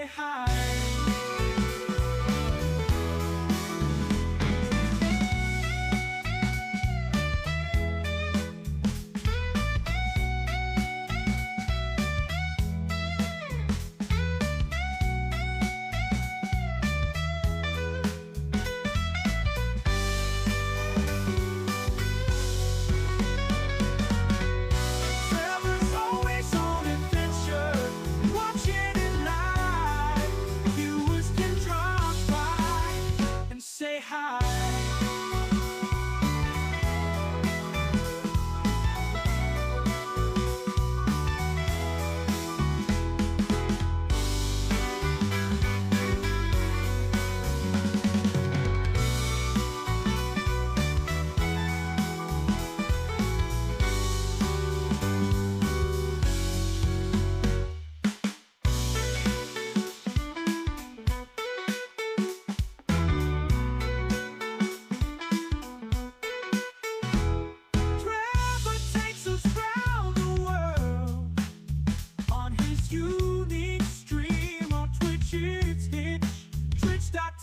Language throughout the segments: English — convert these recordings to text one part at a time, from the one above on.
say hi. Say hi.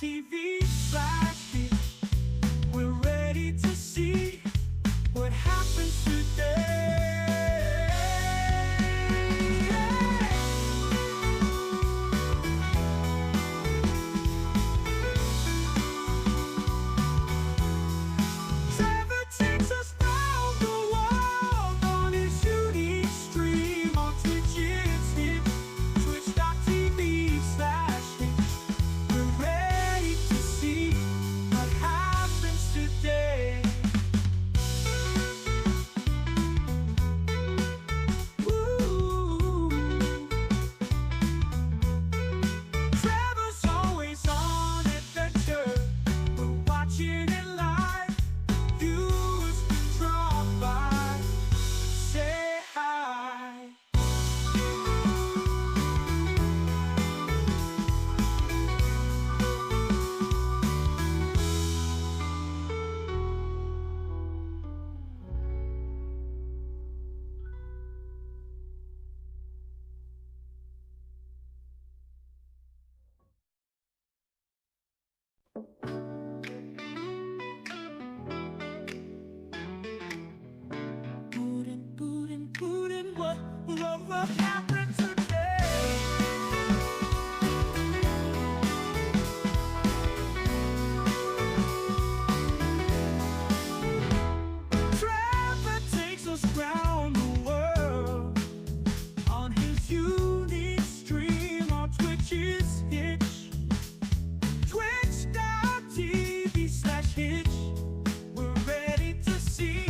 TV/Hitch. We're ready to see what happens today. Trevor takes us round the world on his unique stream. On Twitch it's Hitch, twitch.tv/Hitch. We're ready to see what happens today. Ooh. Trevor's always on adventure. We're watching it live. Viewers can drop by, say hi. Bootin', what happened today? Trevor takes us round the world on his unique stream. On Twitch it's Hitch, twitch.tv/Hitch. We're ready to see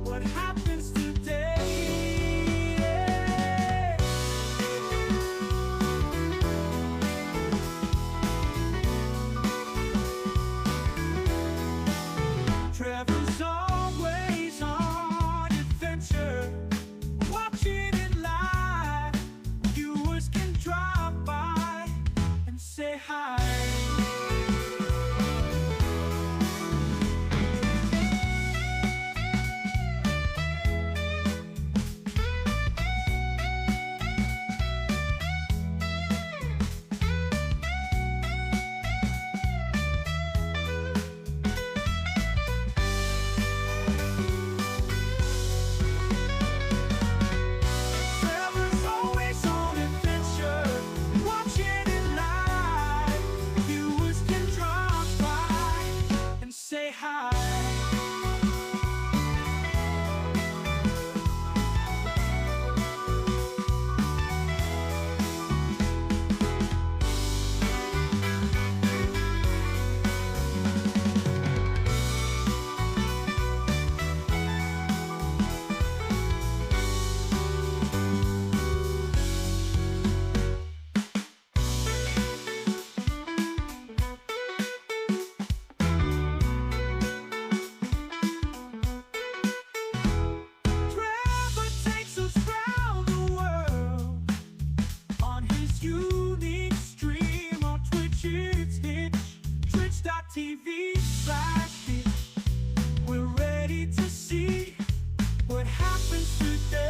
what happens today. Trevor's always on adventure, watching it live. Viewers can drop by and say hi. Trevor's always on adventure, watching it live. Viewers can drop by and say hi. Trevor takes us round the world on his unique stream. On Twitch it's Hitch, twitch.tv/Hitch. We're ready to see what happens today.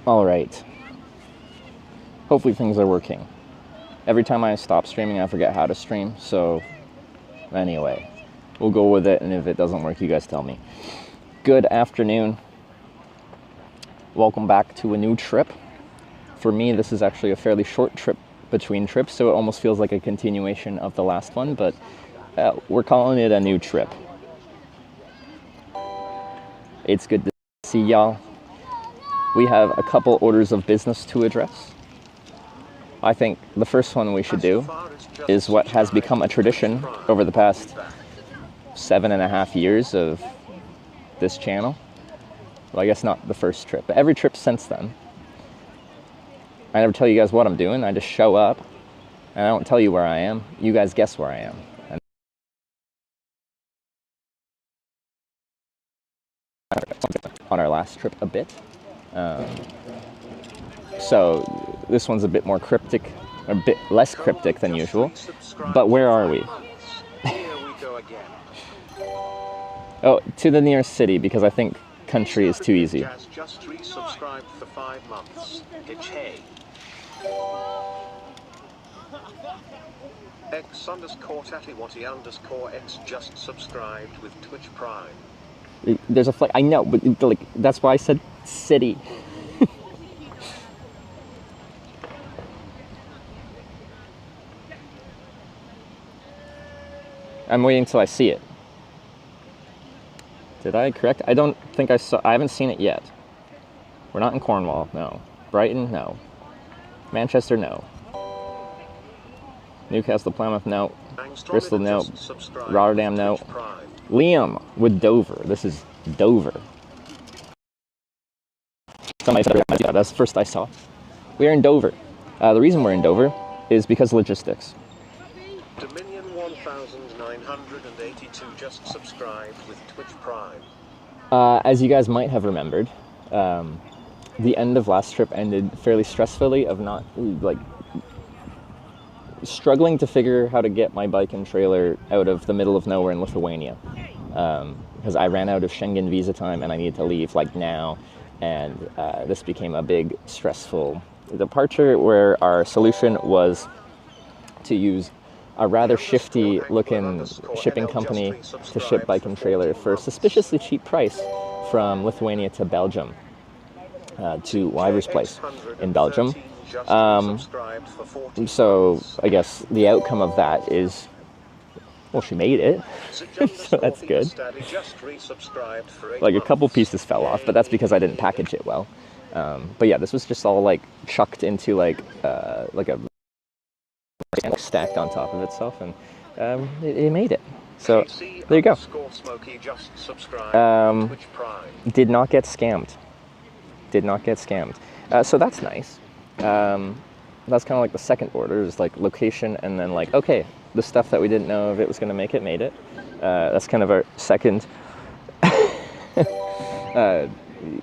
Alright. Hopefully things are working. Every time I stop streaming, I forget how to stream, so anyway, we'll go with it, and if it doesn't work, you guys tell me. Good afternoon. Welcome back to a new trip. For me, this is actually a fairly short trip between trips, so it almost feels like a continuation of the last one, but we're calling it a new trip. It's good to see y'all. We have a couple orders of business to address. I think the first one we should do is what has become a tradition over the past 7.5 years of this channel. Well, I guess not the first trip, but every trip since then. I never tell you guys what I'm doing. I just show up, and I don't tell you where I am. You guys guess where I am. And on our last trip a bit. So this one's a bit more cryptic, a bit less cryptic than usual. But where are we? Oh, to the nearest city, because I think country is too easy. Just resubscribed for 5 months. Hitchhiking. X_Tatiwati_X just subscribed with Twitch Prime. There's a flag. I know, but like that's why I said city. I'm waiting till I see it. Did I correct? I don't think I saw. I haven't seen it yet. We're not in Cornwall. No. Brighton. No. Manchester. No. Newcastle, Plymouth. No. Bristol. No. Rotterdam. No. Liam with Dover. This is Dover. Somebody said that's the first I saw. We are in Dover. The reason we're in Dover is because logistics. Dominion 1982 just subscribed with Twitch Prime. As you guys might have remembered, the end of last trip ended fairly stressfully of not, like, struggling to figure how to get my bike and trailer out of the middle of nowhere in Lithuania. Because I ran out of Schengen visa time and I needed to leave, like, now. And this became a big, stressful departure where our solution was to use a rather shifty-looking shipping company to ship bike and trailer for a suspiciously cheap price from Lithuania to Belgium, to Wyver's place in Belgium. So I guess the outcome of that is, well, she made it, so that's good. Like a couple pieces fell off, but that's because I didn't package it well. But yeah, this was just all like chucked into like a stacked on top of itself, and it made it. So there you go. Did not get scammed. Did not get scammed. So that's nice. That's kind of like the second order, is like location, and then like, okay, the stuff that we didn't know if it was going to make it, made it. That's kind of our second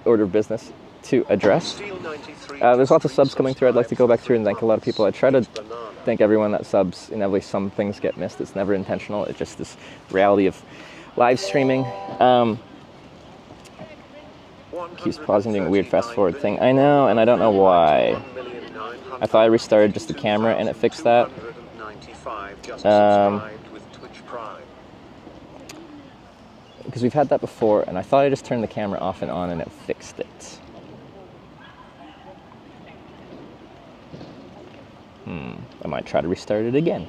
order of business to address. There's lots of subs coming through. I'd like to go back through and thank a lot of people. I try to thank everyone that subs. Inevitably, some things get missed. It's never intentional. It's just this reality of live streaming. Keeps pausing, doing a weird fast forward thing. I know, and I don't know why. I thought I restarted just the camera and it fixed that. Because we've had that before, and I thought I just turned the camera off and on and it fixed it. I might try to restart it again,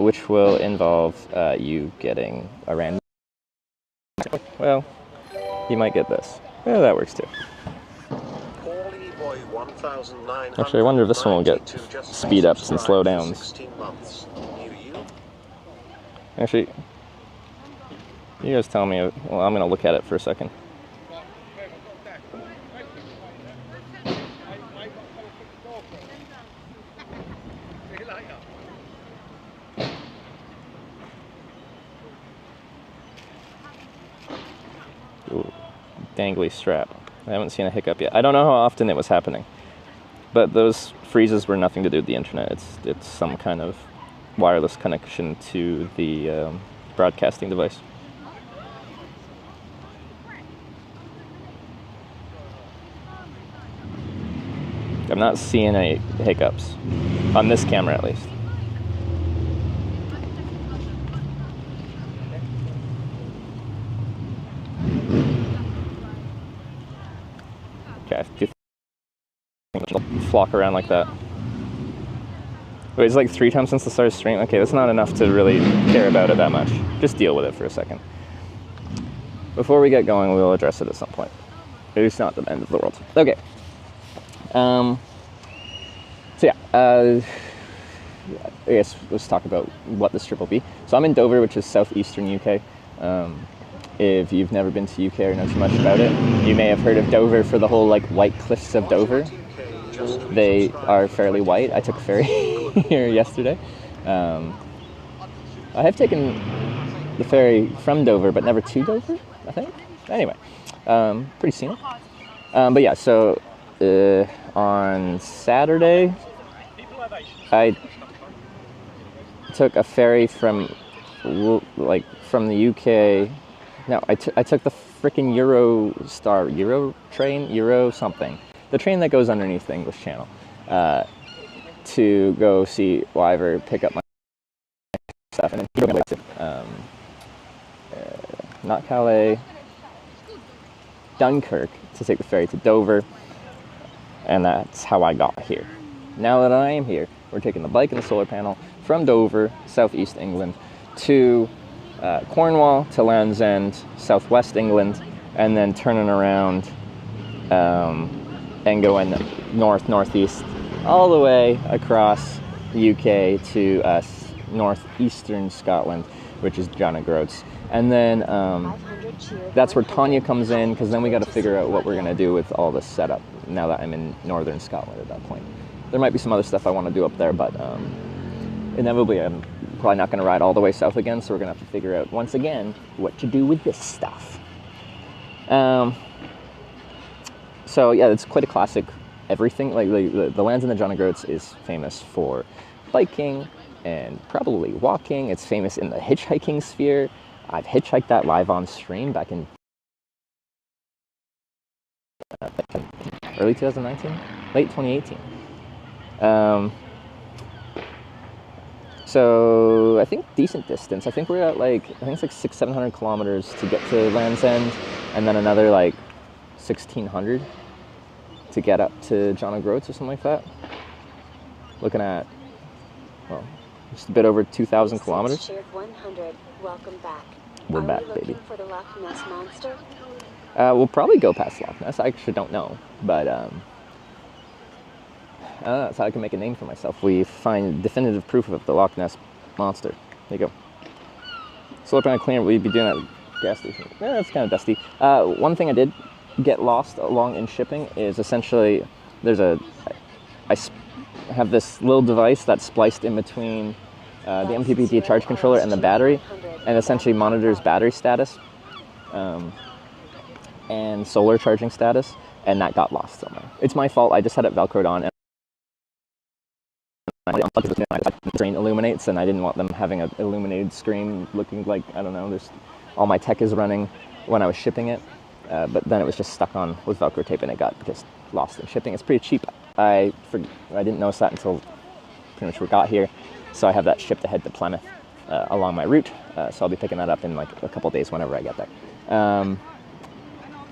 which will involve you getting a random... Well, you might get this. Yeah, that works too. Actually, I wonder if this one will get speed ups and slow downs. Actually, you guys tell me. Well, I'm going to look at it for a second. Ooh, dangly strap. I haven't seen a hiccup yet. I don't know how often it was happening, but those freezes were nothing to do with the internet. It's some kind of wireless connection to the broadcasting device. I'm not seeing any hiccups on this camera, at least. Okay, do you flock around like that? Wait, it's like 3 times since the start of the stream? Okay, that's not enough to really care about it that much. Just deal with it for a second. Before we get going, we'll address it at some point. It's not the end of the world. Okay. So yeah, I guess let's talk about what this trip will be. So I'm in Dover, which is southeastern UK. If you've never been to UK or know too much about it, you may have heard of Dover for the whole like white cliffs of Dover. They are fairly white. I took a ferry here yesterday. I have taken the ferry from Dover, but never to Dover, I think. Anyway, pretty scenic. But yeah, so on Saturday, I took a ferry from the UK. No, I took the freaking Euro something. The train that goes underneath the English Channel to go see Wyver, pick up my stuff, and then go to not Calais, Dunkirk to take the ferry to Dover, and that's how I got here. Now that I am here, we're taking the bike and the solar panel from Dover, southeast England, to Cornwall, to Land's End, southwest England, and then turning around and going northeast all the way across the UK to northeastern Scotland, which is John O'Groats. And then that's where Tanya comes in, because then we got to figure out what we're going to do with all this setup now that I'm in northern Scotland at that point. There might be some other stuff I want to do up there, but inevitably I'm probably not going to ride all the way south again, so we're going to have to figure out once again what to do with this stuff. So yeah, it's quite a classic everything. Like the Land's End of John O'Groats is famous for biking and probably walking. It's famous in the hitchhiking sphere. I've hitchhiked that live on stream back in early 2019, late 2018. So I think decent distance. I think we're at I think it's like 600-700 kilometers to get to Land's End, and then another like 1,600 to get up to John O'Groats or something like that. Looking at, well, just a bit over 2,000 kilometers. 100. Welcome back. We're back, Are we baby. looking for the Loch Ness Monster? We'll probably go past Loch Ness. I actually don't know, but that's how I can make a name for myself. We find definitive proof of the Loch Ness Monster. There you go. Solar panel cleaner, we'd be doing that at the gas station. Yeah, that's kind of dusty. One thing I did get lost along in shipping is essentially I have this little device that's spliced in between the MPPT charge controller and the battery, and essentially monitors battery status and solar charging status, and that got lost somewhere. It's my fault. I just had it Velcroed on, and the screen illuminates, and I didn't want them having an illuminated screen looking like, I don't know, all my tech is running when I was shipping it, but then it was just stuck on with Velcro tape, and it got just lost in shipping. It's pretty cheap. I didn't notice that until pretty much we got here, so I have that shipped ahead to Plymouth along my route, so I'll be picking that up in like a couple days whenever I get there.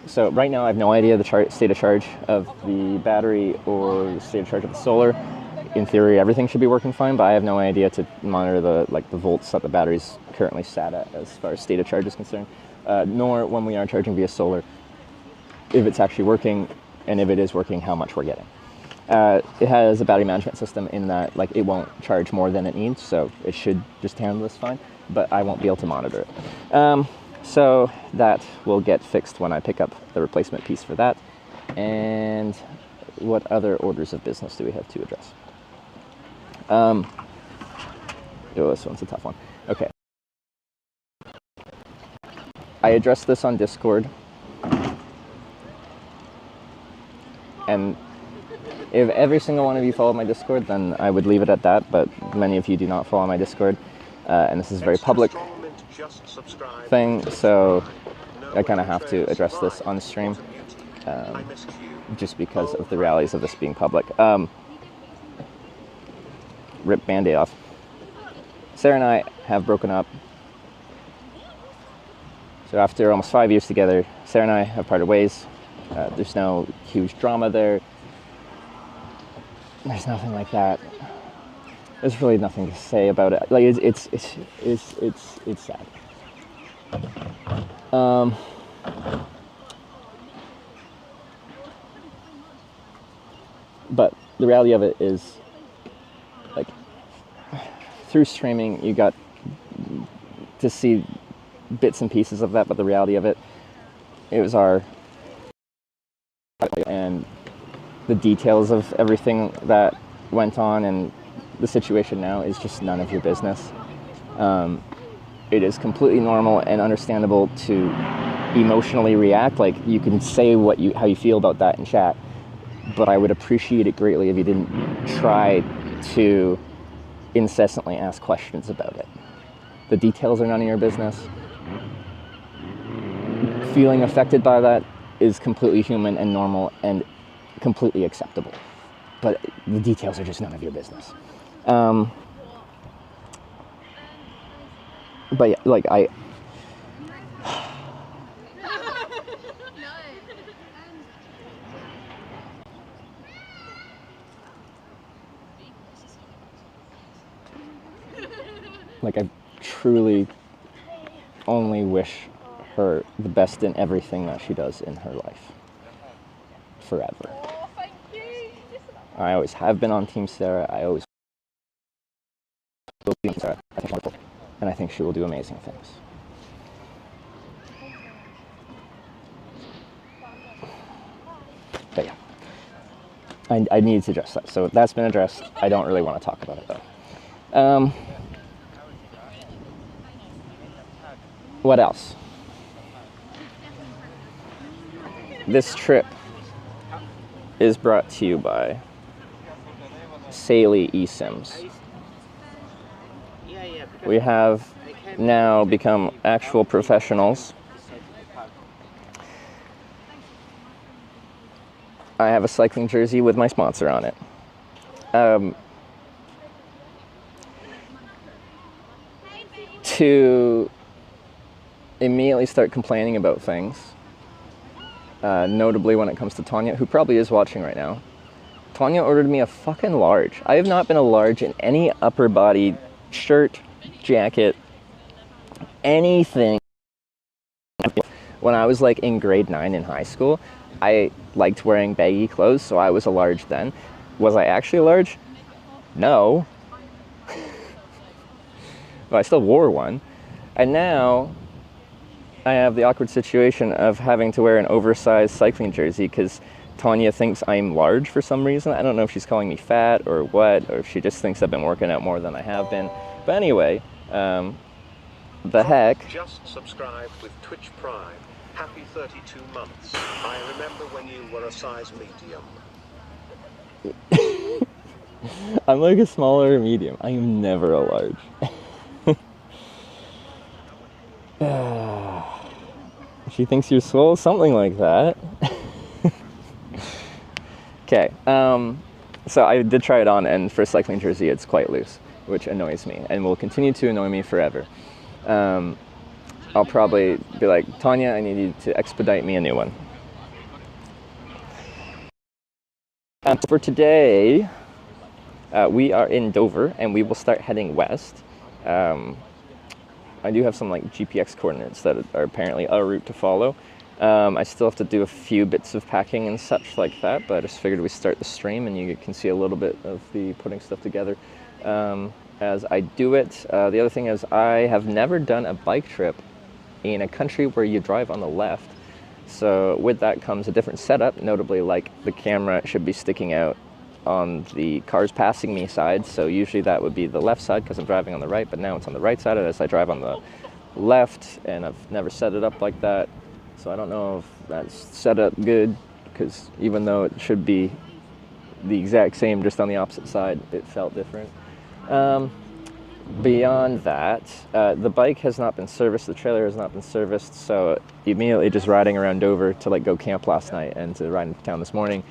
So right now I have no idea the state of charge of the battery or the state of charge of the solar. In theory, everything should be working fine, but I have no idea to monitor the volts that the battery's currently sat at as far as state of charge is concerned, nor when we are charging via solar, if it's actually working, and if it is working, how much we're getting. It has a battery management system in that it won't charge more than it needs, so it should just handle this fine, but I won't be able to monitor it. So that will get fixed when I pick up the replacement piece for that. And what other orders of business do we have to address? This one's a tough one. Okay. I addressed this on Discord. And if every single one of you followed my Discord, then I would leave it at that, but many of you do not follow my Discord. And this is a very public thing, so I kind of have to address this on stream. I missed you. just because of the realities of this being public. Rip Band-Aid off. Sarah and I have broken up. So after almost 5 years together, Sarah and I have parted ways. There's no huge drama there. There's nothing like that. There's really nothing to say about it. Like it's sad. But the reality of it is, like, through streaming, you got to see bits and pieces of that, but the reality of it, it was our, and the details of everything that went on and the situation now is just none of your business. It is completely normal and understandable to emotionally react. Like, you can say how you feel about that in chat, but I would appreciate it greatly if you didn't try to incessantly ask questions about it. The details are none of your business. Feeling affected by that is completely human and normal and completely acceptable. But the details are just none of your business. But yeah, like I truly only wish her the best in everything that she does in her life. Forever. I always have been on Team Sarah. I always will be on Sarah. I think she's wonderful. And I think she will do amazing things. But yeah. I need to address that. So that's been addressed. I don't really want to talk about it though. What else? This trip is brought to you by Saley eSIMs. We have now become actual professionals. I have a cycling jersey with my sponsor on it. To immediately start complaining about things, notably when it comes to Tanya, who probably is watching right now. Tanya ordered me a fucking large. I have not been a large in any upper body shirt, jacket, anything. When I was like in grade 9 in high school, I liked wearing baggy clothes, so I was a large then. Was I actually a large? No. But I still wore one. And now I have the awkward situation of having to wear an oversized cycling jersey because Tanya thinks I'm large for some reason. I don't know if she's calling me fat or what, or if she just thinks I've been working out more than I have been. But anyway, the heck. Just subscribed with Twitch Prime. Happy 32 months. I remember when you were a size medium. I'm like a smaller medium. I am never a large. She thinks you're swole, something like that. Okay, so I did try it on, and for a cycling jersey, it's quite loose, which annoys me, and will continue to annoy me forever. I'll probably be like, Tanya, I need you to expedite me a new one. For today, we are in Dover, and we will start heading west. I do have some like GPX coordinates that are apparently a route to follow. I still have to do a few bits of packing and such like that, but I just figured we start the stream and you can see a little bit of the putting stuff together as I do it. The other thing is I have never done a bike trip in a country where you drive on the left. So with that comes a different setup, notably like the camera should be sticking out on the cars passing me side, so usually that would be the left side because I'm driving on the right, but now it's on the right side as I drive on the left, and I've never set it up like that, so I don't know if that's set up good, because even though it should be the exact same just on the opposite side, it felt different. beyond that, the bike has not been serviced, the trailer has not been serviced, so immediately just riding around Dover to like go camp last night and to ride into town this morning,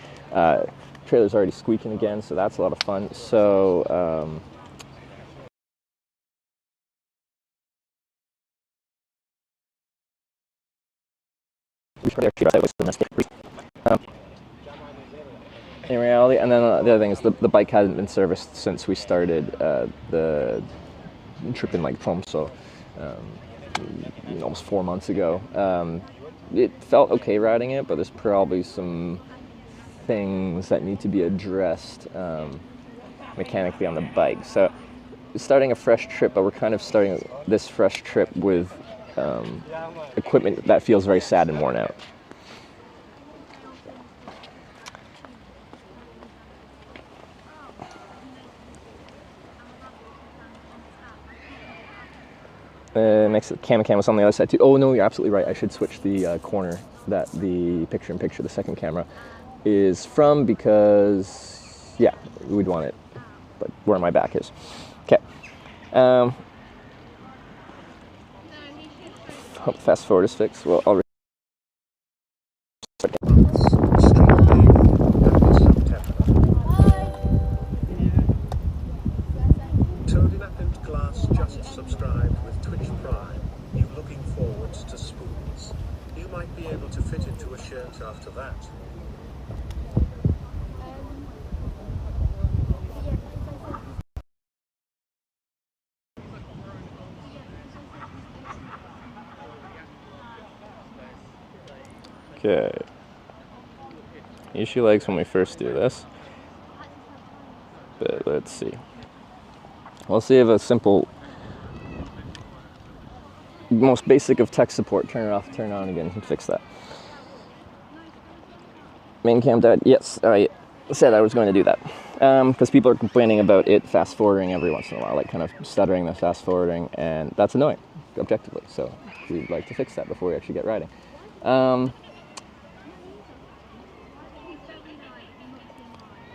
trailer's already squeaking again, so that's a lot of fun. So in reality, and then the other thing is the bike hasn't been serviced since we started the trip in like Tromsø almost 4 months ago. It felt okay riding it, but there's probably some things that need to be addressed mechanically on the bike. So starting a fresh trip, but we're kind of starting this fresh trip with equipment that feels very sad and worn out. Makes it cam was on the other side too. Oh no, you're absolutely right. I should switch the corner that the picture-in-picture, the second camera, is from, because yeah, we'd want it, but where my back is. Okay. Hope fast forward is fixed. Well, I'll. After that. Okay. Usually likes when we first do this, but let's see. We'll see if a simple, most basic of tech support, turn it off, turn it on again, and fix that. Main cam died. Yes, I said I was going to do that because people are complaining about it fast forwarding every once in a while, like kind of stuttering the fast forwarding, and that's annoying, objectively. So we'd like to fix that before we actually get riding.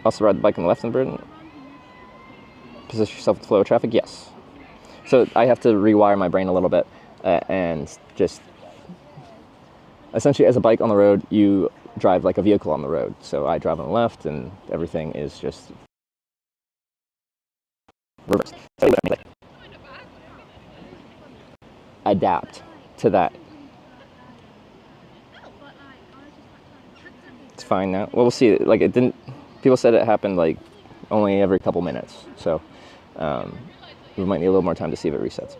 Also ride the bike on the left and burden. Position yourself with flow of traffic. Yes. So I have to rewire my brain a little bit and just essentially, as a bike on the road, you drive like a vehicle on the road. So I drive on the left and everything is just reversed. Adapt to that. It's fine now. Well, we'll see. Like it didn't, people said it happened like only every couple minutes. So we might need a little more time to see if it resets.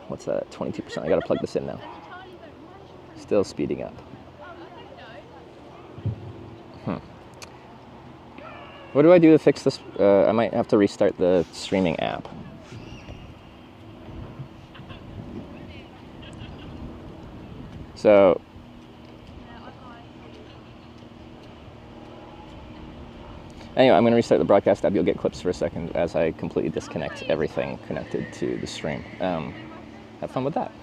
What's that? 22%. I gotta plug this in now. Still speeding up. What do I do to fix this? I might have to restart the streaming app. So anyway, I'm going to restart the broadcast app. You'll get clips for a second as I completely disconnect everything connected to the stream. Have fun with that.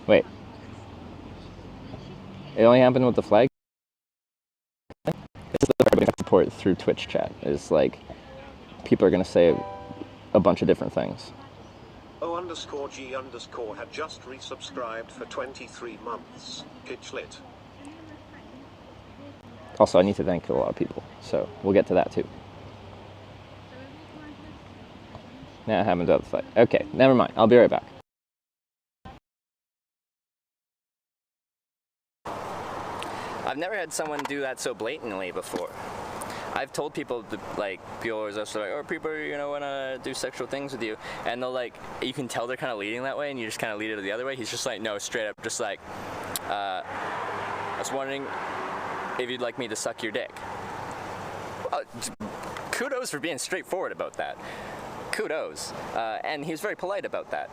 Wait. It only happened with the flag? This is the part of support through Twitch chat. Is like, people are going to say a bunch of different things. O_G_ had just resubscribed for 23 months. Pitch lit. Also, I need to thank a lot of people, so we'll get to that too. Now I haven't done the fight. Okay, never mind. I'll be right back. I've never had someone do that so blatantly before. I've told people, like, people always ask, like, oh, people, you know, want to do sexual things with you, and they'll, like, you can tell they're kind of leading that way, and you just kind of lead it the other way. He's just like, no, straight up, just like, I was wondering if you'd like me to suck your dick. Kudos for being straightforward about that. Kudos. And he was very polite about that.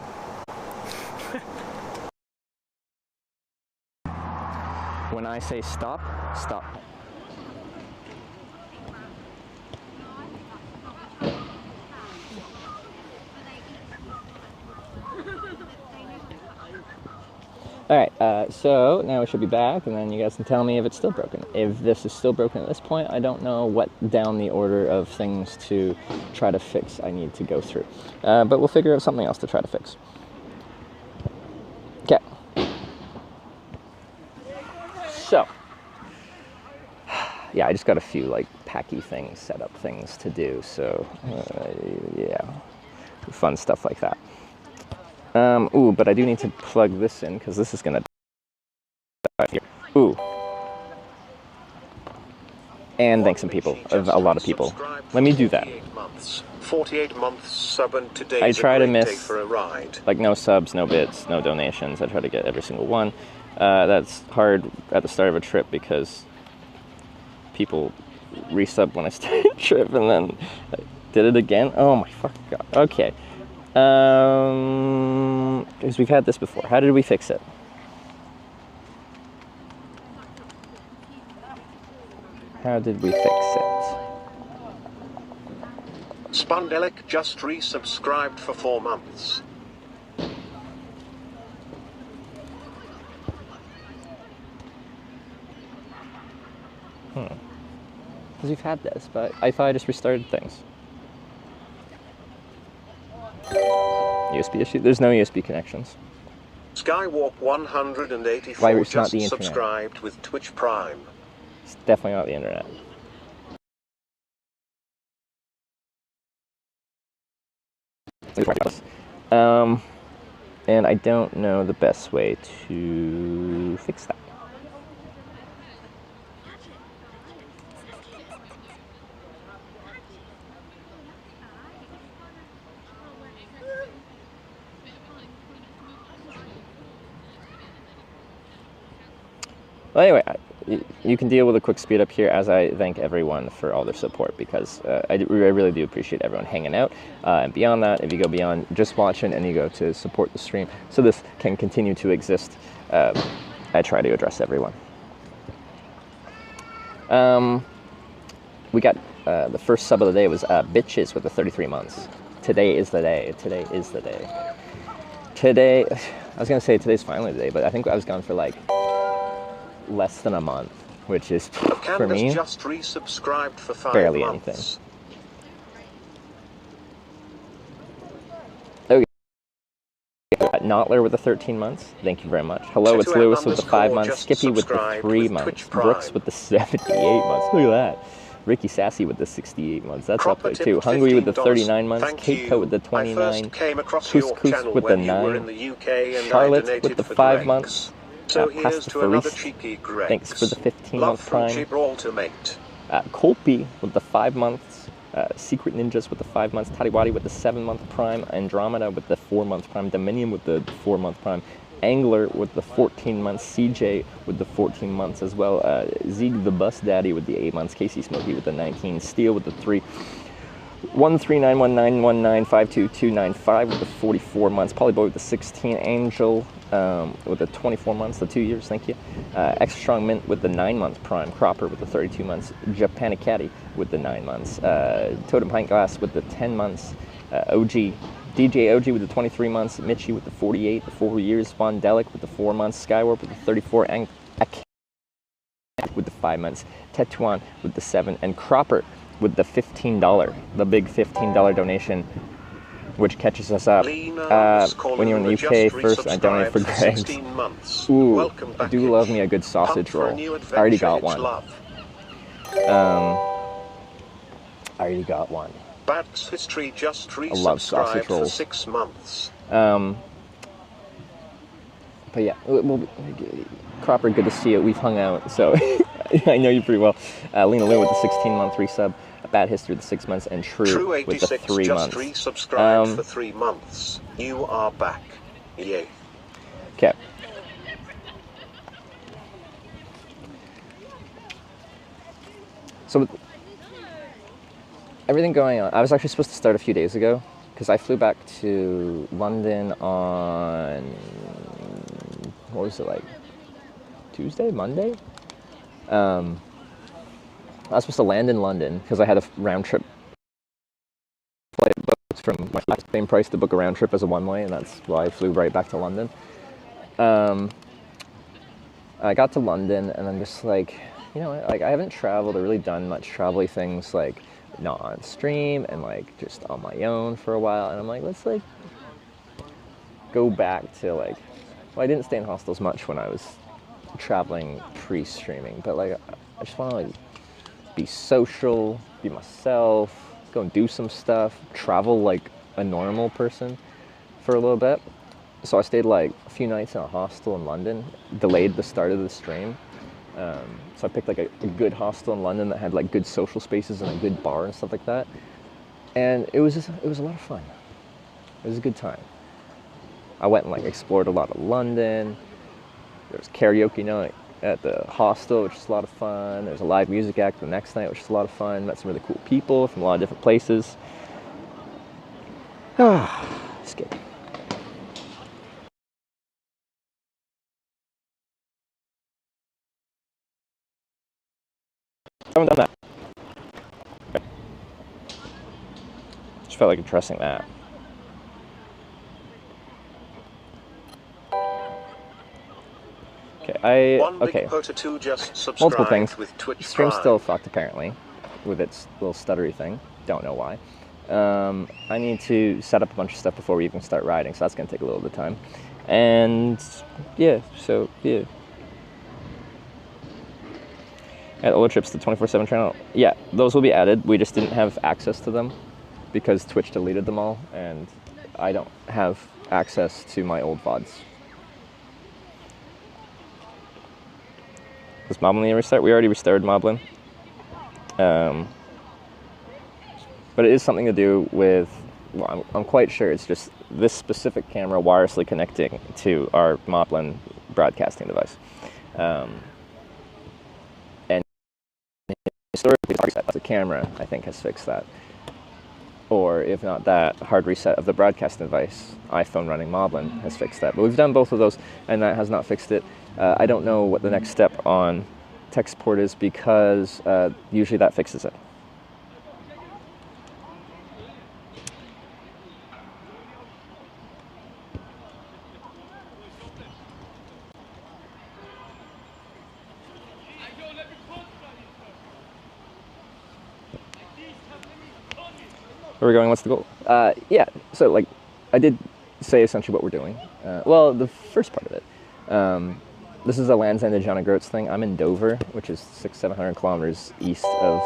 When I say stop, stop. All right, so now we should be back, and then you guys can tell me if it's still broken. If this is still broken at this point, I don't know what down the order of things to try to fix I need to go through. But we'll figure out something else to try to fix. Okay. So, yeah, I just got a few, like, packy things, setup things to do, so, yeah, fun stuff like that. Ooh, but I do need to plug this in, because this is going to die here. Ooh. And thank some people, a lot of people. Let me do that. 48 months sub, and today's I try to miss, for a ride. like, no subs, no bits, no donations. I try to get every single one. That's hard at the start of a trip because people resub when I start a trip, and then I did it again. Oh my fucking god. Okay. Because we've had this before. How did we fix it? How did we fix it? Spondelic just resubscribed for 4 months. Because we've had this, but I thought I just restarted things. USB issue? There's no USB connections. Skywalk 184 Why it's not just the internet. subscribed with Twitch Prime. It's definitely not the internet. And I don't know the best way to fix that. Well, anyway, you can deal with a quick speed up here as I thank everyone for all their support, because I really do appreciate everyone hanging out. And beyond that, if you go beyond just watching and you go to support the stream so this can continue to exist, I try to address everyone. We got the first sub of the day was Bitches with the 33 months. Today is the day. Today is the day. Today, I was going to say today's finally the day, but I think I was gone for like less than a month, which is, for me, just resubscribed for 5 barely months. anything. Okay. Nottler with the 13 months. Thank you very much. Hello, it's Lewis with the 5 months. Skippy with the 3 months. Brooks with the 78 months. Look at that. Ricky Sassy with the 68 months. That's up there too. Hungry with the 39 months. Kate Coat with the 29. Couscous with the 9. Charlotte with the 5 months. So here's to another Pastifaris, cheeky Greg's. thanks for the 15 Love month from prime. Gibraltar, mate. Colpy with the 5 months. Secret Ninjas with the 5 months. Tadiwadi with the 7 month prime. Andromeda with the 4 month prime. Dominion with the 4 month prime. Angler with the 14 months. CJ with the 14 months as well. Zeeg the Bus Daddy with the 8 months. Casey Smokey with the 19. Steel with the 3. 13919195225 with the 44 months. Polyboy with the 16. Angel with the 24 months, the 2 years, thank you. Extra Strong Mint with the 9 month prime. Cropper with the 32 months. Japanicati with the 9 months. Totem Pint Glass with the 10 months. OG. DJ OG with the 23 months. Mitchie with the 48, the 4 years. Spondelic with the 4 months. Skywarp with the 34. And with the 5 months. Tetuan with the 7. And Cropper with the $15, the big $15 donation, which catches us up. When you're in the UK, first I donated for Greg's. Ooh, I do love me a good sausage roll. I already got one. Bat's History just I love sausage resubscribed for rolls. 6 months. But yeah, Cropper, good to see you. We've hung out, so I know you pretty well. Lena Lou with the 16 month resub. Bad History with the 6 months, and True with the 3 just months. resubscribed for 3 months. You are back. Yay. Okay. So with everything going on, I was actually supposed to start a few days ago because I flew back to London on, what was it, like Tuesday, Monday? I was supposed to land in London because I had a round trip flight booked from my same price to book a round trip as a one-way, and that's why I flew right back to London. I got to London, and I'm just like, you know, like I haven't traveled or really done much travel-y things like not on stream and like just on my own for a while. And I'm like, let's like go back to like, well, I didn't stay in hostels much when I was traveling pre-streaming, but like I just want to like be social, be myself, go and do some stuff, travel like a normal person for a little bit. So I stayed like a few nights in a hostel in London, delayed the start of the stream. So I picked like a good hostel in London that had like good social spaces and a good bar and stuff like that. And it was a lot of fun. It was a good time. I went and like explored a lot of London. There was karaoke night at the hostel, which is a lot of fun. There's a live music act the next night, which is a lot of fun. Met some really cool people from a lot of different places. It's good. I haven't done that. Okay. Just felt like addressing that. Okay, multiple things. With Twitch Stream's Prime. still fucked apparently, with its little stuttery thing. Don't know why. I need to set up a bunch of stuff before we even start riding, so that's gonna take a little bit of time. And yeah, so yeah. Add all the trips to 24/7 channel. Yeah, those will be added. We just didn't have access to them because Twitch deleted them all, and I don't have access to my old VODs. Does Moblin need to restart? We already restored Moblin. But it is something to do with, well, I'm quite sure it's just this specific camera wirelessly connecting to our Moblin broadcasting device. And historically, the camera, I think, has fixed that. Or if not that, hard reset of the broadcasting device, iPhone running Moblin, has fixed that. But we've done both of those, and that has not fixed it. I don't know what the next step on tech support is because usually that fixes it. Where are we going? What's the goal? Yeah, so like I did say essentially what we're doing. Well, the first part of it. This is a Land's End to John O'Groats thing. I'm in Dover, which is 600-700 kilometers east of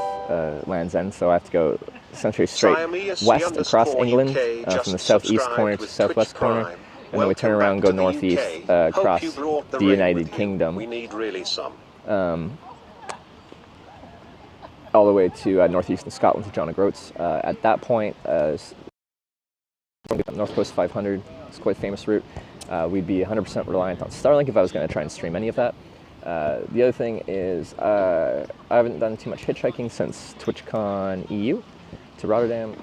Land's End, so I have to go essentially straight west across England from the southeast corner to southwest corner, and then we turn around and go northeast across the United Kingdom. We need really some. All the way to northeastern Scotland to John O'Groats. At that point, North Coast 500, it's quite a famous route. We'd be 100% reliant on Starlink if I was going to try and stream any of that. The other thing is I haven't done too much hitchhiking since TwitchCon EU to Rotterdam.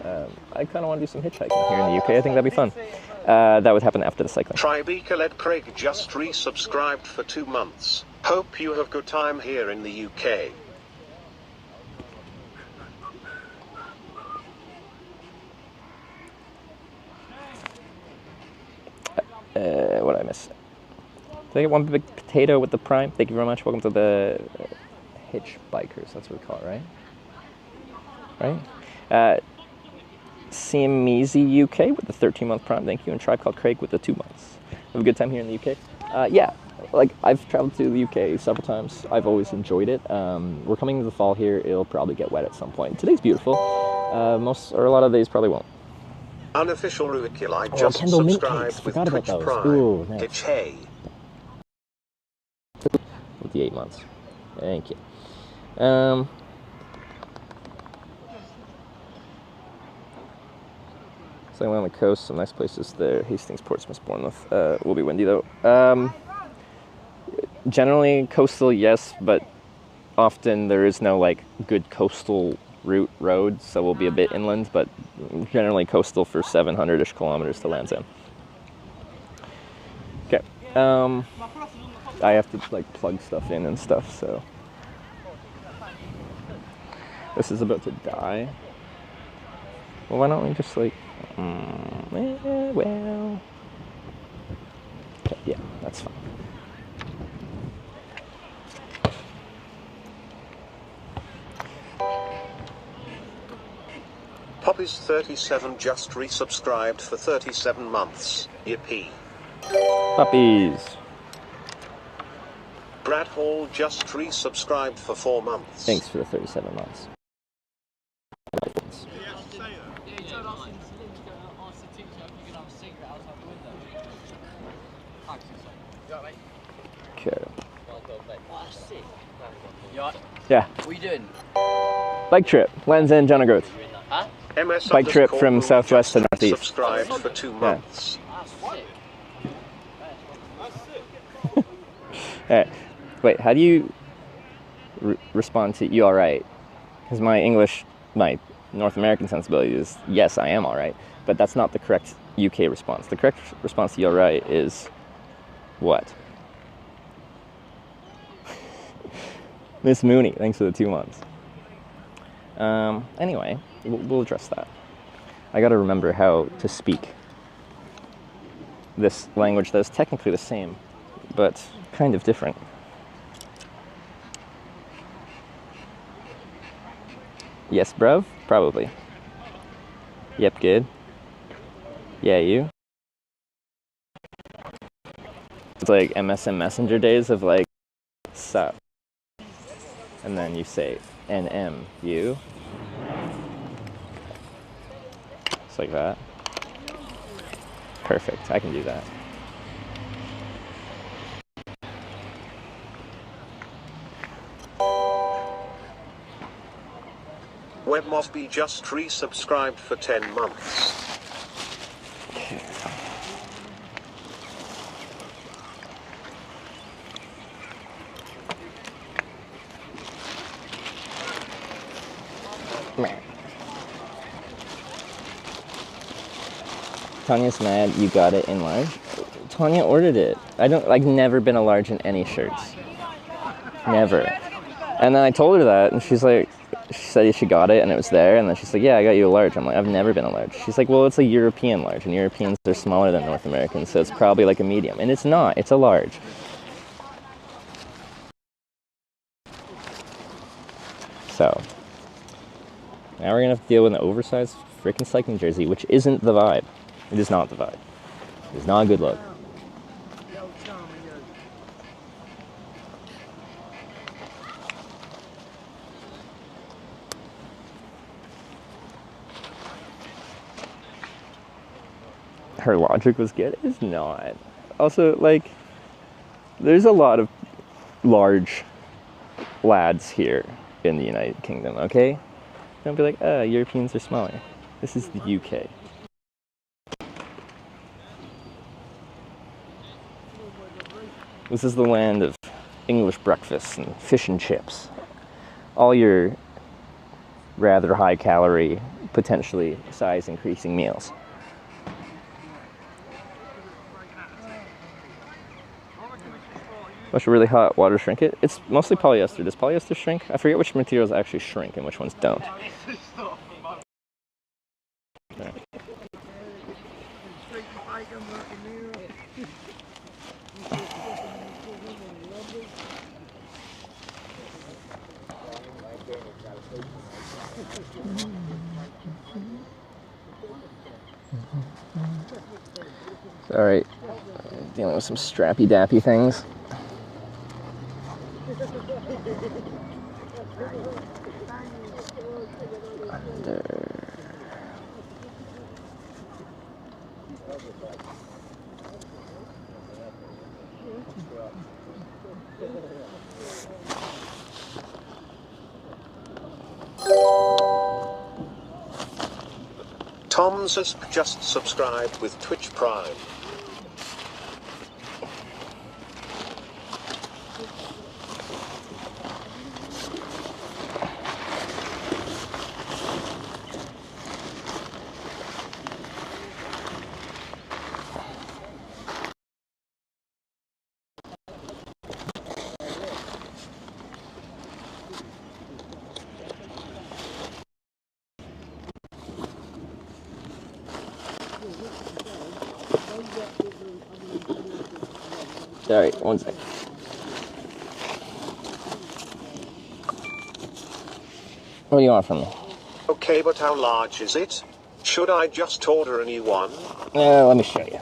I kind of want to do some hitchhiking here in the UK. I think that'd be fun. That would happen after the cycling. Tribeca led Craig just resubscribed for 2 months. Hope you have good time here in the UK. What did I miss? Did I get one big potato with the Prime? Thank you very much. Welcome to the Hitchbikers. That's what we call it, right? Right? Siamese UK with the 13-month Prime. Thank you. And Tribe Called Craig with the 2 months. Have a good time here in the UK? Yeah. Like, I've traveled to the UK several times. I've always enjoyed it. We're coming to the fall here. It'll probably get wet at some point. Today's beautiful. Most, or a lot of days probably won't. Unofficial Ruicula, I just Kendall mint subscribed cakes. with Forgot about Twitch those. Prime. Ooh, nice. Hitchhiking. With the 8 months. Thank you. So on the coast, some nice places there. Hastings, Portsmouth, Bournemouth. Will be windy though. Generally coastal, yes, but often there is no like good coastal road, so we'll be a bit inland, but generally coastal for 700-ish kilometers to Land's End. Okay. I have to like plug stuff in and stuff, so this is about to die. Well, why don't we just like, well, okay, yeah, that's fine. Poppy's37 just resubscribed for 37 months. Yippee. Puppies. Brad Hall just resubscribed for 4 months. Thanks for the 37 months. Okay. Yeah. What are you doing? Bike trip. Land's End, John O'Groats. Huh? MS Bike trip from _ southwest to just northeast. Subscribed for 2 months. Hey, wait, how do you respond to "you alright"? Because my English, my North American sensibility is yes, I am alright, but that's not the correct UK response. The correct response to "you alright" is what? Miss Mooney, thanks for the 2 months. Anyway, we'll address that. I gotta remember how to speak this language that is technically the same, but kind of different. Yes, bruv? Probably. Yep, good. Yeah, you? It's like MSN Messenger days of like, sup. And then you say, NM, you? Just like that. Perfect, I can do that. WebMosby just resubscribed for 10 months. Tanya's mad you got it in large. Tanya ordered it. I've never been a large in any shirts. Never. And then I told her that, and she's like, she said she got it and it was there, and then she's like, yeah, I got you a large. I'm like, I've never been a large. She's like, well, it's a European large, and Europeans are smaller than North Americans, so it's probably like a medium. And it's not, it's a large. So, now we're gonna have to deal with an oversized freaking cycling jersey, which isn't the vibe. It is not the vibe. It is not a good look. Her logic was good. It's not. Also, like, there's a lot of large lads here in the United Kingdom, okay? Don't be like, Europeans are smaller. This is the UK. This is the land of English breakfasts and fish and chips. All your rather high calorie, potentially size increasing meals. What's really hot water shrink it? It's mostly polyester. Does polyester shrink? I forget which materials actually shrink and which ones don't. Right. Alright, dealing with some strappy dappy things. Tom Zisk just subscribed with Twitch Prime. Alright, one sec. What do you want from me? Okay, but how large is it? Should I just order a new one? Let me show you.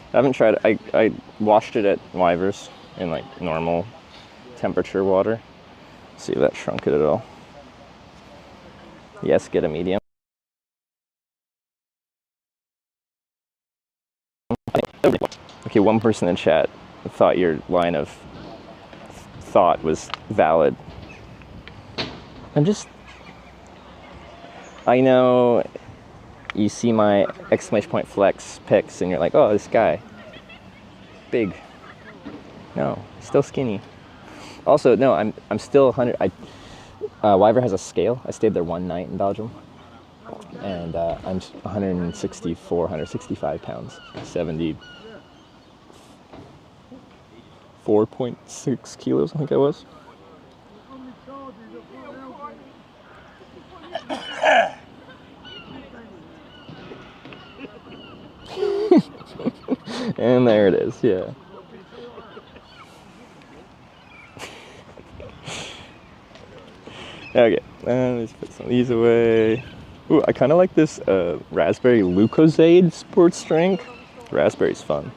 I haven't tried it. I washed it at Wyvers in like normal temperature water. See if that shrunk it at all. Yes, get a medium. Okay, one person in chat thought your line of thought was valid. I know you see my exclamation point flex pics and you're like, oh, this guy, big. No, still skinny. Also, no, I'm still 100. Wyver has a scale. I stayed there one night in Belgium, and I'm 165 pounds, 74.6 kilos, I think I was. And there it is, yeah. Okay, let's put some of these away. Ooh, I kind of like this raspberry Lucozade sports drink. Raspberry's fun.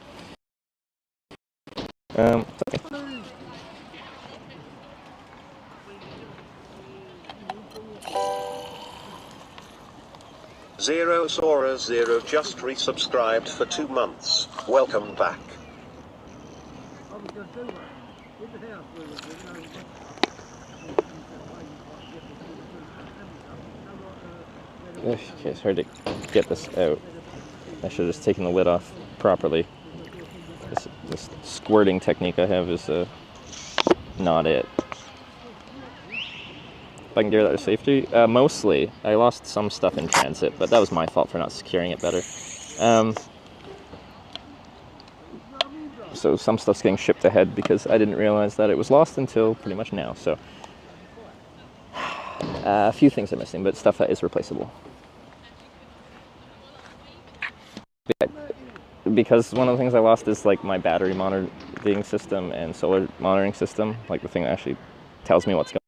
Zero Sora Zero just resubscribed for 2 months. Welcome back. Okay, it's hard to get this out. I should have just taken the lid off properly. This squirting technique I have is not it. If I can gear that to safety, mostly. I lost some stuff in transit, but that was my fault for not securing it better. So some stuff's getting shipped ahead because I didn't realize that it was lost until pretty much now. So a few things are missing, but stuff that is replaceable. Because one of the things I lost is like my battery monitoring system and solar monitoring system, like the thing that actually tells me what's going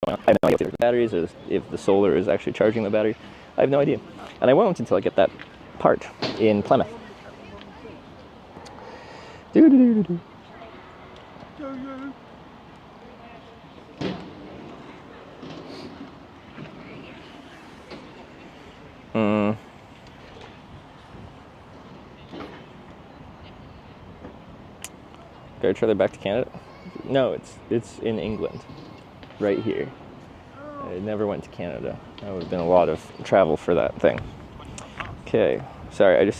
on. I have no idea if the batteries or if the solar is actually charging the battery. I have no idea. And I won't until I get that part in Plymouth. Do-do-do-do-do. Go trailer back to Canada? No, it's in England, right here. I never went to Canada. That would have been a lot of travel for that thing. Okay, sorry,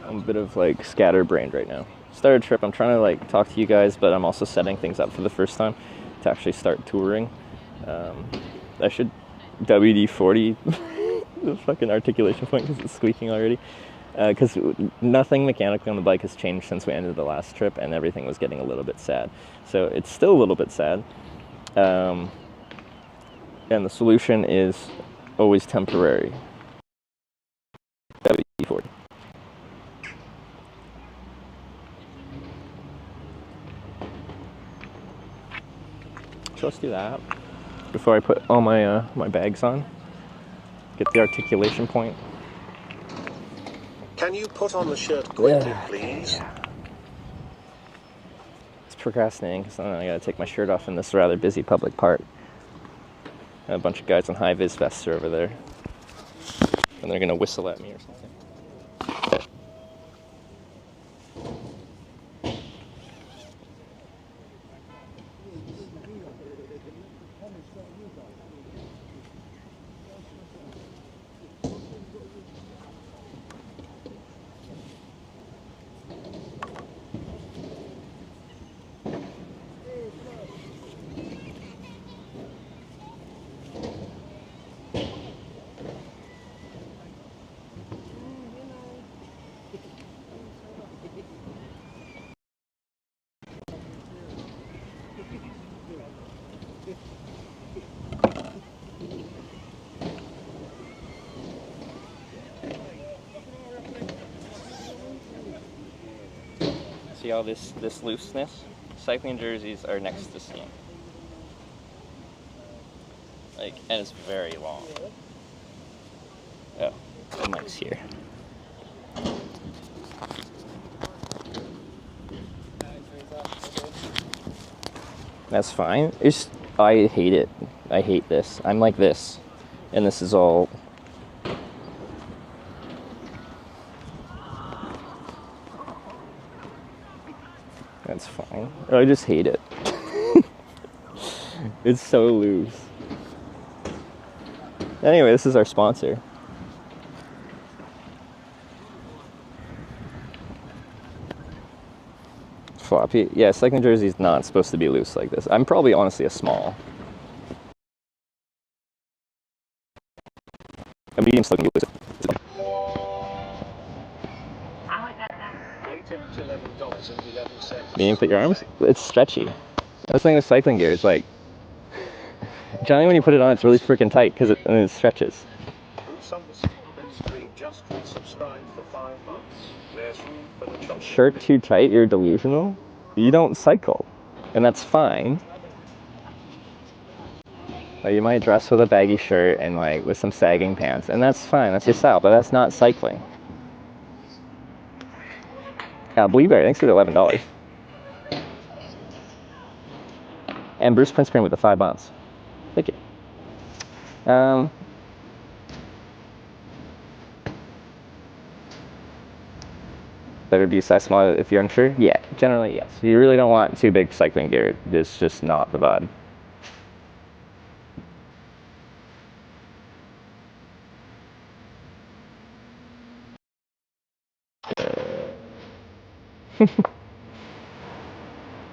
I'm a bit of like scatterbrained right now. Started a trip, I'm trying to like talk to you guys, but I'm also setting things up for the first time to actually start touring. I should WD-40 the fucking articulation point because it's squeaking already. Because nothing mechanically on the bike has changed since we ended the last trip, and everything was getting a little bit sad. So it's still a little bit sad. And the solution is always temporary. WD-40. So let's do that before I put all my my bags on. Get the articulation point. Can you put on the shirt quickly, Yeah, please? yeah. It's procrastinating because I gotta take my shirt off in this rather busy public part. A bunch of guys in high-vis vests are over there, and they're gonna whistle at me or something. See all this looseness? Cycling jerseys are next to skiing. Like, and it's very long. Oh, the mic's here. That's fine. I hate it. I hate this. I'm like this. And this is all... That's fine. I just hate it. It's so loose. Anyway, this is our sponsor. Floppy. Yeah, cycling jersey is not supposed to be loose like this. I'm probably honestly a small. A medium still can be loose. Medium fit your arms? It's stretchy. That's the thing with cycling gear. It's like, generally when you put it on, it's really freaking tight because it stretches. Shirt too tight? You're delusional? You don't cycle, and that's fine. Like, you might dress with a baggy shirt and like with some sagging pants, and that's fine. That's your style, but that's not cycling. Blueberry, thanks for the $11. And Bruce Prince Cream with the 5 months. Thank you. Better be a size smaller if you're unsure? Yeah, generally yes. You really don't want too big cycling gear. It's just not the vibe.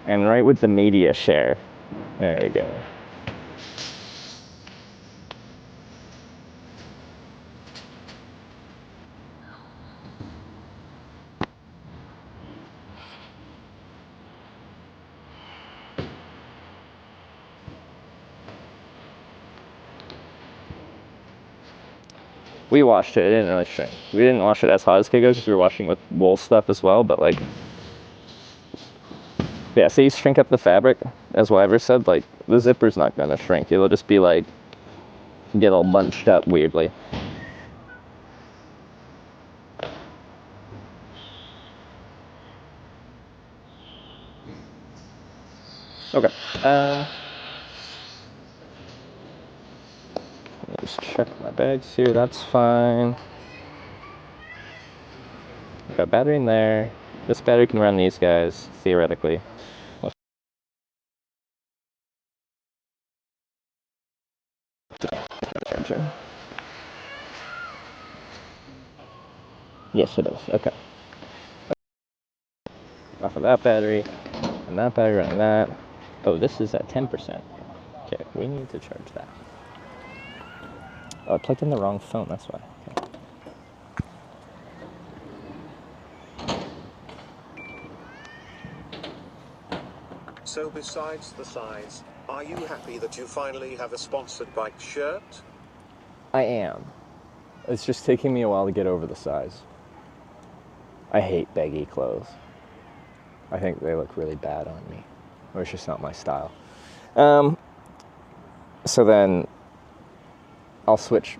And right with the media share. There you go. We washed it. It didn't really shrink. We didn't wash it as hot as Kiko because we were washing with wool stuff as well, but like, yeah, so you shrink up the fabric, as Wyver said, like, the zipper's not gonna shrink. It'll just be like, get all bunched up weirdly. Okay. Let me just check my bags here. That's fine. Got battery in there. This battery can run these guys, theoretically. Charger. Yes, it does. Okay. Off of that battery, and that battery running that. Oh, this is at 10%. Okay, we need to charge that. Oh, I plugged in the wrong phone, that's why. Okay. So besides the size, are you happy that you finally have a sponsored bike shirt? I am. It's just taking me a while to get over the size. I hate baggy clothes. I think they look really bad on me. Or it's just not my style. So then I'll switch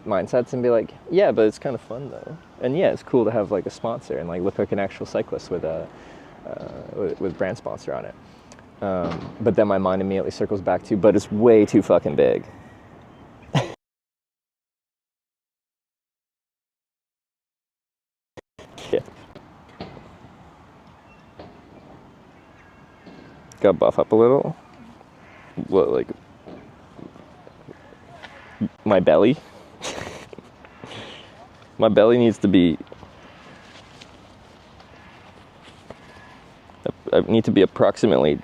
mindsets and be like, yeah, but it's kind of fun though. And yeah, it's cool to have like a sponsor and like look like an actual cyclist with a with brand sponsor on it. But then my mind immediately circles back to, but it's way too fucking big. Yeah. Gotta buff up a little. What, like my belly? My belly needs to be. I need to be approximately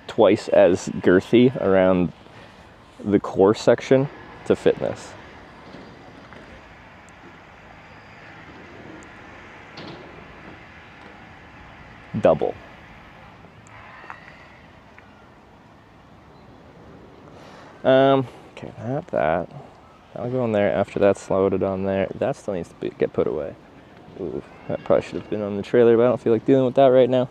twice as girthy around the core section to fit this. Double. Okay, that. I'll go in there after that's loaded on there. That still needs to get put away. Ooh, that probably should have been on the trailer, but I don't feel like dealing with that right now.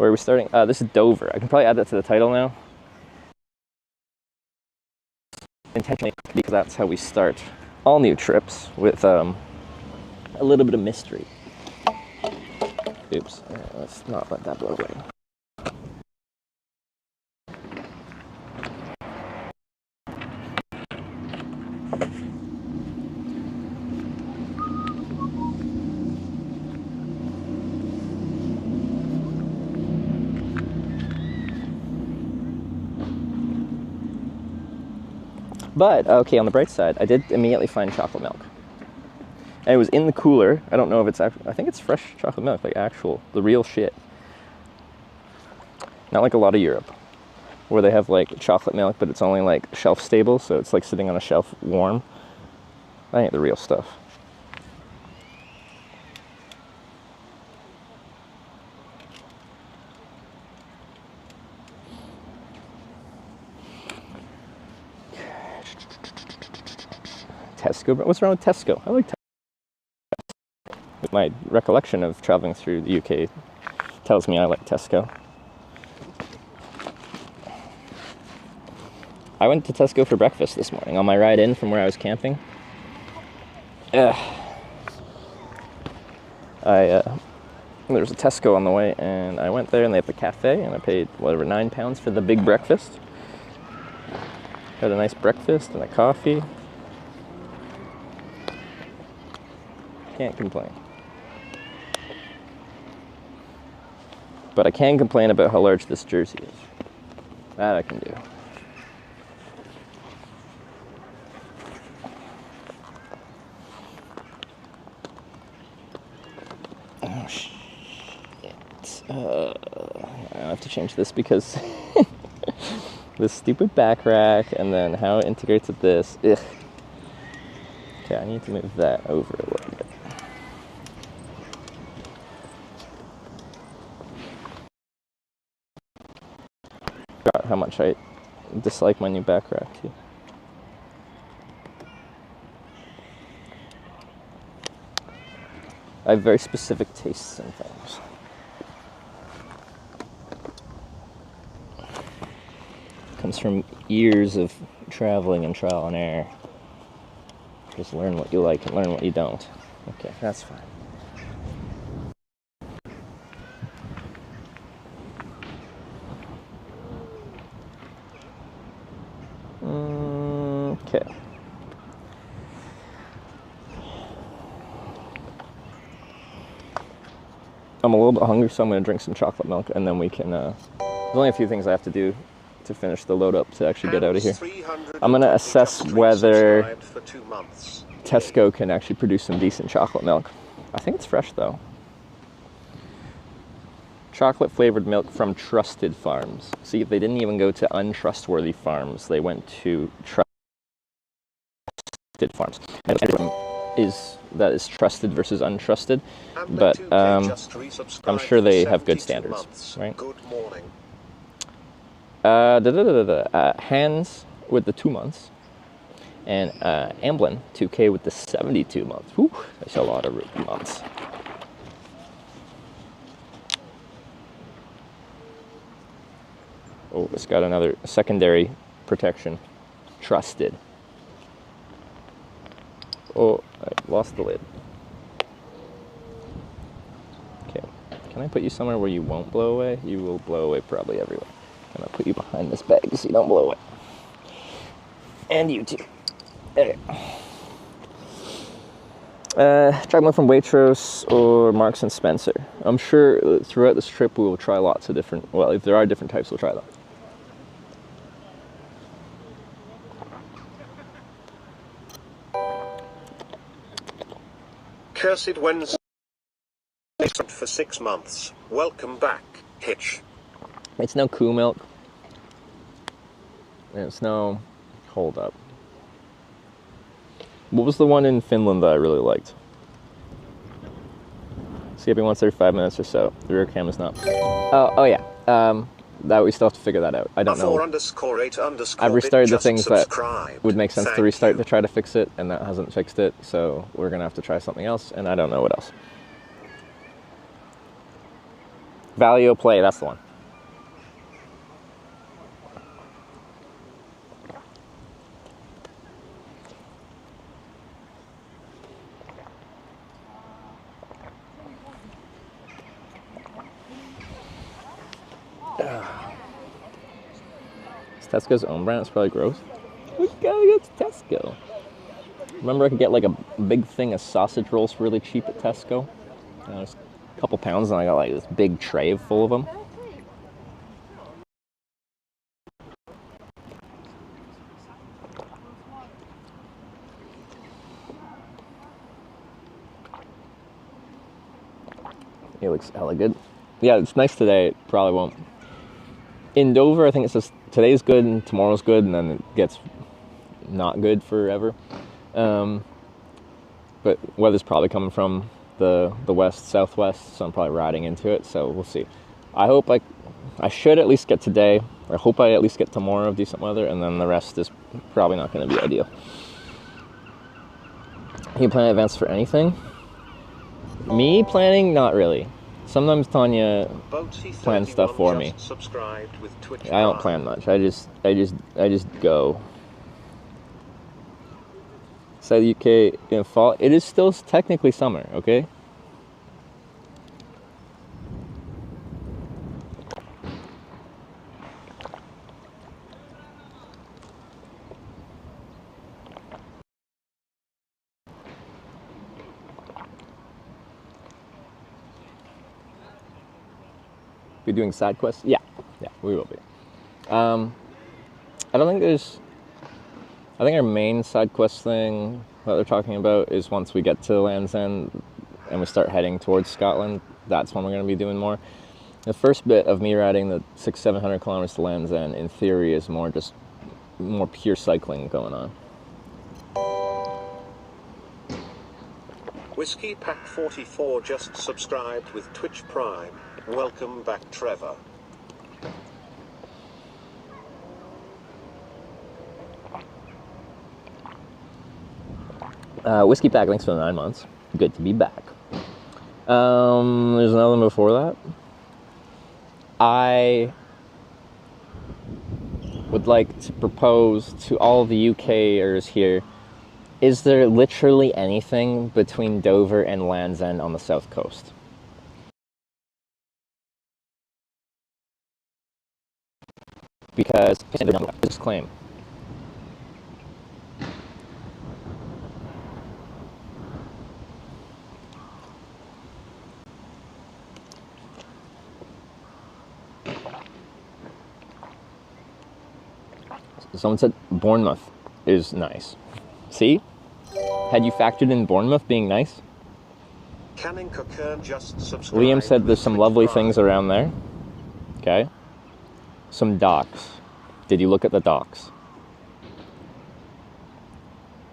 Where are we starting? This is Dover. I can probably add that to the title now. Intentionally, because that's how we start all new trips, with a little bit of mystery. Oops, let's not let that blow away. But, okay, on the bright side, I did immediately find chocolate milk. And it was in the cooler. I don't know if it's actual, I think it's fresh chocolate milk, like actual, the real shit. Not like a lot of Europe, where they have like chocolate milk, but it's only like shelf stable, so it's like sitting on a shelf warm. I ain't the real stuff. Tesco. What's wrong with Tesco? I like Tesco. My recollection of traveling through the UK tells me I like Tesco. I went to Tesco for breakfast this morning on my ride in from where I was camping. There was a Tesco on the way, and I went there, and they have the cafe, and I paid whatever £9 for the big breakfast. Had a nice breakfast and a coffee. Can't complain. But I can complain about how large this jersey is. That I can do. Oh shit. I have to change this because this stupid back rack, and then how it integrates with this. Ugh. Okay, I need to move that over a little bit. Forgot how much I dislike my new back rack too. I have very specific tastes in things. Comes from years of traveling and trial and error. Just learn what you like and learn what you don't. Okay, that's fine. Okay. I'm a little bit hungry, so I'm going to drink some chocolate milk, and then we can... there's only a few things I have to do to finish the load up to actually get out of here. I'm going to assess whether Tesco can actually produce some decent chocolate milk. I think it's fresh, though. Chocolate flavored milk from trusted farms. See, they didn't even go to untrustworthy farms. They went to trusted farms. And that is trusted versus untrusted, but I'm sure they have good standards, right? Good morning. Hands with the 2 months, and Amblin 2K with the 72 months. Whew, that's a lot of months. Oh, it's got another secondary protection. Trusted. Oh, I lost the lid. Okay, can I put you somewhere where you won't blow away? You will blow away probably everywhere. I'm gonna put you behind this bag so you don't blow away. And you too. Okay. Traveling from Waitrose or Marks and Spencer. I'm sure throughout this trip we will try lots of different, well, if there are different types, we'll try them. Cursed Wednesday for 6 months. Welcome back, Hitch. It's no Koo milk. And it's no... Hold up. What was the one in Finland that I really liked? Skipping once every 5 minutes or so. The rear cam is not... Oh yeah. That we still have to figure that out. I don't know. I've restarted the things that would make sense to restart to try to fix it, and that hasn't fixed it, so we're gonna have to try something else, and I don't know what else. Valio Play, that's the one. It's Tesco's own brand. It's probably gross. We gotta go to Tesco. Remember, I could get like a big thing of sausage rolls really cheap at Tesco. Just a couple pounds, and I got like this big tray full of them. It looks hella good. Yeah, it's nice today. It probably won't. In Dover, I think it's just today's good and tomorrow's good, and then it gets not good forever. But weather's probably coming from the west, southwest, so I'm probably riding into it, so we'll see. I hope I should at least get today. I hope I at least get tomorrow of decent weather, and then the rest is probably not going to be ideal. You plan advance for anything? Me planning? Not really. Sometimes Tanya plans stuff for me. I don't plan much. I just go. Inside the UK in fall, it is still technically summer, okay? Be doing side quests? Yeah, we will be. I don't think there's. I think our main side quest thing that they're talking about is once we get to Land's End and we start heading towards Scotland, that's when we're going to be doing more. The first bit of me riding the 600-700 kilometers to Land's End, in theory, is more pure cycling going on. Whiskey Pack 44 just subscribed with Twitch Prime. Welcome back, Trevor. Whiskey Pack, thanks for the 9 months. Good to be back. There's another one before that. I would like to propose to all the UKers here, is there literally anything between Dover and Land's End on the south coast? Because, just claim. Someone said Bournemouth is nice. See? Had you factored in Bournemouth being nice? Liam said there's some lovely things around there. Okay. Some docks. Did you look at the docks?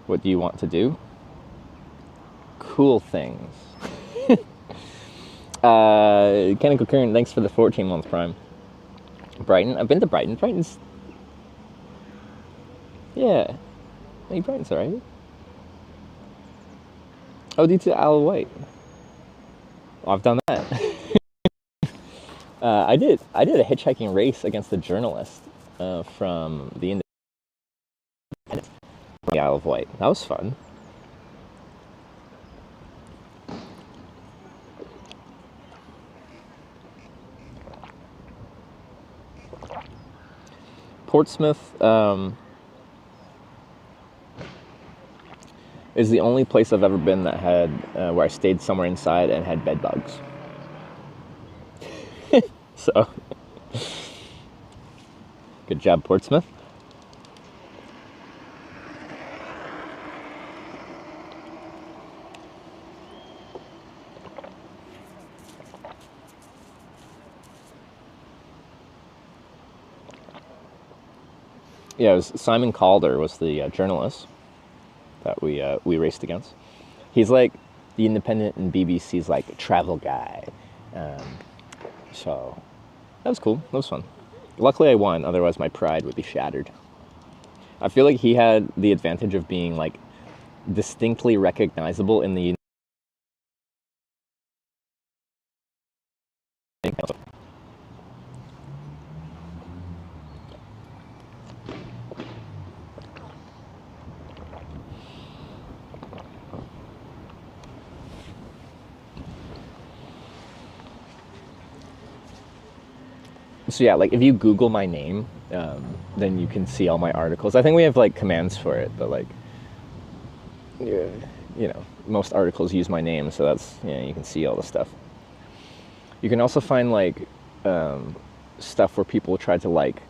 What do you want to do? Cool things. Kenny Cookern, thanks for the 14-month prime. Brighton? I've been to Brighton. Brighton's... Yeah. Hey, Brighton's alright. Oh, due to Isle of Wight. Well, I've done that. I did a hitchhiking race against a journalist from the Isle of Wight. That was fun. Portsmouth is the only place I've ever been that had where I stayed somewhere inside and had bed bugs. So, good job, Portsmouth. Yeah, it was Simon Calder was the journalist that we raced against. He's like the Independent and BBC's like travel guy. So that was cool. That was fun. Luckily I won, otherwise my pride would be shattered. I feel like he had the advantage of being like distinctly recognizable in the So yeah, like if you Google my name, then you can see all my articles. I think we have like commands for it, but like, yeah, you know, most articles use my name, so that's, you know, you can see all the stuff. You can also find like stuff where people tried to like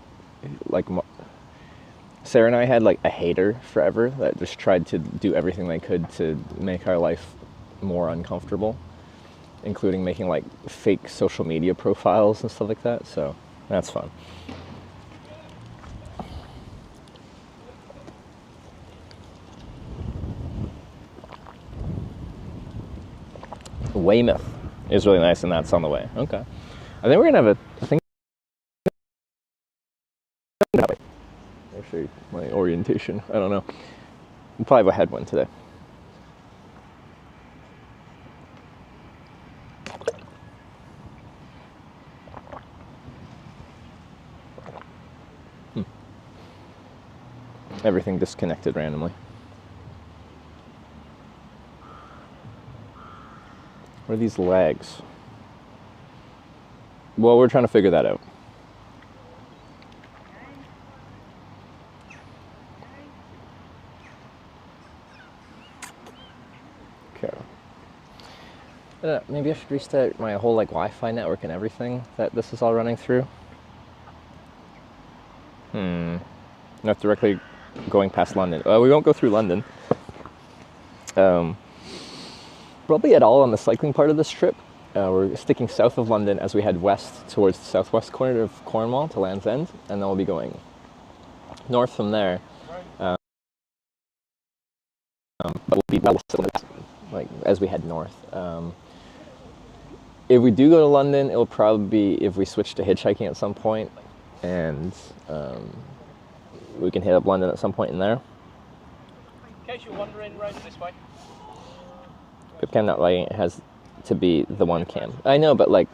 Sarah and I had like a hater forever that just tried to do everything they could to make our life more uncomfortable, including making like fake social media profiles and stuff like that. So that's fun. Weymouth is really nice, and that's on the way. Okay. I think we're gonna have I think actually my orientation. I don't know. We'll probably have a headwind today. Everything disconnected randomly. What are these legs? Well, we're trying to figure that out. Okay. Maybe I should restart my whole like Wi-Fi network and everything that this is all running through. Not directly going past London. We won't go through London. Probably at all on the cycling part of this trip. We're sticking south of London as we head west towards the southwest corner of Cornwall to Land's End, and then we'll be going north from there. But we'll be well like as we head north. If we do go to London, it'll probably be if we switch to hitchhiking at some point, and we can hit up London at some point in there. In case you're wondering, right this way. Webcam not lighting, it has to be the one cam. I know, but like,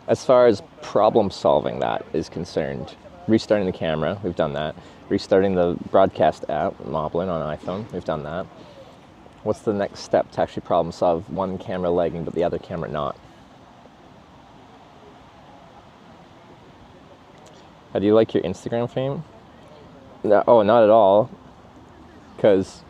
as far as problem solving that is concerned, restarting the camera, we've done that. Restarting the broadcast app, Moblin on iPhone, we've done that. What's the next step to actually problem solve one camera lagging but the other camera not? How do you like your Instagram fame? No, oh, not at all. Because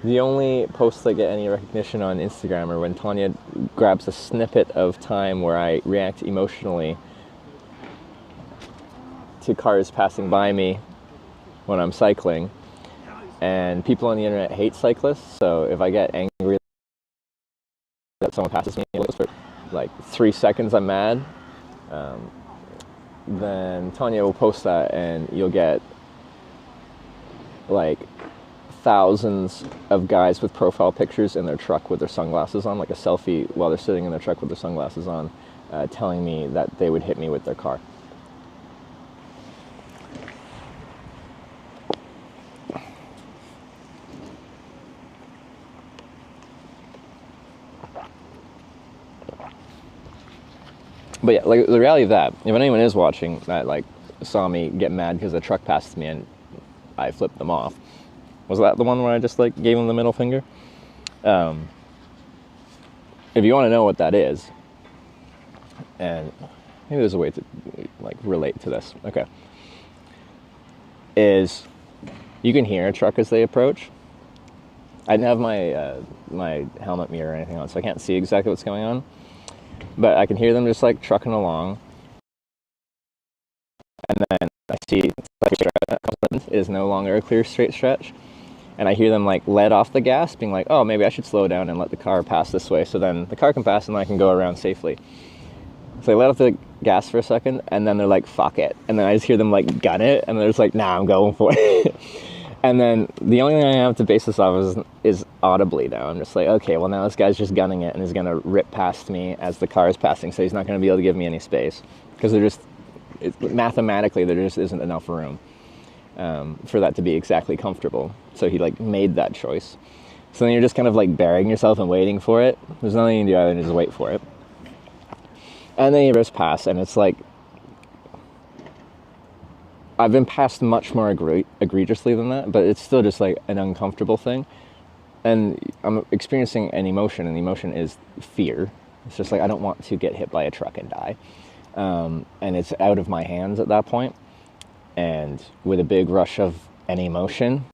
the only posts that get any recognition on Instagram are when Tanya grabs a snippet of time where I react emotionally to cars passing by me when I'm cycling. And people on the internet hate cyclists, so if I get angry that someone passes me for like 3 seconds, I'm mad. Then Tanya will post that, and you'll get like thousands of guys with profile pictures in their truck with their sunglasses on, like a selfie while they're sitting in their truck with their sunglasses on, telling me that they would hit me with their car. But yeah, like the reality of that, if anyone is watching that like saw me get mad because the truck passed me and I flipped them off, was that the one where I just like gave them the middle finger? If you want to know what that is, and maybe there's a way to like relate to this. Okay, is you can hear a truck as they approach. I didn't have my my helmet mirror or anything on, so I can't see exactly what's going on. But I can hear them just like trucking along, and then I see it is no longer a clear straight stretch, and I hear them like let off the gas, being like, oh, maybe I should slow down and let the car pass this way, so then the car can pass and I can go around safely. So they let off the gas for a second, and then they're like, fuck it, and then I just hear them like gun it, and they're just like, nah, I'm going for it. And then the only thing I have to base this off is audibly now. I'm just like, okay, well now this guy's just gunning it and is going to rip past me as the car is passing, so he's not going to be able to give me any space. Because mathematically, there just isn't enough room for that to be exactly comfortable. So he like made that choice. So then you're just kind of like burying yourself and waiting for it. There's nothing you can do other than just wait for it. And then you just pass, and it's like, I've been passed much more egregiously than that, but it's still just like an uncomfortable thing. And I'm experiencing an emotion, and the emotion is fear. It's just like I don't want to get hit by a truck and die. And it's out of my hands at that point. And with a big rush of any emotion,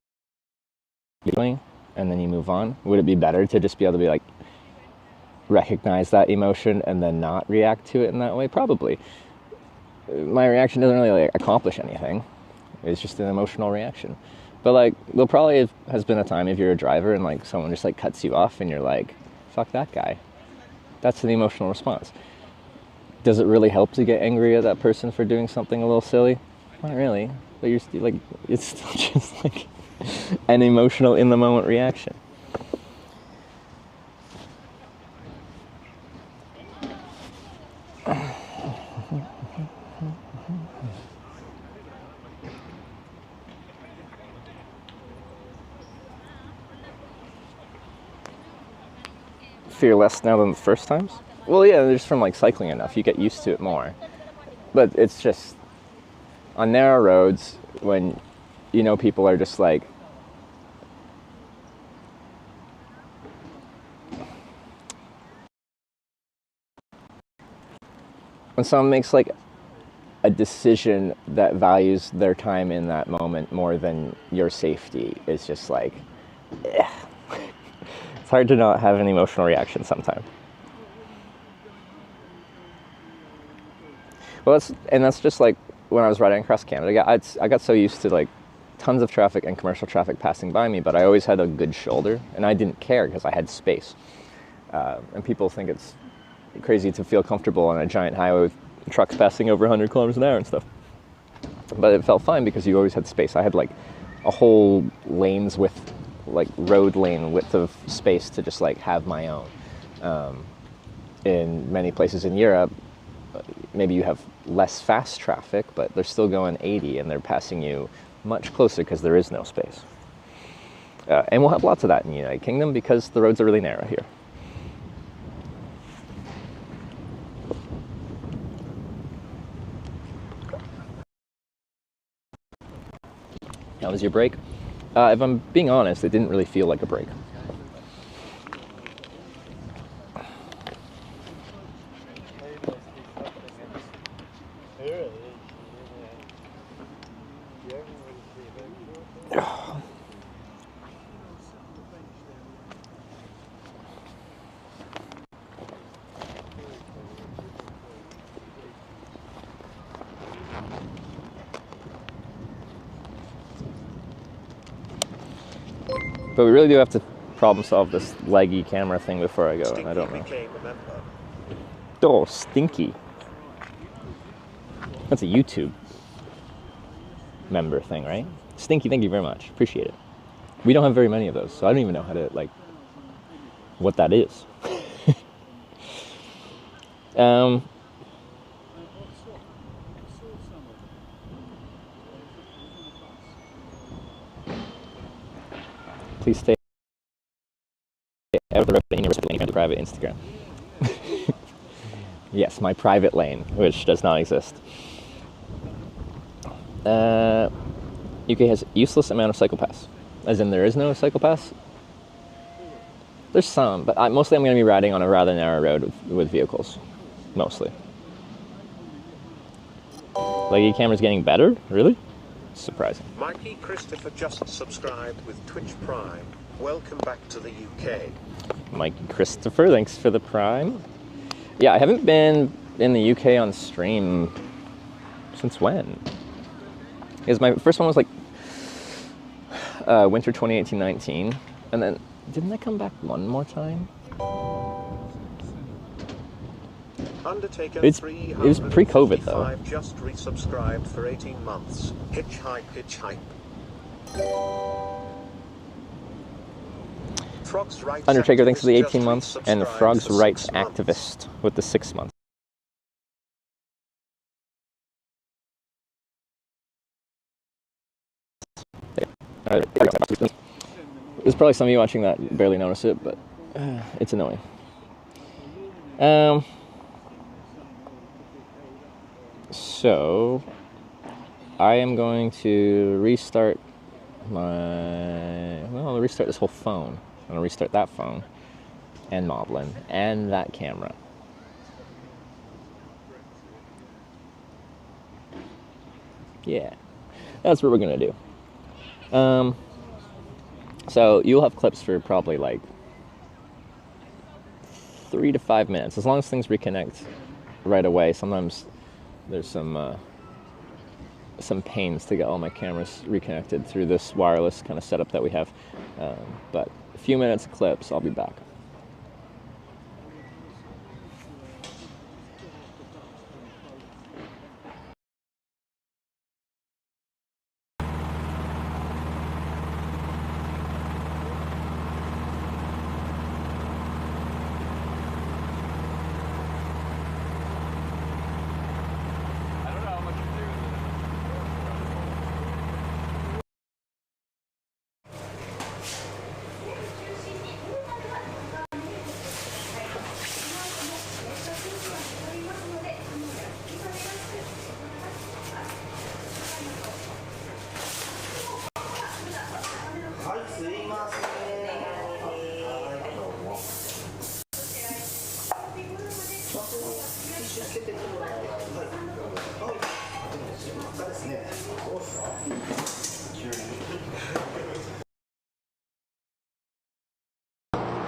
and then you move on, would it be better to just be able to be like, recognize that emotion and then not react to it in that way? Probably. My reaction doesn't really like accomplish anything. It's just an emotional reaction. But like, there probably has been a time if you're a driver and like someone just like cuts you off and you're like, fuck that guy. That's an emotional response. Does it really help to get angry at that person for doing something a little silly? Not really. But you're still like, it's still just like an emotional in the moment reaction. Fear less now than the first times? Well, yeah, just from like cycling enough, you get used to it more. But it's just on narrow roads when you know people are just like when someone makes like a decision that values their time in that moment more than your safety, it's just like, eh. It's hard to not have an emotional reaction sometimes. Well, that's just like when I was riding across Canada. I got so used to like tons of traffic and commercial traffic passing by me, but I always had a good shoulder, and I didn't care because I had space. And people think it's crazy to feel comfortable on a giant highway with trucks passing over 100 kilometers an hour and stuff. But it felt fine because you always had space. I had like a whole lanes width, like road lane width of space to just like have my own. In many places in Europe, maybe you have less fast traffic, but they're still going 80 and they're passing you much closer because there is no space. And we'll have lots of that in the United Kingdom because the roads are really narrow here. How was your break? If I'm being honest, it didn't really feel like a break. But we really do have to problem solve this laggy camera thing before I go. Stinky I don't know. became a member. Oh, Stinky. That's a YouTube member thing, right? Stinky, thank you very much. Appreciate it. We don't have very many of those, so I don't even know how to, like, what that is. Please stay out of the road in your private Instagram. Yes, my private lane, which does not exist. UK has useless amount of cycle paths. As in, there is no cycle paths? There's some, but mostly I'm going to be riding on a rather narrow road with vehicles. Mostly. Leggy camera's getting better? Really? Surprising. Mikey Christopher just subscribed with Twitch Prime. Welcome back to the UK. Mikey Christopher, thanks for the Prime. Yeah, I haven't been in the UK on stream since when? Because my first one was like winter 2018-19, and then didn't I come back one more time? Undertaker It was pre-COVID though. Just resubscribed for 18 months. Hitchhike. Frogs Rights Undertaker, thanks for the 18 Activist months, just and resubscribed Frogs for Rights 6 months. Activist with the 6 months. There's probably some of you watching that barely notice it, but it's annoying. So I am going to restart I'll restart this whole phone. I'm going to restart that phone and Moblin and that camera. Yeah, that's what we're gonna do. So you'll have clips for probably like 3 to 5 minutes, as long as things reconnect right away. Sometimes there's some pains to get all my cameras reconnected through this wireless kind of setup that we have. But a few minutes of clips, I'll be back.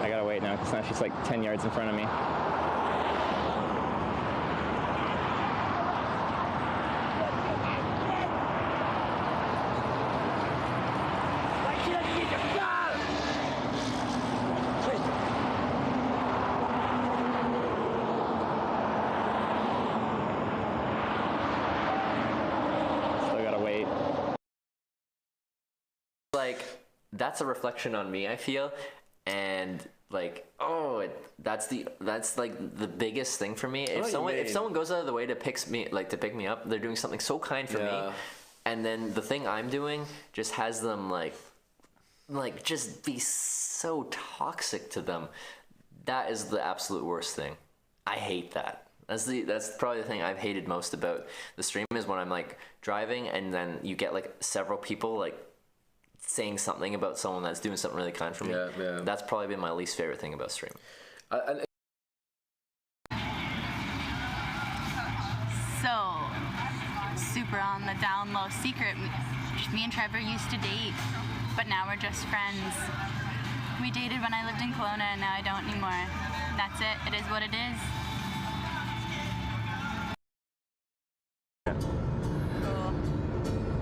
I gotta wait now because now she's like 10 yards in front of me. Still gotta wait. Like, that's a reflection on me, I feel, and like, that's like the biggest thing for me. If someone goes out of the way to pick me up, they're doing something so kind for me, and then the thing I'm doing just has them like just be so toxic to them. That is the absolute worst thing. I hate that. That's probably the thing I've hated most about the stream, is when I'm like driving and then you get like several people like saying something about someone that's doing something really kind for me. Yeah. That's probably been my least favorite thing about streaming. So, super on the down low secret, me and Trevor used to date, but now we're just friends. We dated when I lived in Kelowna, and now I don't anymore. That's it. It is what it is.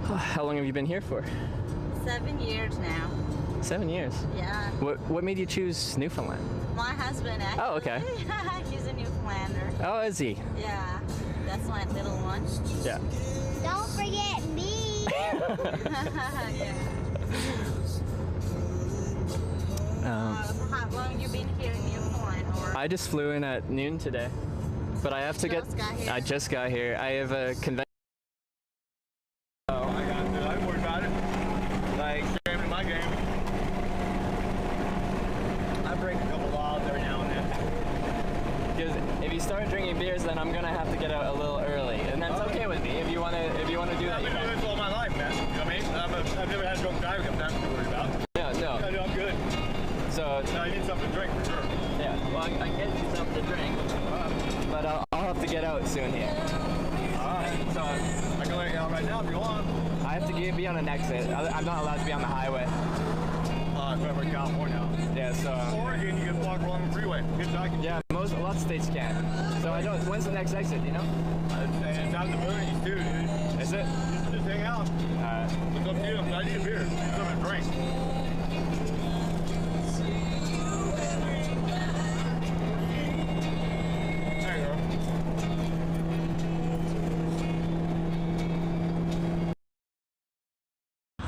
Cool. How long have you been here for? 7 years now. 7 years? Yeah. What made you choose Newfoundland? My husband, actually. Oh, okay. He's a Newfoundlander. Oh, is he? Yeah. That's my little one. Yeah. Don't forget me. Yeah. How long have you been here in Newfoundland? I just flew in at noon today, but I have to get. I just got here. I have a convention. I don't worry about it. Like, game in my game. I break a couple laws every now and then. Because if you start drinking beers, then I'm gonna have to get out a little early, and that's okay with me. If you wanna do that, I've been doing this all my life, man. You know what I mean? I've never had drunk driving. I'm not too worried about. Yeah, no. I'm good. So I need something to drink for sure. Yeah, well, I can get you something to drink, but I'll have to get out soon here. Alright, so I can let you out right now if you want. I have to be on an exit. I'm not allowed to be on the highway. It's over in California. Yeah, so. Oregon, you can walk along the freeway. Hitchhiking. Yeah, lots of states can. So I don't. When's the next exit? You know? It's out in the movies too, dude. Is it? Just hang out. It's up to you. I need a beer. Need something to drink.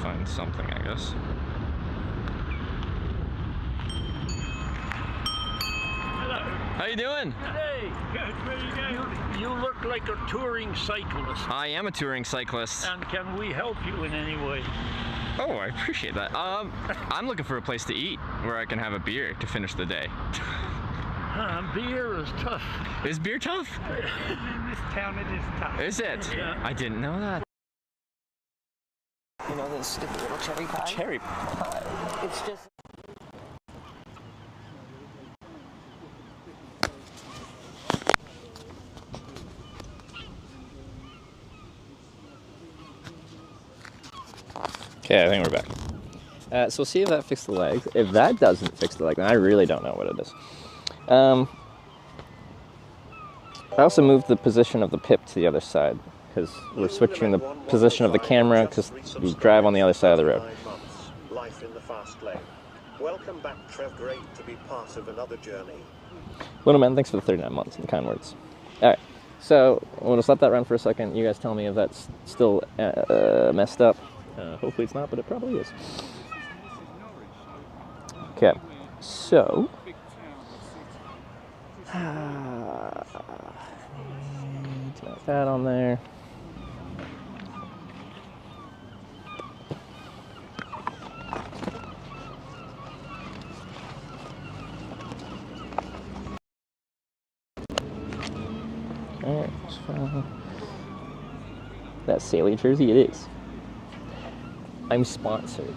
Find something, I guess. How you doing? Hey, you look like a touring cyclist. I am a touring cyclist. And can we help you in any way? Oh, I appreciate that. I'm looking for a place to eat where I can have a beer to finish the day. Beer is tough. Is beer tough? In this town, it is tough. Is it? Yeah. I didn't know that. You know this stupid little cherry pie? Cherry pie. It's just... Okay, I think we're back. So we'll see if that fixed the legs. If that doesn't fix the leg, then I really don't know what it is. I also moved the position of the pip to the other side because we're switching the position of the camera because we drive on the other side of the road. Life in the fast lane. Welcome back, Trev. Great to be part of another journey. Little man, thanks for the 39 months and the kind words. All right, so we'll just let that run for a second. You guys tell me if that's still messed up. Hopefully it's not, but it probably is. Okay, so not that on there. Alright, so that Saley jersey, it is. I'm sponsored.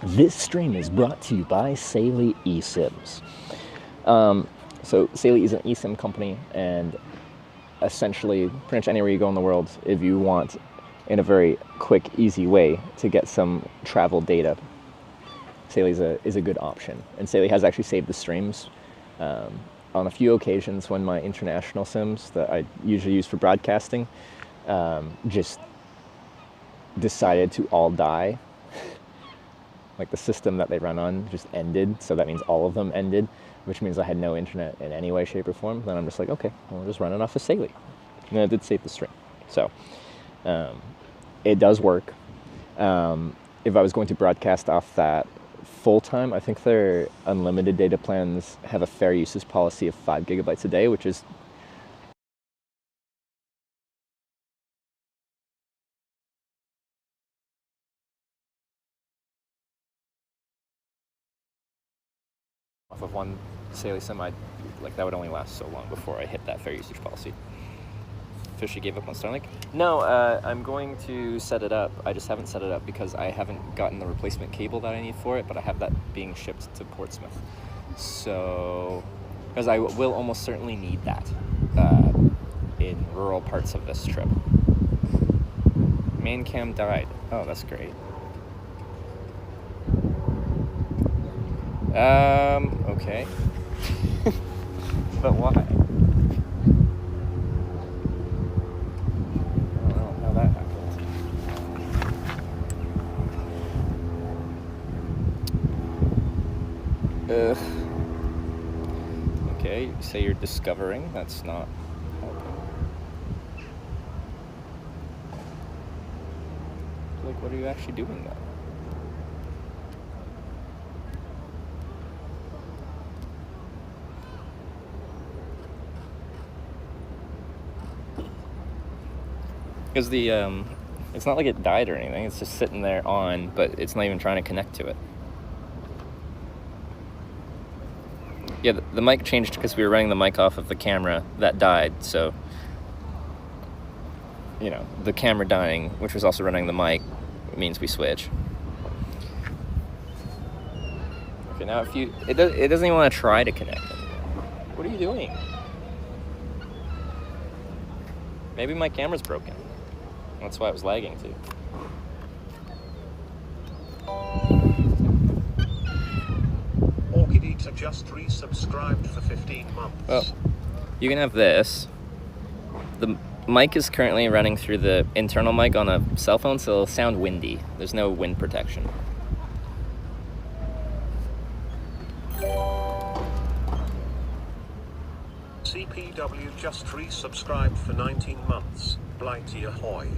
This stream is brought to you by Saley eSIMs. So Saley is an eSIM company, and essentially, pretty much anywhere you go in the world, if you want, in a very quick, easy way, to get some travel data, Saley is a good option. And Saley has actually saved the streams on a few occasions when my international SIMs that I usually use for broadcasting just decided to all die. Like the system that they run on just ended, so that means all of them ended, which means I had no internet in any way, shape, or form. Then I'm just like, okay, well, we'll just run it off of Saley. And I did save the stream. So it does work. If I was going to broadcast off that full-time, I think their unlimited data plans have a fair usage policy of 5 gigabytes a day, which is off of one Saley SIM, that would only last so long before I hit that fair usage policy. Officially gave up on Starlink? No, I'm going to set it up. I just haven't set it up because I haven't gotten the replacement cable that I need for it, but I have that being shipped to Portsmouth. So, because I will almost certainly need that in rural parts of this trip. Main cam died. Oh, that's great. Okay. But why? I don't know how that happened. Okay, you say you're discovering. That's not helping. Like, what are you actually doing though? Because it's not like it died or anything, it's just sitting there on, but it's not even trying to connect to it. Yeah, the mic changed because we were running the mic off of the camera that died, so, you know, the camera dying, which was also running the mic, means we switch. Okay, now it doesn't even want to try to connect anymore. What are you doing? Maybe my camera's broken. That's why it was lagging too. Orchid Eater just resubscribed for 15 months. Well, you can have this. The mic is currently running through the internal mic on a cell phone, so it'll sound windy. There's no wind protection. CPW just resubscribed for 19 months. Blighty ahoy.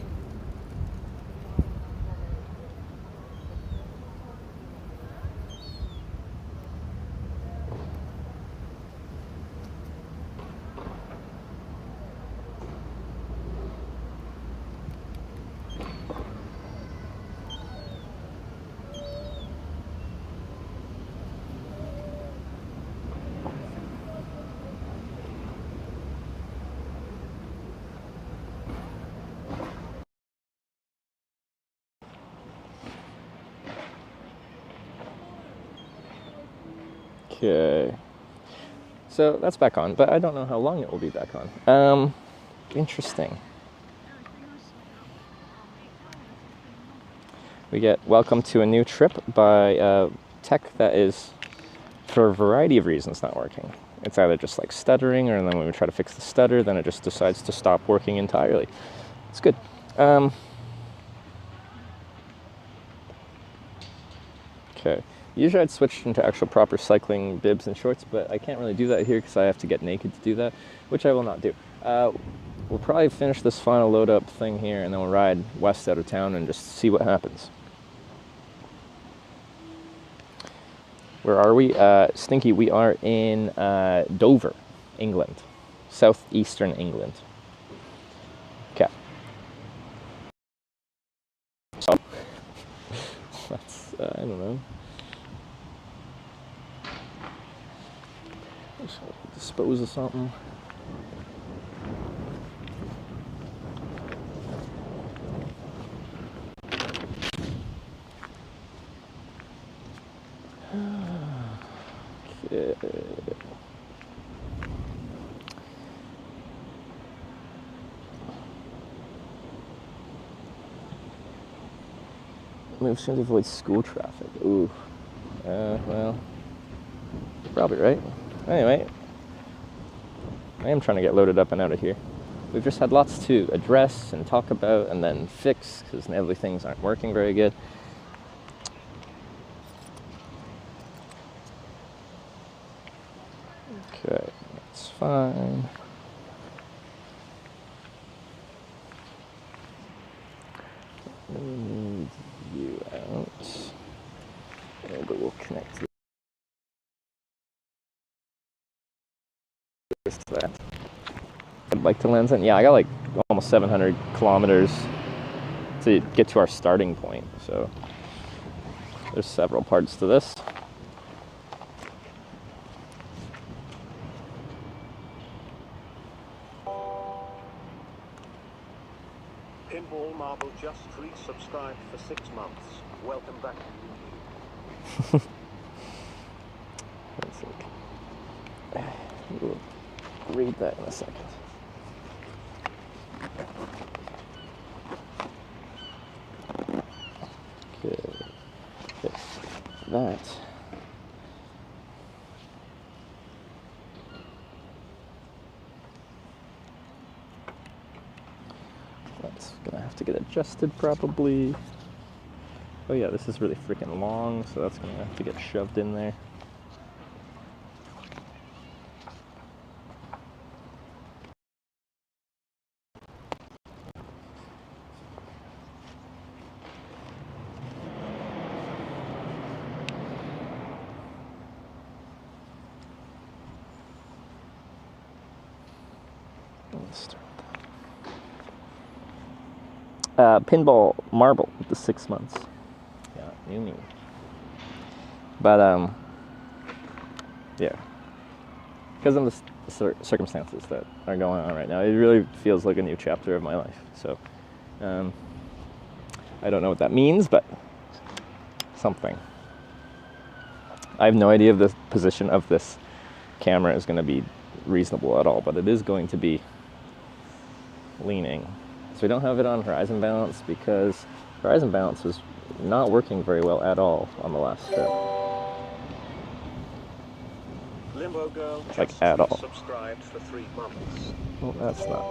Okay, so that's back on, but I don't know how long it will be back on. Interesting. we get welcome to a new trip by tech that is, for a variety of reasons, not working. It's either just like stuttering, or then when we try to fix the stutter, then it just decides to stop working entirely. It's good. Okay. Usually I'd switch into actual proper cycling bibs and shorts, but I can't really do that here because I have to get naked to do that, which I will not do. We'll probably finish this final load up thing here, and then we'll ride west out of town and just see what happens. Where are we? Stinky, we are in Dover, England. Southeastern England. Okay. So, that's, I don't know. Just dispose of something. Okay. Move soon to avoid school traffic. Ooh. Well, probably right. Anyway, I am trying to get loaded up and out of here. We've just had lots to address and talk about and then fix because inevitably things aren't working very good. Okay, that's fine. Move you out. But we'll connect this to that. I'd like to lens in. Yeah, I got like almost 700 kilometers to get to our starting point. So there's several parts to this. Pinball Marble just resubscribed for 6 months. Welcome back. We'll read that in a second. Okay. Fix that. That's gonna have to get adjusted probably. Oh yeah, this is really freaking long, so that's gonna have to get shoved in there. Let's start that. Pinball Marble, the 6 months. Yeah, you mean. But, yeah. Because of the circumstances that are going on right now, it really feels like a new chapter of my life. So, I don't know what that means, but something. I have no idea if the position of this camera is going to be reasonable at all, but it is going to be leaning. So we don't have it on horizon balance because horizon balance was not working very well at all on the last trip. Limbo Girl Like just at all. subscribed for 3 months. Well, that's not.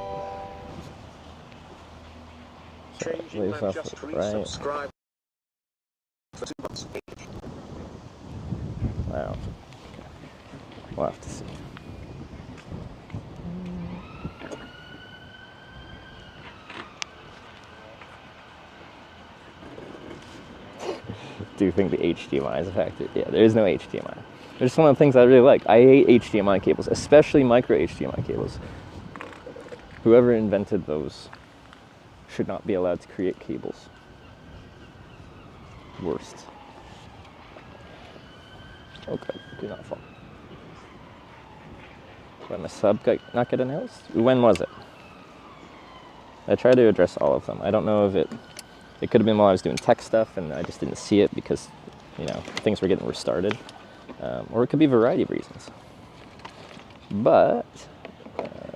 So it Changing leaves Man off just right. resubscribed for 2 months. Wow. We'll have to see. Do you think the HDMI is affected? Yeah, there is no HDMI. It's one of the things I really like. I hate HDMI cables, especially micro HDMI cables. Whoever invented those should not be allowed to create cables. Worst. Okay, do not fall. Did my sub not get announced? When was it? I tried to address all of them. I don't know if it could have been while I was doing tech stuff and I just didn't see it because, you know, things were getting restarted. Or it could be a variety of reasons. But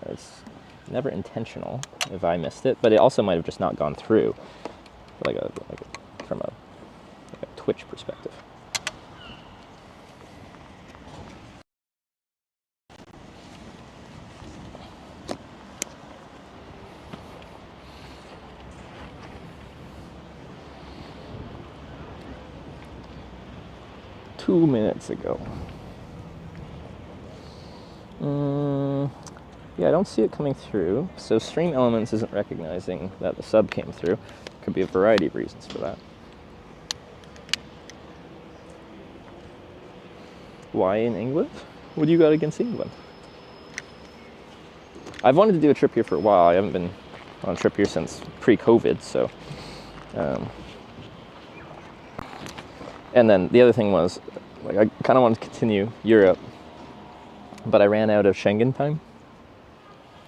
it's never intentional if I missed it. But it also might have just not gone through, from a Twitch perspective. Two minutes ago. Yeah, I don't see it coming through. So Stream Elements isn't recognizing that the sub came through. Could be a variety of reasons for that. Why in England? What do you got against England? I've wanted to do a trip here for a while. I haven't been on a trip here since pre-COVID, so. And then the other thing was, like, I kind of wanted to continue Europe, but I ran out of Schengen time.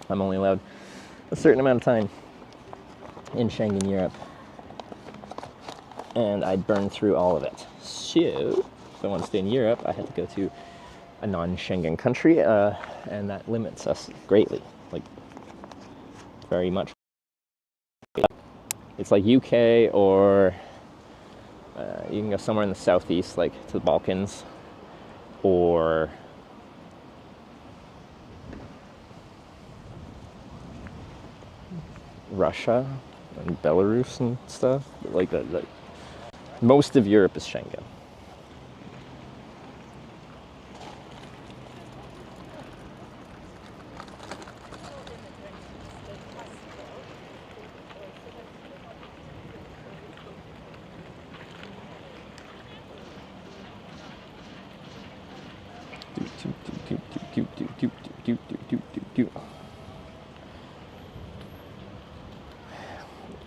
I'm only allowed a certain amount of time in Schengen Europe, and I burned through all of it. So, if I want to stay in Europe, I had to go to a non-Schengen country, and that limits us greatly, like, very much. It's like UK, or you can go somewhere in the southeast, like to the Balkans, or Russia and Belarus and stuff. Like that. Most of Europe is Schengen.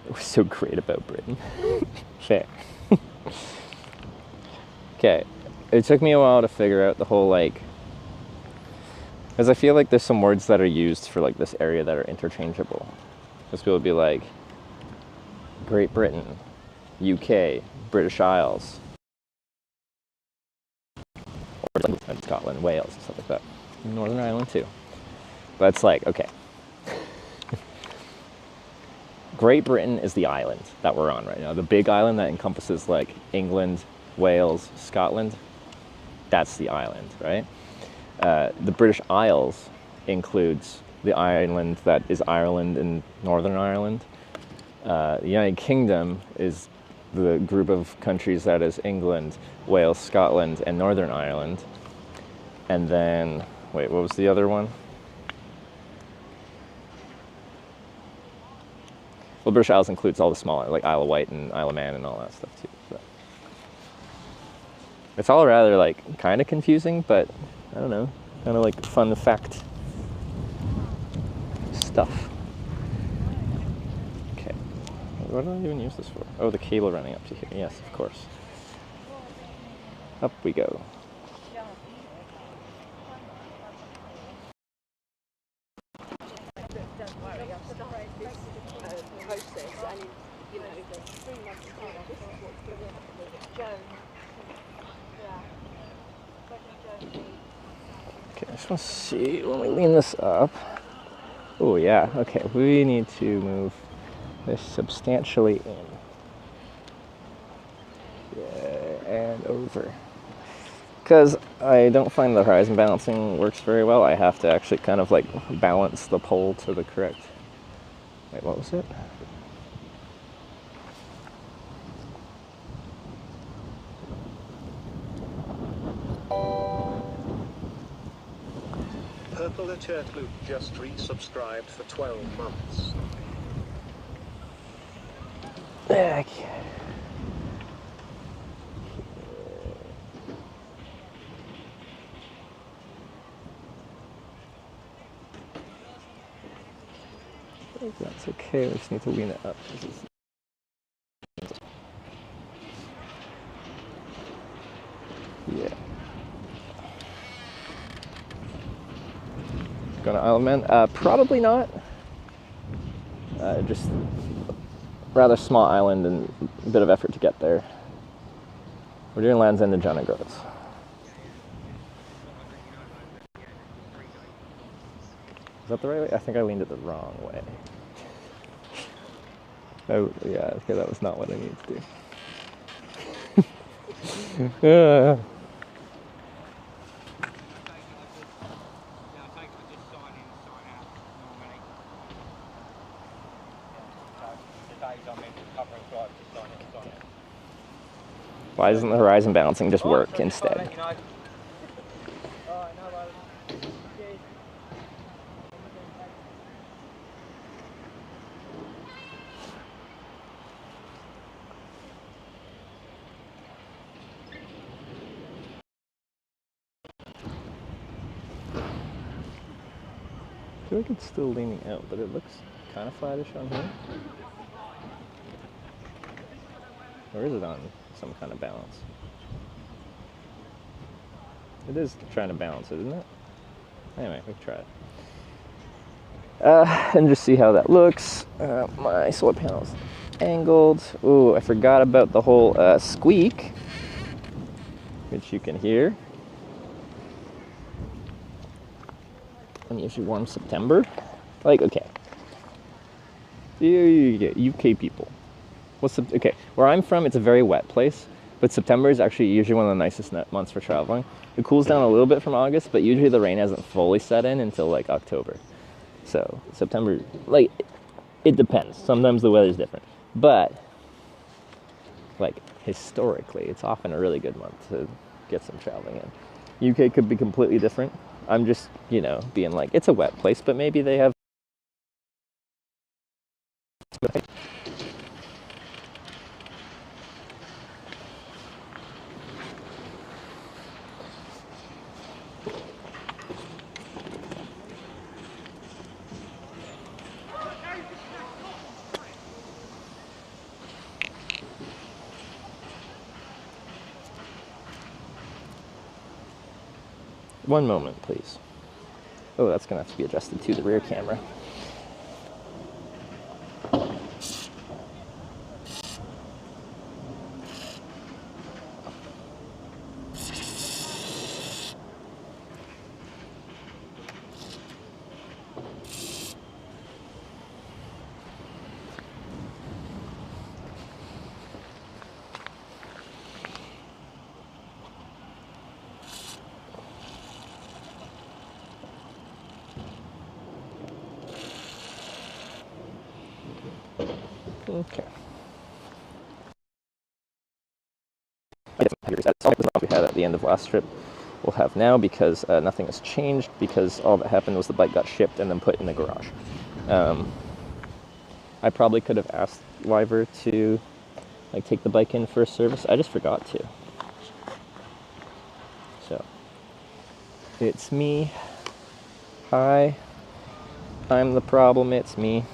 We're so great about Britain. Fair. Okay, it took me a while to figure out the whole, like, because I feel like there's some words that are used for, like, this area that are interchangeable. Because people would be like, Great Britain, UK, British Isles, or like Scotland, Wales, and stuff like that. Northern Ireland too. But it's like, okay. Great Britain is the island that we're on right now. The big island that encompasses, like, England, Wales, Scotland. That's the island, right? The British Isles includes the island that is Ireland and Northern Ireland. The United Kingdom is the group of countries that is England, Wales, Scotland, and Northern Ireland. And then, wait, what was the other one? Well, British Isles includes all the smaller, like Isle of Wight and Isle of Man and all that stuff too. So. It's all rather, like, kind of confusing, but I don't know, kind of like fun fact stuff. Okay, what do I even use this for? Oh, the cable running up to here. Yes, of course. Up we go. Okay, I just want to see when we lean this up. Oh yeah, okay, we need to move this substantially in. Yeah, and over. Because I don't find the horizon balancing works very well. I have to actually kind of, like, balance the pole to the correct... Wait, what was it? Purple Turtloop just resubscribed for 12 months. Okay. That's okay, I just need to lean it up. Yeah. Going to Isle of Man? Probably not. Just rather small island and a bit of effort to get there. We're doing Land's End and John O'Groats. Is that the right way? I think I leaned it the wrong way. Oh, yeah, okay, that was not what I needed to do. Why doesn't the horizon balancing just work instead? I feel like it's still leaning out, but it looks kind of flattish on here. Or is it on some kind of balance? It is trying to balance it, isn't it? Anyway, we can try it. And just see how that looks. My solar panel's angled. Ooh, I forgot about the whole squeak, which you can hear. Unusually warm September. Like, okay. UK people. Okay, where I'm from, it's a very wet place, but September is actually usually one of the nicest months for traveling. It cools down a little bit from August, but usually the rain hasn't fully set in until like October. So September, like, it depends. Sometimes the weather's different, but like historically, it's often a really good month to get some traveling in. UK could be completely different. I'm just, being like, it's a wet place, but maybe they have. One moment, please. Oh, that's gonna have to be adjusted to the rear camera. Okay. That's all we had at the end of last trip. We'll have now because nothing has changed, because all that happened was the bike got shipped and then put in the garage. I probably could have asked Wyver to take the bike in for a service. I just forgot to. So it's me. Hi. I'm the problem. It's me.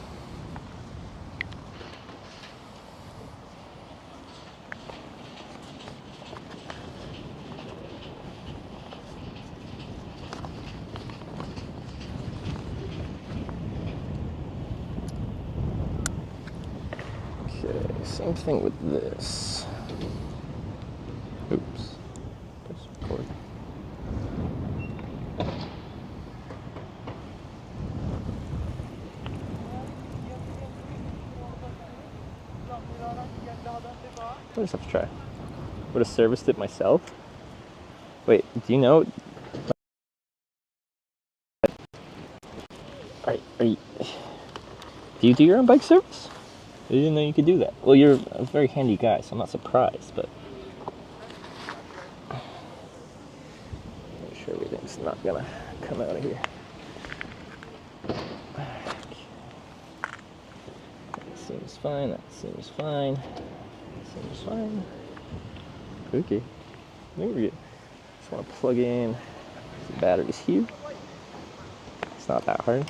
Same thing with this. Oops. Press record. I just have to try. Would have serviced it myself? Wait, do you know? Do you do your own bike service? I didn't know you could do that. Well, you're a very handy guy, so I'm not surprised, but make sure everything's not gonna come out of here. That seems fine, that seems fine, that seems fine. Okay, there we go. Just want to plug in the batteries here. It's not that hard.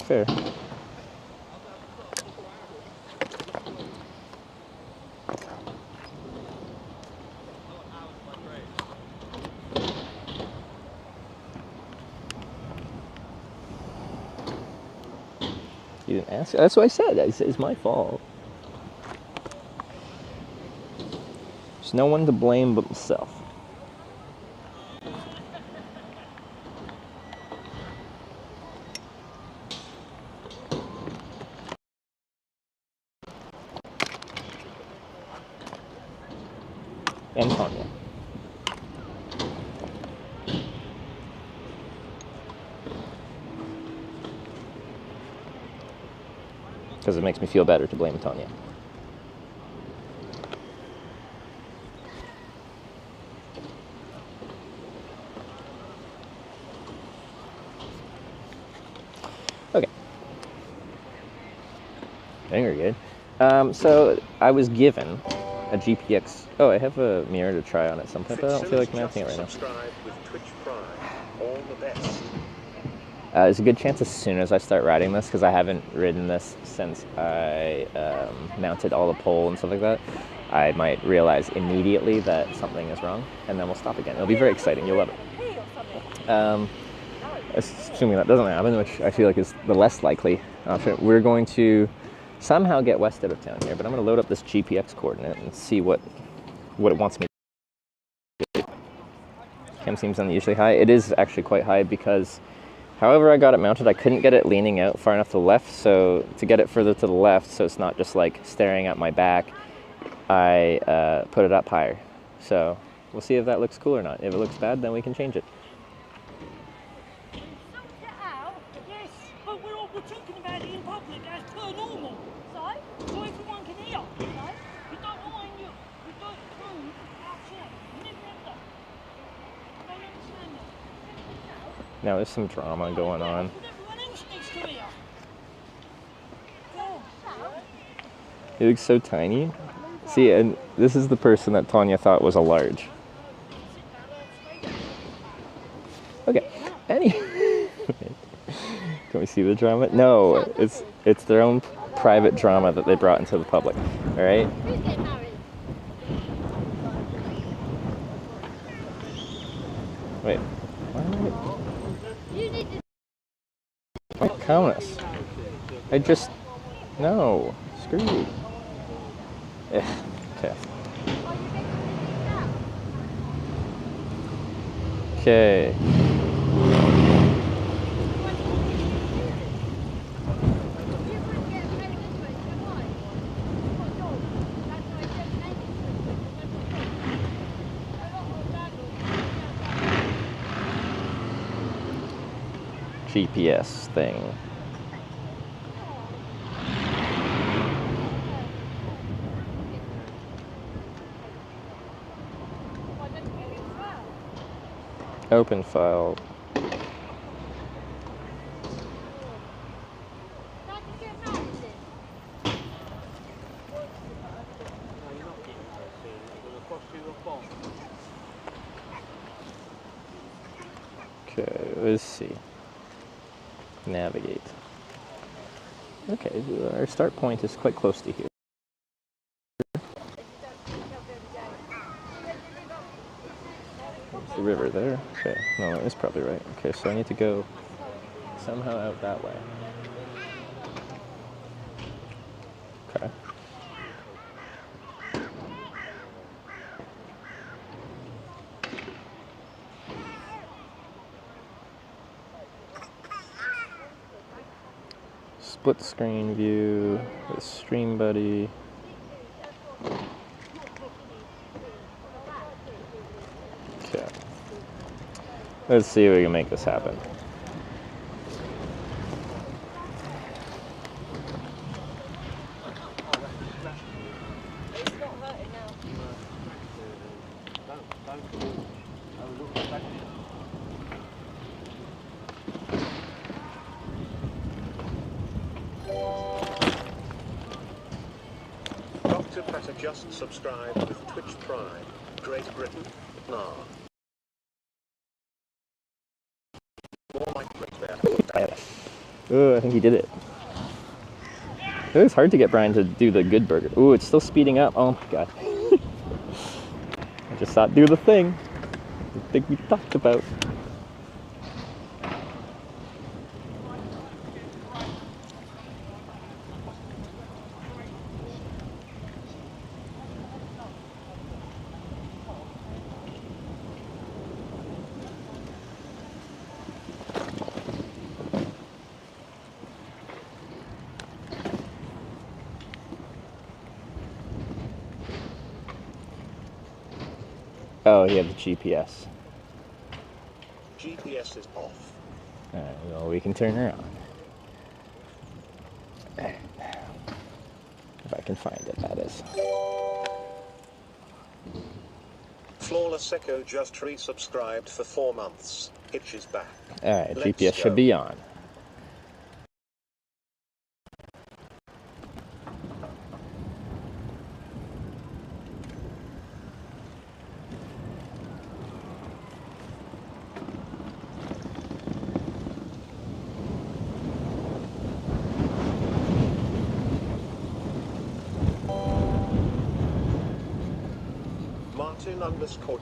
Fair. You didn't ask. That's what I said. It's my fault. There's no one to blame but myself. And Tanya. because it makes me feel better to blame Tanya. Okay. I think we're good. So I was given a GPX. Oh, I have a mirror to try on at some point, but I don't feel like mounting it right now. Subscribe with Twitch Prime. All the best. There's a good chance as soon as I start riding this, because I haven't ridden this since I mounted all the pole and stuff like that, I might realize immediately that something is wrong, and then we'll stop again. It'll be very exciting. You'll love it. Assuming that doesn't happen, which I feel like is the less likely option, we're going to somehow get west out of town here, but I'm going to load up this GPX coordinate and see what it wants me to do. Cam seems unusually high. It is actually quite high because however I got it mounted, I couldn't get it leaning out far enough to the left, so to get it further to the left so it's not just like staring at my back, I put it up higher. So we'll see if that looks cool or not. If it looks bad, then we can change it. Yes, but we're talking about it in public as per normal. So everyone can hear. So you don't mind you don't prove outside. You never have that. I don't understand that. Now there's some drama going on. Everyone else needs to hear. It looks so tiny. See, and this is the person that Tanya thought was a large. Okay. Can we see the drama? No, it's their own private drama that they brought into the public. All right. Wait. Why count us? I just no. Screw you. Okay. Okay. GPS thing. Open file. Okay, let's see. Navigate. Okay, our start point is quite close to here. There's the river there. Okay, no, that is probably right. Okay, so I need to go somehow out that way. Okay. Split screen view, the stream buddy. Okay. Let's see if we can make this happen. Dr. Patter just subscribed with Twitch Prime. Great Britain. Nah. More like Great Britain. Ooh, I think he did it. It was hard to get Brian to do the good burger. Ooh, it's still speeding up. Oh my god. I just thought do the thing. The thing we talked about. Oh, he had the GPS. GPS is off. Alright, well, we can turn around. can find it, that is. Flawless Echo just resubscribed for 4 months. Hitch is back. Alright, Let's GPS go. should be on.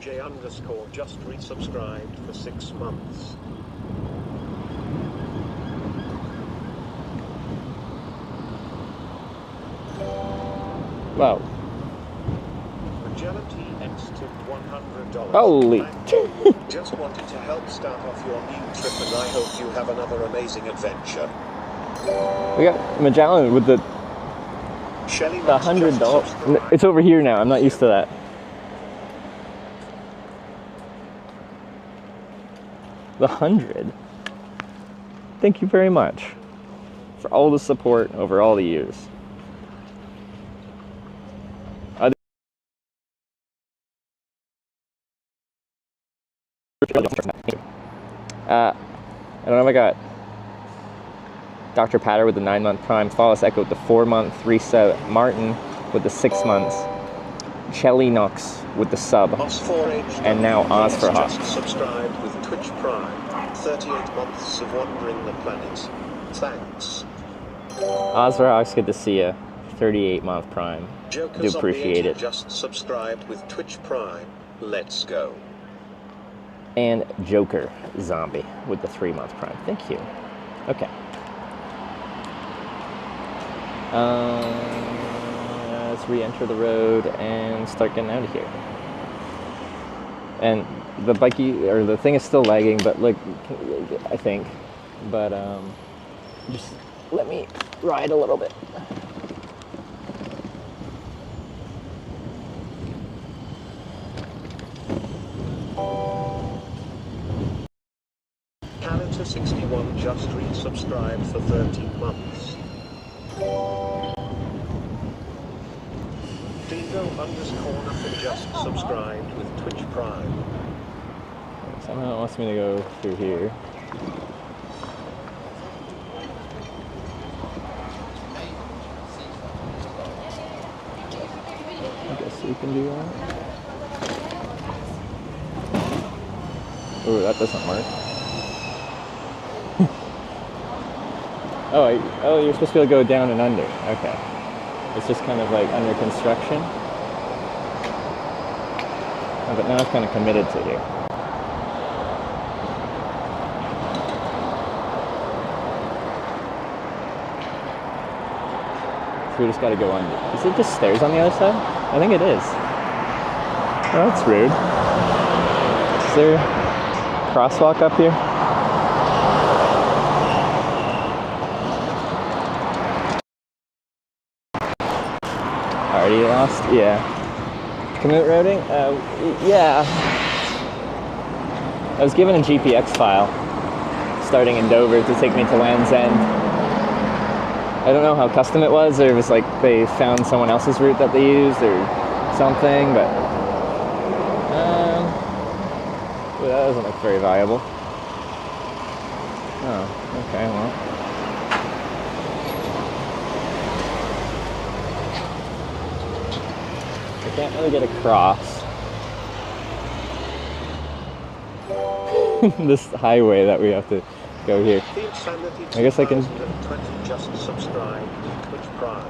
Martin_J_ just resubscribed for 6 months. Wow. Magellan TX tipped $100. Holy. Just wanted to help start off your new trip, and I hope you have another amazing adventure. We got Magellan with the $100. It's over here now. I'm not used to that. The 100. Thank you very much for all the support over all the years. I don't know if I got Dr. Patter with the 9-month prime, Flawless Echo with the 4-month reset, Martin with the 6 months, Chelly Knox with the sub, and now Oz for Hawk. Just subscribed with Twitch Prime. 38 months of wandering the planet. Thanks. Oz for Hawk's good to see you. 38-month prime. Joker Do appreciate it. Just subscribed with Twitch Prime. Let's go. And Joker Zombie with the 3-month prime. Thank you. Okay. Let's re-enter the road and start getting out of here. And the the thing is still lagging, but like, I think. But just let me ride a little bit. Calendar 61 just resubscribed for 13 months. Dingo_nothing just subscribed with Twitch Prime. Somehow it wants me to go through here. I guess we can do that. Ooh, that doesn't work. Oh, you're supposed to be able to go down and under. Okay. It's just kind of like under construction. Oh, but now it's kind of committed to here. So we just gotta go under. Is it just stairs on the other side? I think it is. Oh, that's rude. Is there a crosswalk up here? Already lost? Yeah. Commute routing? Yeah. I was given a GPX file starting in Dover to take me to Land's End. I don't know how custom it was, or it was like they found someone else's route that they used or something, but well, that doesn't look very viable. Oh, okay, well. I can't really get across this highway that we have to go here. I guess I can. Just subscribe to Twitch Prime.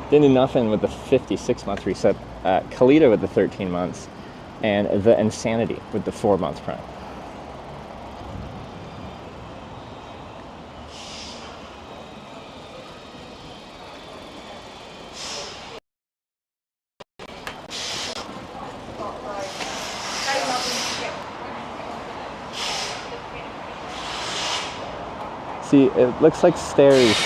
Didn't do nothing with the 56-month reset. Kalita with the 13 months, and the Insanity with the 4-month prime. See, it looks like stairs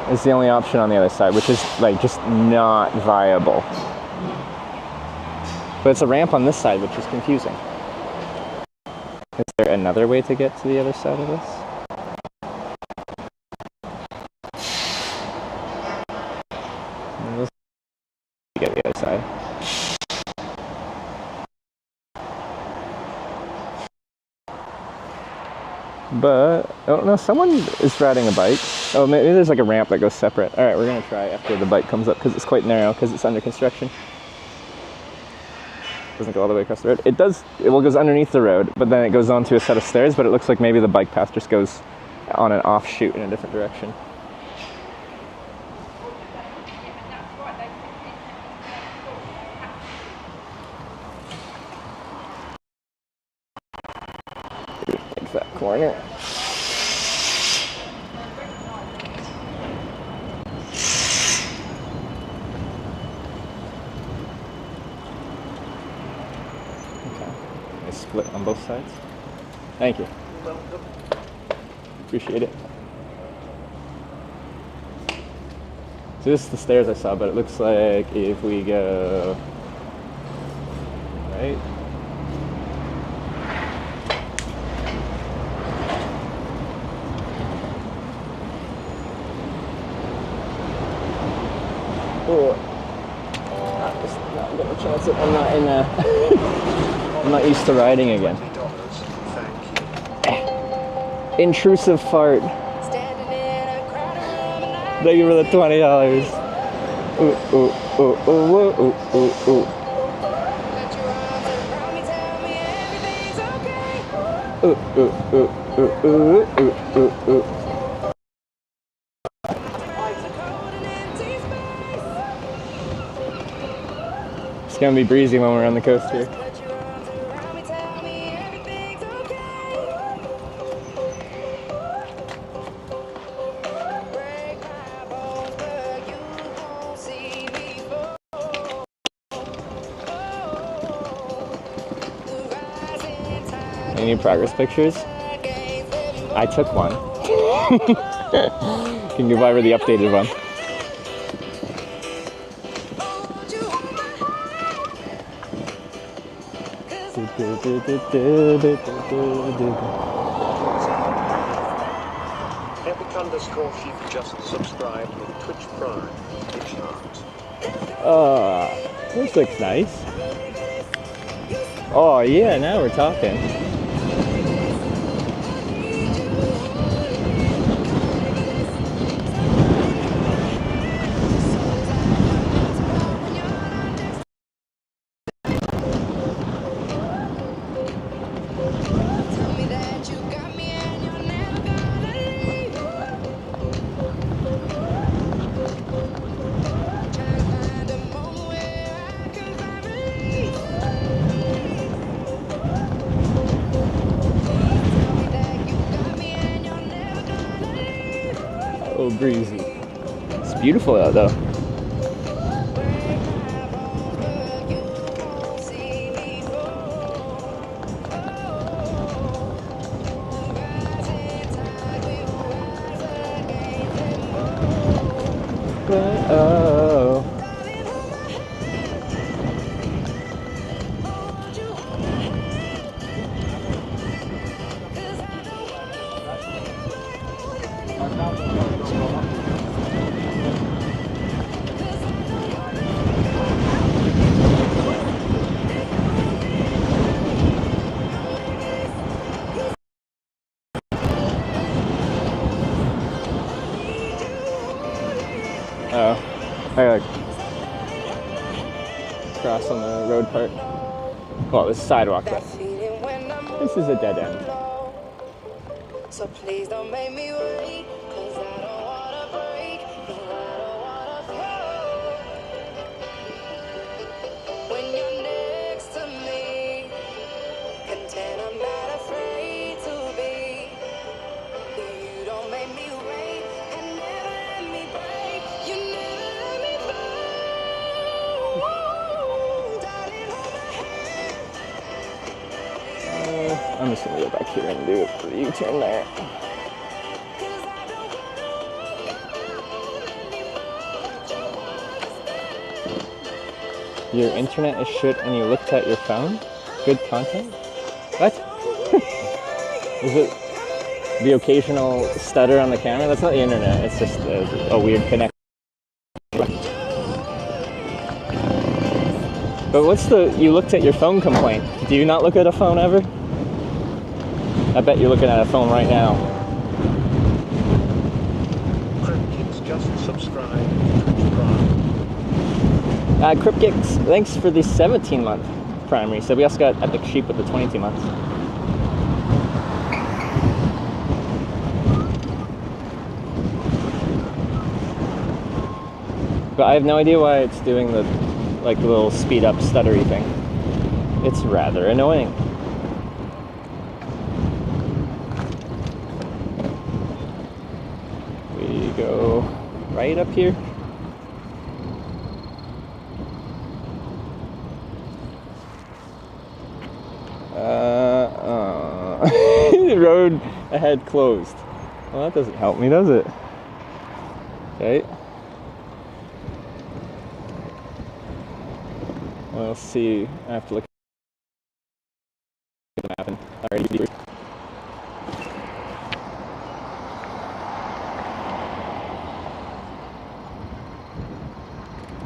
is the only option on the other side, which is like just not viable. But it's a ramp on this side, which is confusing. Is there another way to get to the other side of this? But, oh no, someone is riding a bike. Oh, maybe there's like a ramp that goes separate. Alright, we're gonna try after the bike comes up because it's quite narrow because it's under construction. Doesn't go all the way across the road. It does, it goes underneath the road, but then it goes onto a set of stairs, but it looks like maybe the bike path just goes on an offshoot in a different direction. Take that corner. Split on both sides. Thank you. Appreciate it. So this is the stairs I saw, but it looks like if we go right. Oh, not gonna chance it. I'm not in a. I'm not used to riding again. Intrusive fart. Thank you for the $20. Ooh, ooh, ooh, ooh, ooh, ooh, ooh. Ooh, ooh, ooh, ooh, ooh, ooh, ooh, ooh. It's gonna be breezy when we're on the coast here. Any progress pictures? I took one. Can you give over the updated one? Epic_sheep just subscribed with Twitch Prime. Hitchhiking. This looks nice. Oh yeah, now we're talking. Oh, breezy. It's beautiful out though. Oh. Oh, I gotta cross on the road part. Well, this sidewalk, but this is a dead end. So please don't make me wait, 'cause I don't wanna break, no, I don't wanna fall. When you're next to me, content I'm not afraid to be. You don't make me wait, and never let me break, you never let me fall. Darling, hold my hand. I'm just gonna go back here and do a U-turn there. Your internet is shit and you looked at your phone? Good content? What? Is it the occasional stutter on the camera? That's not the internet, it's just a weird connection. But what's the, you looked at your phone complaint? Do you not look at a phone ever? I bet you're looking at a phone right now. Cryptids just subscribed to Twitch Prime. Cryptix, thanks for the 17-month primary. So we also got Epic Sheep with the 22 months. But I have no idea why it's doing the little speed up stuttery thing. It's rather annoying. We go right up here. The road ahead closed. Well, that doesn't help me, does it? Okay. We'll see. I have to look at the map and already do it.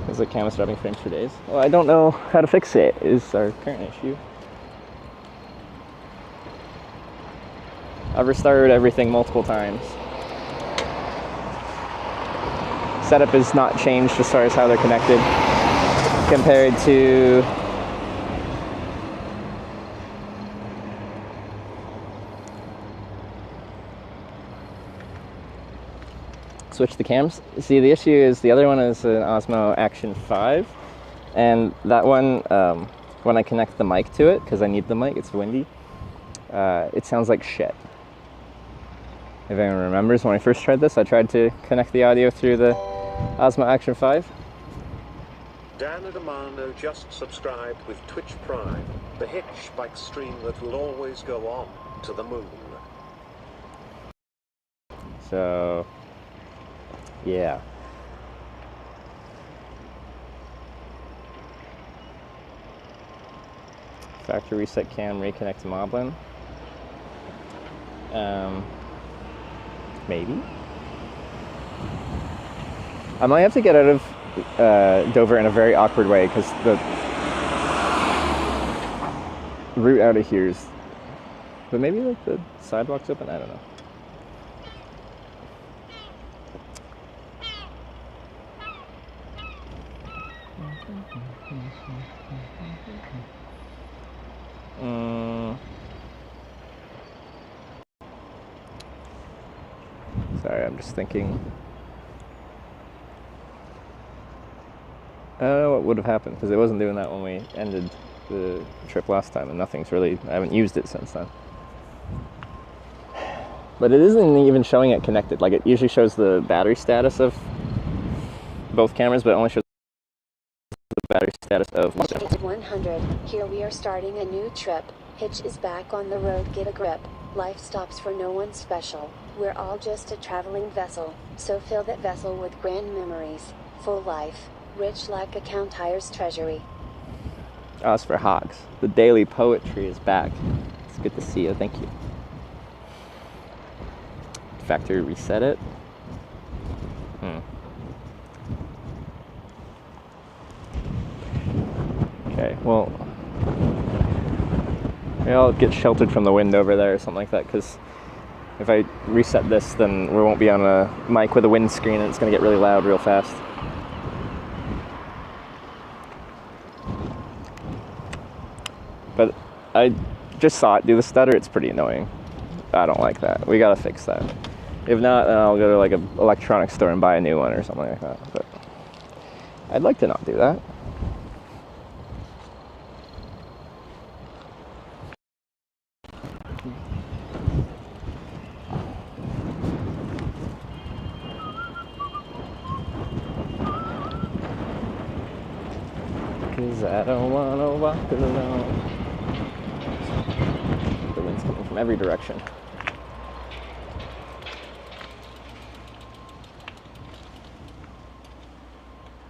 Is the camera dropping frames for days? Well, I don't know how to fix it, is our current issue. I've restarted everything multiple times. Setup is not changed as far as how they're connected compared to switch the cams. See, the issue is the other one is an Osmo Action 5, and that one, when I connect the mic to it, because I need the mic, it's windy, it sounds like shit. If anyone remembers, when I first tried this, I tried to connect the audio through the Osmo Action 5. Dan Adamano just subscribed with Twitch Prime, the Hitchhiking stream that will always go on to the moon. So, yeah. Factory reset cam, reconnect to Moblin. Maybe. I might have to get out of Dover in a very awkward way because the route out of here is, but maybe like the sidewalk's open. I don't know. Sorry, I'm just thinking. I don't know what would have happened because it wasn't doing that when we ended the trip last time, and nothing's really, I haven't used it since then. But it isn't even showing it connected. Like, it usually shows the battery status of both cameras, but it only shows the battery status of one. 100. Here we are starting a new trip. Hitch is back on the road, get a grip. Life stops for no one special. We're all just a traveling vessel, so fill that vessel with grand memories. Full life, rich like a Count's treasury. Oh, it's for Hogs. The daily poetry is back. It's good to see you, thank you. Factory reset it. Okay, well, maybe I'll get sheltered from the wind over there or something like that, because if I reset this, then we won't be on a mic with a windscreen and it's going to get really loud real fast. But I just saw it do the stutter. It's pretty annoying. I don't like that. We got to fix that. If not, then I'll go to like an electronics store and buy a new one or something like that. But I'd like to not do that. Cause I don't wanna walk alone. The wind's coming from every direction.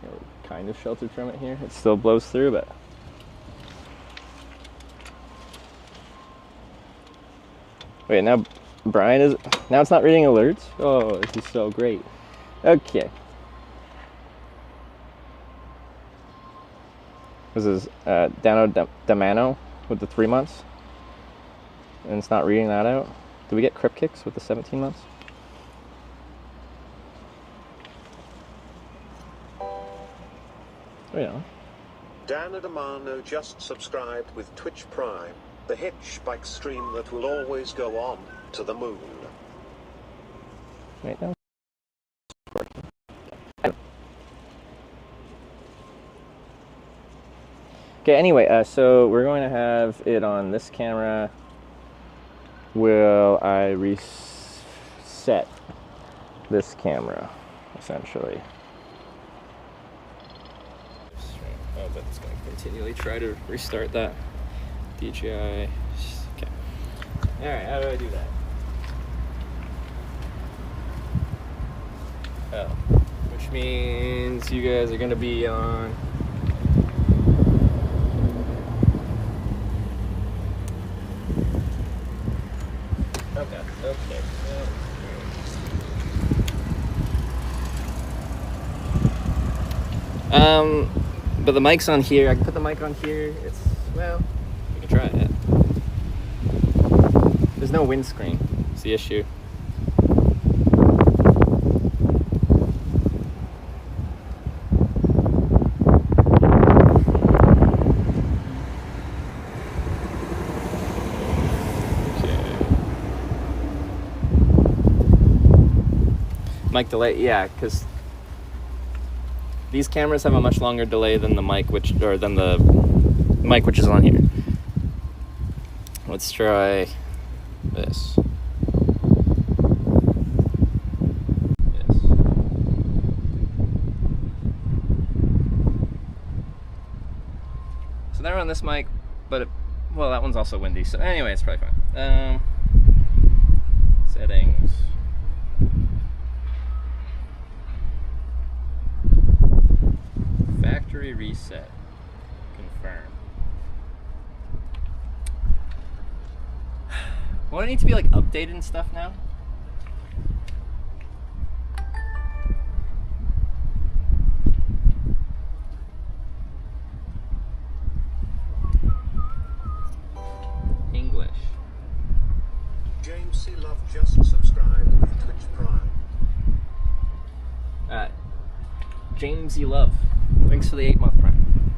We're kind of sheltered from it here. It still blows through, but wait, now Brian is, now it's not reading alerts? Oh, this is so great. Okay. This is Dano Damano with the 3 months. and it's not reading that out. Do we get crypt kicks with the 17 months? Oh yeah. Dan Adamano just subscribed with Twitch Prime, the hitchbike stream that will always go on to the moon. Wait, no. Okay, anyway, so we're going to have it on this camera. Will I reset this camera, essentially? Oh, but it's going to continually try to restart that. DJI. Okay. Alright, how do I do that? Oh. Which means you guys are going to be on. Okay, okay. But the mic's on here. I can put the mic on here. It's, well, we can try it. There's no windscreen. It's the issue. Mic delay, yeah, because these cameras have a much longer delay than the mic, which is on here. Let's try this. Yes. So they're on this mic, but well, that one's also windy. So anyway, it's probably fine. Settings. Factory reset. Confirm. Won't it need to be like updated and stuff now? English. James C. Love just subscribed with Twitch Prime. James E. Love. Thanks for the 8-month prime.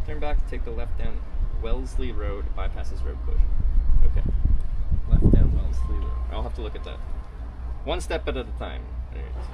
Turn back to take the left down Wellesley Road, bypasses road closure. Okay. Left down Wellesley Road. I'll have to look at that. One step at a time. There it is.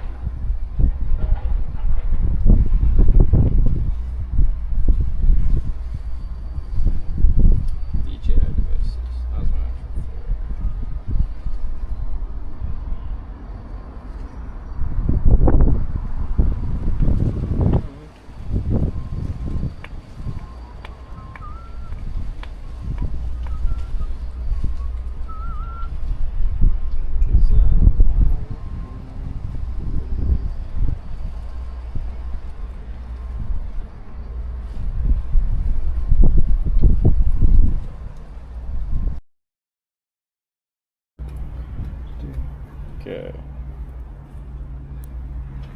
Okay.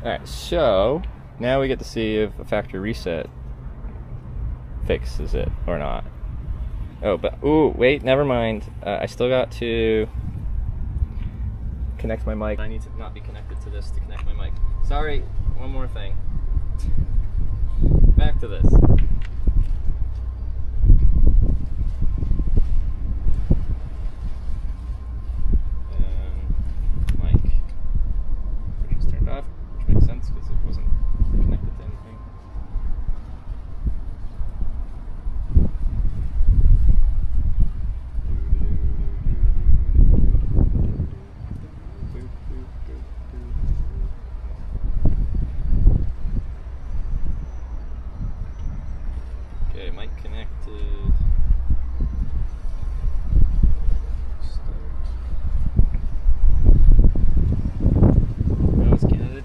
Alright, so now we get to see if a factory reset fixes it or not. Oh, but, ooh, wait, never mind. I still got to connect my mic. I need to not be connected to this to connect my mic. Sorry, one more thing. Back to this. Off, which makes sense because it wasn't connected to anything. Okay, mic connected.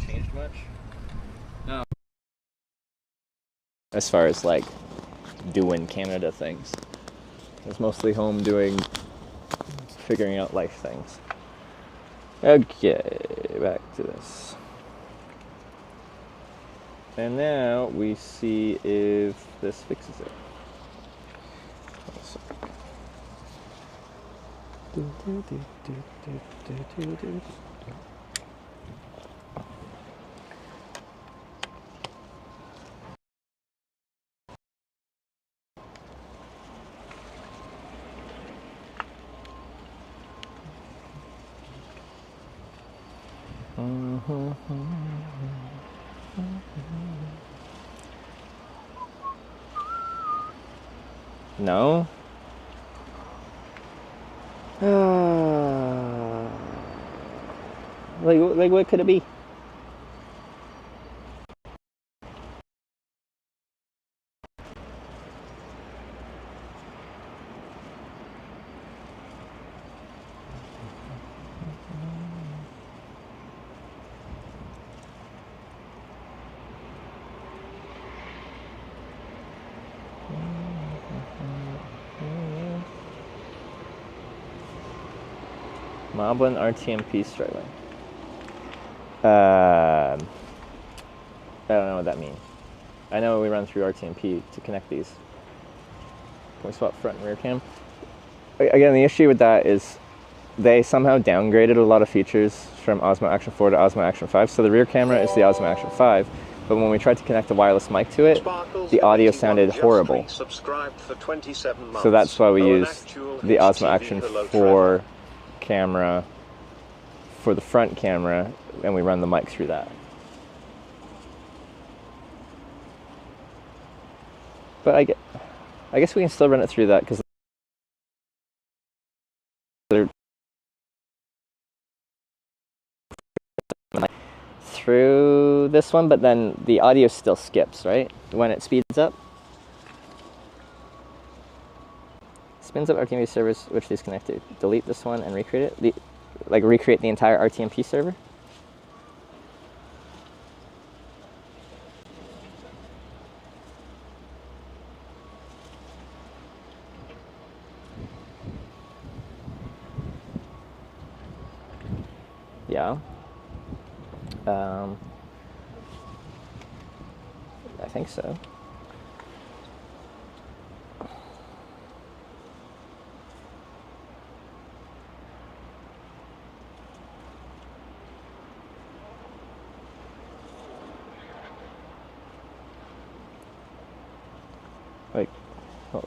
Changed much? No. As far as like doing Canada things, I was mostly home figuring out life things. Okay, back to this. And now we see if this fixes it. No? Like what could it be? Moblin RTMP struggling. I don't know what that means. I know we run through RTMP to connect these. Can we swap front and rear cam? Again, the issue with that is they somehow downgraded a lot of features from Osmo Action 4 to Osmo Action 5. So the rear camera is the Osmo Action 5, but when we tried to connect a wireless mic to it, the audio sounded horrible. So that's why we use the Osmo Action 4 camera for the front camera, and we run the mic through that. But I guess we can still run it through that because they're through this one, but then the audio still skips, right? When it speeds up. Spins up RTMP servers which these connect to. Delete this one and recreate it. Recreate the entire RTMP server. Yeah. I think so. Oh.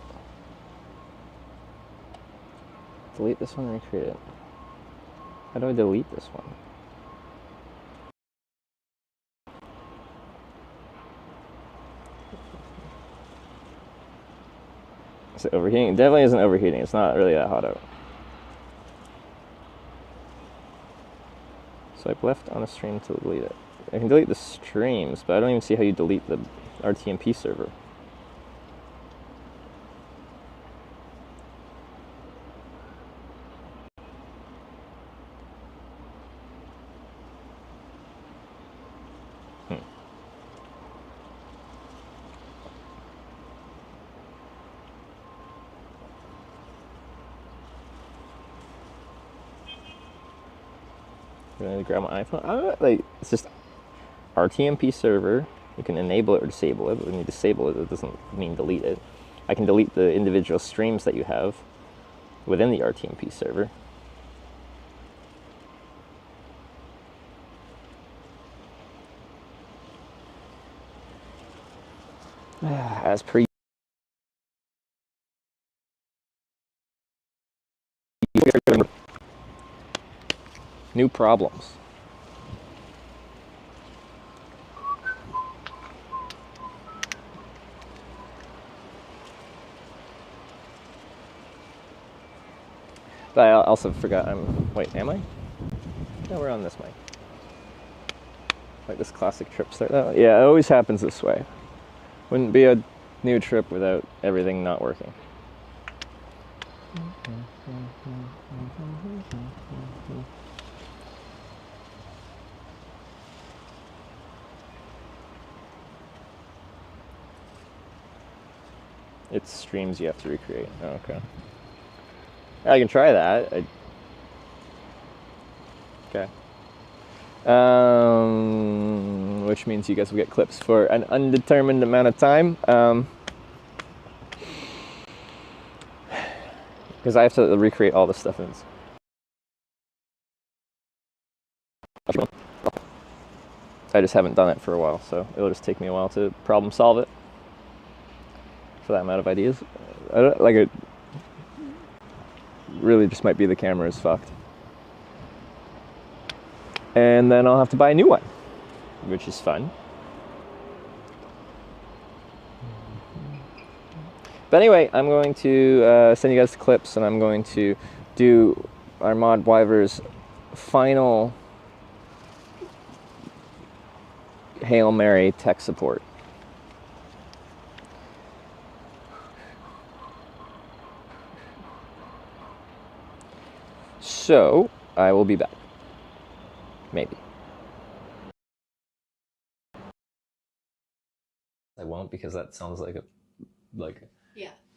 Delete this one and recreate it. How do I delete this one? Is it overheating? It definitely isn't overheating. It's not really that hot out. Swipe left on a stream to delete it. I can delete the streams, but I don't even see how you delete the RTMP server. I grab my iPhone. It's just RTMP server. You can enable it or disable it, but when you disable it, it doesn't mean delete it. I can delete the individual streams that you have within the RTMP server. As per new problems. But I also forgot wait, am I? No, we're on this mic. Like this classic trip start. Oh, yeah, it always happens this way. Wouldn't be a new trip without everything not working. It's streams you have to recreate. Oh, okay. I can try that. Okay. which means you guys will get clips for an undetermined amount of time. Because I have to recreate all this stuff in. I just haven't done it for a while, so it'll just take me a while to problem solve it for that amount of ideas. Like, it really just might be the camera is fucked. And then I'll have to buy a new one, which is fun. But anyway, I'm going to send you guys the clips, and I'm going to do our mod Wyver's final Hail Mary tech support. So, I will be back. Maybe. I won't, because that sounds like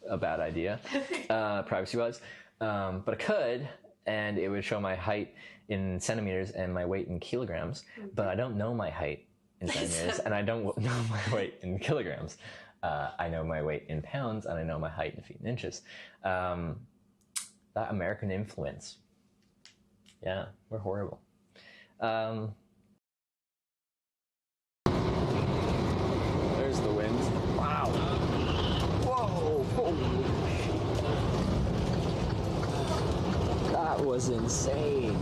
a bad idea, privacy-wise. But I could, and it would show my height in centimeters and my weight in kilograms. But I don't know my height in centimeters, and I don't know my weight in kilograms. I know my weight in pounds, and I know my height in feet and inches. That American influence. Yeah, we're horrible. There's the wind. Wow. Whoa. That was insane.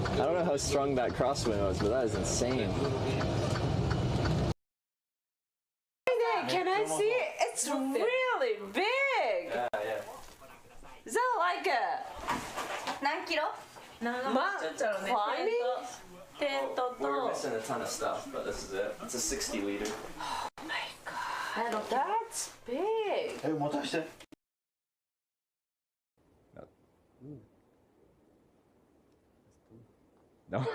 I don't know how strong that crosswind was, but that is insane. Can I see it? It's really big. Yeah. Is that like a 何キロ? climbing? We're missing a ton of stuff, but this is it. It's a 60 liter. Oh my god, that's big. No.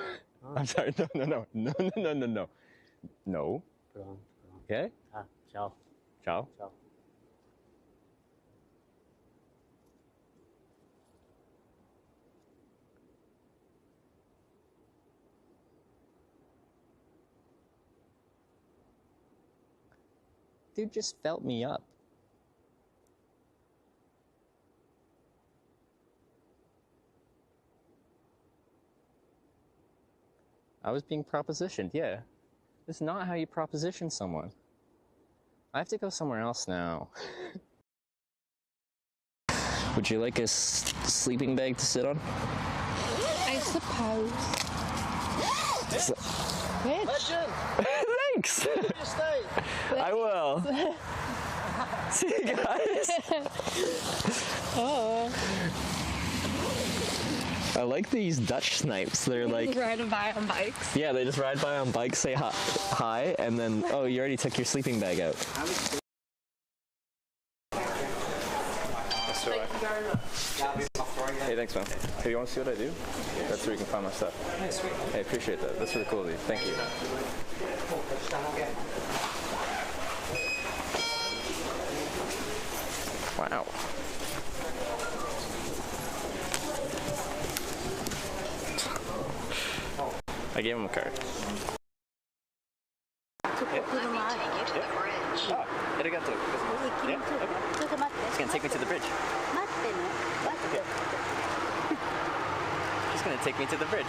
I'm sorry. No. No. Okay? Ciao. Ciao. Ciao. Dude just felt me up. I was being propositioned, yeah. It's not how you proposition someone. I have to go somewhere else now. Would you like a sleeping bag to sit on? I suppose. Thanks! I will. See you guys. Oh. I like these Dutch snipes. They're like riding by on bikes. Yeah, they just ride by on bikes, say hi, and then oh, you already took your sleeping bag out. That's right. Hey, thanks, man. Hey, you want to see what I do? That's where you can find my stuff. Hey, sweet. Hey, appreciate that. That's really cool of you. Thank you. Wow. I gave him a card. Arigato. Yeah? Okay. It's gonna take me to the bridge. Okay. It's gonna take me to the bridge.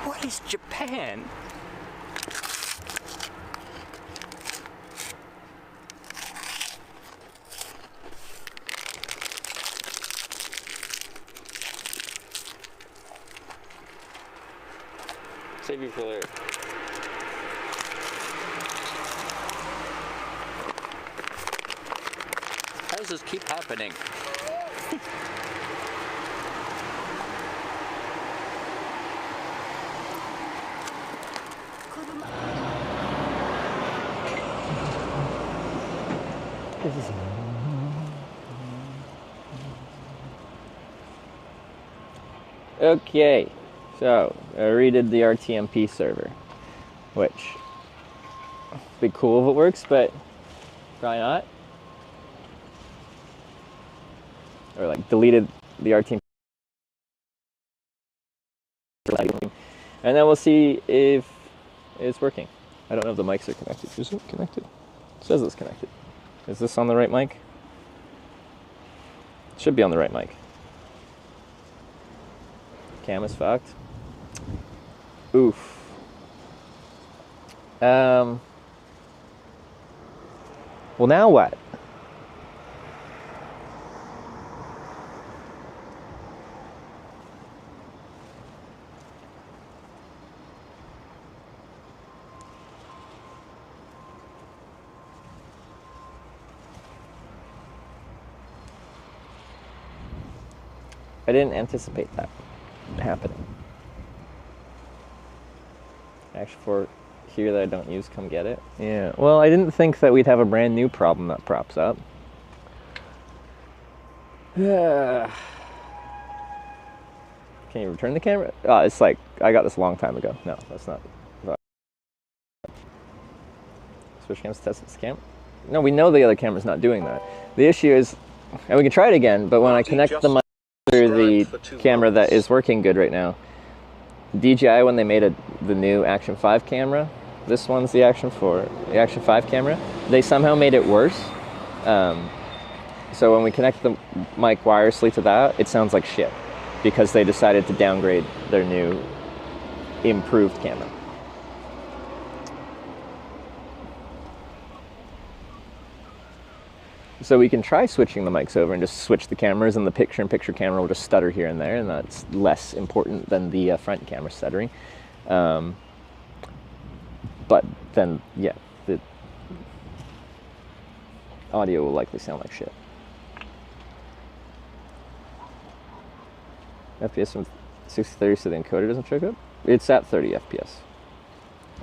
What is Japan? Save you for later. How does this keep happening? Okay, so I redid the RTMP server, which be cool if it works, but probably not. Or like deleted the RTMP, and then we'll see if it's working. I don't know if the mics are connected. Is it connected? It says it's connected. Is this on the right mic? It should be on the right mic. Cam is fucked. Oof. Well, now what? I didn't anticipate that happening. Actually, for here that I don't use, come get it. Yeah, well, I didn't think that we'd have a brand new problem that props up. Can you return the camera? Oh, it's like, I got this a long time ago. No, that's not. Switch cams, test this camera. No, we know the other camera's not doing that. The issue is, and we can try it again, but when I connect the mic through the camera that is working good right now, DJI, when they made the new Action 5 camera, this one's the Action 5 camera, they somehow made it worse. So when we connect the mic wirelessly to that, it sounds like shit, because they decided to downgrade their new improved camera. So we can try switching the mics over and just switch the cameras, and the picture-in-picture camera will just stutter here and there, and that's less important than the front camera stuttering. But then, yeah, the audio will likely sound like shit. FPS from 60 to 30 so the encoder doesn't choke up? It's at 30 FPS.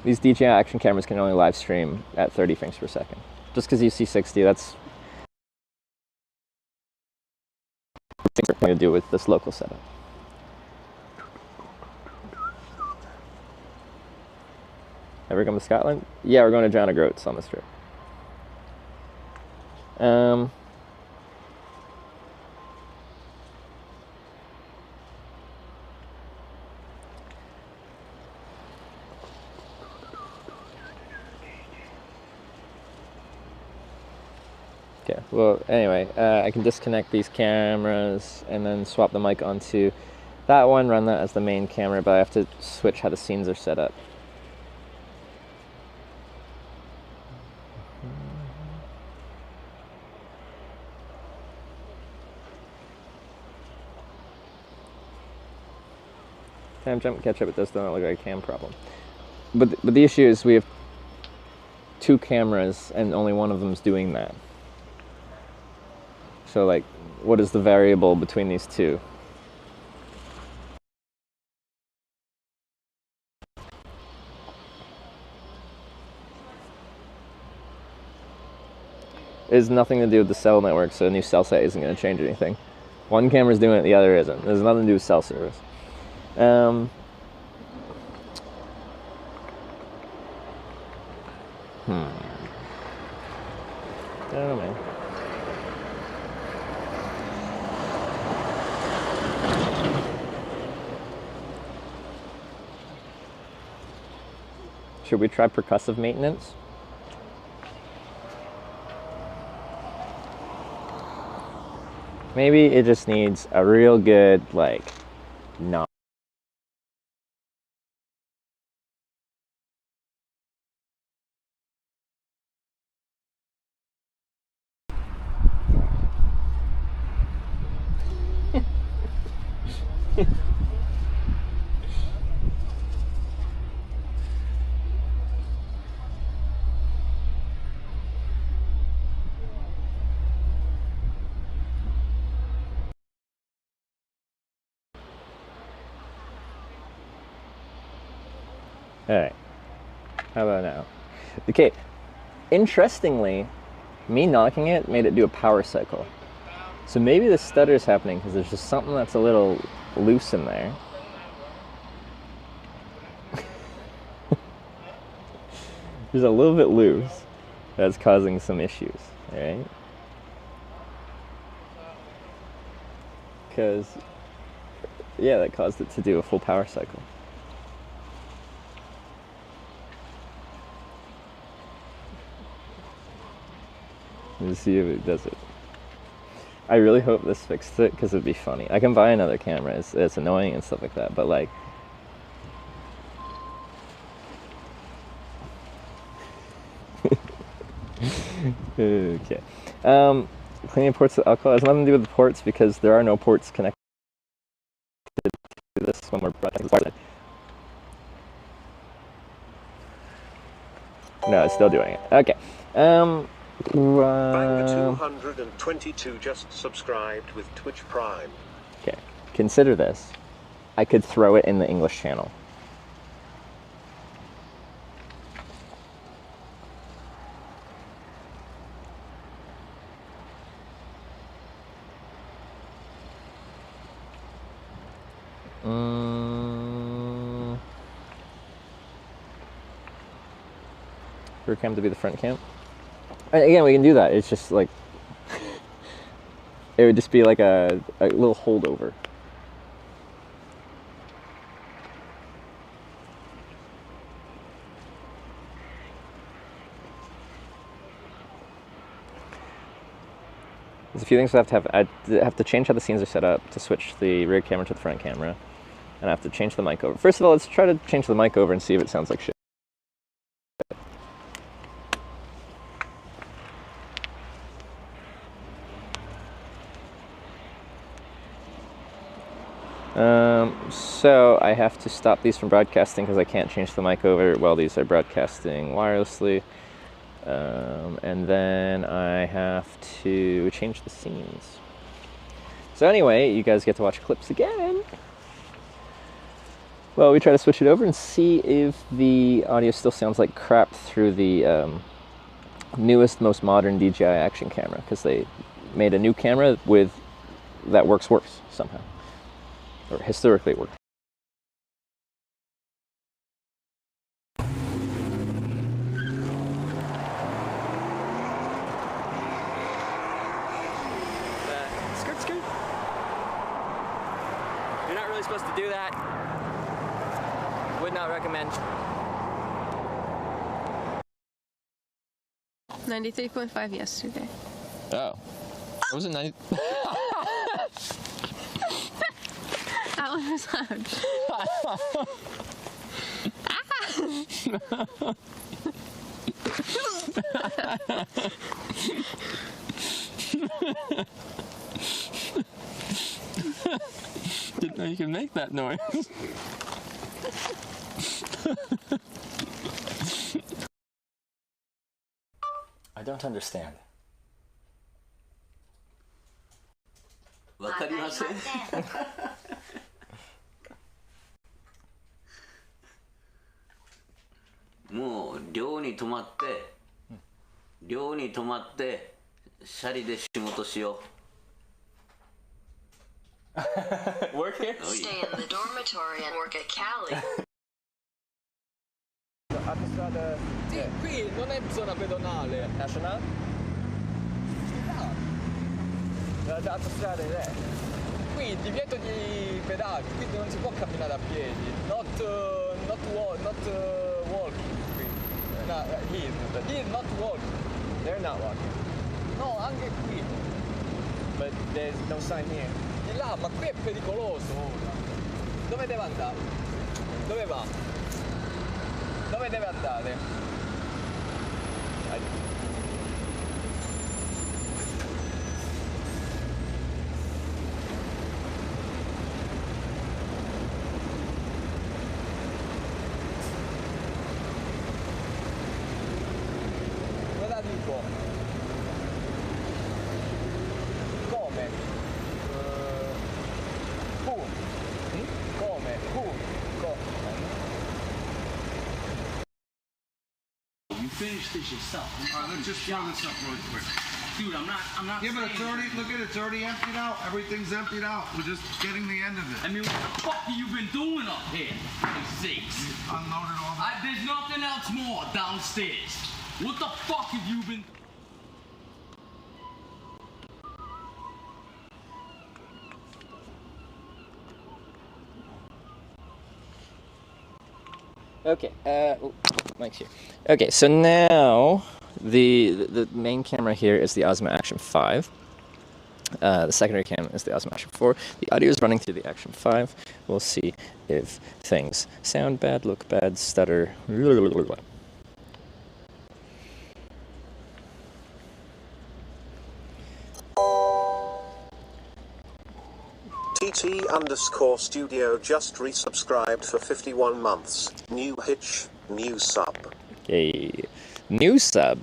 These DJI action cameras can only live stream at 30 frames per second. Just because you see 60, that's something to do with this local setup. Ever come to Scotland? Yeah, we're going to John O'Groats on this trip. Okay, well, anyway, I can disconnect these cameras and then swap the mic onto that one, run that as the main camera, but I have to switch how the scenes are set up. Time jump, catch up, it does not look like a cam problem. But the issue is we have two cameras and only one of them is doing that. So, like, what is the variable between these two? It has nothing to do with the cell network, so a new cell set isn't going to change anything. One camera's doing it, the other isn't. There's nothing to do with cell service. I don't know, man. Should we try percussive maintenance? Maybe it just needs a real good, like, knock. Alright, how about now? Okay, interestingly, me knocking it made it do a power cycle. So maybe the stutter is happening because there's just something that's a little loose in there. There's a little bit loose. That's causing some issues, right? Because, yeah, that caused it to do a full power cycle. Let's see if it does it. I really hope this fixed it, because it'd be funny. I can buy another camera. It's annoying and stuff like that, but like... Okay. Cleaning ports with alcohol has nothing to do with the ports, because there are no ports connected to this when we're broadcasting. No, it's still doing it. Okay. Banger 222 just subscribed with Twitch Prime. Okay. Consider this. I could throw it in the English channel. Rear cam to be the front cam. And again, we can do that. It's just like it would just be like a little holdover. There's a few things I have to change how the scenes are set up to switch the rear camera to the front camera, and I have to change the mic over. First of all, let's try to change the mic over and see if it sounds like shit. So I have to stop these from broadcasting because I can't change the mic over while these are broadcasting wirelessly. And then I have to change the scenes. So anyway, you guys get to watch clips again. Well, we try to switch it over and see if the audio still sounds like crap through the newest, most modern DJI action camera, because they made a new camera that works worse somehow. Or historically it worked. Skirt, skirt. You're not really supposed to do that. Would not recommend. 93.5 yesterday. Oh. What was it, 90? That one was loud. Didn't know you could make that noise. I don't understand. わかりません。もう寮に泊まってシャリで仕事しよう。Work here? Stay in the dormitory and work at Cali. Autostrada. Sì, qui non è zona pedonale. National? La autostrada è. Qui divieto di pedali, quindi non si può camminare a piedi. Not walking qui. No, he's not walking. They're not walking. No, anche qui. But there's no sign here. Di là, ma qui è pericoloso ora. Dove deve andare? Dove va? Dove deve andare? Guardate un po'. Come? Who? Come? Who? You finished this yourself. Alright, let's just run this up real quick. Dude, I'm not. Yeah, but it's already. Look at it. It's already emptied out. Everything's emptied out. We're just getting the end of it. I mean, what the fuck have you been doing up here? For sakes. Unloaded all the. There's nothing else more downstairs. What the fuck have you been? Okay, Mike's here. Okay, so now the main camera here is the Osmo Action 5. The secondary camera is the Osmo Action 4. The audio is running through the Action 5. We'll see if things sound bad, look bad, stutter. TT_studio just resubscribed for 51 months. New hitch, new sub. Okay, new sub.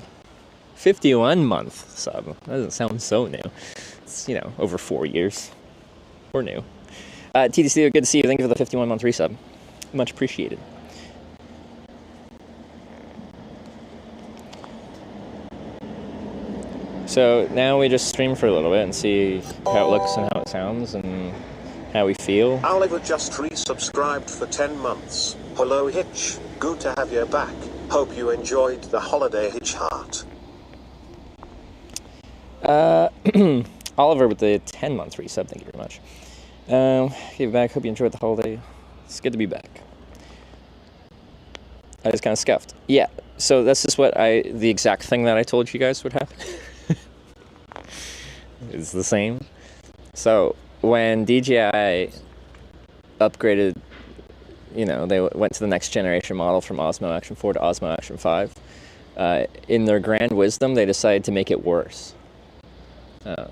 51-month sub. That doesn't sound so new. It's, you know, over 4 years. Or new. TT Studio, good to see you. Thank you for the 51-month resub. Much appreciated. So now we just stream for a little bit and see how it looks and how it sounds and how we feel. Oliver just resubscribed for 10 months. Hello Hitch, good to have you back. Hope you enjoyed the holiday Hitch Heart. Oliver with the 10-month resub, thank you very much. Okay, back, hope you enjoyed the holiday. It's good to be back. I just kind of scuffed. Yeah, so this is what the exact thing that I told you guys would happen. It's the same. So when DJI upgraded, you know, they went to the next generation model from Osmo Action 4 to Osmo Action 5, in their grand wisdom, they decided to make it worse. An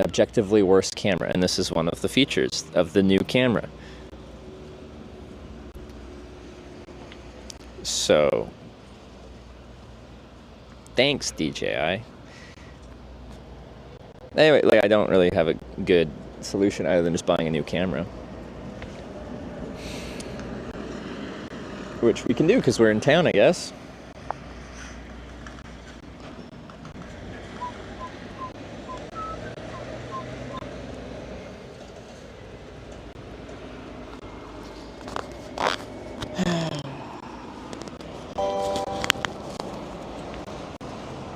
objectively worse camera, and this is one of the features of the new camera. So, thanks, DJI. Anyway, like, I don't really have a good solution other than just buying a new camera. Which we can do because we're in town, I guess.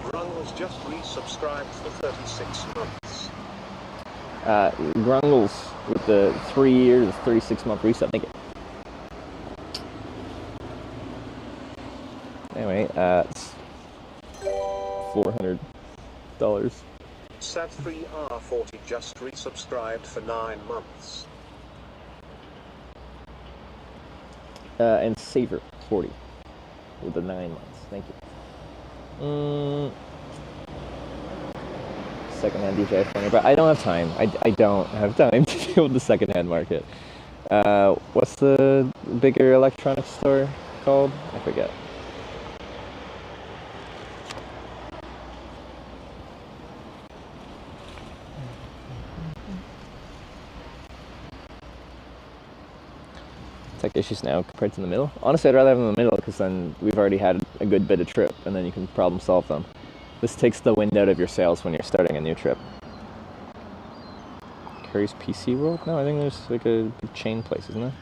Grungles just resubscribed for 36 months. Grungles with the 3 years, 36-month resub. Thank you. Anyway, it's $400. Sad3R40 just resubscribed for 9 months. And Saver 40 with the 9 months. Thank you. Secondhand DJI phone, but I don't have time. I don't have time to deal with the secondhand market. What's the bigger electronics store called? I forget. Tech issues now compared to in the middle. Honestly, I'd rather have them in the middle because then we've already had a good bit of trip and then you can problem solve them. This takes the wind out of your sails when you're starting a new trip. Curry's PC World? No, I think there's like a big chain place, isn't there?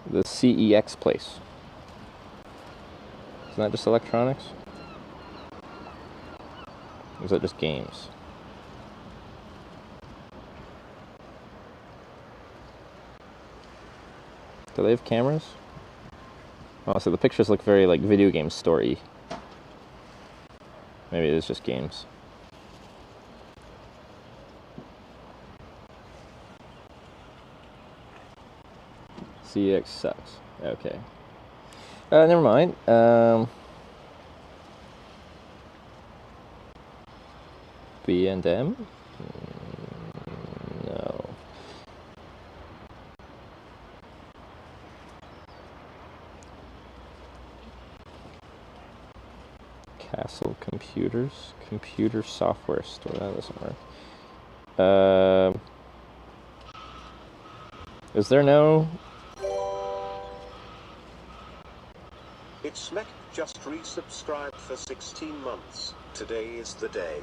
The CEX place. Isn't that just electronics? Or is that just games? Do they have cameras? Oh, so the pictures look very like video game story. Maybe it's just games. CEX sucks. Okay. Never mind. B&M? No. Castle Computer. Orders, computer software store. That doesn't work. Is there no? It's Smek just resubscribed for 16 months. Today is the day.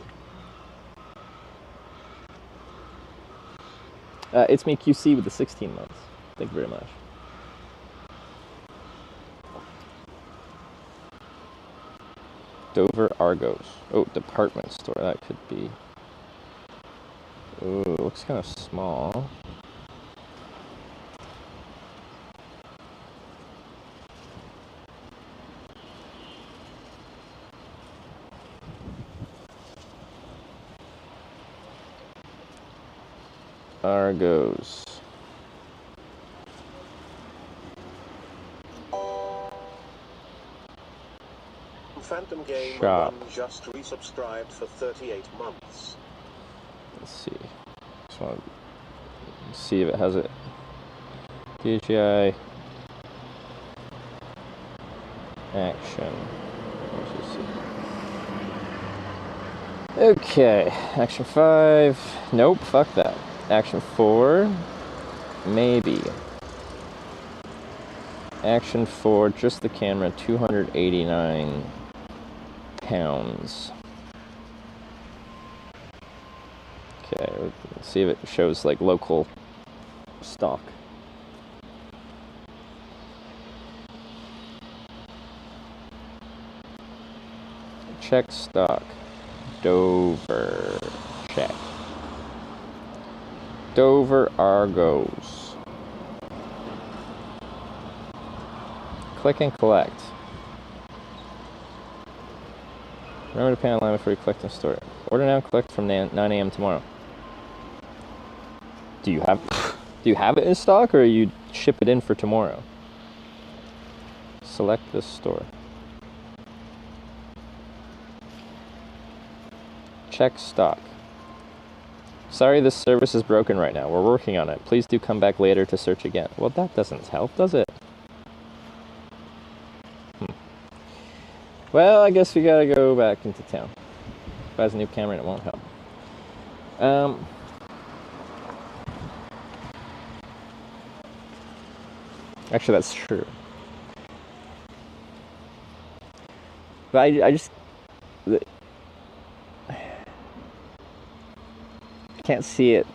It's me QC with the 16 months. Thank you very much. Dover Argos. Oh, department store. That could be. Ooh, looks kind of small. Argos. Phantom Game Shop. just resubscribed for 38 months. Let's see. Just want to see if it has it. DJI Action. Let's see. Okay, Action 5. Nope, fuck that. Action 4. Maybe. Action 4, just the camera, 289 pounds. Okay, let's see if it shows like local stock. Check stock. Dover. Check. Dover Argos. Click and collect. Remember to pay online before you collect and store it. Order now, collect from 9 a.m. tomorrow. Do you have it in stock, or you ship it in for tomorrow? Select this store. Check stock. Sorry, this service is broken right now. We're working on it. Please do come back later to search again. Well, that doesn't help, does it? Well, I guess we gotta go back into town. Buys a new camera and it won't help. Actually, that's true. But I just can't see it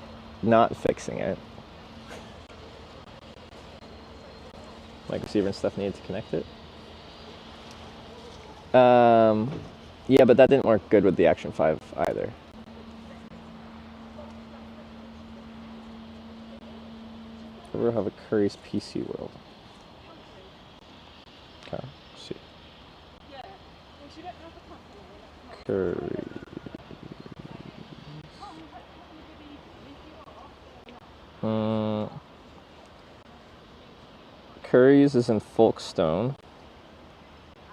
not fixing it. Like receiver and stuff needed to connect it. Yeah, but that didn't work good with the Action 5 either. We'll have a Curry's PC World. Okay, let's see. Curry. Curry's is in Folkestone,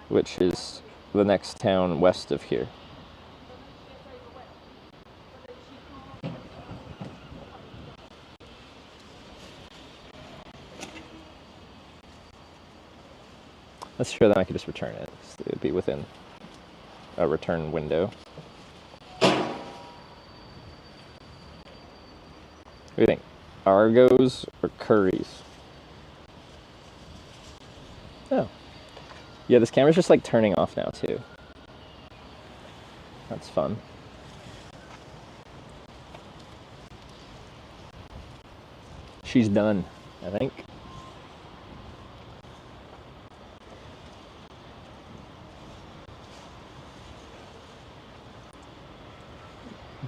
which is the next town west of here. That's true, then I could just return it. It would be within a return window. What do you think? Argos or Curry's? Oh. Yeah, this camera's just like turning off now too. That's fun. She's done, I think.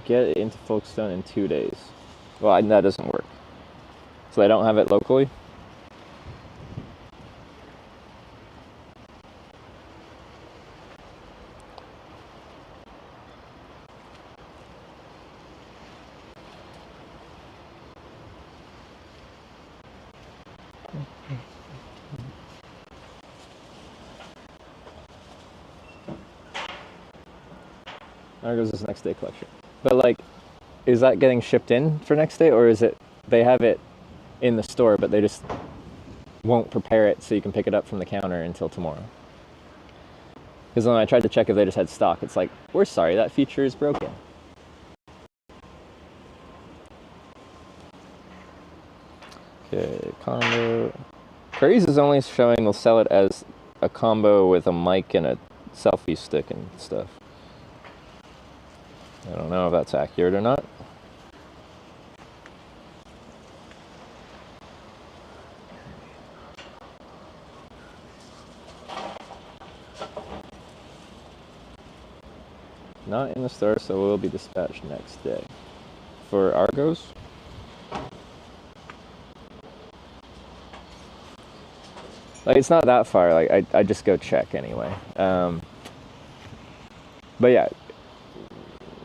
Get it into Folkestone in 2 days. Well, that doesn't work. So they don't have it locally? There goes this next day collection. But like, is that getting shipped in for next day, or is it they have it in the store but they just won't prepare it so you can pick it up from the counter until tomorrow? Because when I tried to check if they just had stock, it's like, we're sorry, that feature is broken. Okay, combo. Curry's is only showing they'll sell it as a combo with a mic and a selfie stick and stuff. I don't know if that's accurate or not. Not in the store, so will be dispatched next day. For Argos? Like, it's not that far. Like, I just go check anyway. But yeah,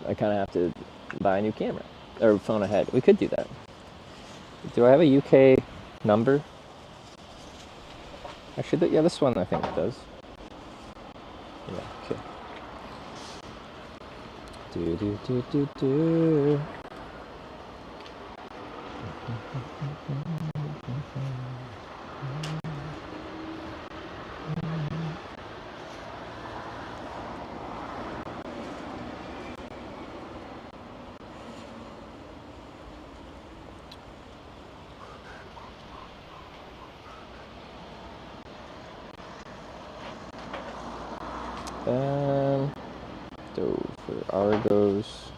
I kind of have to buy a new camera or phone ahead. We could do that. Do I have a UK number? Actually, yeah, this one I think it does. Yeah, okay. Do. For Argos,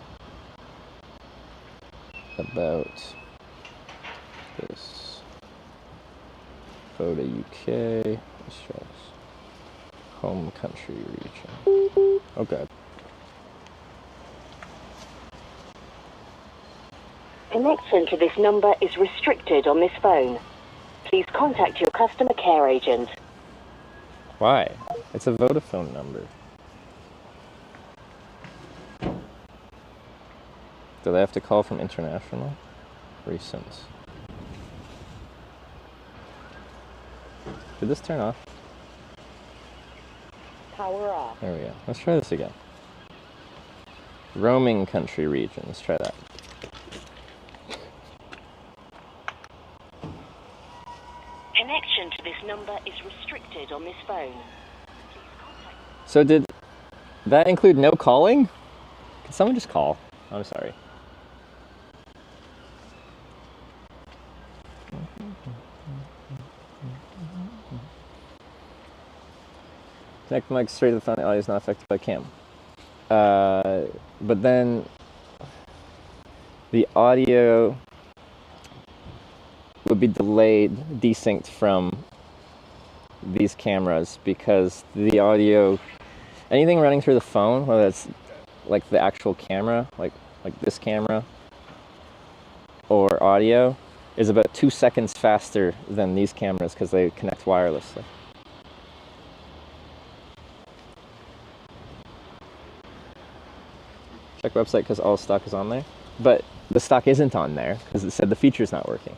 about this photo UK, this shows home country region. Okay. Connection to this number is restricted on this phone. Please contact your customer care agent. Why? It's a Vodafone number. Do they have to call from international? Recent. Did this turn off? Power off. There we go. Let's try this again. Roaming country region. Let's try that. Connection to this number is restricted on this phone. So did that include no calling? Can someone just call? I'm sorry. Connect the mic straight to the phone. The audio is not affected by cam. But then the audio would be delayed, desynced from these cameras because the audio, anything running through the phone, whether it's like the actual camera, like this camera, or audio, is about 2 seconds faster than these cameras because they connect wirelessly. Check website because all stock is on there. But the stock isn't on there because it said the feature's not working.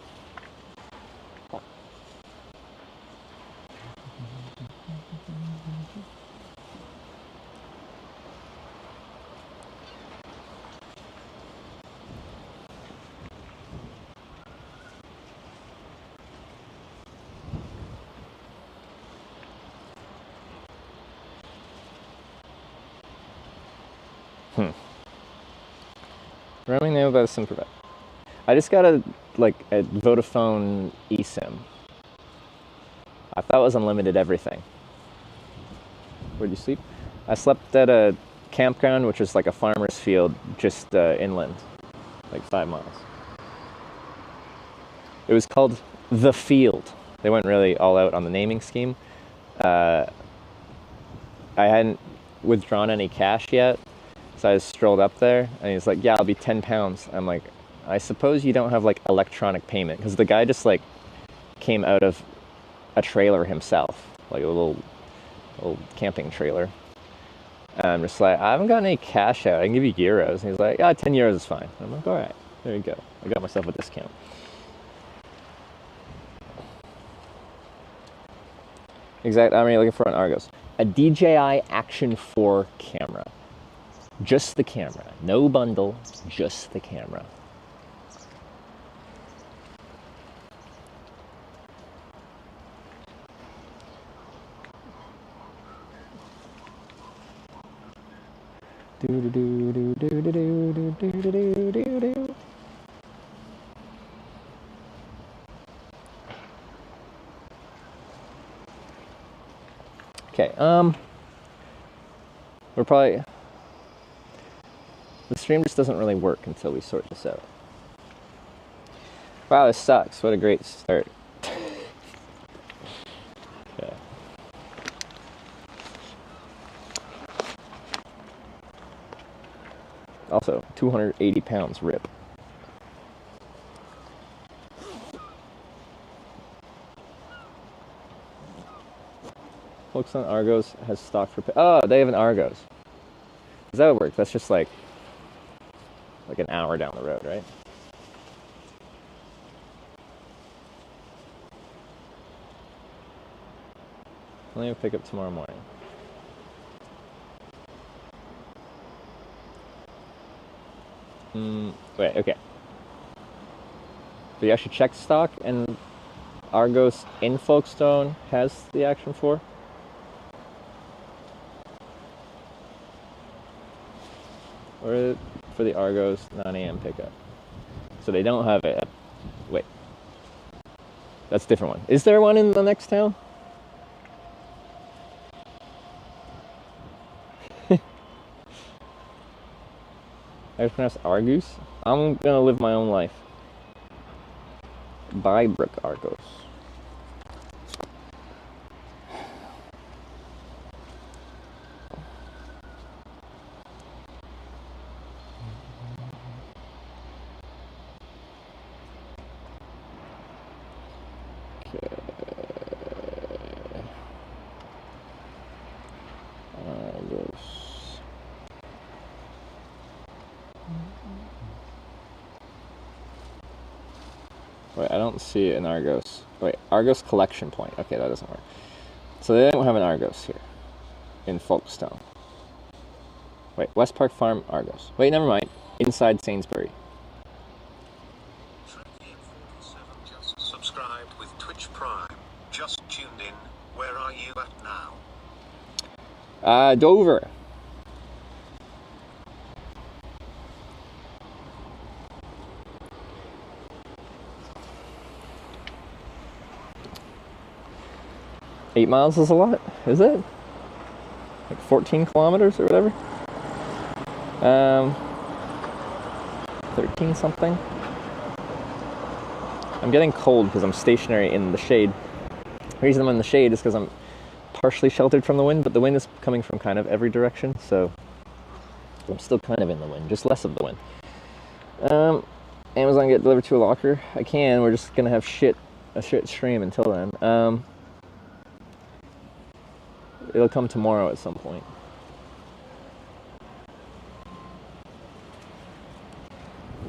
Roaming now about a SIM provider. I just got a Vodafone eSIM. I thought it was unlimited everything. Where'd you sleep? I slept at a campground, which was like a farmer's field just inland, like 5 miles. It was called The Field. They went really all out on the naming scheme. I hadn't withdrawn any cash yet. So I just strolled up there, and he's like, yeah, I'll be 10 pounds. I'm like, I suppose you don't have, like, electronic payment. Because the guy just, like, came out of a trailer himself. Like, a little camping trailer. And I'm just like, I haven't got any cash out. I can give you euros. And he's like, yeah, 10 euros is fine. I'm like, all right, there you go. I got myself a discount. Exactly, I'm really looking for on Argos. A DJI Action 4 camera. Just the camera. No bundle, just the camera. Okay, we're probably... The stream just doesn't really work until we sort this out. Wow, this sucks. What a great start. Okay. Also, 280 pounds, rip. Folkestone Argos has stock for... Oh, they have an Argos. Does that work? That's just like an hour down the road, right? Only pick up tomorrow morning. Wait, okay. But you actually check stock, and Argos in Folkestone has the Action 4? Or for the Argos 9 a.m. pickup. So they don't have it. Wait. That's a different one. Is there one in the next town? I pronounce Argus? I'm gonna live my own life. Bybrook Argos. Wait, I don't see an Argos. Wait, Argos collection point. Okay, that doesn't work. So they don't have an Argos here in Folkestone. Wait, West Park Farm Argos. Wait, never mind. Inside Sainsbury. Just subscribed with Twitch Prime. Just tuned in. Where are you at now? Dover. Eight miles is a lot, is it? Like 14 kilometers or whatever? 13 something. I'm getting cold because I'm stationary in the shade. The reason I'm in the shade is because I'm partially sheltered from the wind, but the wind is coming from kind of every direction, so I'm still kind of in the wind, just less of the wind. Amazon get delivered to a locker? I can, we're just gonna have a shit stream until then. It'll come tomorrow at some point.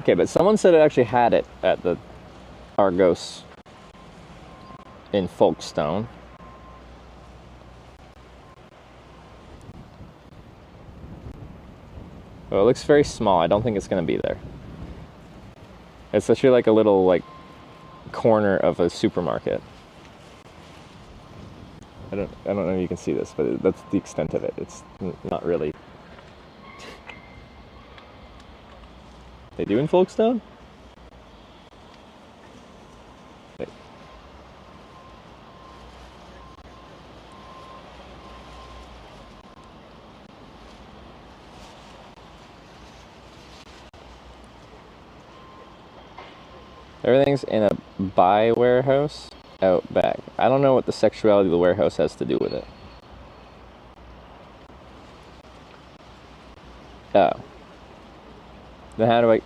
Okay, but someone said it actually had it at the Argos in Folkestone. Well, it looks very small. I don't think it's going to be there. It's actually like a little corner of a supermarket. I don't know if you can see this, but that's the extent of it. It's not really. They do in Folkestone? Wait. Everything's in a buy warehouse out back. I don't know what the sexuality of the warehouse has to do with it. Oh. Then how do I...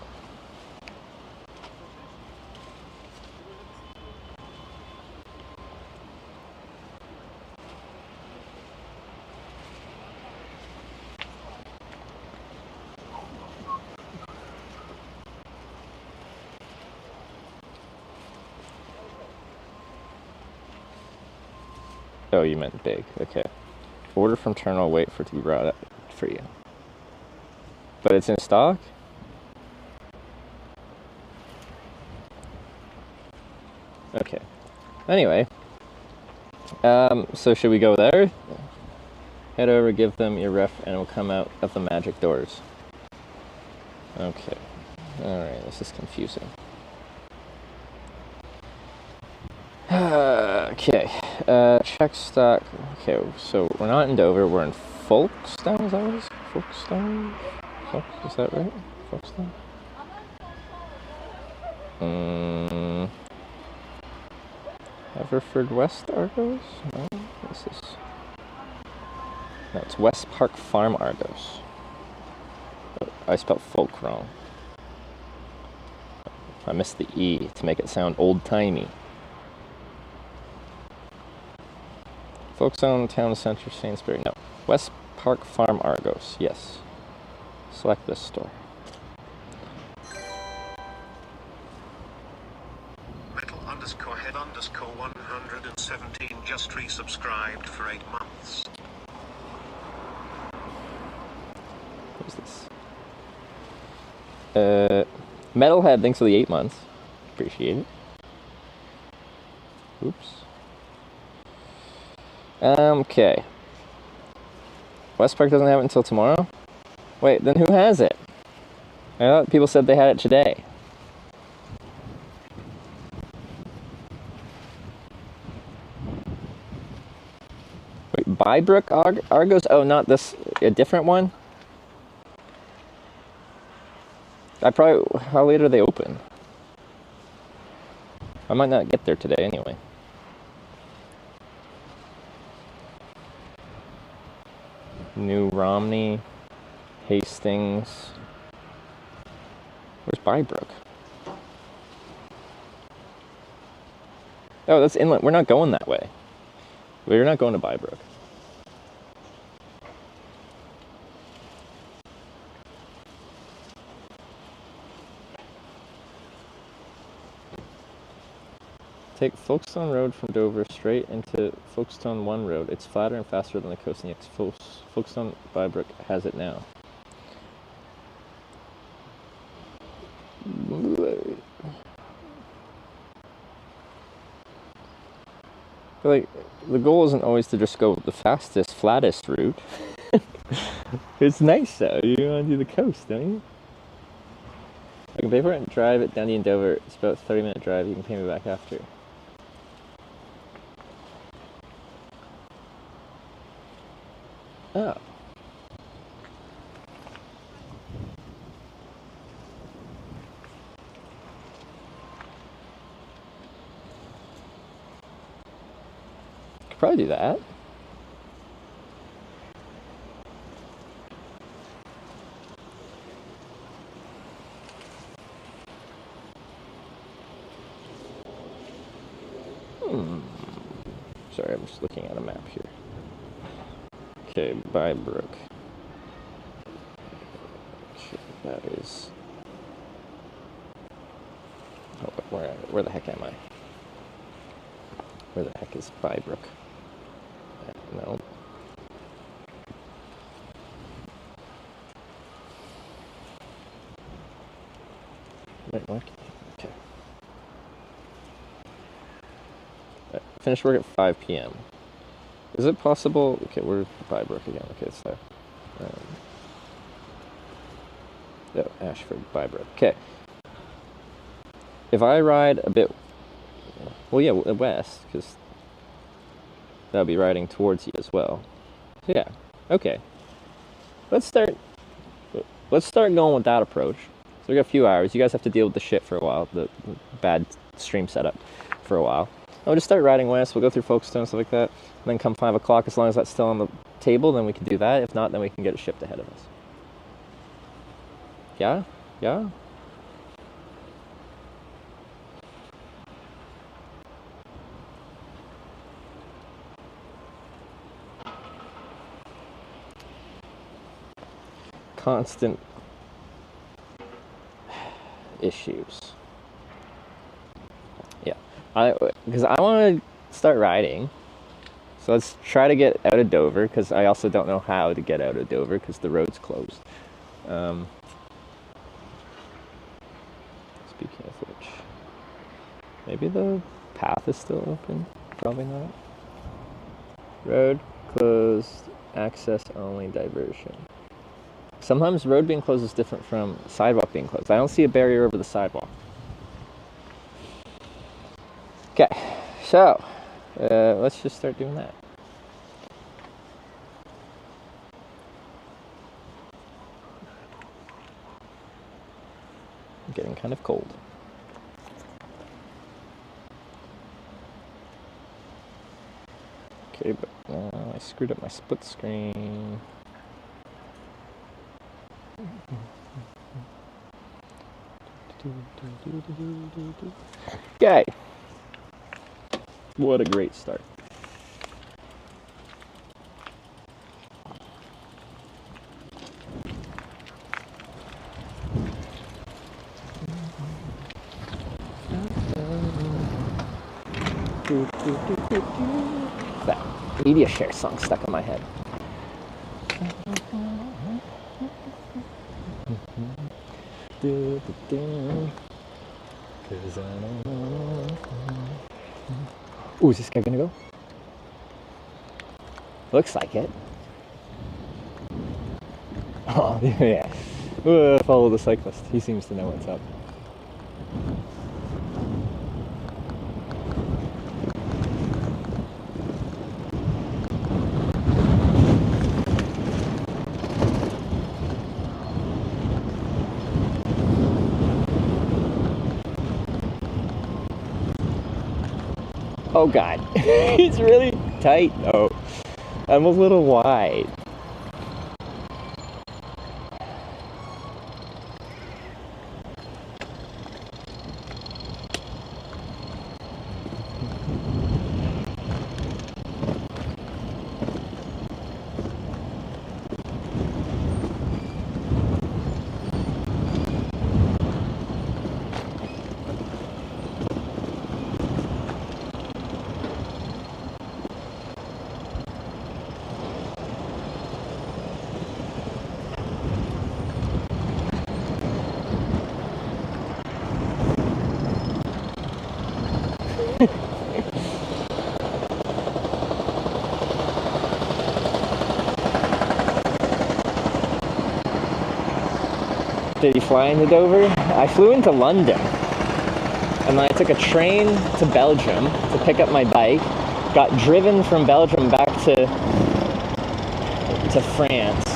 Oh, you meant big. Okay. Order from terminal, wait for it to be brought up for you. But it's in stock? Okay. Anyway. So should we go there? Head over, give them your ref, and it will come out of the magic doors. Okay. Alright, this is confusing. Okay. Check stock. Okay, so we're not in Dover, we're in Folkestone, is that what it is? Folkestone? Is that right? Folkestone? Haverford West Argos? No, this is... No, it's West Park Farm Argos. Oh, I spelled folk wrong. I missed the E to make it sound old-timey. Folkestone Town Center, Sainsbury. No. West Park Farm Argos. Yes. Select this store. Metal_head_117 just resubscribed for 8 months. Who's this? Metalhead, thanks for the 8 months. Appreciate it. Oops. Okay. West Park doesn't have it until tomorrow? Wait, then who has it? I thought people said they had it today. Wait, Bybrook Argos? Oh, not this, a different one? How late are they open? I might not get there today anyway. New Romney, Hastings. Where's Bybrook? Oh, that's inland. We're not going that way. We're not going to Bybrook. Take Folkestone Road from Dover straight into Folkestone 1 Road. It's flatter and faster than the coast, and Folkestone Bybrook has it now. Like, the goal isn't always to just go the fastest, flattest route. It's nice though. You want to do the coast, don't you? I can pay for it and drive it down to Dover. It's about a 30-minute drive. You can pay me back after. Oh. Could probably do that. Sorry, I'm just looking at a map here. Okay, Bybrook. Okay, that is... Oh, where the heck am I? Where the heck is Bybrook? No. Wait, what? Okay. Finish work at 5 p.m. Is it possible? Okay, we're Bybrook again. Okay, it's there. Oh, Ashford, Bybrook. Okay. If I ride a bit, well, yeah, west, because that'll be riding towards you as well. So yeah, okay. Let's start going with that approach. So we got a few hours. You guys have to deal with the shit for a while, the bad stream setup for a while. I'll just start riding west. We'll go through Folkestone, stuff like that. And then come 5 o'clock, as long as that's still on the table, then we can do that. If not, then we can get it shipped ahead of us. Yeah? Yeah? Constant issues. Yeah. Because I want to start riding. So let's try to get out of Dover, because I also don't know how to get out of Dover, because the road's closed. Speaking of which, maybe the path is still open? Probably not. Road closed access only diversion. Sometimes road being closed is different from sidewalk being closed. I don't see a barrier over the sidewalk. Okay, so let's just start doing that. I'm getting kind of cold. Okay, but I screwed up my split screen. Okay. What a great start. That media share song stuck in my head. Ooh, is this guy gonna go? Looks like it. Oh, yeah. Follow the cyclist. He seems to know what's up. Oh God, it's really tight though. I'm a little wide. Did you fly into Dover? I flew into London. And then I took a train to Belgium to pick up my bike. Got driven from Belgium back to France.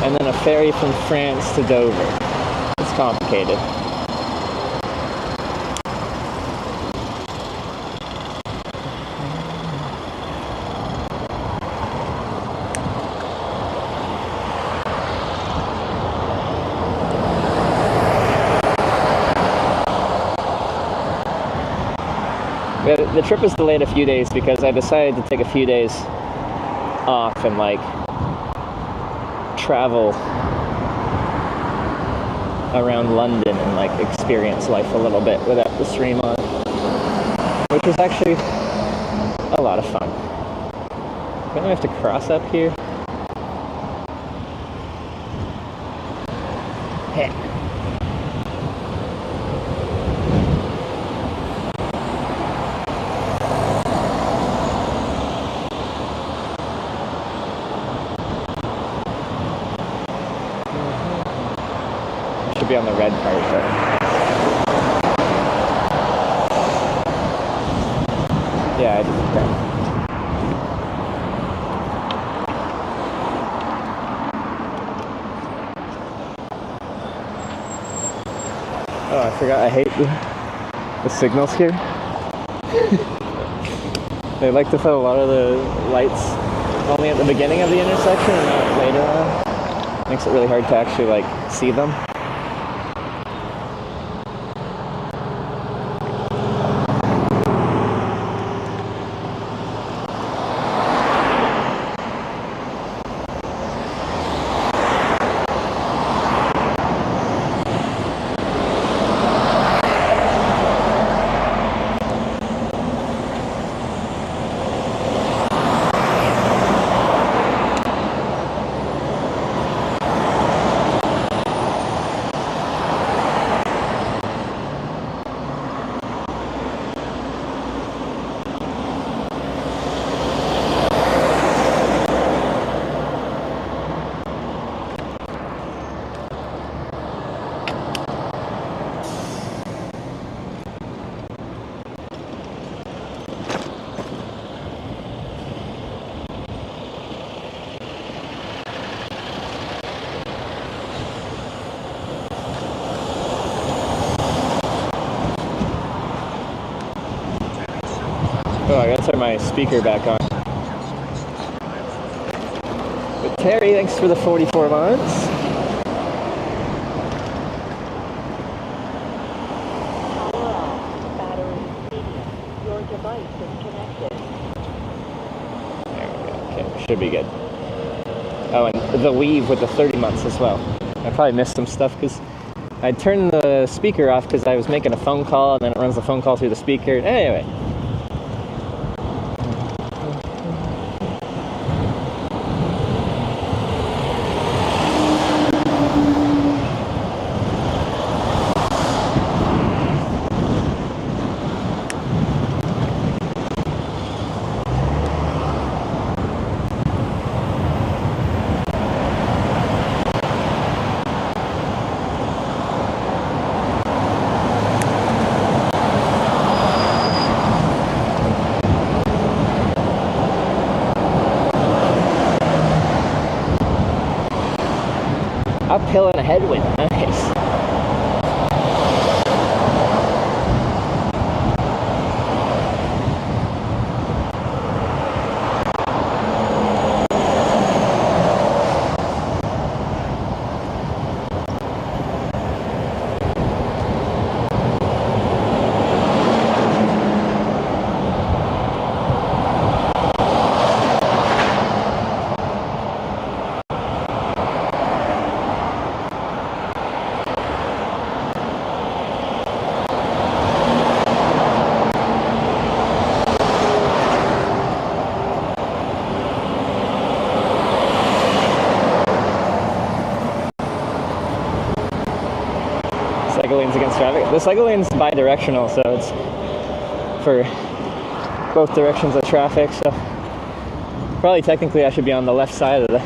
And then a ferry from France to Dover. It's complicated. The trip is delayed a few days because I decided to take a few days off and like travel around London and like experience life a little bit without the stream on, which was actually a lot of fun. Don't I have to cross up here? Hey. Be on the red part, but yeah, I did that. Oh, I forgot. I hate the signals here. They like to put a lot of the lights only at the beginning of the intersection and not later on. Makes it really hard to actually like see them. Oh, I gotta turn my speaker back on. But Terry, thanks for the 44 months. Your device is connected. There we go. Okay, should be good. Oh, and the weave with the 30 months as well. I probably missed some stuff because I turned the speaker off because I was making a phone call, and then it runs the phone call through the speaker. Anyway. Uphill and a headwind, nice. Cycle lanes against traffic. The cycle lane's bi-directional, so it's for both directions of traffic, so probably technically I should be on the left side of the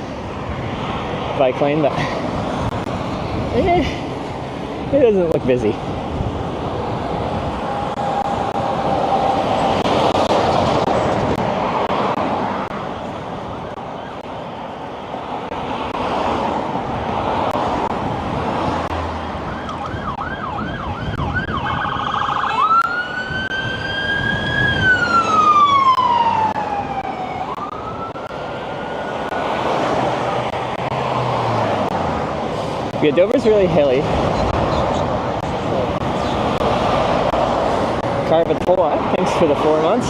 bike lane, but it doesn't look busy. Yeah, Dover's really hilly. Carvatoa, thanks for the 4 months.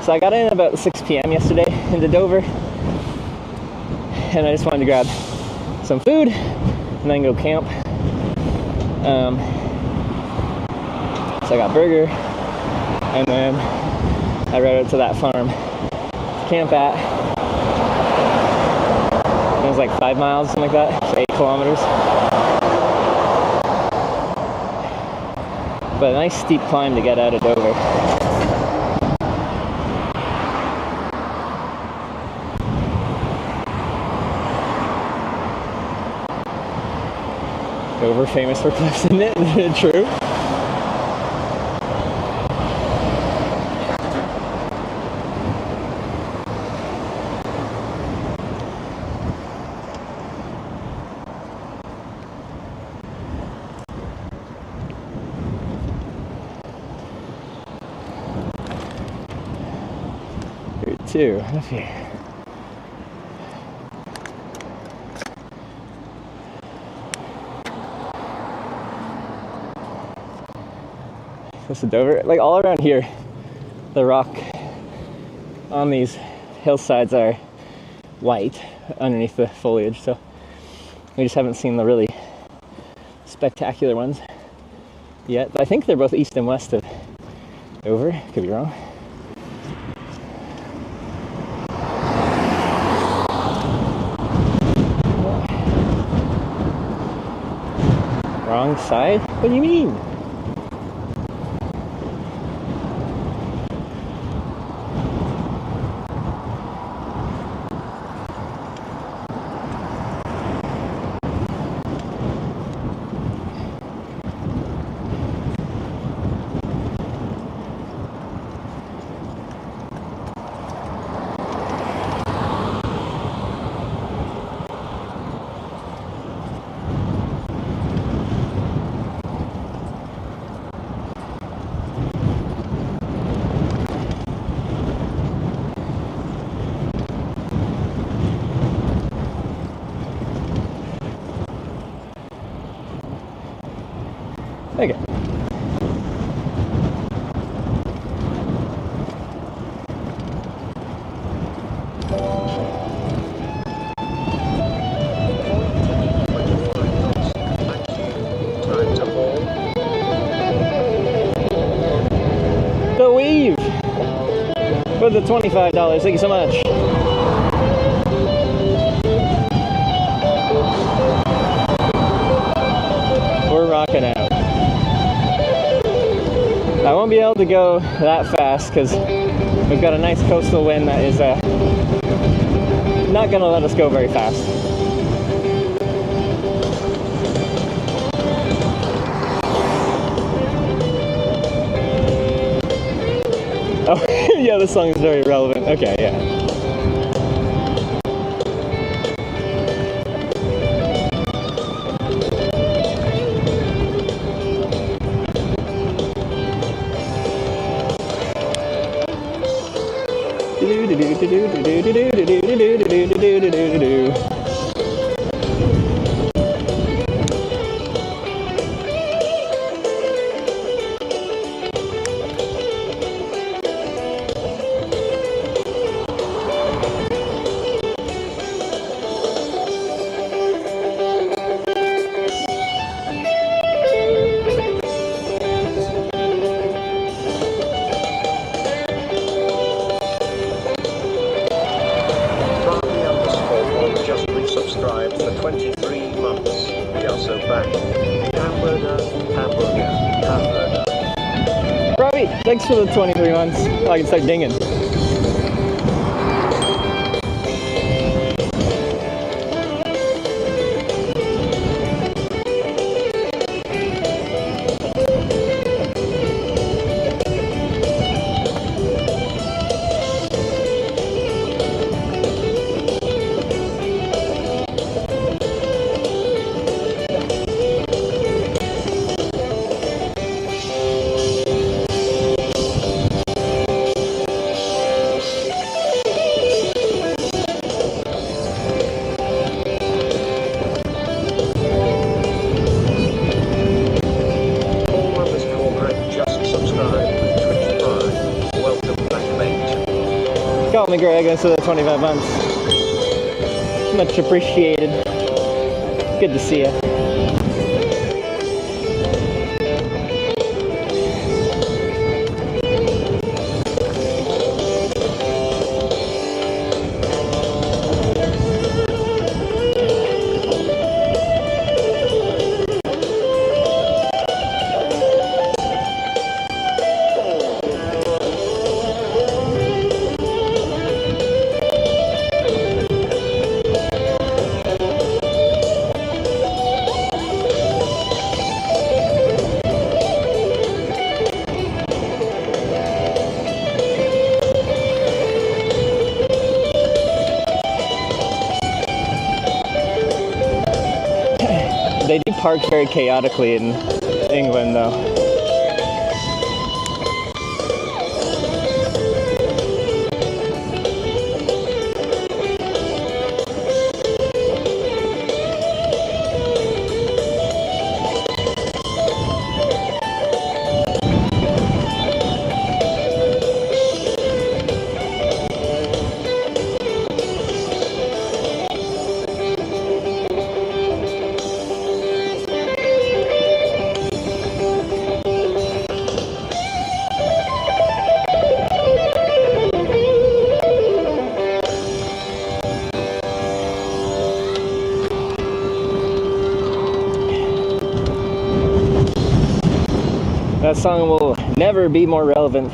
So I got in about 6 p.m. yesterday into Dover, and I just wanted to grab some food and then go camp. So I got burger, and then I rode out to that farm to camp at. It was like 5 miles, something like that, so 8 kilometers. But a nice steep climb to get out of Dover. Dover famous for cliffs, isn't it? True. Too, up here. This is Dover. Like all around here, the rock on these hillsides are white underneath the foliage, so we just haven't seen the really spectacular ones yet. But I think they're both east and west of Dover. Could be wrong. Wrong side? What do you mean? Okay. The weave for the $25. Thank you so much. We're rocking out. I won't be able to go that fast because we've got a nice coastal wind that is not going to let us go very fast. Oh, yeah, this song is very relevant. Okay, yeah. Subscribed for 23 months. We are so back. Hamburger, hamburger, hamburger. Robbie, thanks for the 23 months. Oh, I can start dinging. Call me Greg, thanks for the 25 months. Much appreciated. Good to see you. They do park very chaotically in England, though. That song will never be more relevant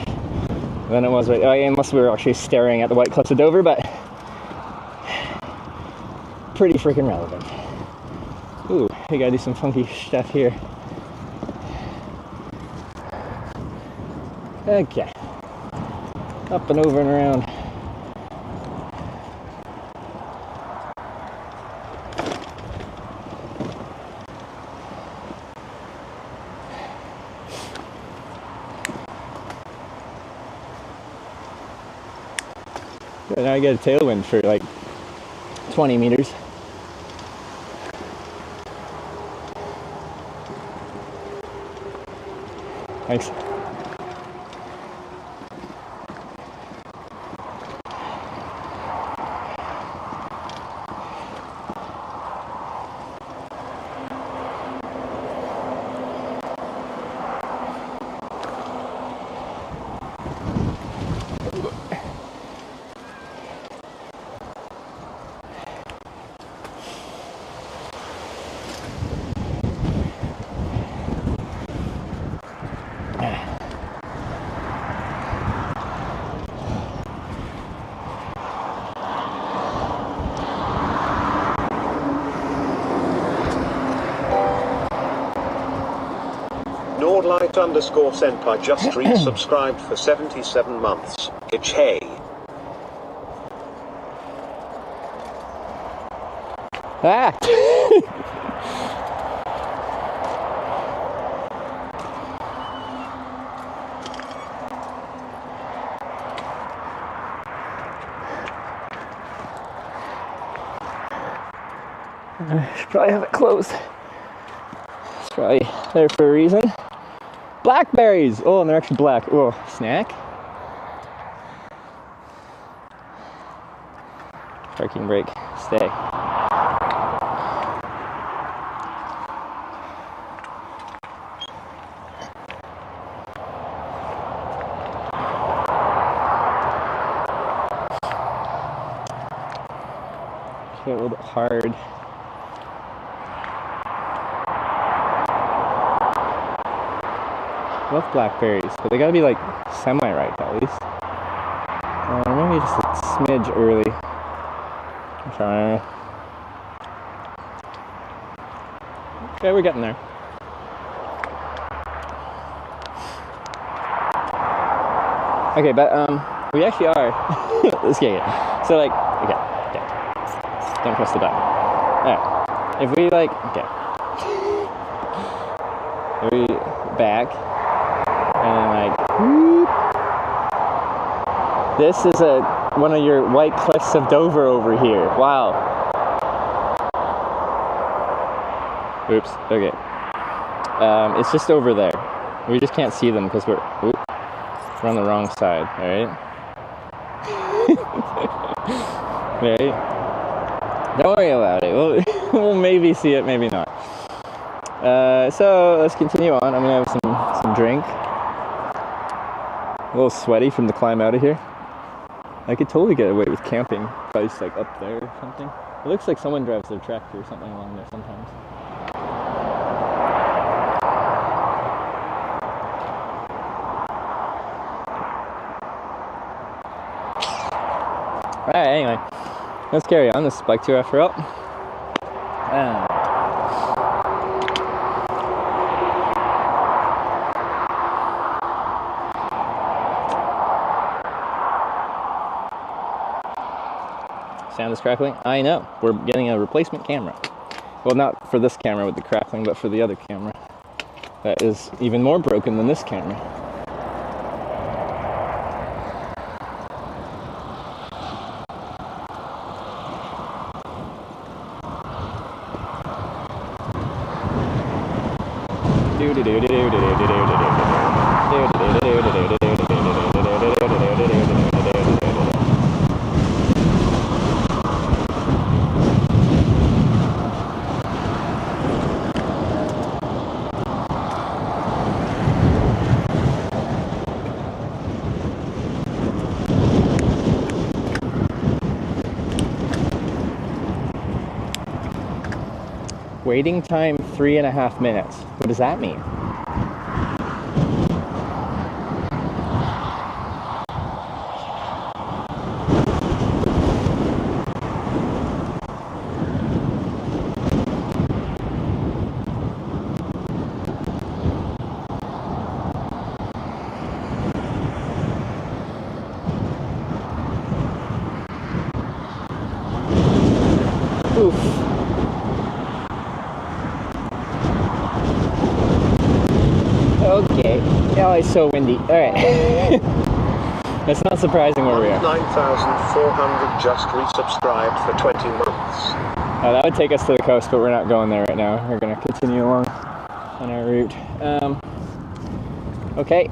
than it was, unless we were actually staring at the White Cliffs of Dover, but pretty freaking relevant. Ooh, we gotta do some funky stuff here. Okay. Up and over and around. Now I get a tailwind for like 20 meters. Thanks. Nordlight_Senpai just resubscribed for 77 months. Hitch hey. Ah! I should probably have it closed. It's probably there for a reason. Blackberries! Oh, and they're actually black. Oh, snack? Parking brake. Stay. Okay, a little bit hard. I love blackberries, but they gotta be like semi-ripe at least. Maybe just a smidge early. I'm trying. Okay, we're getting there. Okay, but we actually are. Let's get it. So like, okay. Don't press the button. Alright. If we like, okay. If we back. And then like, whoop. This is one of your white cliffs of Dover over here. Wow. Oops. Okay. It's just over there. We just can't see them because we're on the wrong side. All right. Right. Don't worry about it. We'll maybe see it, maybe not. So let's continue on. I'm gonna have some drink. A little sweaty from the climb out of here. I could totally get away with camping, probably just like up there or something. It looks like someone drives their tractor or something along there sometimes. Alright, anyway. Let's carry on this bike tour after all. Sound is crackling? I know. We're getting a replacement camera. Well, not for this camera with the crackling, but for the other camera. That is even more broken than this camera. Waiting time 3.5 minutes. What does that mean? Oof. Okay. Oh, it's so windy. Alright. That's not surprising where we are. 9,400 just resubscribed for 20 months. That would take us to the coast, but we're not going there right now. We're going to continue along on our route. Okay,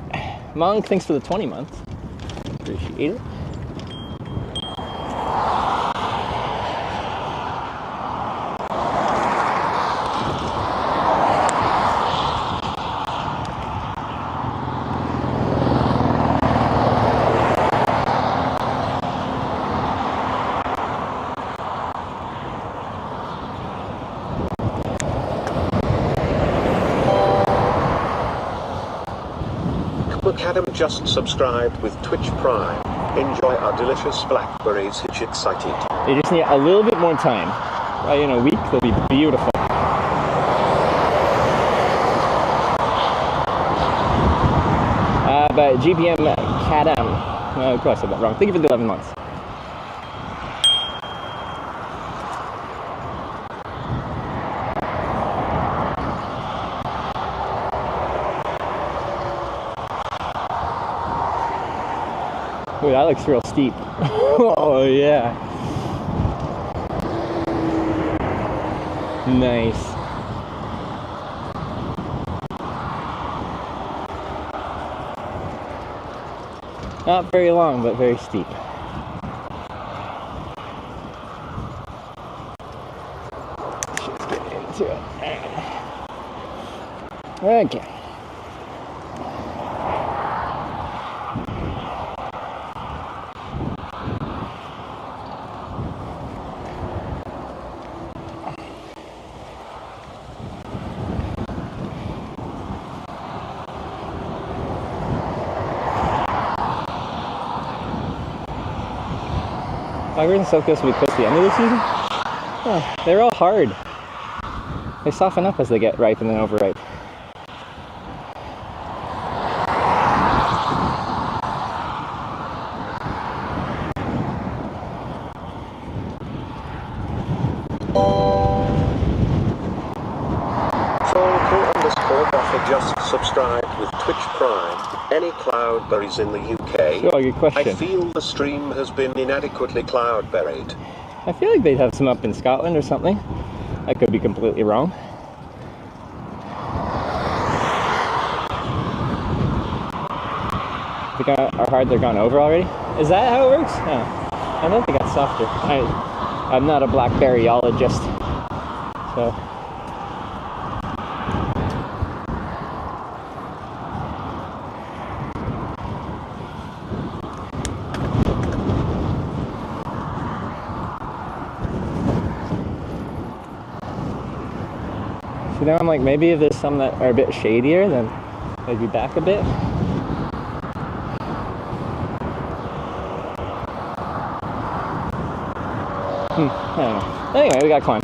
Monk, thanks for the 20 months. Appreciate it. Adam just subscribed with Twitch Prime. Enjoy our delicious blackberries, Hitch excited. They just need a little bit more time. Right, in a week, they'll be beautiful. But GPM Kadam, of course I said that wrong. Thank you for the 11 months. Ooh, that looks real steep. Oh yeah. Nice. Not very long, but very steep. Let's get into it. Okay. Tigers and South Coast will be close to the end of the season? Oh, they're all hard. They soften up as they get ripe and then overripe. Just subscribed with Twitch Prime. Any cloudberries in the UK? Sure, good question. I feel the stream has been inadequately cloudberried. I feel like they'd have some up in Scotland or something. I could be completely wrong. They are hard, they're gone over already? Is that how it works? Oh. I know they got softer. I'm not a blackberryologist, so... So now I'm like, maybe if there's some that are a bit shadier, then they'd be back a bit. I don't know. Anyway, we gotta climb.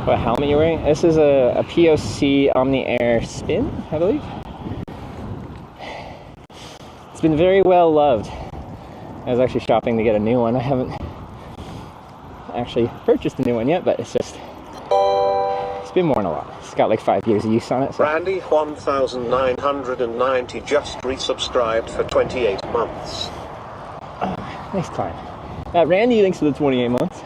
What helmet are you wearing? This is a POC Omni Air Spin, I believe. It's been very well loved. I was actually shopping to get a new one. I haven't actually purchased a new one yet, but it's been worn a lot. It's got like 5 years of use on it. So. Randy 1990 just resubscribed for 28 months. Nice climb. Randy, thanks for the 28 months.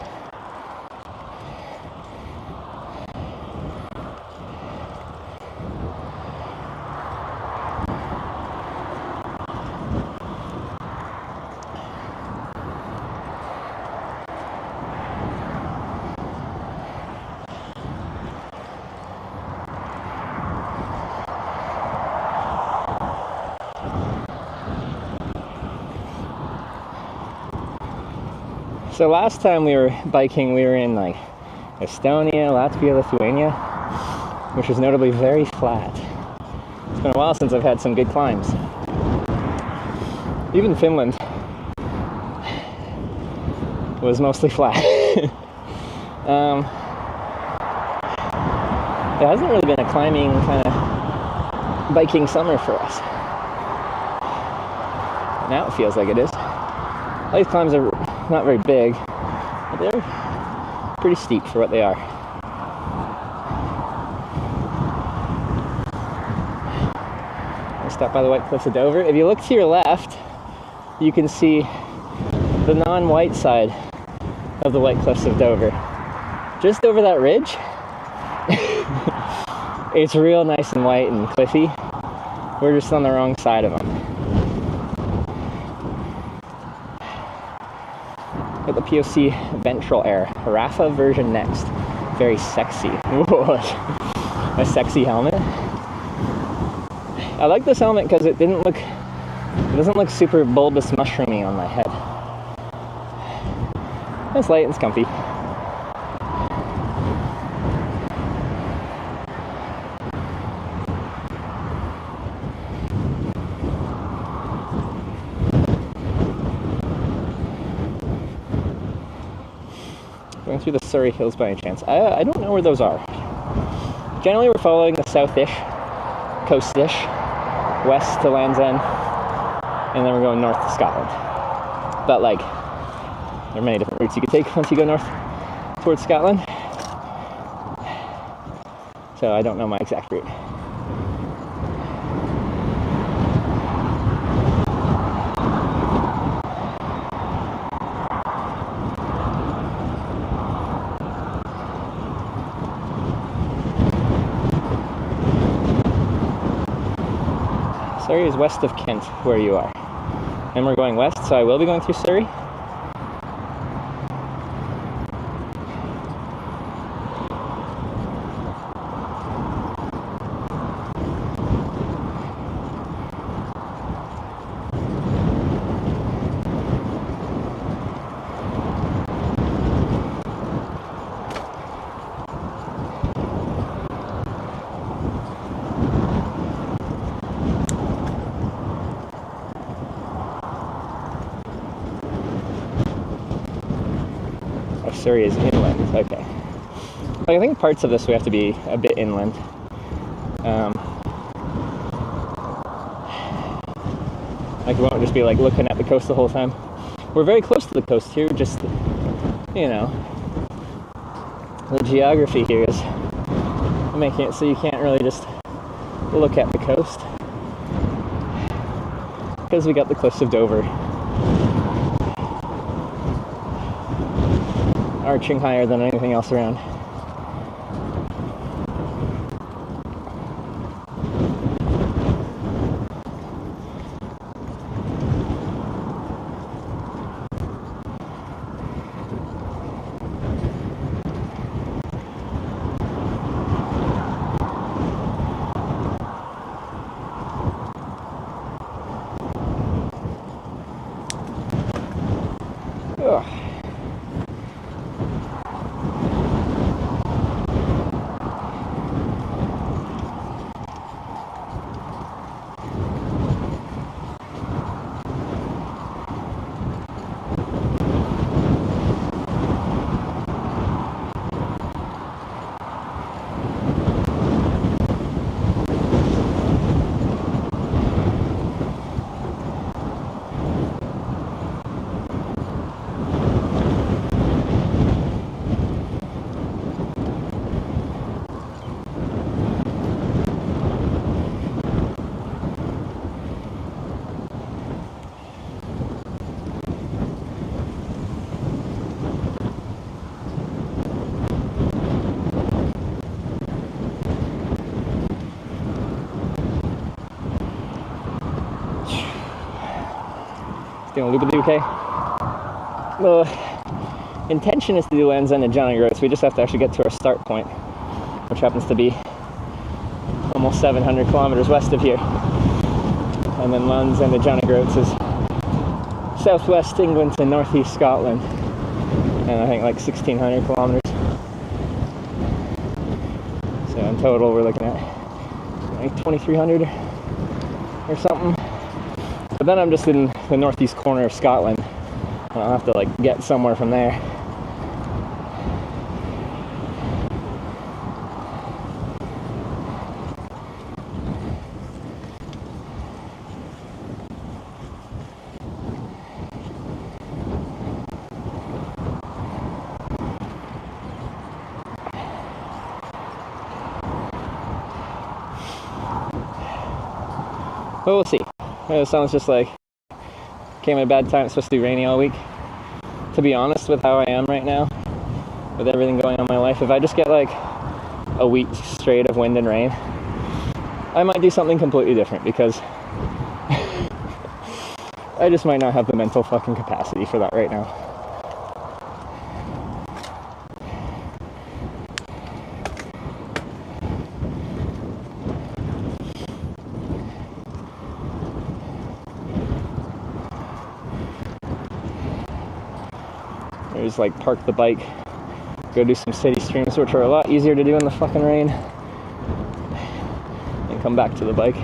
So last time we were biking, we were in like Estonia, Latvia, Lithuania, which was notably very flat. It's been a while since I've had some good climbs. Even Finland was mostly flat. There hasn't really been a climbing kind of biking summer for us. Now it feels like it is. These climbs are not very big, but they're pretty steep for what they are. I stopped by the White Cliffs of Dover. If you look to your left, you can see the non-white side of the White Cliffs of Dover. just over that ridge, it's real nice and white and cliffy. We're just on the wrong side of them. Got the POC ventral air. Rafa version next. Very sexy. Whoa. A sexy helmet. I like this helmet because it doesn't look super bulbous mushroomy on my head. It's light and it's comfy. Going through the Surrey Hills by any chance? I don't know where those are. Generally we're following the south-ish, coast-ish, west to Land's End, and then we're going north to Scotland. But like, there are many different routes you could take once you go north towards Scotland. So I don't know my exact route. Surrey is west of Kent, where you are. And we're going west, so I will be going through Surrey. Surrey is inland, okay. Like, I think parts of this we have to be a bit inland. Like, we won't just be like looking at the coast the whole time. We're very close to the coast here, just, you know, the geography here is making it so you can't really just look at the coast. Because we got the cliffs of Dover arching higher than anything else around. Ugh. Doing loop-a-doo-okay. The intention is to do Land's End and Johnny Groats. We just have to actually get to our start point, which happens to be almost 700 kilometers west of here. And then Land's End and Johnny Groats is southwest England to northeast Scotland, and I think like 1,600 kilometers. So in total we're looking at like 2,300 or something. But then I'm just in the northeast corner of Scotland, and I'll have to like get somewhere from there. But we'll see. It sounds just like came at a bad time. It's supposed to be rainy all week. To be honest with how I am right now, with everything going on in my life. If I just get like a week straight of wind and rain, I might do something completely different, because I just might not have the mental fucking capacity for that right now. Or just like park the bike, go do some city streams, which are a lot easier to do in the fucking rain, and come back to the bike.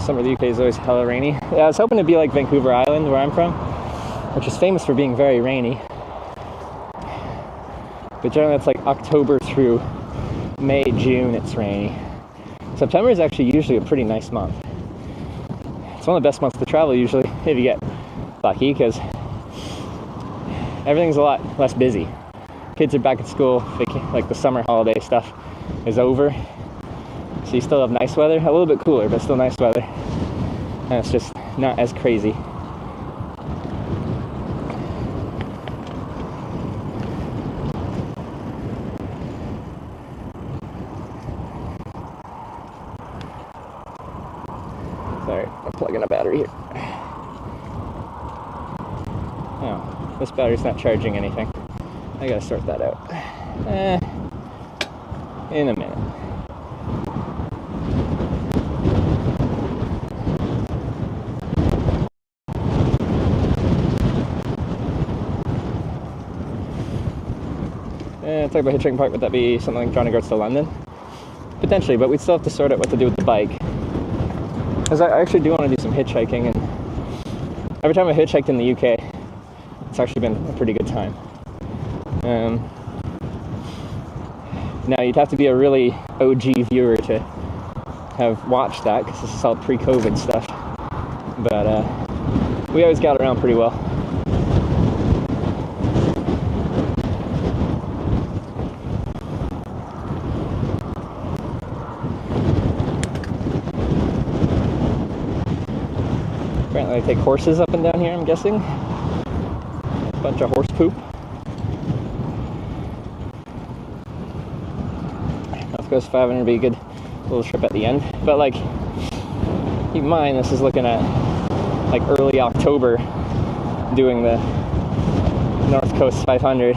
Summer of the UK is always hella rainy. Yeah, I was hoping to be like Vancouver Island, where I'm from, which is famous for being very rainy. But generally it's like October through May, June, it's rainy. September is actually usually a pretty nice month. It's one of the best months to travel usually, if you get lucky, because everything's a lot less busy. Kids are back at school, like the summer holiday stuff is over. So you still have nice weather, a little bit cooler, but still nice weather. And it's just not as crazy. Sorry, I'm plugging a battery here. Oh, this battery's not charging anything. I gotta sort that out. In a minute. Talk about Hitchhiking Park, would that be something like Johnny Goes to London? Potentially, but we'd still have to sort out what to do with the bike. Because I actually do want to do some hitchhiking, and every time I hitchhiked in the UK, it's actually been a pretty good time. Now, you'd have to be a really OG viewer to have watched that, because this is all pre-COVID stuff. But we always got around pretty well. Apparently they take horses up and down here, I'm guessing. Bunch of horse poop. North Coast 500 would be a good little trip at the end. But like, keep in mind, this is looking at like early October doing the North Coast 500.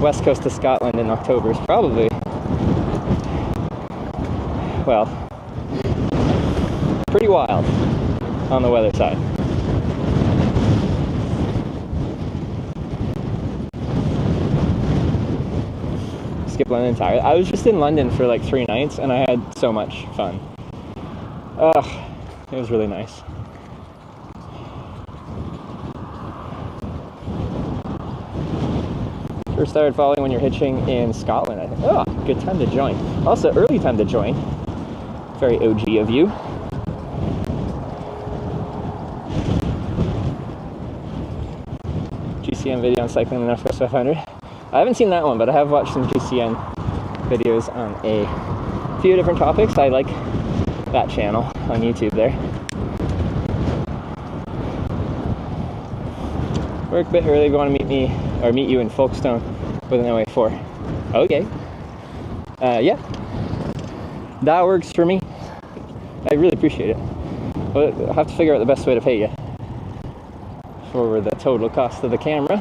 West Coast of Scotland in October is probably, well, pretty wild on the weather side. Skip London entirely. I was just in London for like 3 nights and I had so much fun. Ugh, it was really nice. First started following when you're hitching in Scotland, I think. Oh, good time to join. Also, early time to join. Very OG of you. GCN video on cycling the North Coast 500. I haven't seen that one, but I have watched some GCN videos on a few different topics. I like that channel on YouTube there. Work a bit early if you want to meet me or meet you in Folkestone with an OA4. Okay. Yeah. That works for me. I really appreciate it. But I'll have to figure out the best way to pay you for the total cost of the camera.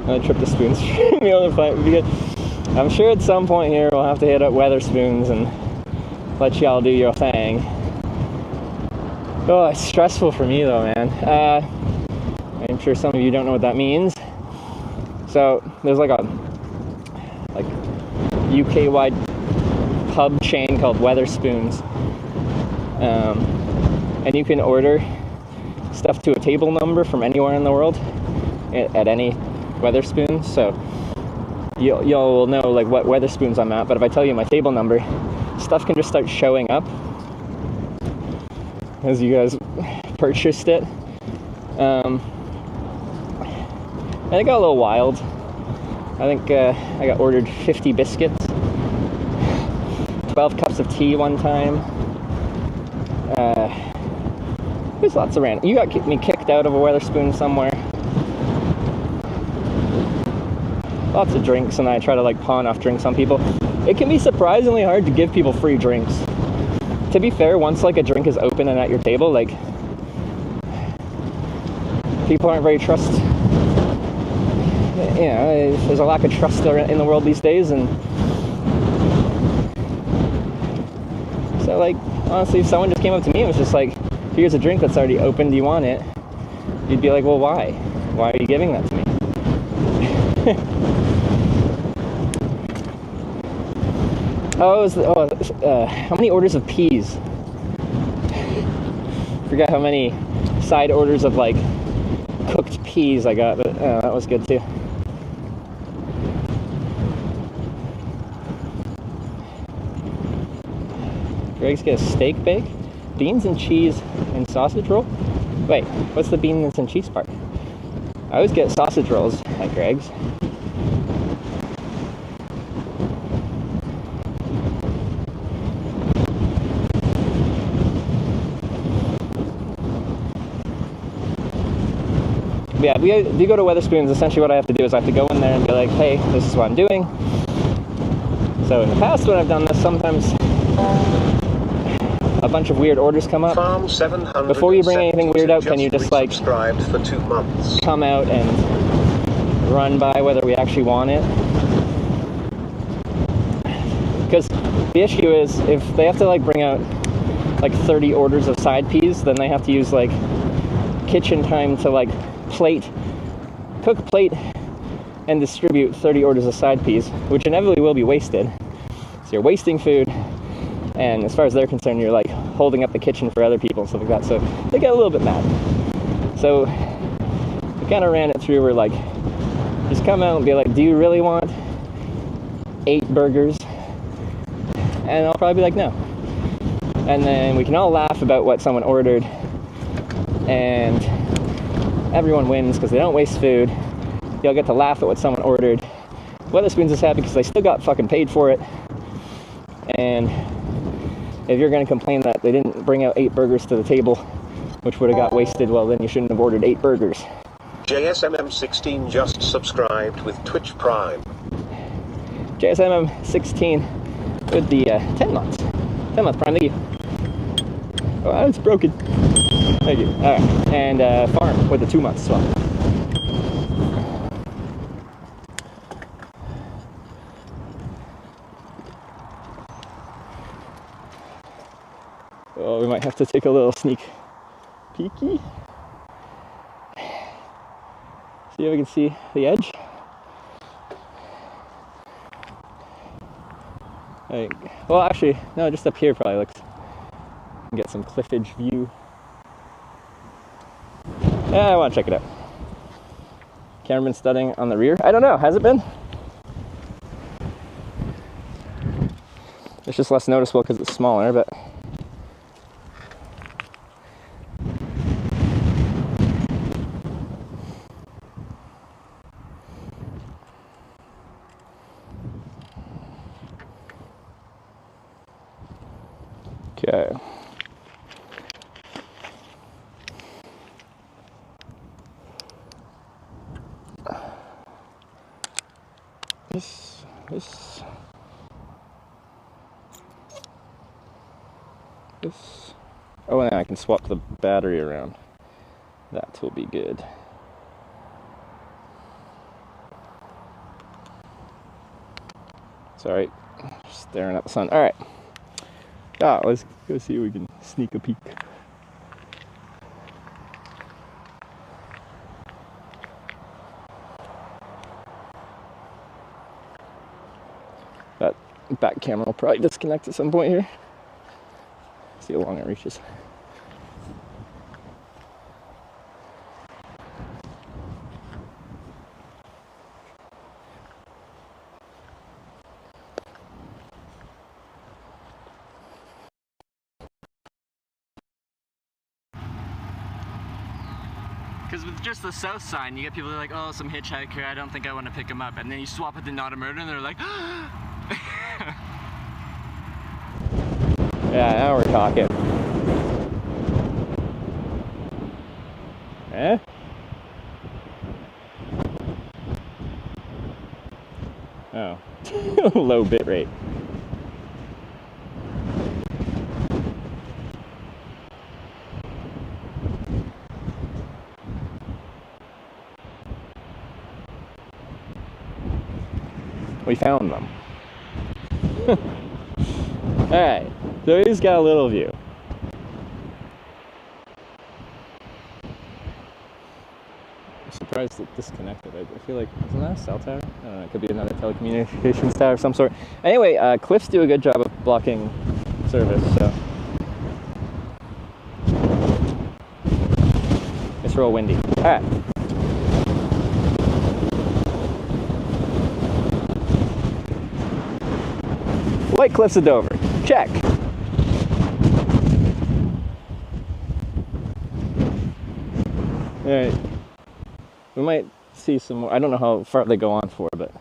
Another trip to Spoons meal and fight would be good. I'm sure at some point here we'll have to hit up Weatherspoons and let y'all do your thing. Oh, it's stressful for me though, man. I'm sure some of you don't know what that means. So there's like a UK-wide pub chain called Weatherspoons, and you can order stuff to a table number from anywhere in the world, at any Weatherspoon, so you'll know like what Weatherspoons I'm at. But if I tell you my table number, stuff can just start showing up as you guys purchased it. And it got a little wild. I think I got ordered 50 biscuits, 12 cups of tea one time. There's lots of random. You got me kicked out of a Weatherspoon somewhere. Lots of drinks, and I try to like pawn off drinks on people. It can be surprisingly hard to give people free drinks. To be fair, once like a drink is open and at your table, like people aren't very there's a lack of trust in the world these days, and so like honestly, if someone just came up to me and was just like, here's a drink that's already open, do you want it? You'd be like, well, why are you giving that to me? How many orders of peas? Forgot how many side orders of like cooked peas I got, but that was good too. Greg's get a steak bake, beans and cheese and sausage roll. Wait, what's the beans and cheese part? I always get sausage rolls at Greg's. Yeah, if you go to Weatherspoons, essentially what I have to do is I have to go in there and be like, hey, this is what I'm doing. So in the past when I've done this, sometimes a bunch of weird orders come up. Farm 700 Before you bring anything weird out, can you just like for 2 months. Come out and run by whether we actually want it? Because the issue is if they have to like bring out like 30 orders of side peas, then they have to use like kitchen time to like cook, plate, and distribute 30 orders of side peas, which inevitably will be wasted. So you're wasting food, and as far as they're concerned, you're like holding up the kitchen for other people and stuff like that. So they get a little bit mad. So we kind of ran it through. We're like, just come out and be like, do you really want 8 burgers? And I'll probably be like, no. And then we can all laugh about what someone ordered, and everyone wins because they don't waste food. You'll get to laugh at what someone ordered. Weatherspoons is happy because they still got fucking paid for it. And if you're going to complain that they didn't bring out 8 burgers to the table, which would have got wasted, well then you shouldn't have ordered 8 burgers. JSMM16 just subscribed with Twitch Prime. JSMM16 with the 10 months. 10 month Prime, thank you. Oh, it's broken. Thank you. Alright, and Farm with the 2 months as well. Oh, we might have to take a little sneak peeky. See if we can see the edge. Well, actually, no, just up here probably looks. Get some cliffage view. Yeah, I want to check it out. Camera been studying on the rear. I don't know. Has it been? It's just less noticeable because it's smaller, but. Okay. This. Oh, and I can swap the battery around. That will be good. Sorry, just staring at the sun. All right. Let's go see if we can sneak a peek. That back camera will probably disconnect at some point here. See how long it reaches. Because with just the south sign, you get people that are like, oh, some hitchhiker, I don't think I want to pick him up. And then you swap it to not a murder, and they're like, Yeah, now we're talking. Eh? Oh. Low bit rate. We found them. Alright, so he's got a little view. I'm surprised it disconnected. I feel like, isn't that a cell tower? I don't know, it could be another telecommunications tower of some sort. Anyway, cliffs do a good job of blocking service, so. It's real windy. Alright. White Cliffs of Dover. Check. Alright. We might see some more. I don't know how far they go on for, but.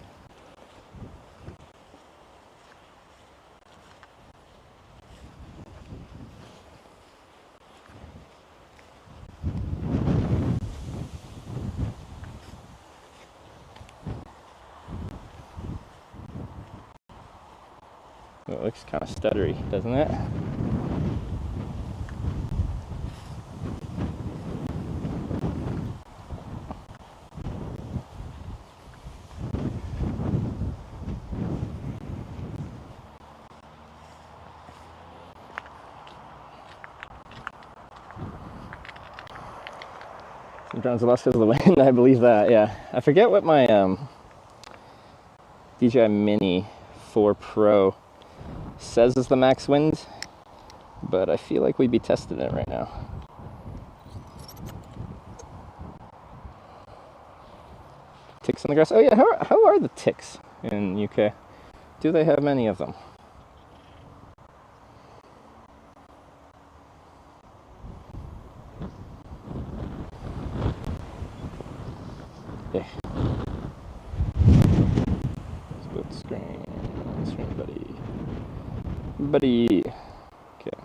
It looks kind of stuttery, doesn't it? Sometimes the less because of the wind, I believe that, yeah. I forget what my DJI Mini 4 Pro says is the max wind, but I feel like we'd be testing it right now. Ticks in the grass. Oh yeah, how are the ticks in UK? Do they have many of them? Yeah. Split screen buddy. Okay.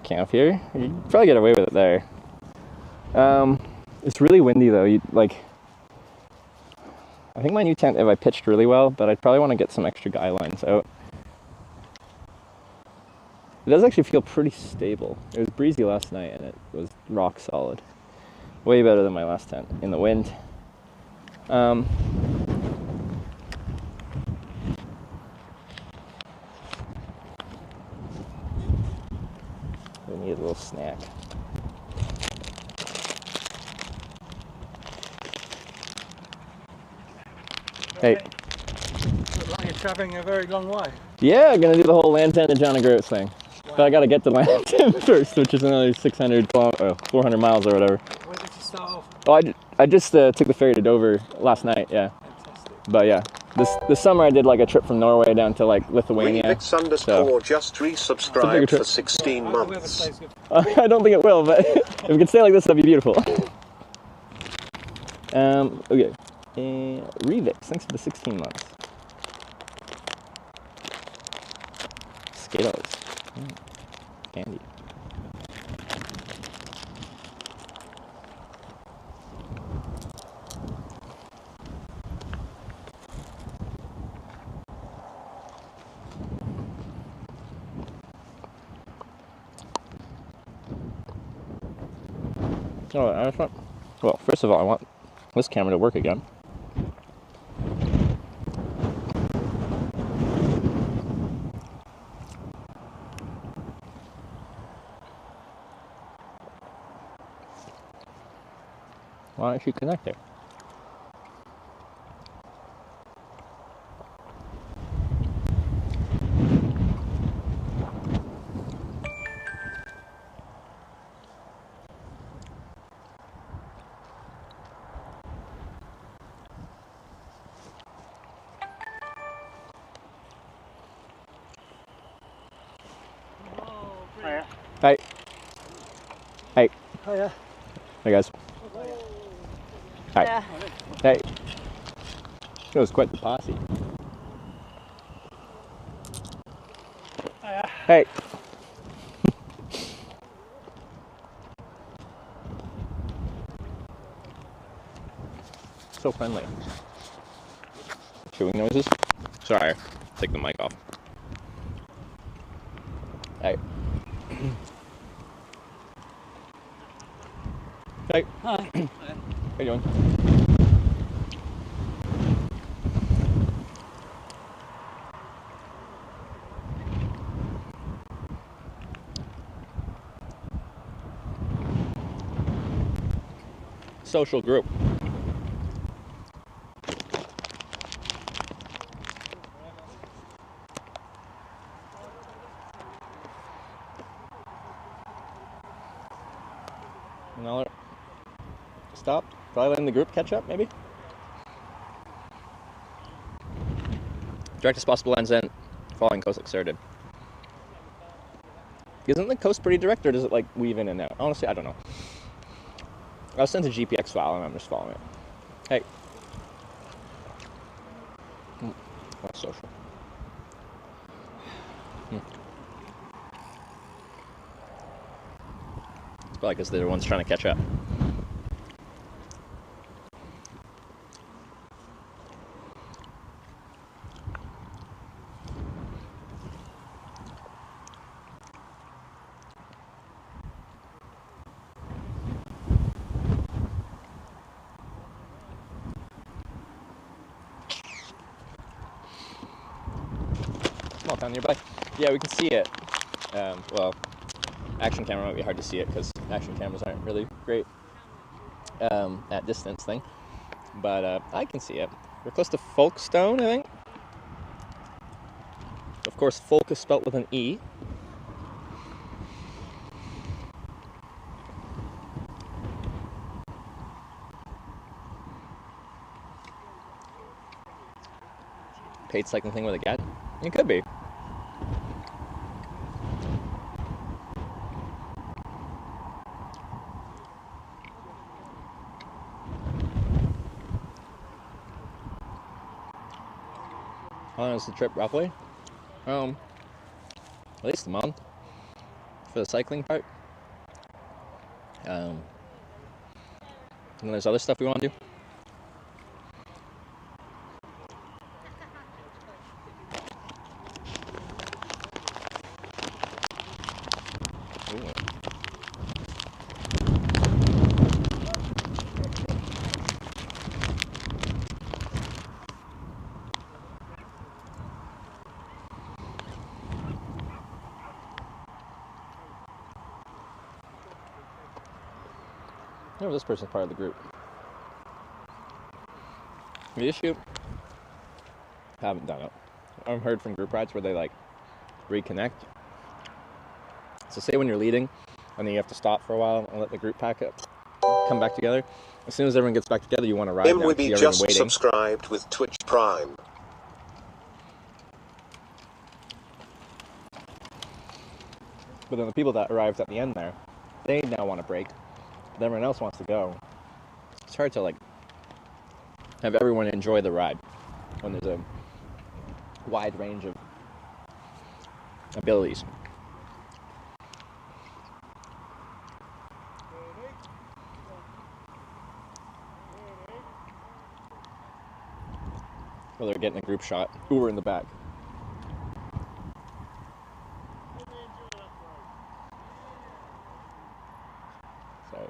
Camp here. You'd probably get away with it there. It's really windy though. I think my new tent, if I pitched really well, but I'd probably want to get some extra guy lines out. It does actually feel pretty stable. It was breezy last night and it was rock solid. Way better than my last tent in the wind. We need a little snack. Hey. Looks like you're travelling a very long way. Yeah, I'm gonna do the whole Lantern to John O'Groats thing. Wow. But I gotta get to Lantern first, which is another 400 miles or whatever. Where did you start off? Oh, I just took the ferry to Dover last night, yeah. Fantastic. But yeah, this summer I did like a trip from Norway down to like Lithuania. Revix_ just resubscribed for 16 months. I don't think it will, but if we could stay like this, that'd be beautiful. Okay. Revix, thanks for the 16 months. Skittles. Candy. Oh, I just want, well, first of all, I want this camera to work again. Why don't you connect it? Hi. Hi. Hiya. Hey guys. Hi. Yeah. Hey. It was quite the posse. Hey. So friendly. Chewing noises? Sorry, take the mic off. Hey. Hey. Hi. How you doing? Social group. Now stopped. Probably letting the group catch up, maybe. Direct as possible ends in following coast exerted. Isn't the coast pretty direct, or does it like weave in and out? Honestly, I don't know. I was sent a GPX file and I'm just following it. Hey. That's social. It's probably because they're the ones trying to catch up. Small town nearby. Yeah, we can see it. Well, action camera might be hard to see it because action cameras aren't really great at distance thing. But I can see it. We're close to Folkestone, I think. Of course, Folk is spelt with an E. Paid cycling thing with a gat? It could be. How long is the trip roughly? At least a month for the cycling part. And then there's other stuff we want to do. Ooh. I know this person's part of the group. The issue, haven't done it. I've heard from group rides where they like reconnect. So say when you're leading and then you have to stop for a while and let the group pack up, come back together. As soon as everyone gets back together, you want to ride down, see everyone just waiting. Subscribed with Twitch Prime. But then the people that arrived at the end there, they now want to break. But everyone else wants to go. It's hard to like have everyone enjoy the ride when there's a wide range of abilities. Well, they're getting a group shot. Ooh, we're in the back. Sorry,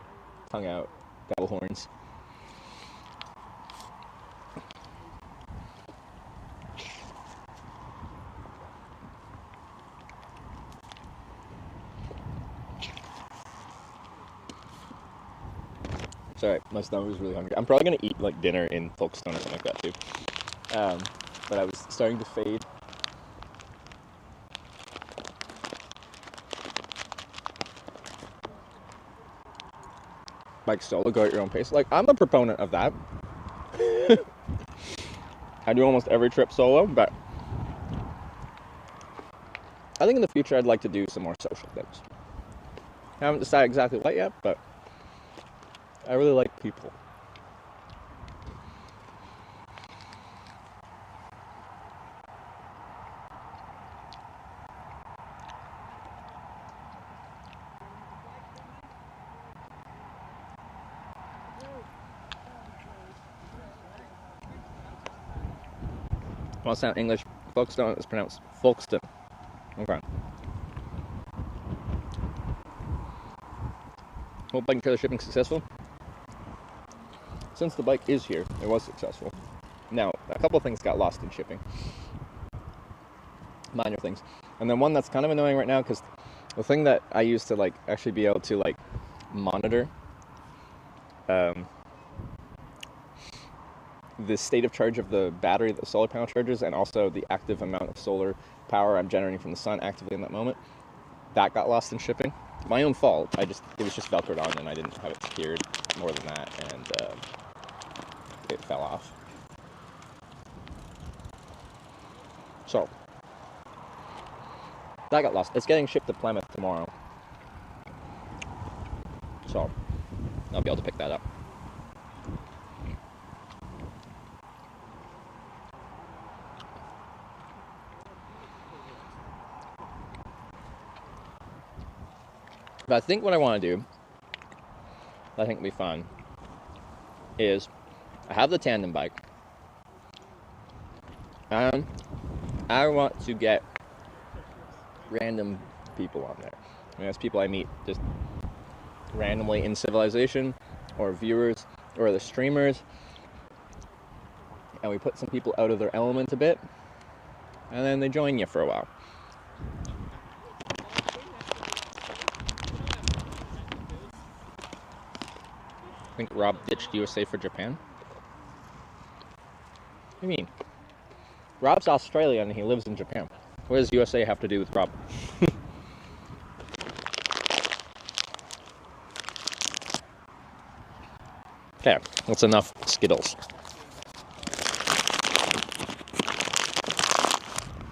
tongue out, devil horns. Sorry, my stomach was really hungry. I'm probably gonna eat like dinner in Folkestone or something like that too. But I was starting to fade. Like solo, go at your own pace. Like I'm a proponent of that. I do almost every trip solo, but I think in the future I'd like to do some more social things. I haven't decided exactly what yet, but I really like people. want to sound English, Folkestone is pronounced Folkestone. Okay. Hope bike and trailer shipping successful. Since the bike is here, it was successful. Now, a couple things got lost in shipping. Minor things. And then one that's kind of annoying right now, because the thing that I used to like actually be able to like monitor the state of charge of the battery that the solar panel charges, and also the active amount of solar power I'm generating from the sun actively in that moment, that got lost in shipping. My own fault. It was just velcroed on and I didn't have it secured more than that, and it fell off. So that got lost. It's getting shipped to Plymouth tomorrow, so I'll be able to pick that up. But I think what I want to do, I think will be fun, is I have the tandem bike, and I want to get random people on there. I mean, that's people I meet just randomly in civilization, or viewers, or the streamers, and we put some people out of their element a bit, and then they join you for a while. I think Rob ditched USA for Japan. What do you mean? Rob's Australian and he lives in Japan. What does USA have to do with Rob? Okay, that's enough Skittles.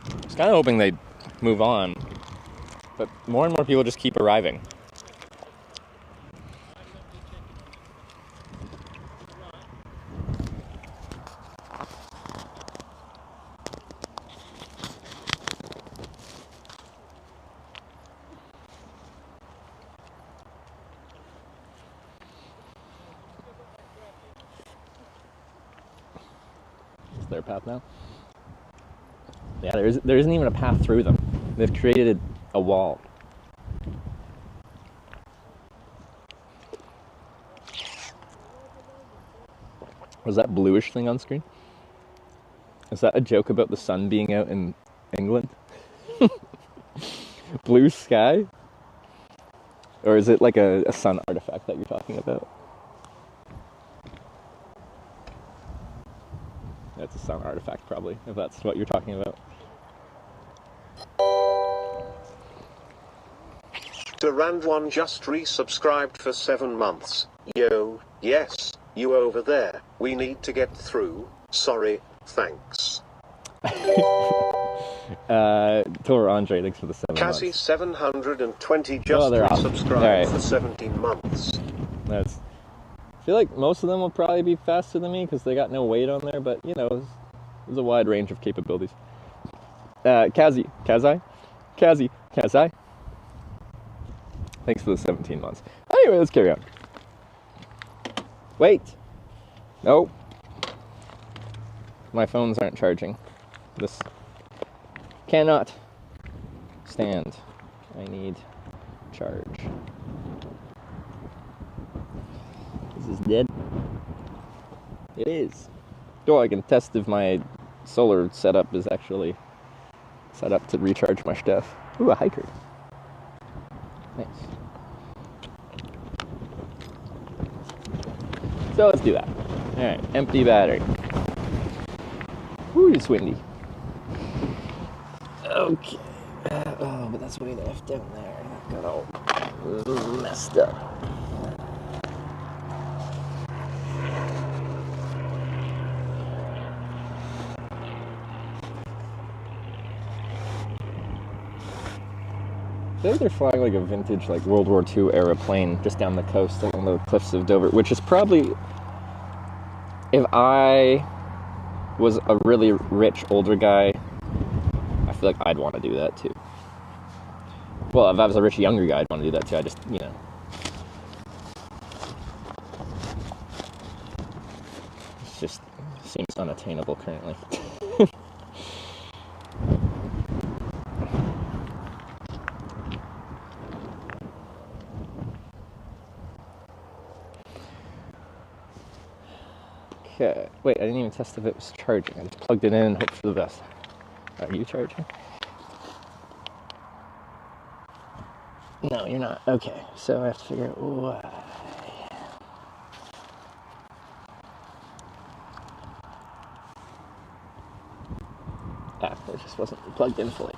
I was kind of hoping they'd move on, but more and more people just keep arriving. Their path now. Yeah, there isn't even a path through them. They've created a wall. Was that bluish thing on screen? Is that a joke about the sun being out in England? Blue sky? Or is it like a sun artifact that you're talking about? That's a sun artifact, probably, if that's what you're talking about. Durand1 just resubscribed for 7 months. Yo, yes, you over there. We need to get through. Sorry, thanks. Tor Andre, thanks for the 7 months. Cassie 720 just resubscribed for 17 months. I feel like most of them will probably be faster than me because they got no weight on there, but you know, there's a wide range of capabilities. Kazi, thanks for the 17 months. Anyway, let's carry on. Wait. No. My phones aren't charging. This cannot stand. I need charge. This is dead. It is. Oh, I can test if my solar setup is actually set up to recharge my stuff. Ooh, a hiker. Nice. So let's do that. Alright, empty battery. Ooh, it's windy. Okay. Oh, but that's way left down there. That got all messed up. I feel like they're flying like a vintage, like World War II era plane just down the coast along the cliffs of Dover, which is probably, if I was a really rich older guy, I feel like I'd want to do that too. Well, if I was a rich younger guy, I'd want to do that too. I just, you know. It just seems unattainable currently. Okay. Wait, I didn't even test if it was charging. I just plugged it in and hoped for the best. Are you charging? No, you're not. Okay, so I have to figure out why. It just wasn't plugged in fully.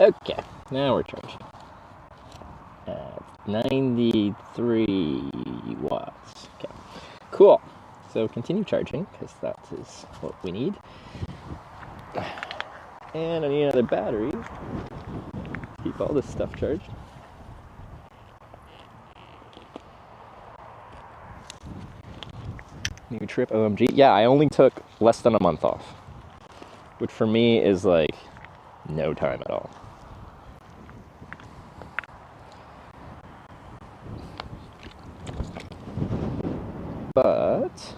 Okay, now we're charging. 93 watts. Okay, cool. So continue charging, because that is what we need. And I need another battery. Keep all this stuff charged. New trip, OMG. Yeah, I only took less than a month off, which for me is like no time at all. But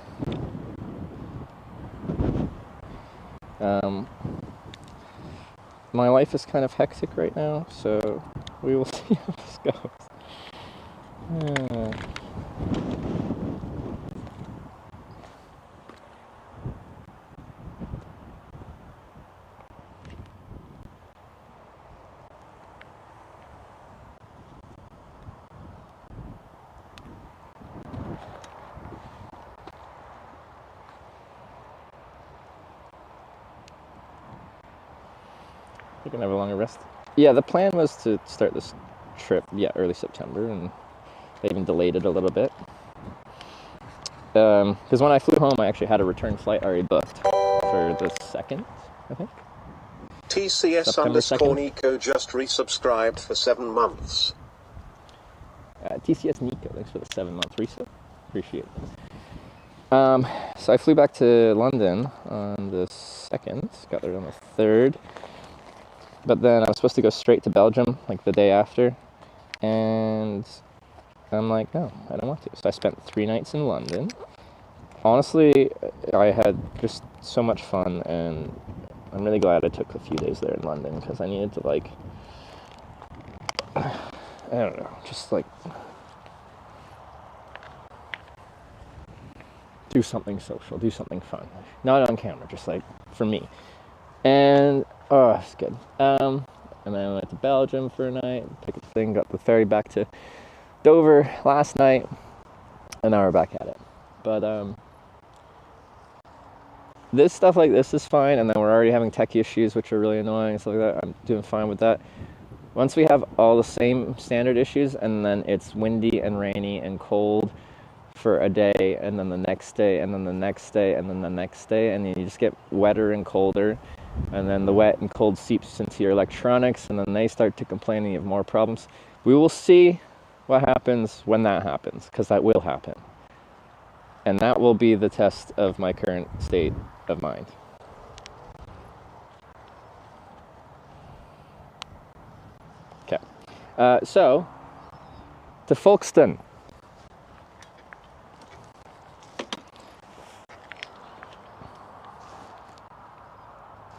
my life is kind of hectic right now, so we will see how this goes. You can have a longer rest. Yeah, the plan was to start this trip, early September, and they even delayed it a little bit. Because when I flew home, I actually had a return flight already booked for the 2nd, I think. TCS_Nico just resubscribed for 7 months. TCS Nico, thanks for the 7-month resub. Appreciate it. So I flew back to London on the 2nd, got there on the 3rd. But then I was supposed to go straight to Belgium, like the day after, and I'm like, no, I don't want to. So I spent 3 nights in London. Honestly, I had just so much fun, and I'm really glad I took a few days there in London, because I needed to, like, I don't know, just, like, do something social, do something fun. Not on camera, just, like, for me. And oh, it's good. And then I went to Belgium for a night, picked up the thing, got the ferry back to Dover last night, and now we're back at it. But this stuff like this is fine, and then we're already having tech issues, which are really annoying, stuff like that. I'm doing fine with that. Once we have all the same standard issues, and then it's windy and rainy and cold for a day, and then the next day, and then the next day, and then the next day, and then you just get wetter and colder. And then the wet and cold seeps into your electronics, and then they start to complain and you have more problems. We will see what happens when that happens, because that will happen. And that will be the test of my current state of mind. Okay. So, to Folkestone.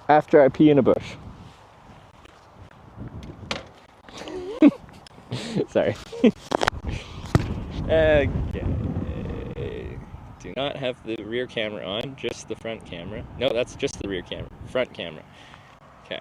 After I pee in a bush. Sorry. Okay. Do not have the rear camera on, just the front camera. No, that's just the rear camera. Front camera. Okay.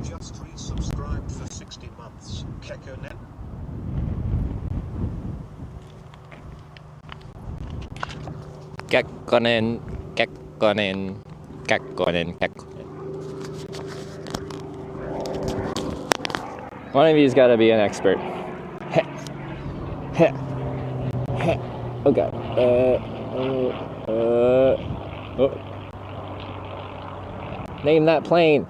Just resubscribed for 60 months. Kekkonen. Kekkonen. One of you's got to be an expert. Oh god. Oh. Name that plane.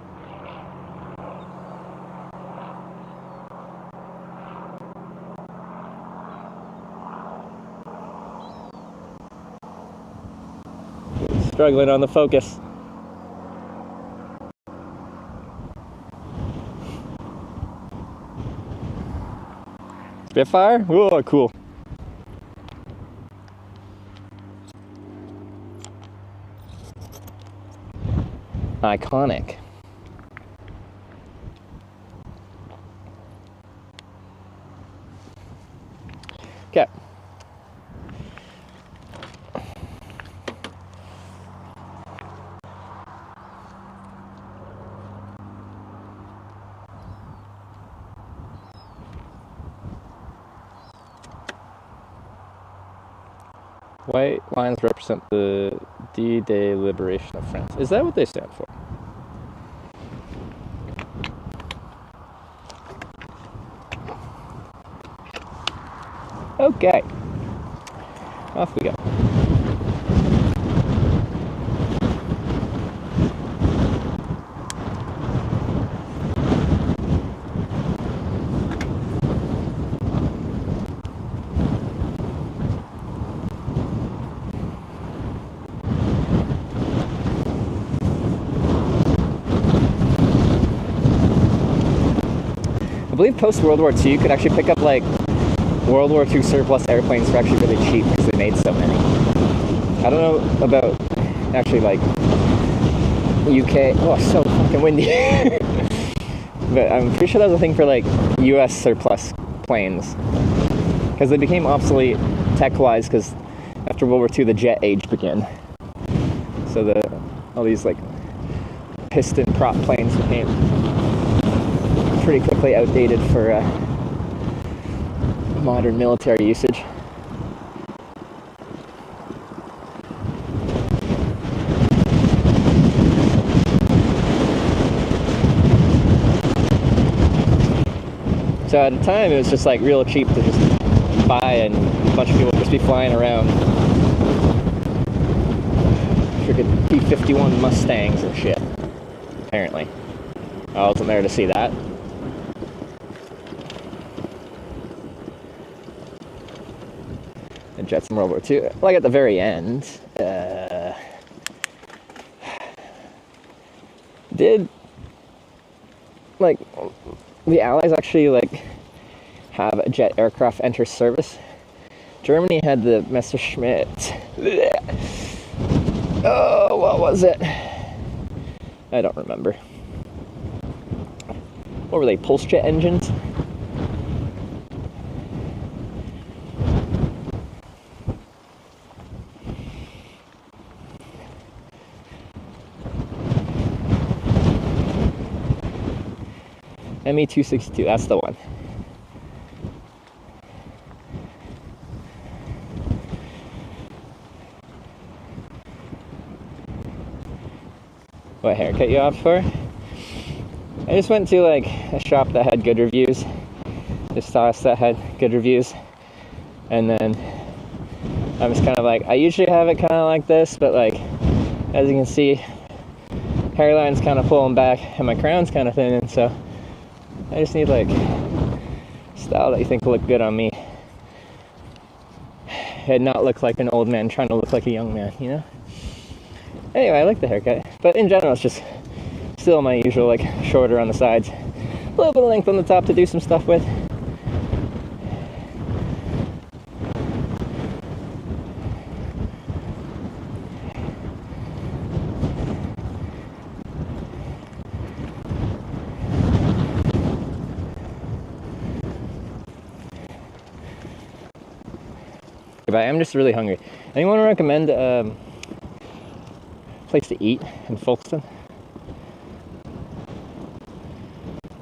Struggling on the focus. Spitfire? Whoa, cool. Iconic. Okay. White lines represent the D-Day liberation of France. Is that what they stand for? Okay. Off we go. I believe post-World War II you could actually pick up like World War II surplus airplanes for actually really cheap because they made so many. I don't know about actually like UK. Oh, so fucking windy. But I'm pretty sure that was a thing for like US surplus planes because they became obsolete tech-wise because after World War II the jet age began. So all these like piston prop planes became pretty quickly outdated for modern military usage. So at the time it was just like real cheap to just buy and a bunch of people would just be flying around freaking P-51 Mustangs and shit, apparently. I wasn't there to see that. And jets in World War II. Like at the very end, did like the Allies actually like have a jet aircraft enter service? Germany had the Messerschmitt. Oh, what was it? I don't remember. What were they, pulse jet engines? ME-262, that's the one. What haircut you opt for? I just went to like a shop that had good reviews. Just saw us that had good reviews. And then I was kind of like, I usually have it kind of like this, but like, as you can see, hairline's kind of pulling back and my crown's kind of thin, and so I just need like style that you think will look good on me and not look like an old man trying to look like a young man, you know? Anyway, I like the haircut, but in general it's just still my usual, like shorter on the sides, a little bit of length on the top to do some stuff with. But I'm just really hungry. Anyone recommend a place to eat in Folkestone?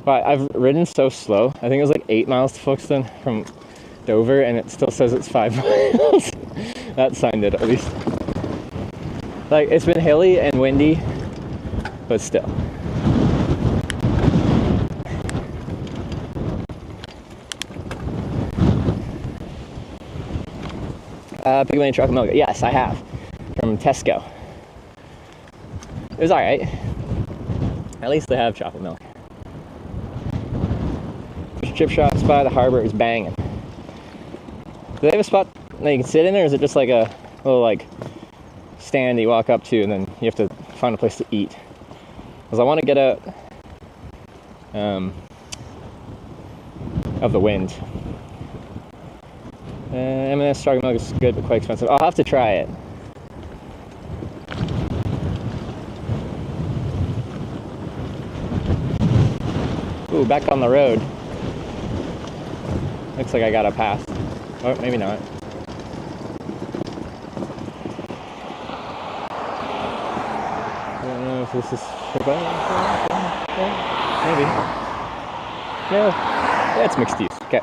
Well, I've ridden so slow. I think it was like 8 miles to Folkestone from Dover, and it still says it's 5 miles. That sign did, at least. Like, it's been hilly and windy, but still. Pigment chocolate milk. Yes, I have. From Tesco. It was alright. At least they have chocolate milk. Fish chip shops by the harbor is banging. Do they have a spot that you can sit in, or is it just like a little like stand you walk up to and then you have to find a place to eat? Because I want to get out of the wind. M&S chocolate milk is good but quite expensive. I'll have to try it. Ooh, back on the road. Looks like I got a pass. Oh, maybe not. I don't know if this is... Maybe. No. Yeah, it's mixed use. Okay.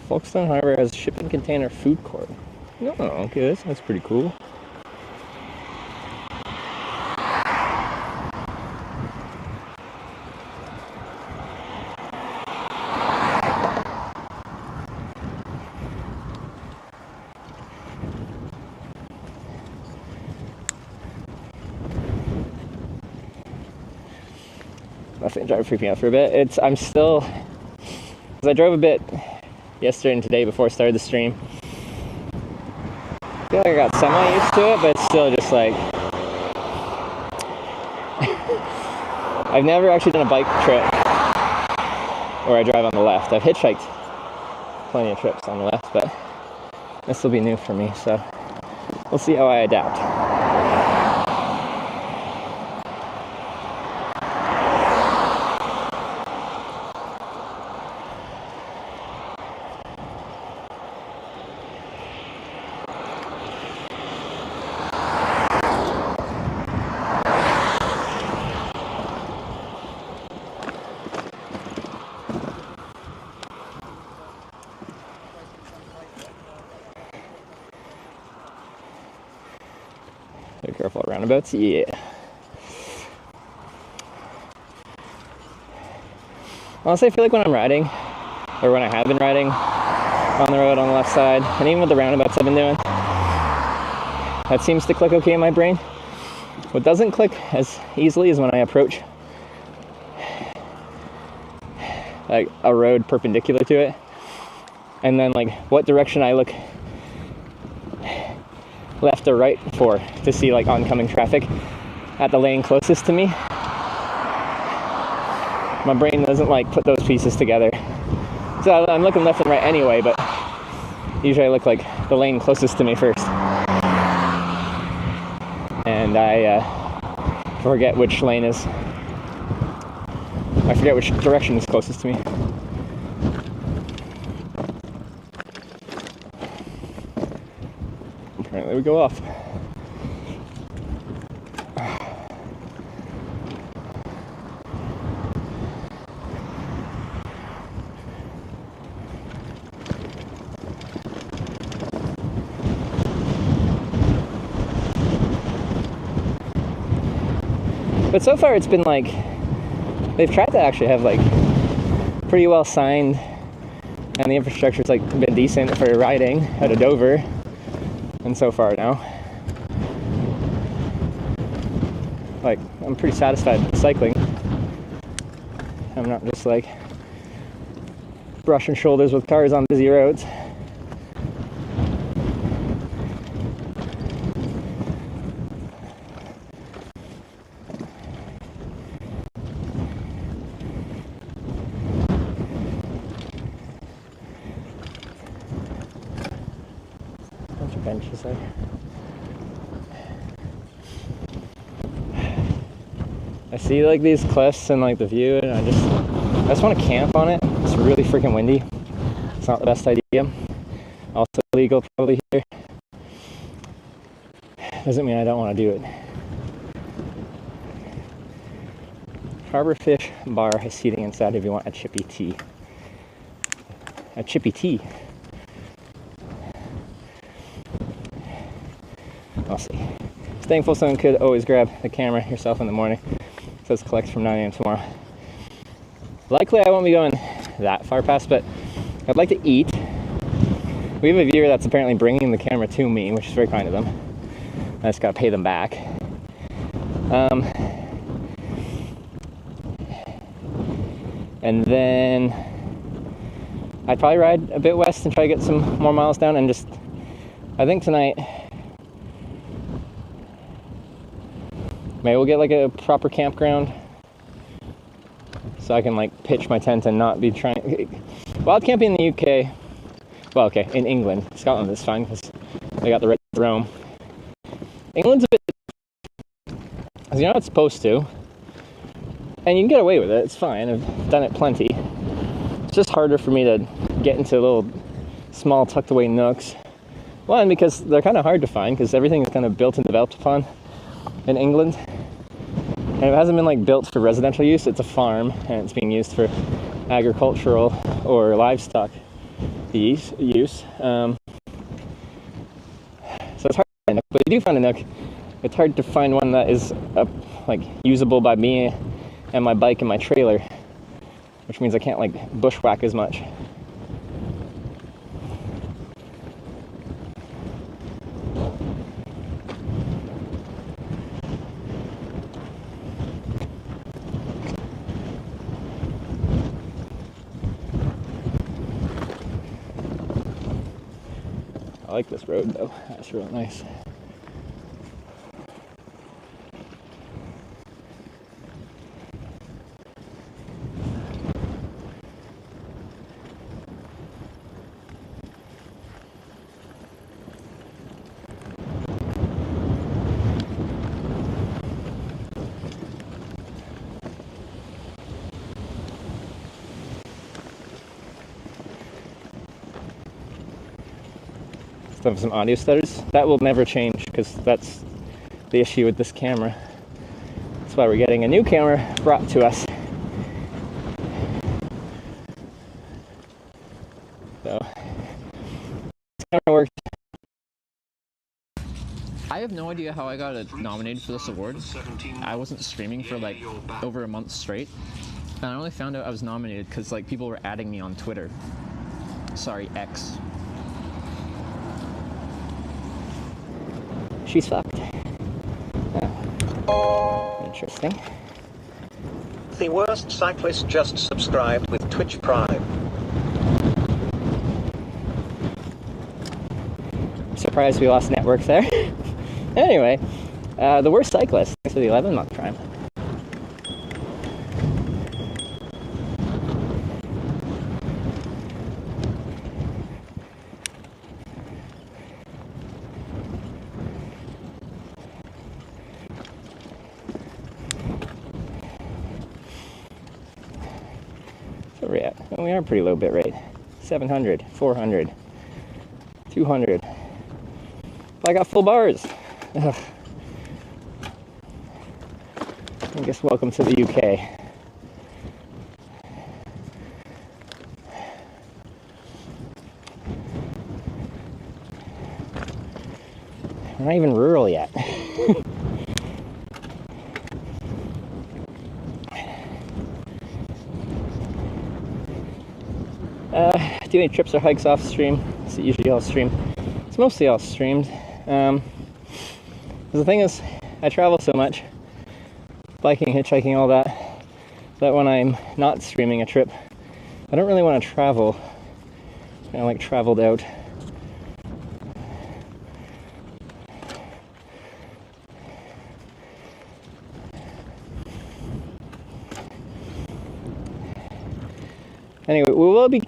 Folkestone Harbor has a shipping container food court. Oh, okay, that's pretty cool. Nothing drive freaked me out for a bit. I'm still, because I drove a bit yesterday and today before I started the stream. I feel like I got semi-used to it, but it's still just like... I've never actually done a bike trip where I drive on the left. I've hitchhiked plenty of trips on the left, but this will be new for me, so we'll see how I adapt. Be careful at roundabouts, yeah. Honestly, I feel like when I'm riding, or when I have been riding on the road on the left side, and even with the roundabouts I've been doing, that seems to click okay in my brain. What doesn't click as easily is when I approach like a road perpendicular to it, and then like what direction I look left or right for to see like oncoming traffic at the lane closest to me. My brain doesn't like put those pieces together. So I'm looking left and right anyway, but usually I look like the lane closest to me first. And I forget which lane is, I forget which direction is closest to me. Apparently we go off. But so far it's been like, they've tried to actually have like pretty well signed, and the infrastructure's like been decent for riding out of Dover. And so far now, like, I'm pretty satisfied with cycling. I'm not just like brushing shoulders with cars on busy roads. Benches there. I see like these cliffs and like the view, and I just want to camp on it. It's really freaking windy. It's not the best idea. Also illegal probably here. Doesn't mean I don't want to do it. Harbor Fish Bar has seating inside if you want a chippy tea. A chippy tea. I'll see. Staying Folkestone could always grab the camera yourself in the morning. It says collect from 9 a.m. tomorrow. Likely I won't be going that far past, but I'd like to eat. We have a viewer that's apparently bringing the camera to me, which is very kind of them. I just gotta pay them back. And then I'd probably ride a bit west and try to get some more miles down, and just, I think tonight maybe we'll get like a proper campground so I can like pitch my tent and not be trying. Wild camping in the UK, well, okay, in England, Scotland is fine because they got the right to roam. England's a bit, as you know, it's supposed to, and you can get away with it. It's fine. I've done it plenty. It's just harder for me to get into little small tucked away nooks. One, because they're kind of hard to find because everything is kind of built and developed upon in England, and it hasn't been like built for residential use. It's a farm and it's being used for agricultural or livestock use. So it's hard to find a nook, but if you do find a nook, it's hard to find one that is like usable by me and my bike and my trailer, which means I can't like bushwhack as much. I like this road though, that's real nice. Have some audio stutters. That will never change because that's the issue with this camera. That's why we're getting a new camera brought to us. So this camera works. I have no idea how I got nominated for this award. I wasn't streaming for like over a month straight, and I only found out I was nominated because like people were adding me on Twitter. Sorry, X. She's fucked. Oh. Interesting. The worst cyclist just subscribed with Twitch Prime. Surprised we lost network there. Anyway, the worst cyclist, thanks for the 11-month Prime. We are pretty low bit rate. 700, 400, 200. But I got full bars. Ugh. I guess welcome to the UK. We're not even rural yet. Do any trips or hikes off stream? It's usually all streamed. It's mostly all streamed. The thing is, I travel so much, biking, hitchhiking, all that, that when I'm not streaming a trip, I don't really want to travel. Kind of like traveled out. Anyway, we will be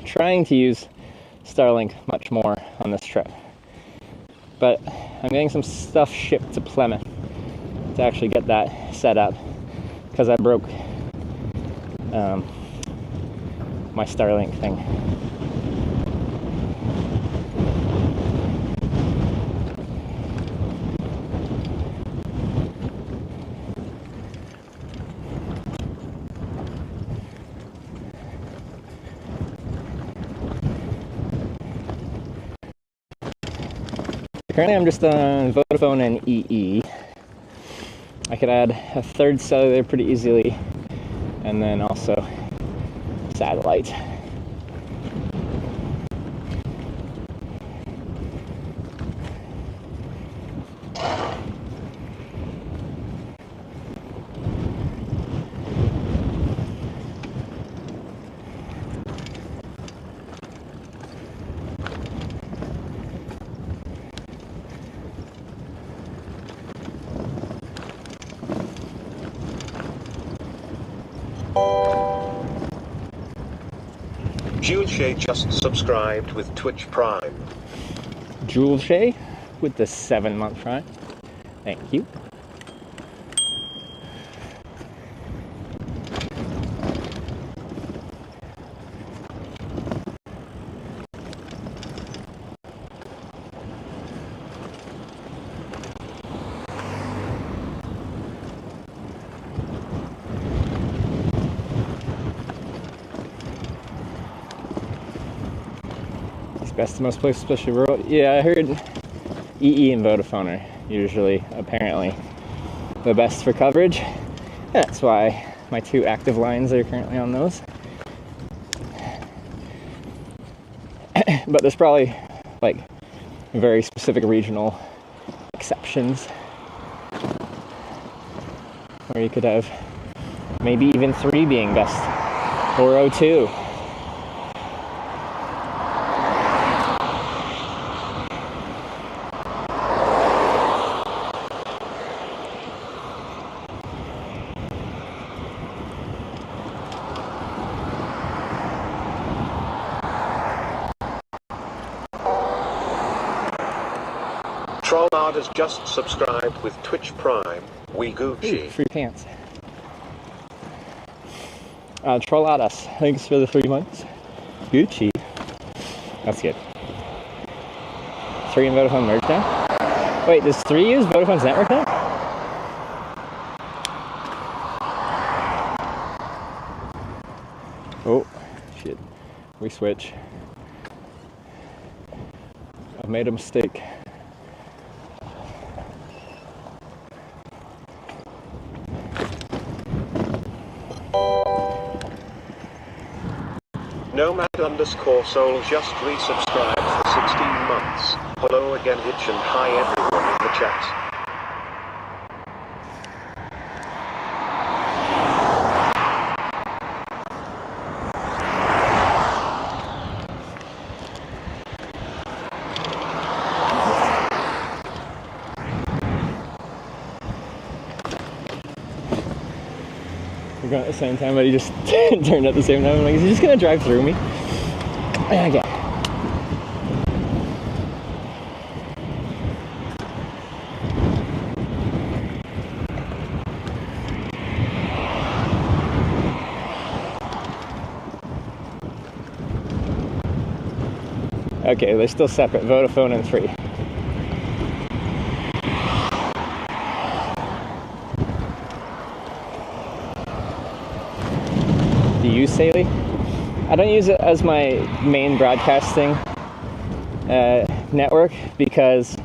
trying to use Starlink much more on this trip, but I'm getting some stuff shipped to Plymouth to actually get that set up because I broke my Starlink thing. Currently I'm just on Vodafone and EE. I could add a third cellular pretty easily, and then also satellite. Jules Shea just subscribed with Twitch Prime. Jules Shea with the 7-month Prime. Thank you. Best to most places, especially rural. Yeah, I heard EE and Vodafone are usually, apparently, the best for coverage. That's why my 2 active lines are currently on those. But there's probably like very specific regional exceptions where you could have maybe even 3 being best, or 02. Trollard has just subscribed with Twitch Prime. We Gucci. Ooh, free pants. Trolladas, thanks for the 3 months. Gucci. That's good. 3 in Vodafone merge now? Wait, does 3 use Vodafone's network now? Oh, shit. We switch. I've made a mistake. Nomad_Soul just resubscribed for 16 months. Hello again, Hitch, and hi everyone in the chat. We're going at the same time, but he just turned at the same time. I'm like, is he just gonna drive through me? Okay. Okay, they're still separate, Vodafone and 3. Do you use Saley? I don't use it as my main broadcasting network because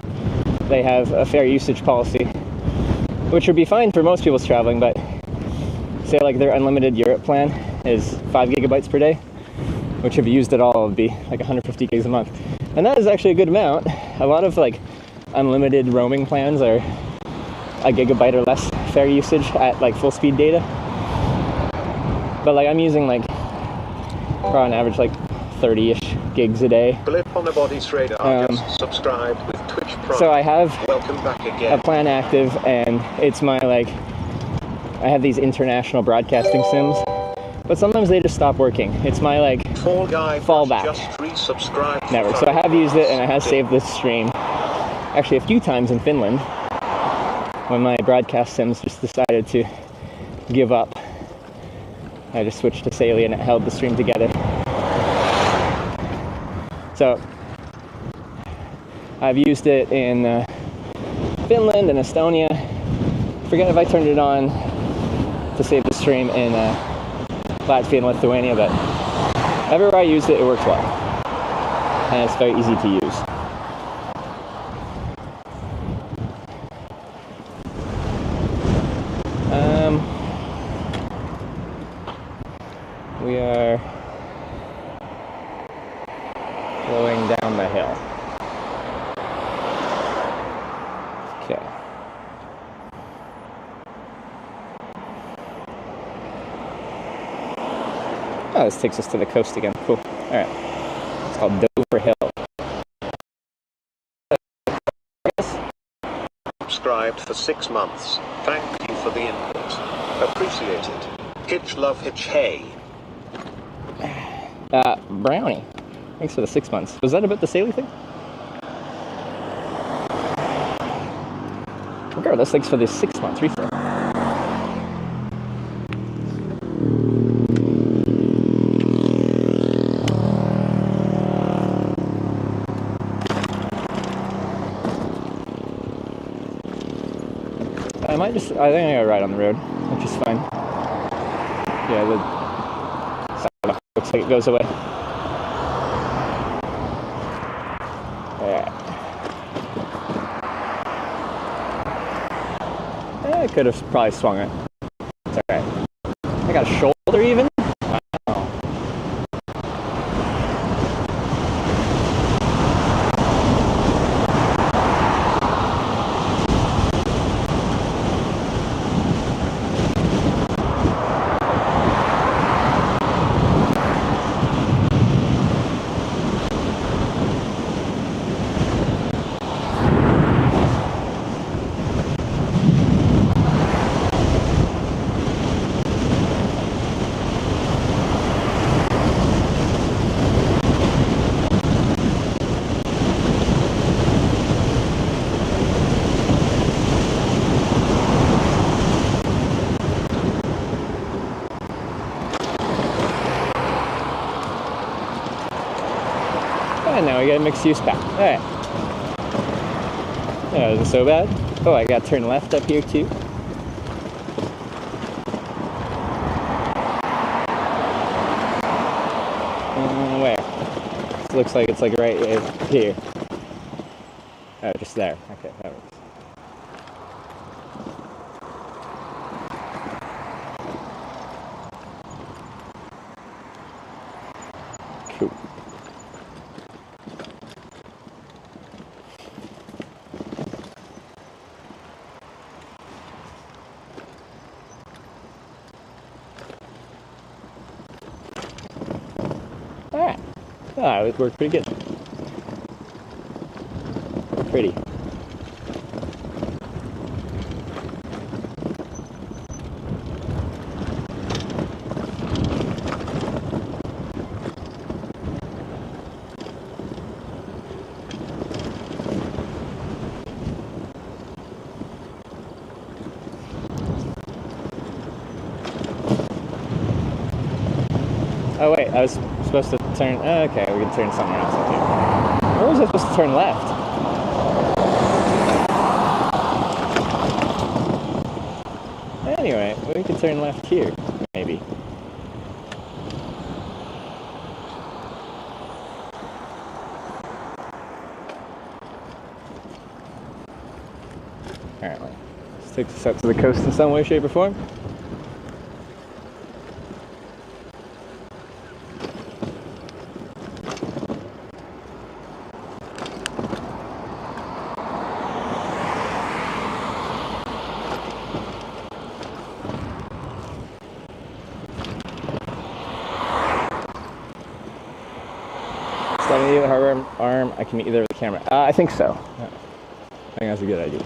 they have a fair usage policy, which would be fine for most people's traveling, but say like their unlimited Europe plan is 5 gigabytes per day, which if you used it all would be like 150 gigs a month. And that is actually a good amount. A lot of like unlimited roaming plans are a gigabyte or less fair usage at like full speed data. But like I'm using like on average like 30-ish gigs a day. Blip on the body's radar just subscribed with Twitch Prime. So I have welcome back again. A plan active, and it's my like I have these international broadcasting sims, but sometimes they just stop working. It's my like fallback just resubscribed network. So I have used it and I have saved this stream actually a few times in Finland when my broadcast sims just decided to give up. I just switched to Saley and it held the stream together. So I've used it in Finland and Estonia. Forget if I turned it on to save the stream in Latvia and Lithuania, but everywhere I used it, it works well. And it's very easy to use. We are going down the hill. Okay. Oh, this takes us to the coast again. Cool. Alright. It's called Dover Hill. Subscribed for 6 months. Thank you for the input. Appreciated. Hitch love hitch hey. Brownie. Thanks for the 6 months. Was that about the Saley thing? Regardless, thanks for the 6 months refill. I think I'm gonna ride on the road, which is fine. Yeah, the looks like it goes away. Yeah. I could have probably swung it. It's alright. I got a shoulder even? Wow. And now we got a mixed use path. Alright. That wasn't so bad. Oh, I got to turn left up here too. Where? It looks like it's like right here. Oh, just there. Okay, that works. Cool. Alright. Ah, it worked pretty good. Pretty. Oh wait, I was supposed to turn, oh, okay, we can turn somewhere else up here. Or was I supposed to turn left? Anyway, we could turn left here, maybe. Alright, let's take this out to the coast in some way, shape, or form. Let me harbor arm. I can meet you there with the camera. I think so. I think that's a good idea.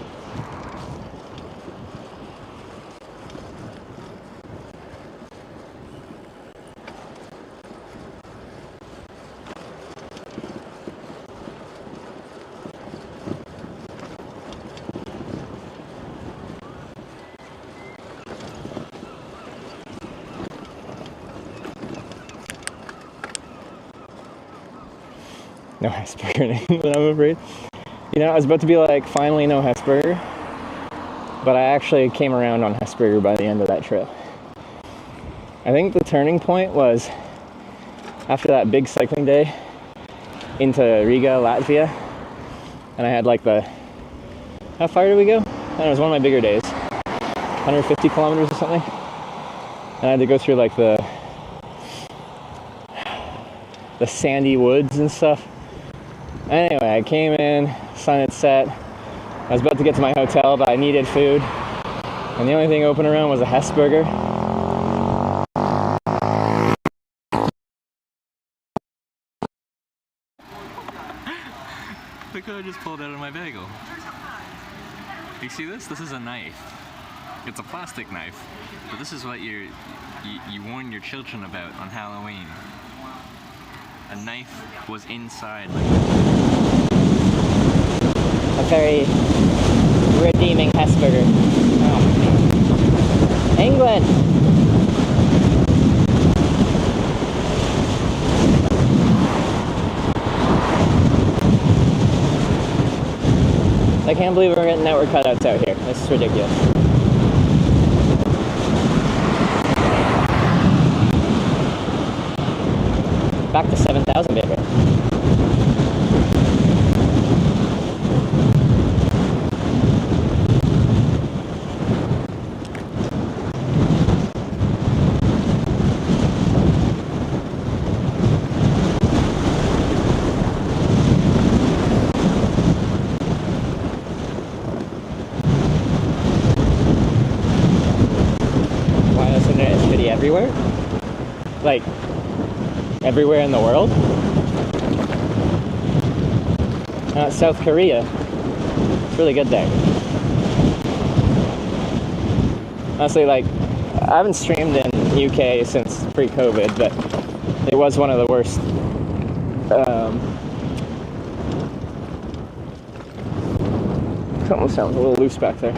No Hesburger in England, I'm afraid. You know, I was about to be like, finally no Hesburger. But I actually came around on Hesburger by the end of that trip. I think the turning point was after that big cycling day into Riga, Latvia. And I had like the, how far did we go? And it was one of my bigger days. 150 kilometers or something. And I had to go through like the the sandy woods and stuff. Anyway, I came in, sun had set. I was about to get to my hotel, but I needed food. And the only thing open around was a Hesburger. Look what I just pulled out of my bagel. You see this? This is a knife. It's a plastic knife. But this is what you warn your children about on Halloween. A knife was inside. A very redeeming Hesburger. Oh. England! I can't believe we're getting network cutouts out here. This is ridiculous. Back to 7,000 bit rate. Everywhere? Like, everywhere in the world? South Korea. It's really good there. Honestly, like, I haven't streamed in UK since pre-COVID, but it was one of the worst. Something sounds a little loose back there.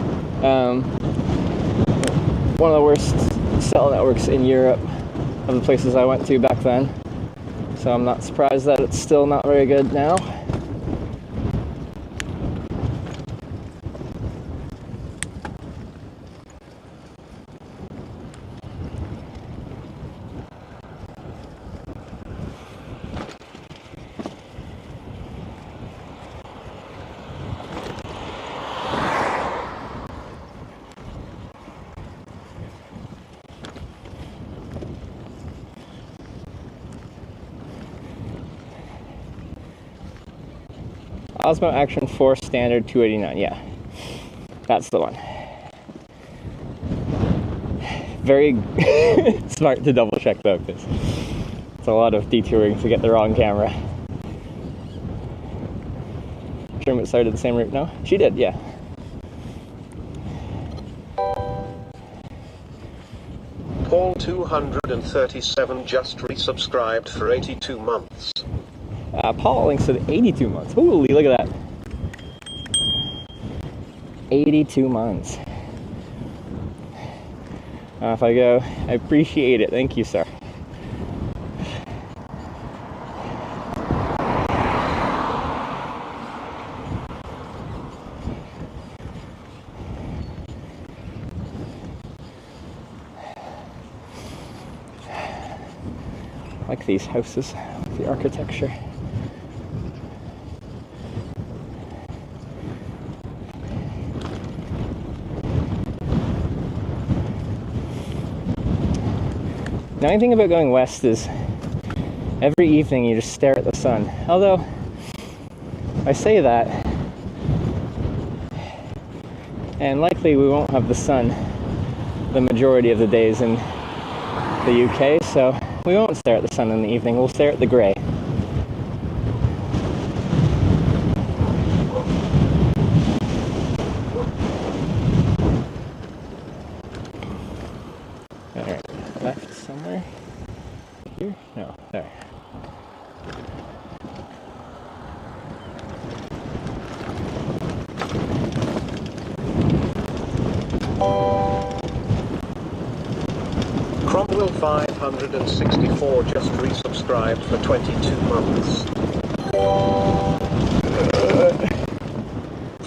One of the worst cell networks in Europe of the places I went to back then, so I'm not surprised that it's still not very good now. Osmo Action 4 Standard 289, yeah. That's the one. Very smart to double check though, because it's a lot of detouring to get the wrong camera. Sure it started the same route? No? She did, yeah. Paul 237 just resubscribed for 82 months. Paul links to the 82 months. Holy, look at that. 82 months. Off I go. I appreciate it. Thank you, sir. I like these houses, the architecture. The only thing about going west is every evening you just stare at the sun. Although, I say that, and likely we won't have the sun the majority of the days in the UK, so we won't stare at the sun in the evening, we'll stare at the grey. Alright, left somewhere? Here? No, there. Cromwell 564 just resubscribed for 22 months.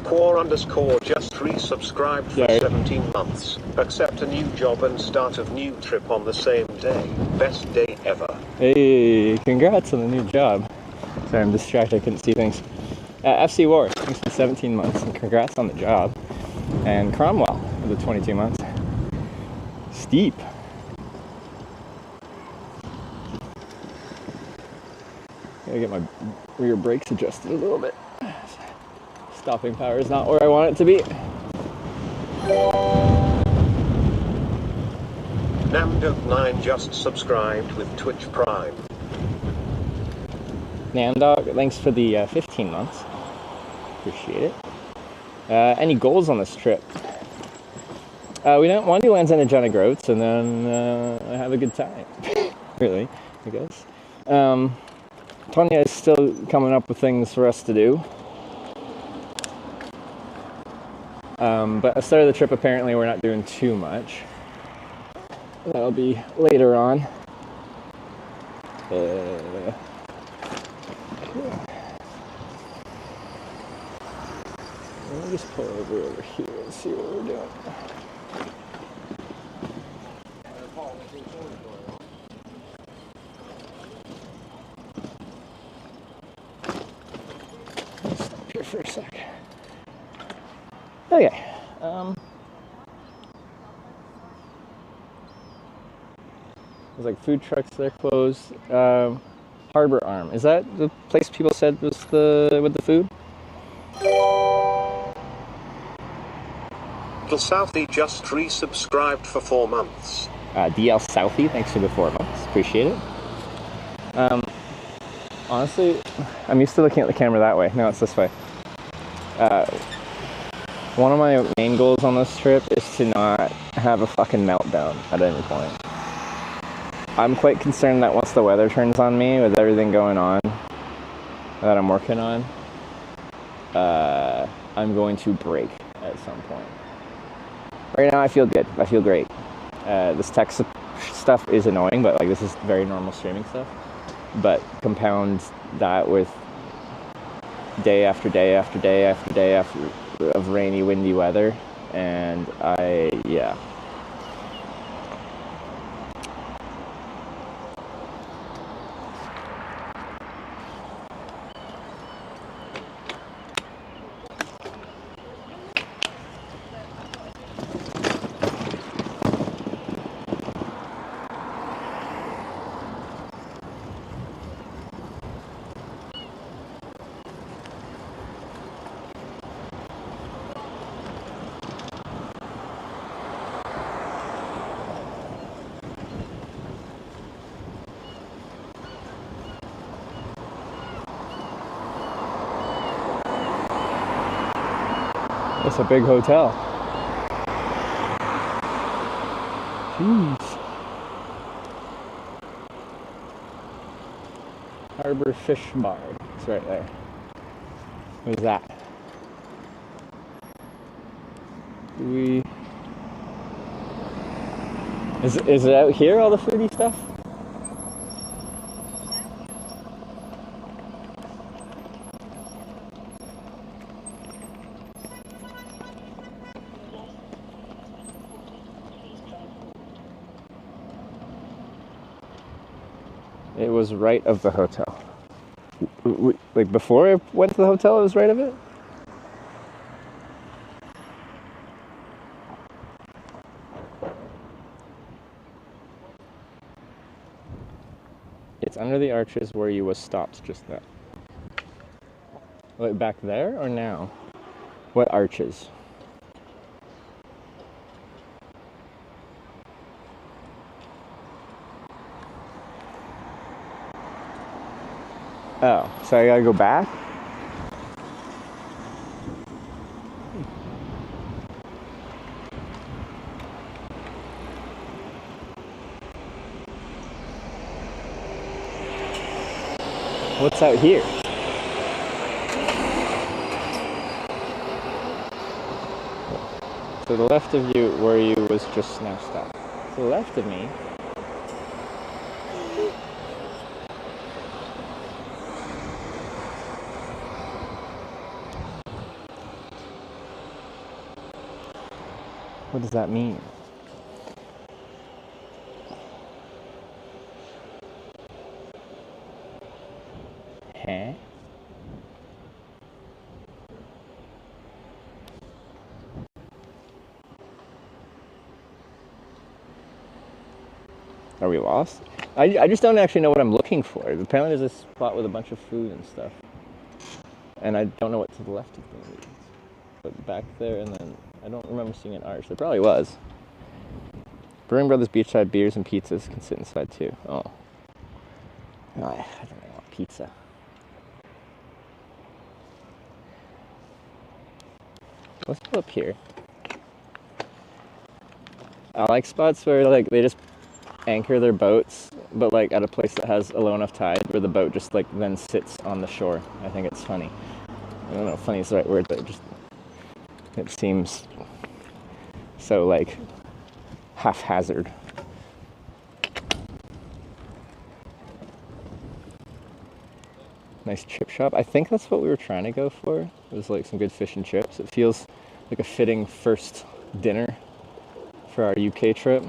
Quor_ just resubscribed for 17 months. Accept a new job and start a new trip on the same day. Best day ever. Hey, congrats on the new job. Sorry, I'm distracted, I couldn't see things. FC War, thanks for 17 months, and congrats on the job. And Cromwell, for the 22 months. Steep. gotta get my rear brakes adjusted a little bit. Stopping power is not where I want it to be. Namdog9 just subscribed with Twitch Prime. Namdog, thanks for the 15 months. Appreciate it. Any goals on this trip? We don't want to do Lands and Groats and then have a good time. Really, I guess. Tonya is still coming up with things for us to do. But at the start of the trip, apparently we're not doing too much. That'll be later on. Let me just pull over here and see what we're doing. Stop here for a sec. Okay. There's like food trucks that are closed. Harbor Arm. Is that the place people said was with the food? The Southie just resubscribed for 4 months. DL Southie, thanks for the 4 months. Appreciate it. Honestly, I'm used to looking at the camera that way. No, it's this way. One of my main goals on this trip is to not have a fucking meltdown at any point. I'm quite concerned that once the weather turns on me with everything going on that I'm working on, I'm going to break at some point. Right now I feel good. I feel great. This tech stuff is annoying, but like this is very normal streaming stuff. But compound that with day after day after day after day of rainy, windy weather, and yeah. It's a big hotel. Jeez. Harbor Fish Bar. It's right there. What is that? Is it out here, all the foodie stuff? It was right of the hotel. Like before I went to the hotel, it was right of it? It's under the arches where you was stopped just now. Like back there or now? What arches? Oh, so I gotta go back? What's out here? To the left of you, where you was just now stopped. To the left of me. What does that mean? Huh? Are we lost? I just don't actually know what I'm looking for. Apparently there's a spot with a bunch of food and stuff. And I don't know what to the left of me is. But back there, and then I don't remember seeing an arch. There probably was. Brewing Brothers Beachside beers and pizzas can sit inside too. Oh. I don't want pizza. Let's go up here. I like spots where like they just anchor their boats, but like at a place that has a low enough tide where the boat just like then sits on the shore. I think it's funny. I don't know if funny is the right word, but it seems so like haphazard. Nice chip shop. I think that's what we were trying to go for. It was like some good fish and chips. It feels like a fitting first dinner for our UK trip.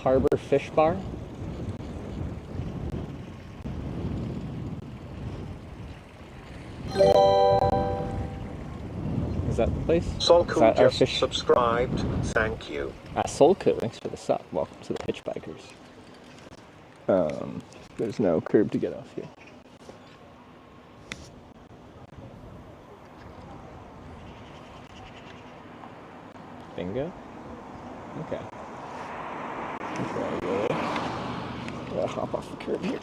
Harbor Fish Bar. Is that the place? Solku just fish? Subscribed. Thank you. Solku, thanks for the sub. Welcome to the Hitchbikers. There's no curb to get off here. Bingo? Okay. Gotta hop off the curb here.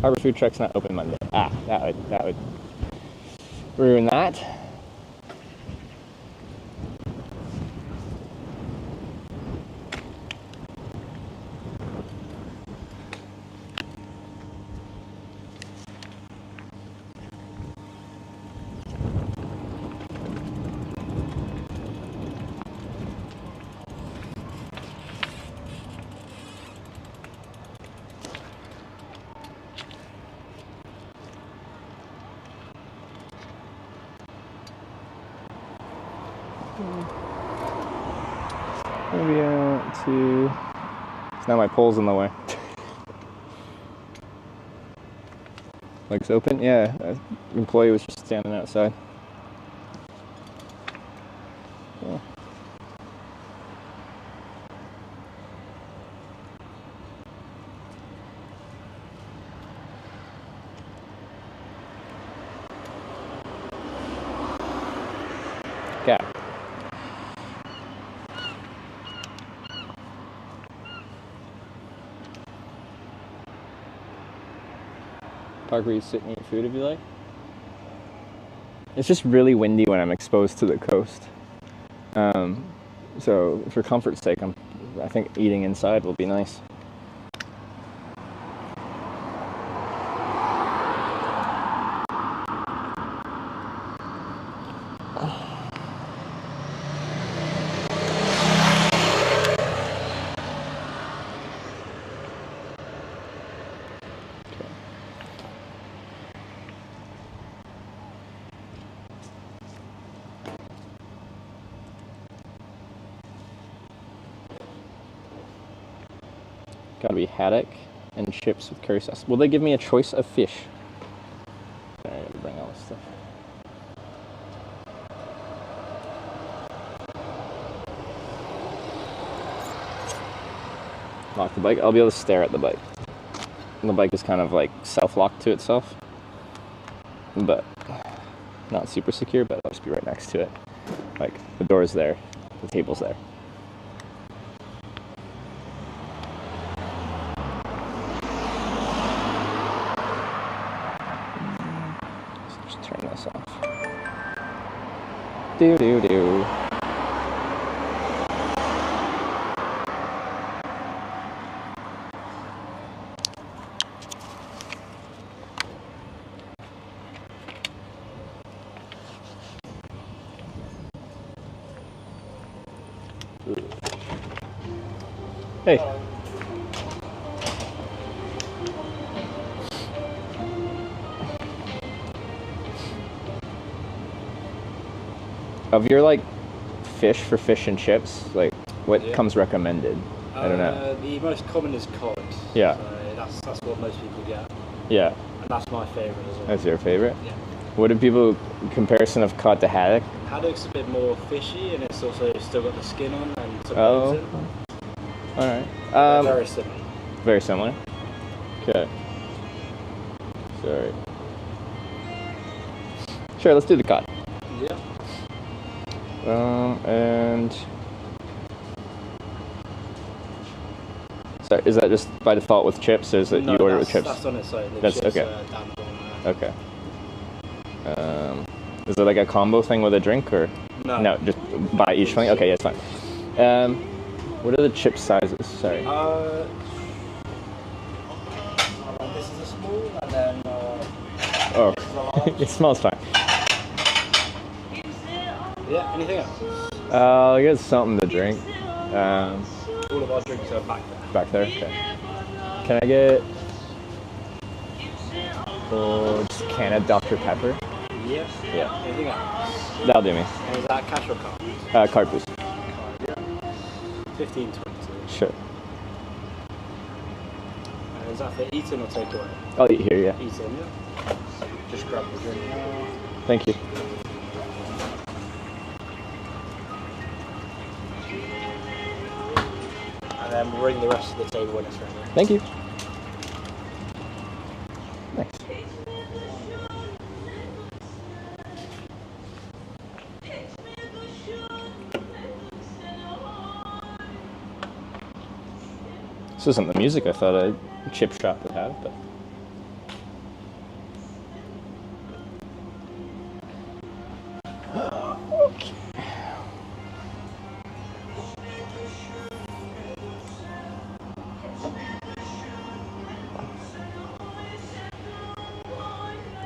Harbor Food Truck's not open Monday. That would ruin that. Maybe I want to... Now my pole's in the way. Legs open? Yeah, an employee was just standing outside. Cool. Okay. Park where you sit and eat food if you like. It's just really windy when I'm exposed to the coast. So for comfort's sake, I think eating inside will be nice. Gotta be haddock and chips with curry sauce. Will they give me a choice of fish? I gotta bring all this stuff. Lock the bike. I'll be able to stare at the bike. And the bike is kind of like self-locked to itself, but not super secure, but I'll just be right next to it. Like the door's there, the table's there. Do do do. Hey. Of your like fish for fish and chips, like what comes recommended? I don't know. The most common is cod. Yeah. So that's what most people get. Yeah. And that's my favourite as well. That's your favorite? Yeah. What do people comparison of cod to haddock? Haddock's a bit more fishy and it's also still got the skin on and some Oh. bones in. Alright. They're very similar. Very similar? Okay. Sorry. Sure, let's do the cod. Yeah. And sorry, is that just by default with chips, or is it you order with chips? That's on its own. The That's chips okay. are down the bottom there. Okay. Is it like a combo thing with a drink, or No. No, just buy each thing. Okay, yeah, it's fine. What are the chip sizes? Sorry. This is a small, and then. Oh, it smells fine. Yeah. Anything else? I'll get something to drink. All of our drinks are back there. Back there. Okay. Can I get just a can of Dr. Pepper? Yes. Yeah. Anything else? That'll do me. And is that cash or card? Card, please. Yeah. 15.20. Sure. Is that for eating or takeaway? I'll eat here, yeah. Eating, yeah. Just grab the drink now. Thank you. And then we'll ring the rest of the table when it's ready. Thank you. Nice. This isn't the music I thought a chip shop would have, but. Okay.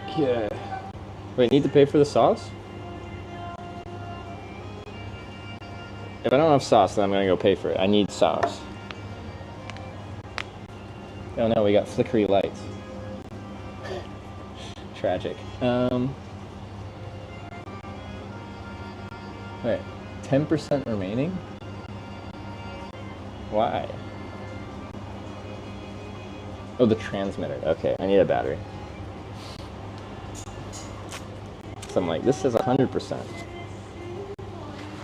Okay. Wait, need to pay for the sauce? If I don't have sauce, then I'm gonna go pay for it. I need sauce. Oh no, we got flickery lights. Tragic. Wait, 10% remaining? Why? Oh, the transmitter. Okay, I need a battery. So I'm like, this says 100%.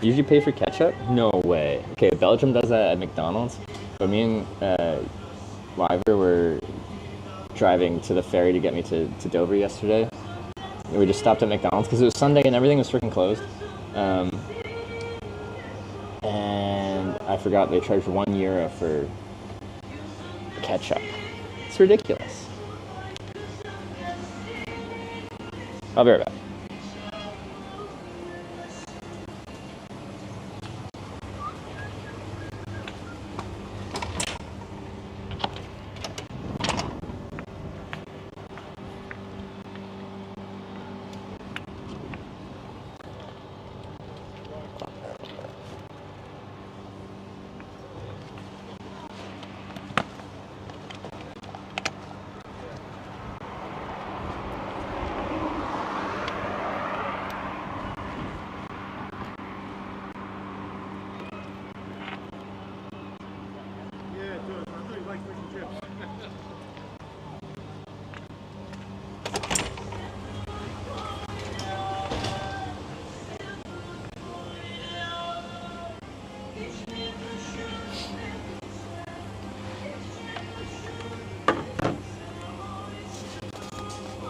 Usually pay for ketchup? No way. Okay, Belgium does that at McDonald's. But me and Wyver were driving to the ferry to get me to Dover yesterday. And we just stopped at McDonald's because it was Sunday and everything was freaking closed. And I forgot they charged €1 for ketchup. It's ridiculous. I'll be right back.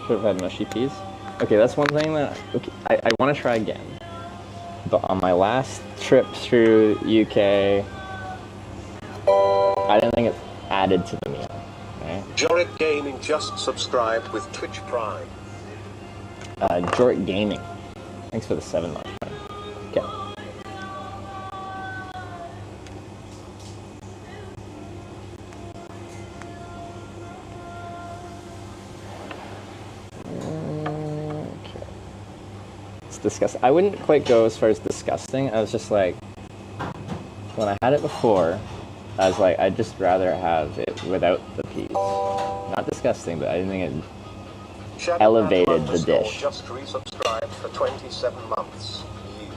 Should have had mushy peas. Okay, that's one thing that I want to try again. But on my last trip through UK, I didn't think it added to the meal. Right? Jorit Gaming just subscribed with Twitch Prime. Jorit Gaming. Thanks for the 7 months. Okay. Disgusting. I wouldn't quite go as far as disgusting. I was just like, when I had it before, I was like, I'd just rather have it without the peas. Not disgusting, but I didn't think it elevated the dish. Just resubscribed for 27 months. You.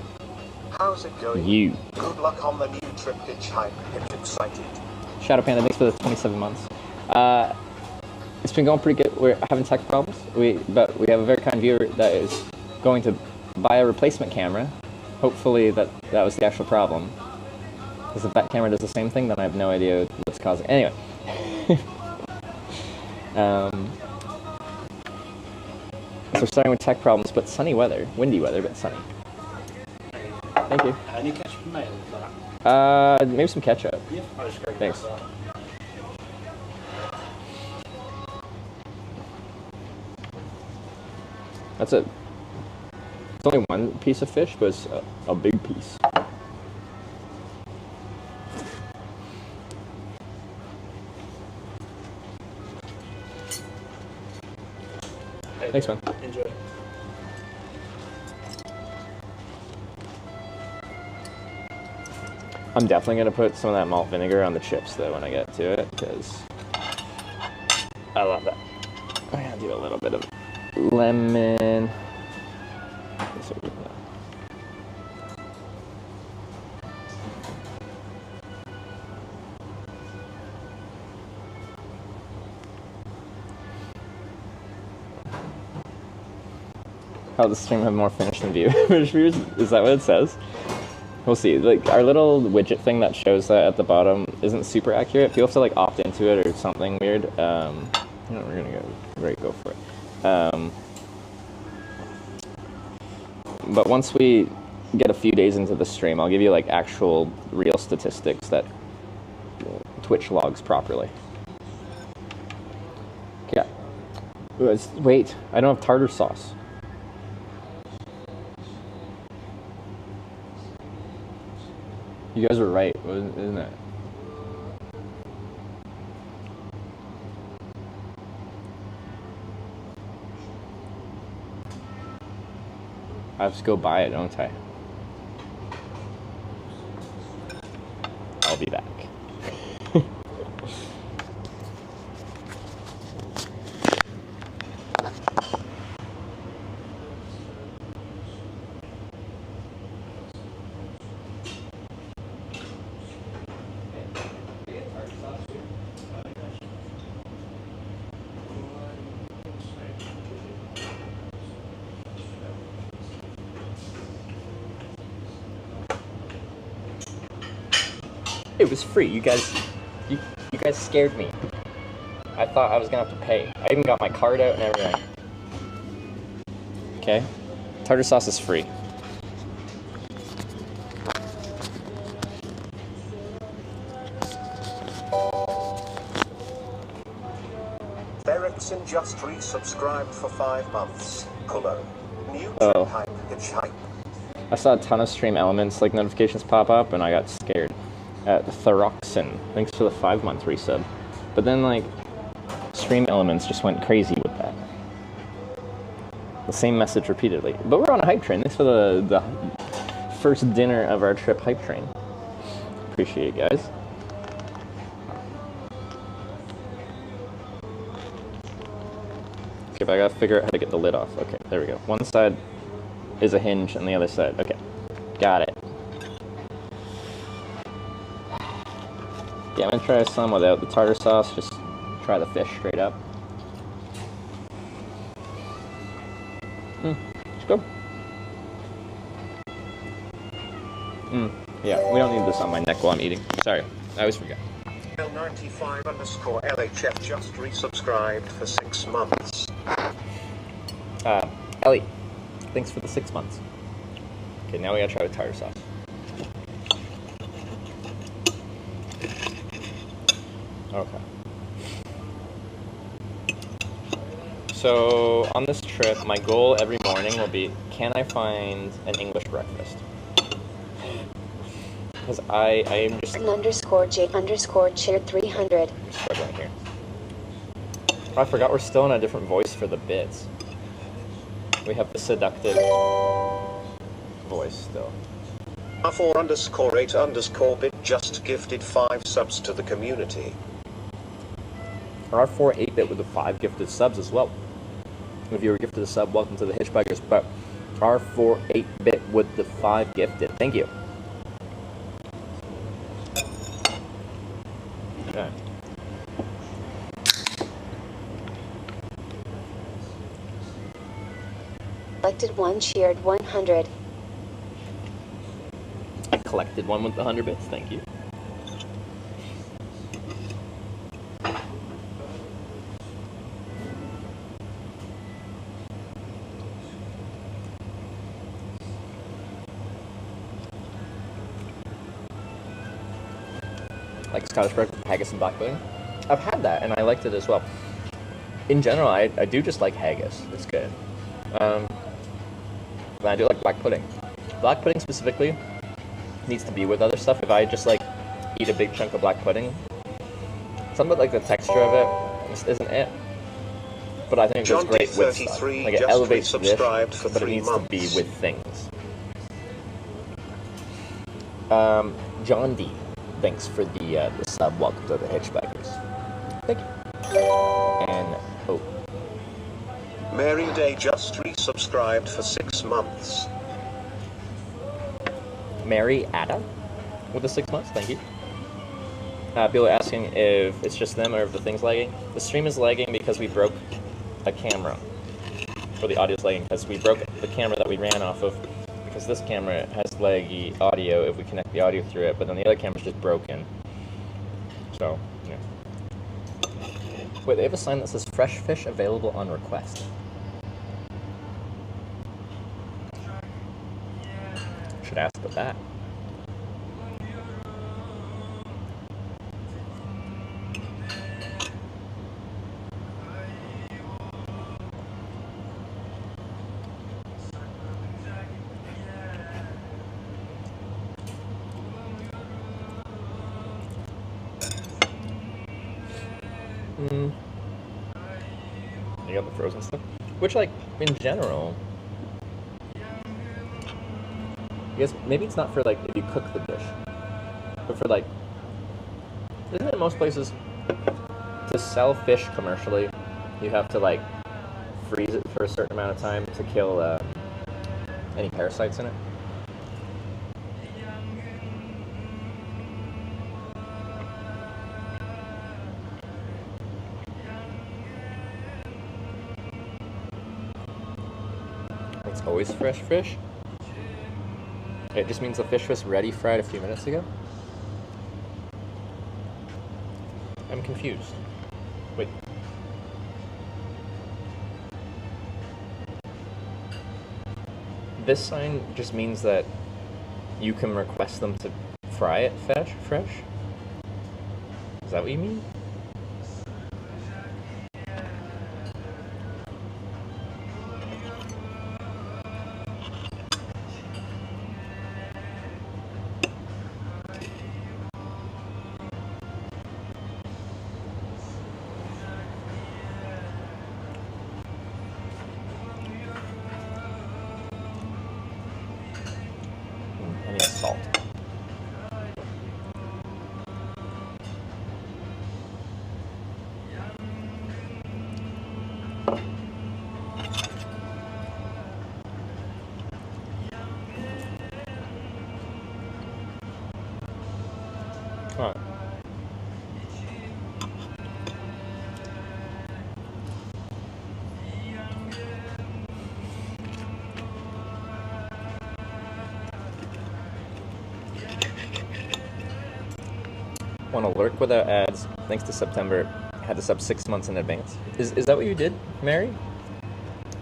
How's it going? You. Good luck on the new trip, Hitchhiking. Hitch excited. Shadow Panda, thanks for the 27 months. It's been going pretty good. We're having tech problems, but we have a very kind viewer that is going to buy a replacement camera. Hopefully that was the actual problem. Because if that camera does the same thing, then I have no idea what's causing it. Anyway. So we're starting with tech problems, but sunny weather. Windy weather, but sunny. Thank you. Any ketchup and mayo for that? Maybe some ketchup. Yeah, I'll just go. Thanks. That's it. It's only one piece of fish, but it's a big piece. Thanks, man. Enjoy. I'm definitely going to put some of that malt vinegar on the chips, though, when I get to it, because I love that. I'm going to do a little bit of lemon. How does the stream have more finish than view? Viewers, is that what it says? We'll see. Like, our little widget thing that shows that at the bottom isn't super accurate. People have to like opt into it or something weird. You know, we're gonna go for it. But once we get a few days into the stream, I'll give you like actual real statistics that Twitch logs properly. Yeah. Wait, I don't have tartar sauce. You guys were right, isn't it? I have to go buy it, don't I? I'll be back. It was free. You guys scared me. I thought I was gonna have to pay. I even got my card out and everything. Okay, tartar sauce is free. Erickson just resubscribed for 5 months. Hello. New Hitchhiking. I saw a ton of stream elements like notifications pop up and I got scared. Tharoxin, thanks for the 5-month resub. But then like stream elements just went crazy with that. The same message repeatedly. But we're on a hype train. Thanks for the first dinner of our trip hype train. Appreciate it, guys. Okay, but I gotta figure out how to get the lid off. Okay, there we go. One side is a hinge and the other side. Okay, got it. Yeah, I'm gonna try some without the tartar sauce, just try the fish straight up. Let's go. Yeah, we don't need this on my neck while I'm eating. Sorry, I always forget. L95_LHF just resubscribed for 6 months. Ellie, thanks for the 6 months. Okay, now we gotta try with tartar sauce. Okay. So, on this trip, my goal every morning will be, can I find an English breakfast? Because I am just... _J_cheered 300. I'm struggling here. Oh, I forgot we're still in a different voice for the bits. We have the seductive voice still. R4_8_bit just gifted 5 subs to the community. R4 8-bit with the 5 gifted subs as well. If you were gifted a sub, welcome to the Hitchhikers. But R4 8-bit with the 5 gifted. Thank you. Okay. Collected 1, cheered 100. I collected one with the 100 bits. Thank you. Like Scottish bread with haggis and black pudding. I've had that and I liked it as well. In general, I do just like haggis. It's good. But I do like black pudding. Black pudding specifically needs to be with other stuff. If I just like eat a big chunk of black pudding, something like the texture of it just isn't it. But I think it's great with stuff. Like it elevates the dish, but it needs to be with things. John D, thanks for the sub. Welcome to the Hitchhikers. Thank you. And oh, Mary Day just resubscribed for 6 months. Mary Ada with the 6 months. Thank you. People are asking if it's just them or if the thing's lagging. The stream is lagging because we broke a camera. Or the audio's lagging because we broke the camera that we ran off of. Because this camera has laggy audio if we connect the audio through it, but then the other camera's just broken. So, yeah. Wait, they have a sign that says fresh fish available on request. Should ask about that. You got the frozen stuff? Which, like, in general, I guess maybe it's not for, like, if you cook the dish, but for, like, isn't it in most places, to sell fish commercially, you have to, like, freeze it for a certain amount of time to kill any parasites in it? It's always fresh fish? It just means the fish was ready fried a few minutes ago? I'm confused. Wait. This sign just means that you can request them to fry it fresh? Is that what you mean? I need salt. Huh. Want to lurk without ads. Thanks to September. Had to sub 6 months in advance. Is that what you did, Mary?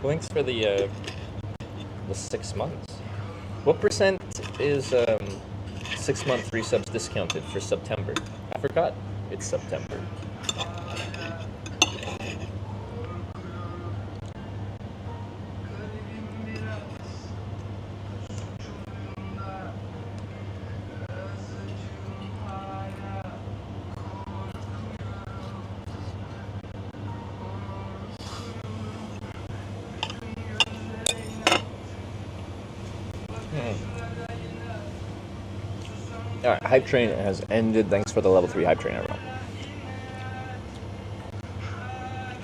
Thanks for the 6 months. What percent is 6 month resubs discounted for September? I forgot it's September. Alright, hype train has ended. Thanks for the level 3 hype train, everyone.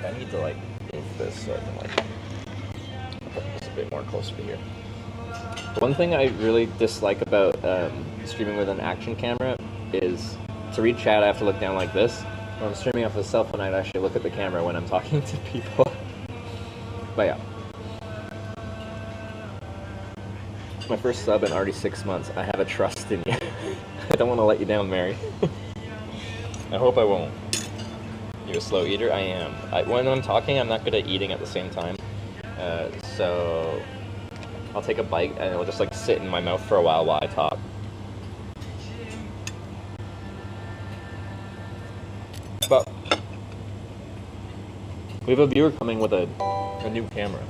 I need to like move this so I can like put this a bit more closer to here. One thing I really dislike about streaming with an action camera is to read chat I have to look down like this. When I'm streaming off a cell phone, I'd actually look at the camera when I'm talking to people. But yeah. My first sub in already 6 months. I have a trust in you. I don't want to let you down, Mary. I hope I won't. You a slow eater? I am. When I'm talking, I'm not good at eating at the same time. So I'll take a bite and it'll just like sit in my mouth for a while I talk. But we have a viewer coming with a new camera.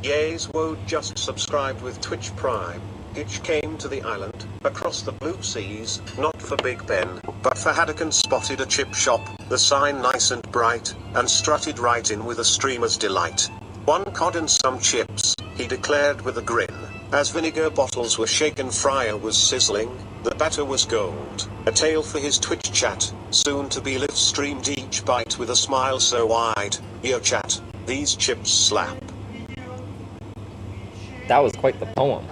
Yays Woad just subscribed with Twitch Prime. Hitch came to the island, across the blue seas, not for Big Ben, but for Haddock, spotted a chip shop, the sign nice and bright, and strutted right in with a streamer's delight. 1 cod and some chips, he declared with a grin. As vinegar bottles were shaken, fryer was sizzling, the batter was gold. A tale for his Twitch chat, soon to be live streamed each bite with a smile so wide. Yo chat, these chips slap. That was quite the poem.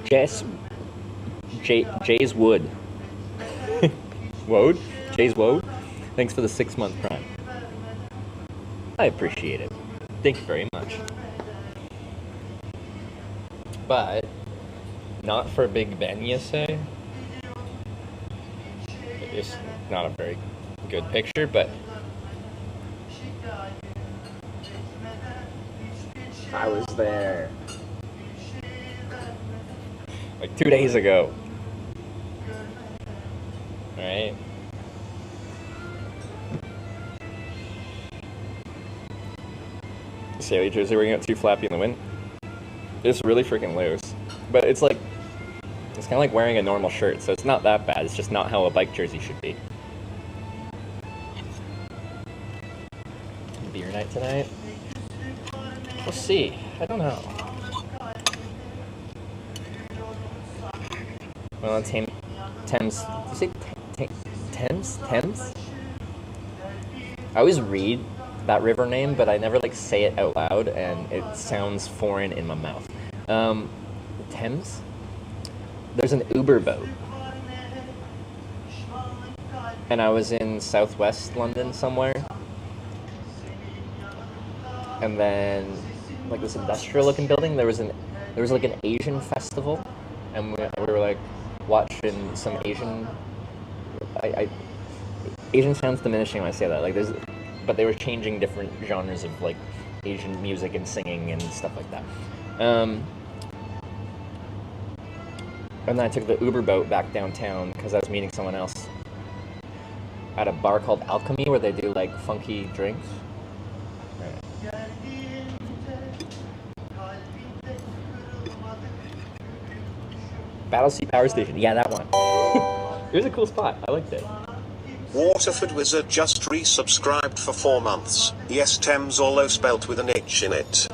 Jay's Wood. Woad? Jay's Woad? Thanks for the 6-month prime. I appreciate it. Thank you very much. But, not for Big Ben, you say? It's not a very good picture, but I was there. Like 2 days ago. Alright. Sailor jersey wearing out too flappy in the wind. It's really freaking loose. But it's like, it's kind of like wearing a normal shirt, so it's not that bad. It's just not how a bike jersey should be. Beer night tonight? We'll see. I don't know. Well, Thames. Did you say Thames? Thames? I always read that river name, but I never like say it out loud, and it sounds foreign in my mouth. Thames? There's an Uber boat. And I was in southwest London somewhere. And then, like this industrial looking building, there was like an Asian festival, and we were like watching some Asian. Asian sounds diminishing when I say that. Like but they were changing different genres of like Asian music and singing and stuff like that. And then I took the Uber boat back downtown because I was meeting someone else at a bar called Alchemy where they do like funky drinks. Battlesea Power Station. Yeah, that one. It was a cool spot. I liked it. Waterford Wizard just resubscribed for 4 months. Yes, Thames, although spelt with an H in it.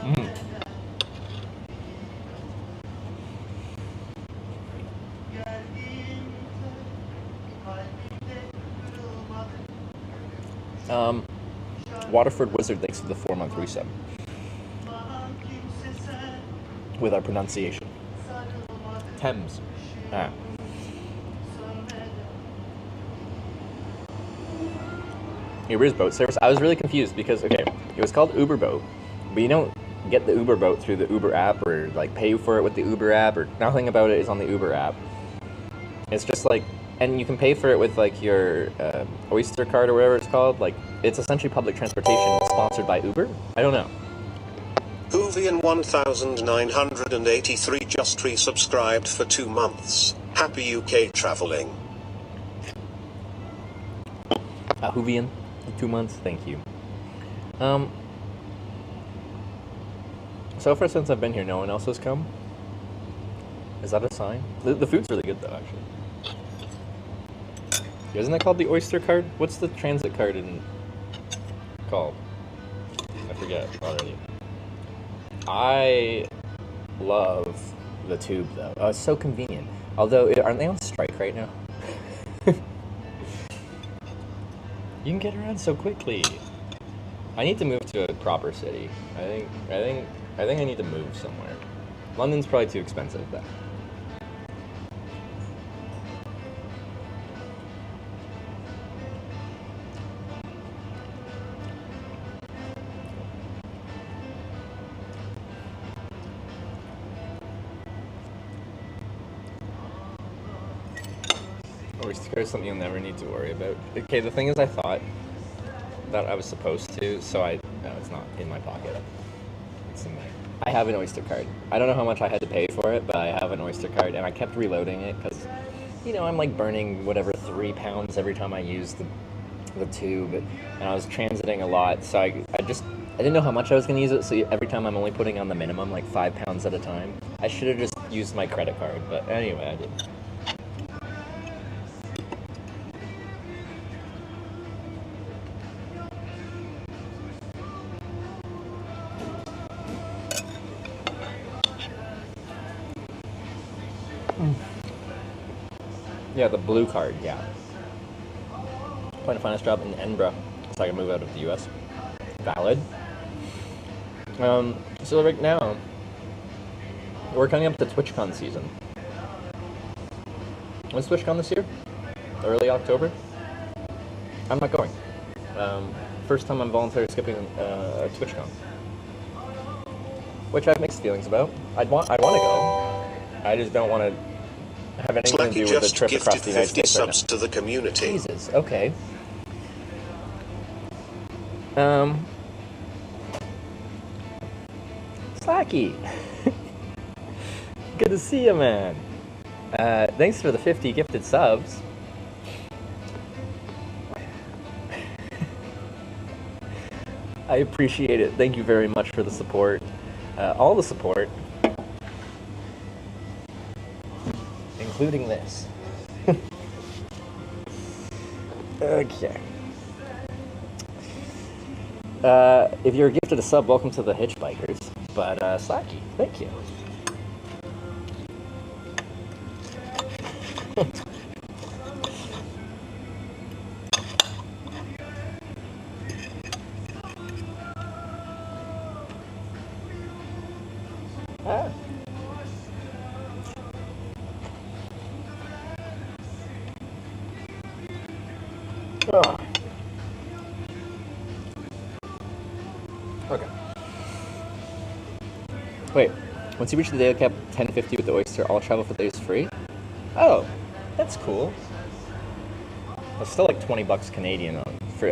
Waterford Wizard, thanks for the 4-month resub. With our pronunciation. Thames. Ah. Uber's boat service. I was really confused because, okay, it was called Uber Boat, but you don't get the Uber Boat through the Uber app or like pay for it with the Uber app, or nothing about it is on the Uber app. It's just like, and you can pay for it with like your Oyster card or whatever it's called. Like, it's essentially public transportation sponsored by Uber. I don't know. Hoovian 1983 just resubscribed for 2 months. Happy UK travelling. Hoovian, 2 months, thank you. So far since I've been here, no one else has come. Is that a sign? The food's really good though, actually. Isn't that called the Oyster card? What's the transit card called? I forget already. I love the tube though. Oh, it's so convenient. Although, aren't they on strike right now? You can get around so quickly. I need to move to a proper city. I think I need to move somewhere. London's probably too expensive, though. Oyster is something you'll never need to worry about. Okay, the thing is, I thought that I was supposed to, so no, it's not in my pocket. It's in my, I have an Oyster card. I don't know how much I had to pay for it, but I have an Oyster card, and I kept reloading it, because, you know, I'm like burning whatever 3 pounds every time I use the tube, and I was transiting a lot, so I didn't know how much I was going to use it, so every time I'm only putting on the minimum, like 5 pounds at a time. I should have just used my credit card, but anyway, I didn't. Yeah, the blue card, yeah. Plan to find a job in Edinburgh so I can move out of the US. Valid. So right now, we're coming up to TwitchCon season. When's TwitchCon this year? Early October? I'm not going. First time I'm voluntarily skipping TwitchCon. Which I have mixed feelings about. I want to go. I just don't want to have anything to do with the trip across the United States right now. Subs to the community. Jesus, okay. Slacky. Good to see you, man. Thanks for the 50 gifted subs. I appreciate it. Thank you very much for the support. All the support. Including this. Okay. If you're gifted a sub, welcome to the Hitchbikers. But, Slacky, thank you. Ah. Oh. Okay. Wait, once you reach the daily cap 1050 with the Oyster, all travel for the day is free? Oh, that's cool. That's still like 20 bucks Canadian for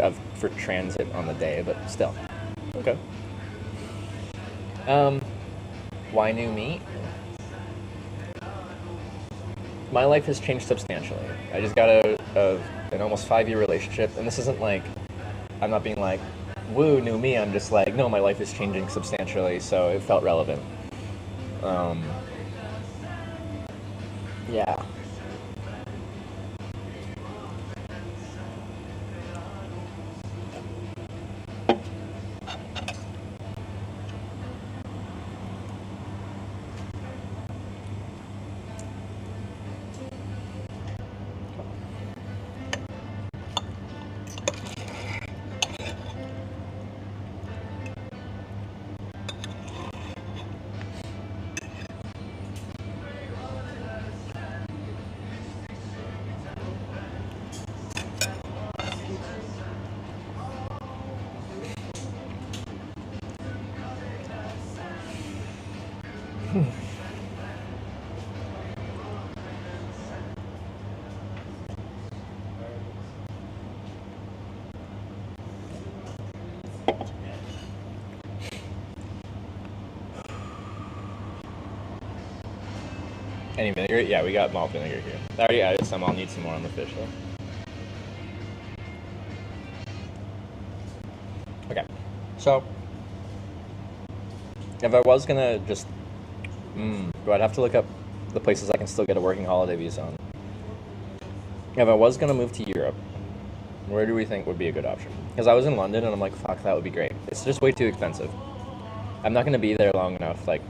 transit on the day, but still. Okay. Why new me? My life has changed substantially. I just got out of an almost 5-year relationship, and this isn't like, I'm not being like, woo, new me. I'm just like, no, my life is changing substantially, so it felt relevant. Yeah. Any vinegar? Yeah, we got malt vinegar here. I already added some. I'll need some more on the fish, though. Okay. So, if I was gonna just... I'd have to look up the places I can still get a working holiday visa on. If I was gonna move to Europe, where do we think would be a good option? Because I was in London, and I'm like, fuck, that would be great. It's just way too expensive. I'm not gonna be there long enough, like...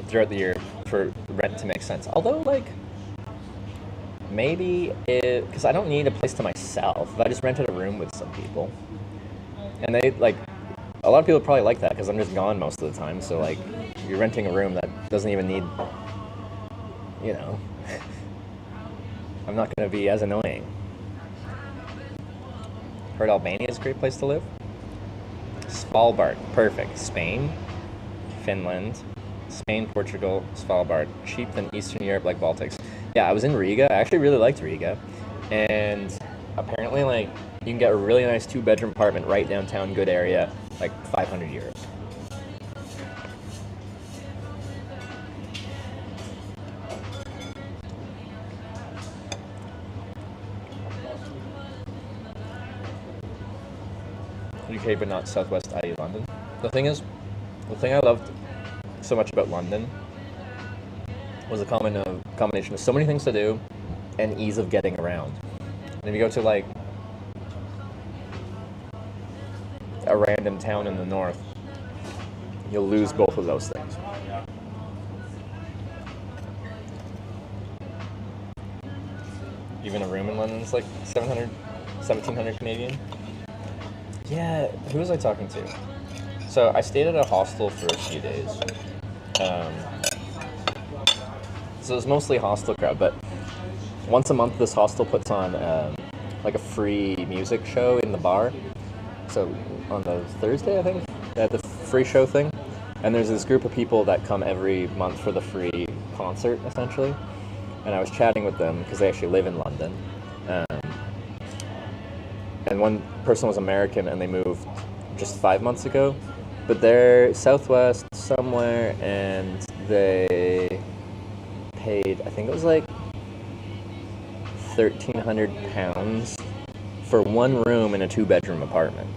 throughout the year for rent to make sense. Although, like, maybe because I don't need a place to myself. If I just rented a room with some people, and they like, a lot of people probably like that because I'm just gone most of the time. So like, you're renting a room that doesn't even need, you know, I'm not going to be as annoying. Heard Albania is a great place to live. Svalbard, perfect. Spain, Finland, Spain, Portugal, Svalbard. Cheap than Eastern Europe like Baltics. Yeah, I was in Riga. I actually really liked Riga. And apparently, like, you can get a really nice 2-bedroom apartment right downtown, good area, like 500 euros. UK, but not Southwest, i.e. London. The thing is, the thing I loved so much about London was a combination of so many things to do and ease of getting around. And if you go to like a random town in the north, you'll lose both of those things. Even a room in London is like 700, 1700 Canadian. Yeah, who was I talking to? So I stayed at a hostel for a few days. So it was mostly hostel crowd, but once a month this hostel puts on like a free music show in the bar. So on the Thursday, I think, they had the free show thing. And there's this group of people that come every month for the free concert, essentially. And I was chatting with them because they actually live in London. And one person was American and they moved just 5 months ago. But they're Southwest somewhere and they paid, I think it was like £1,300 for one room in a 2-bedroom apartment.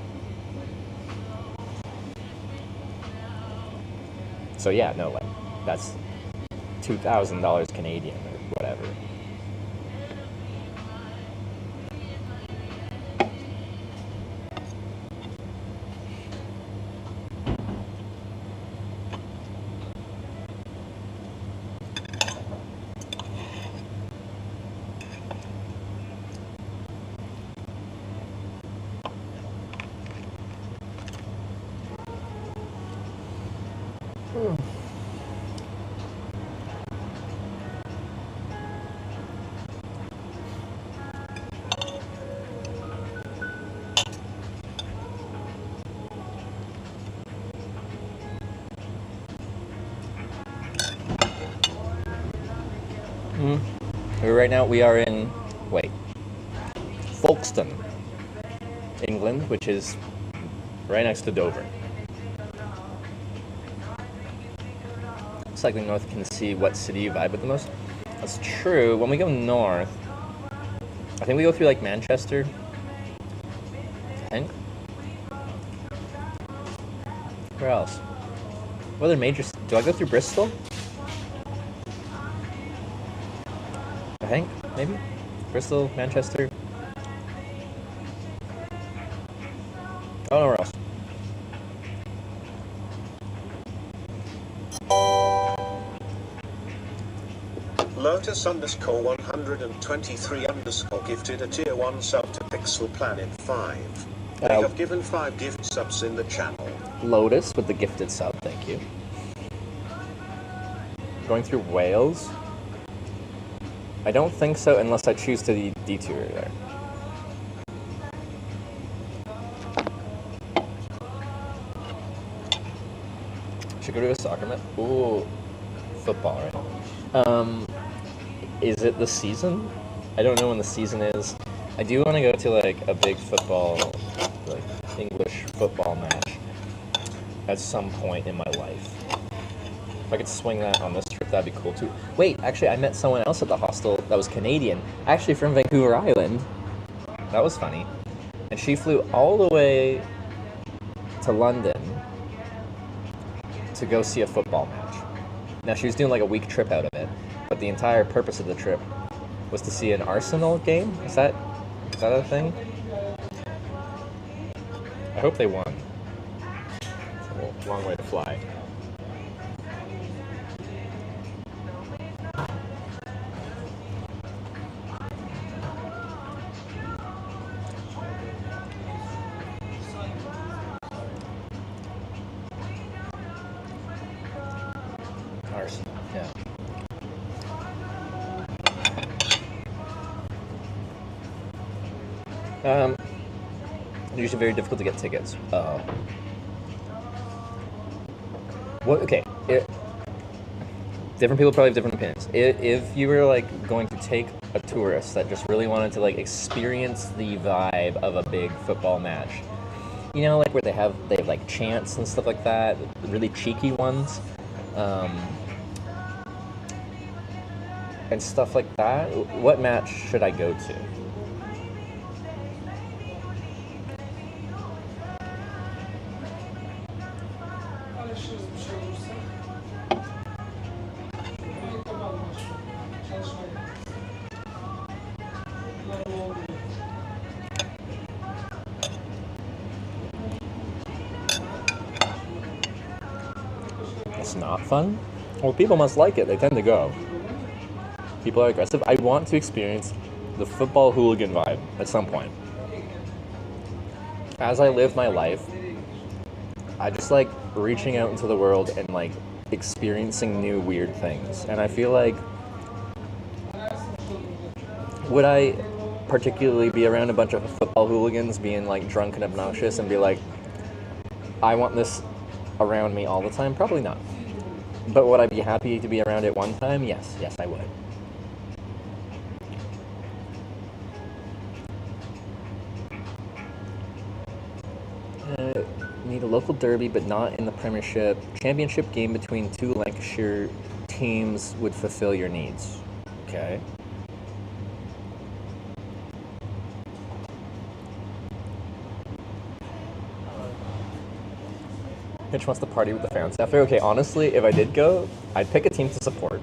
So yeah, no, like, that's $2,000 Canadian or whatever. Right now we are in, Folkestone, England, which is right next to Dover. Cycling north can see what city you vibe with the most. That's true. When we go north, I think we go through like Manchester. I think. Where else? What other major? Do I go through Bristol? I think maybe Bristol, Manchester. I don't know where else. Lotus_123_ gifted a tier 1 sub to Pixel Planet 5. They have given 5 gift subs in the channel. Lotus with the gifted sub, thank you. Going through Wales? I don't think so unless I choose to detour there. Should go to a soccer match? Ooh, football, right? Is it the season? I don't know when the season is. I do want to go to like a big football, like English football match at some point in my life. If I could swing that on this trip, that'd be cool too. Wait, actually, I met someone else at the hostel that was Canadian, actually from Vancouver Island. That was funny. And she flew all the way to London to go see a football match. Now, she was doing like a week trip out of it, but the entire purpose of the trip was to see an Arsenal game. Is that a thing? I hope they won. It's a long way to fly. Usually very difficult to get tickets. Okay. Different people probably have different opinions. If you were like going to take a tourist that just really wanted to like experience the vibe of a big football match, you know, like where they have like chants and stuff like that, really cheeky ones, and stuff like that. What match should I go to? It's not fun? Well, people must like it. They tend to go. People are aggressive. I want to experience the football hooligan vibe at some point. As I live my life, I just like reaching out into the world and like experiencing new weird things. And I feel like, would I particularly be around a bunch of football hooligans being like drunk and obnoxious and be like, I want this around me all the time? Probably not. But would I be happy to be around it one time? Yes. Yes, I would. Need a local derby, but not in the Premiership. Championship game between two Lancashire teams would fulfill your needs. Okay. Hitch wants to party with the fans after. Okay, honestly, if I did go, I'd pick a team to support.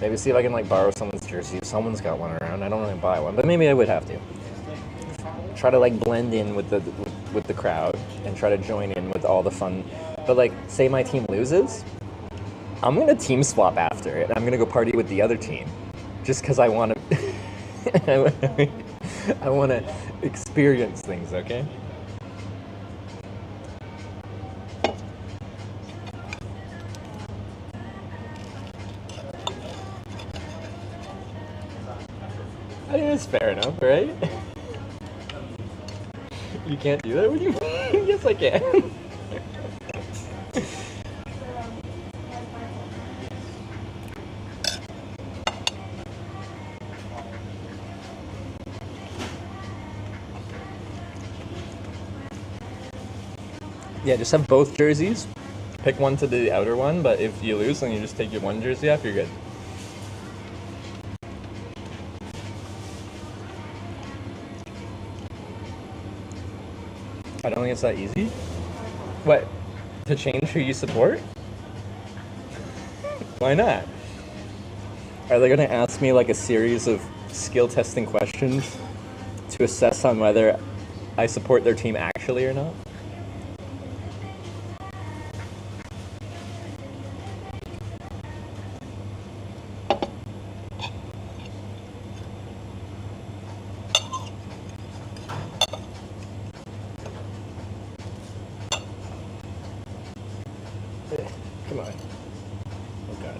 Maybe see if I can like borrow someone's jersey. If someone's got one around, I don't really buy one, but maybe I would have to. Try to like blend in with the crowd and try to join in with all the fun. But like, say my team loses, I'm gonna team swap after it. I'm gonna go party with the other team, just because I want to. I want to experience things. Okay. I think that's fair enough, right? You can't do that? What do you mean? Yes, I can. Yeah, just have both jerseys. Pick one to the outer one, but if you lose, then you just take your one jersey off, you're good. I don't think it's that easy. What? To change who you support? Why not? Are they going to ask me like a series of skill testing questions to assess on whether I support their team actually or not? Come on. Oh god.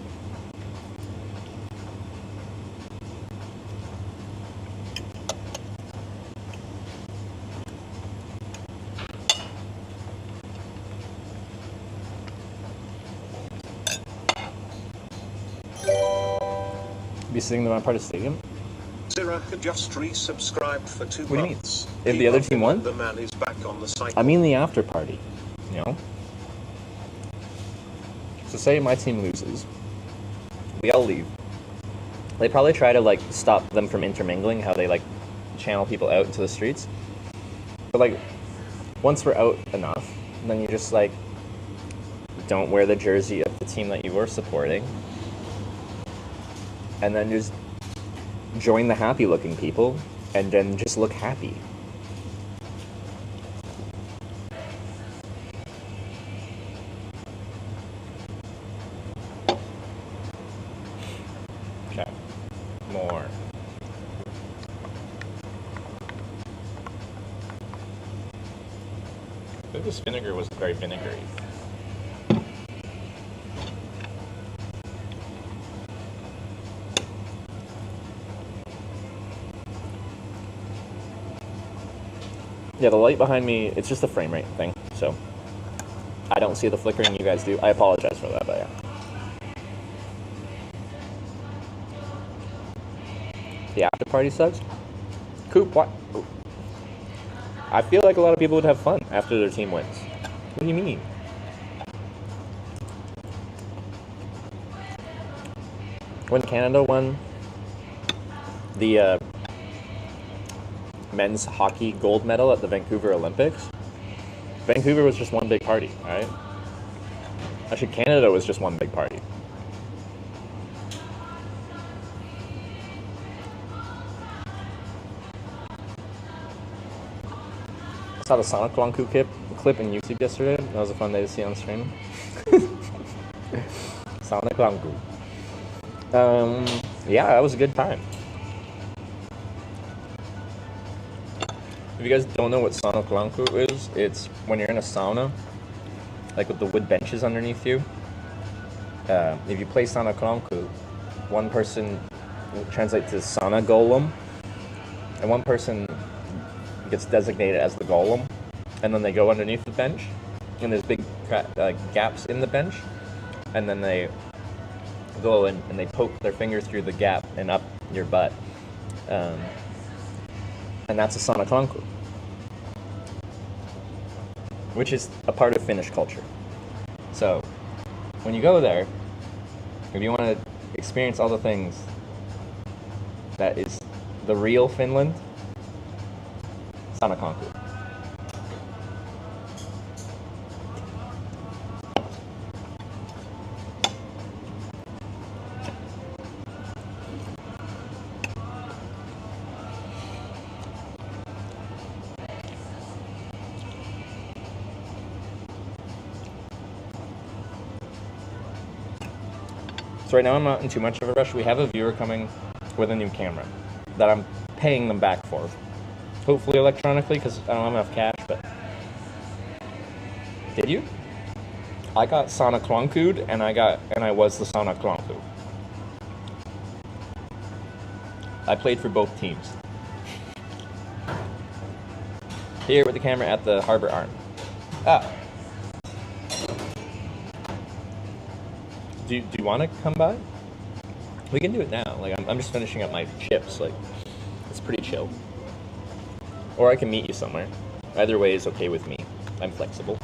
Be sitting in the wrong part of the stadium? Zira had just resubscribed for 2 What do you mean? months. If the other team won? The man is back on the cycle. I mean the after party, you know? So say my team loses. We all leave. They probably try to like stop them from intermingling, how they like channel people out into the streets. But like, once we're out enough, then you just like don't wear the jersey of the team that you were supporting. And then just join the happy looking people and then just look happy. Okay. More. I think this vinegar was very vinegary. Yeah, the light behind me, it's just a frame rate thing, so I don't see the flickering you guys do. I apologize for that, but yeah. The after party sucks? Coop, what? I feel like a lot of people would have fun after their team wins. What do you mean? When Canada won the men's hockey gold medal at the Vancouver Olympics, Vancouver was just one big party, right? Actually, Canada was just one big party. I saw the Sonic Blanco clip in YouTube yesterday. That was a fun day to see on stream. Sonic Blanco. Yeah, that was a good time. If you guys don't know what Sonic Blanco is, it's when you're in a sauna, like with the wood benches underneath you. If you play Sonic Blanco, one person translates to sauna golem, and one person gets designated as the golem, and then they go underneath the bench, and there's big gaps in the bench, and then they go in and they poke their finger through the gap and up your butt, and that's a Sonic Blanco, which is a part of Finnish culture. So when you go there, if you want to experience all the things that is the real Finland, Sonic Blanco. So right now I'm not in too much of a rush. We have a viewer coming with a new camera that I'm paying them back for. Hopefully electronically, because I don't have enough cash, but... Did you? I got Sonic Blanco'd, and I was the Sonic Blanco. I played for both teams. Here with the camera at the harbor arm. Ah. Do you want to come by? We can do it now. Like, I'm just finishing up my chips. Like, it's pretty chill. Or I can meet you somewhere. Either way is okay with me. I'm flexible.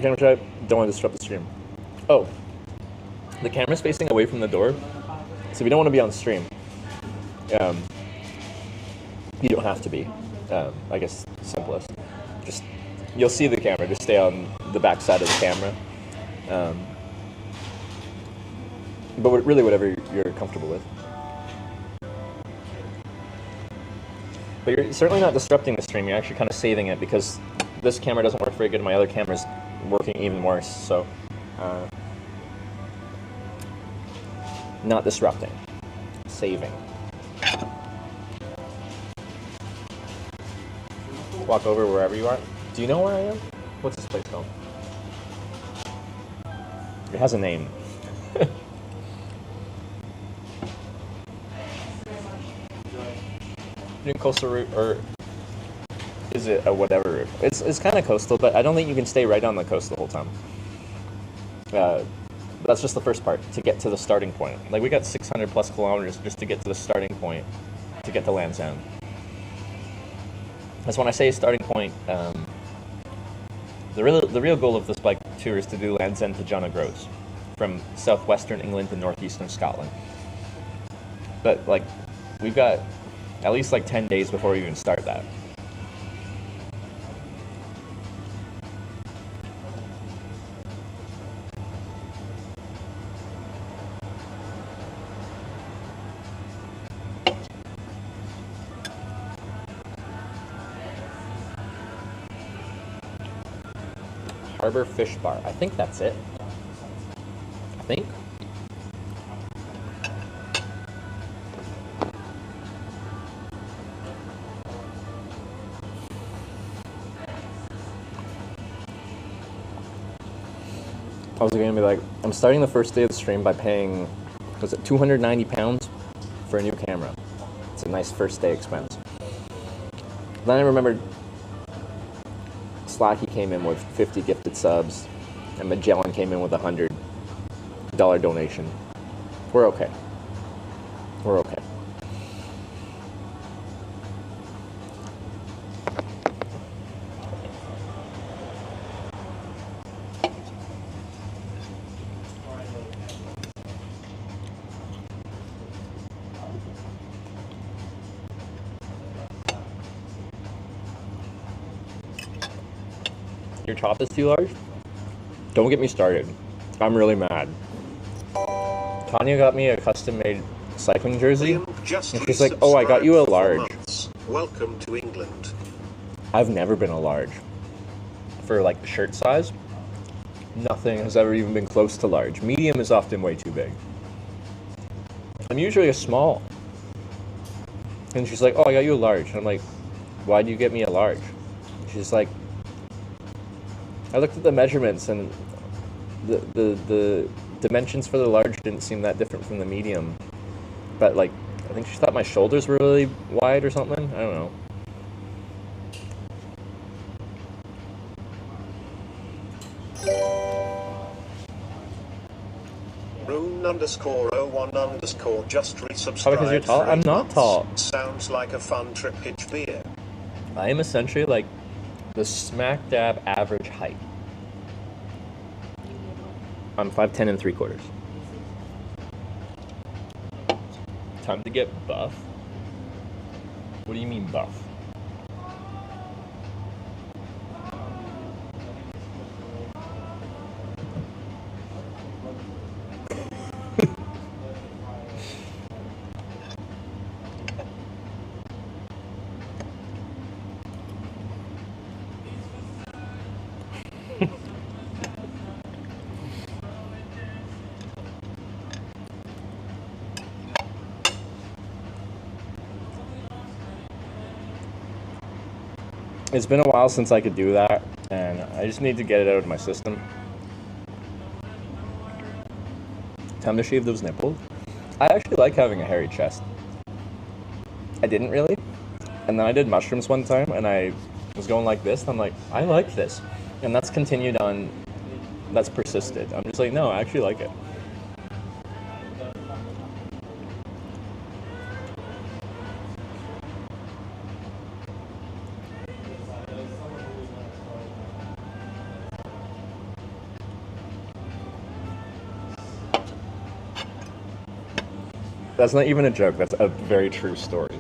Camera shot, don't want to disrupt the stream. Oh, the camera's facing away from the door, so we don't want to be on stream. You don't have to be. I guess simplest. Just you'll see the camera. Just stay on the back side of the camera. But really, whatever you're comfortable with. But you're certainly not disrupting the stream. You're actually kind of saving it because this camera doesn't work very good. My other camera's working even worse, so not disrupting, saving. Walk over wherever you are. Do you know where I am? What's this place called? It has a name. Coastal route, or is it a whatever route? It's kind of coastal, but I don't think you can stay right on the coast the whole time. That's just the first part, to get to the starting point. Like, we got 600 plus kilometers just to get to the starting point, to get to Land's End. That's when I say starting point, the real goal of this bike tour is to do Land's End to John O'Groats, from southwestern England to northeastern Scotland. But, like, we've got at least like 10 days before we even start that. Harbor Fish Bar. I think that's it. I think. I was gonna be like, I'm starting the first day of the stream by paying, was it 290 pounds for a new camera? It's a nice first day expense. Then I remembered Slacky came in with 50 gifted subs, and Magellan came in with a $100 donation. We're okay. We're okay. Your top is too large? Don't get me started. I'm really mad. Tanya got me a custom-made cycling jersey, and she's like, oh, I got you a large. Welcome to England. I've never been a large. For, like, shirt size, nothing has ever even been close to large. Medium is often way too big. I'm usually a small. And she's like, oh, I got you a large. And I'm like, why do you get me a large? And she's like, I looked at the measurements and the dimensions for the large didn't seem that different from the medium. But like, I think she thought my shoulders were really wide or something. I don't know. Rune_01_ just resubscribed. Oh, because you're tall? I'm not tall. Sounds like a fun trip, Hitch beer. I am essentially like the smack dab average height. I'm 5'10" and 3/4. Time to get buff? What do you mean buff? It's been a while since I could do that, and I just need to get it out of my system. Time to shave those nipples. I actually like having a hairy chest. I didn't really, and then I did mushrooms one time, and I was going like this, and I'm like, I like this. And that's continued on, that's persisted. I'm just like, no, I actually like it. That's not even a joke, that's a very true story.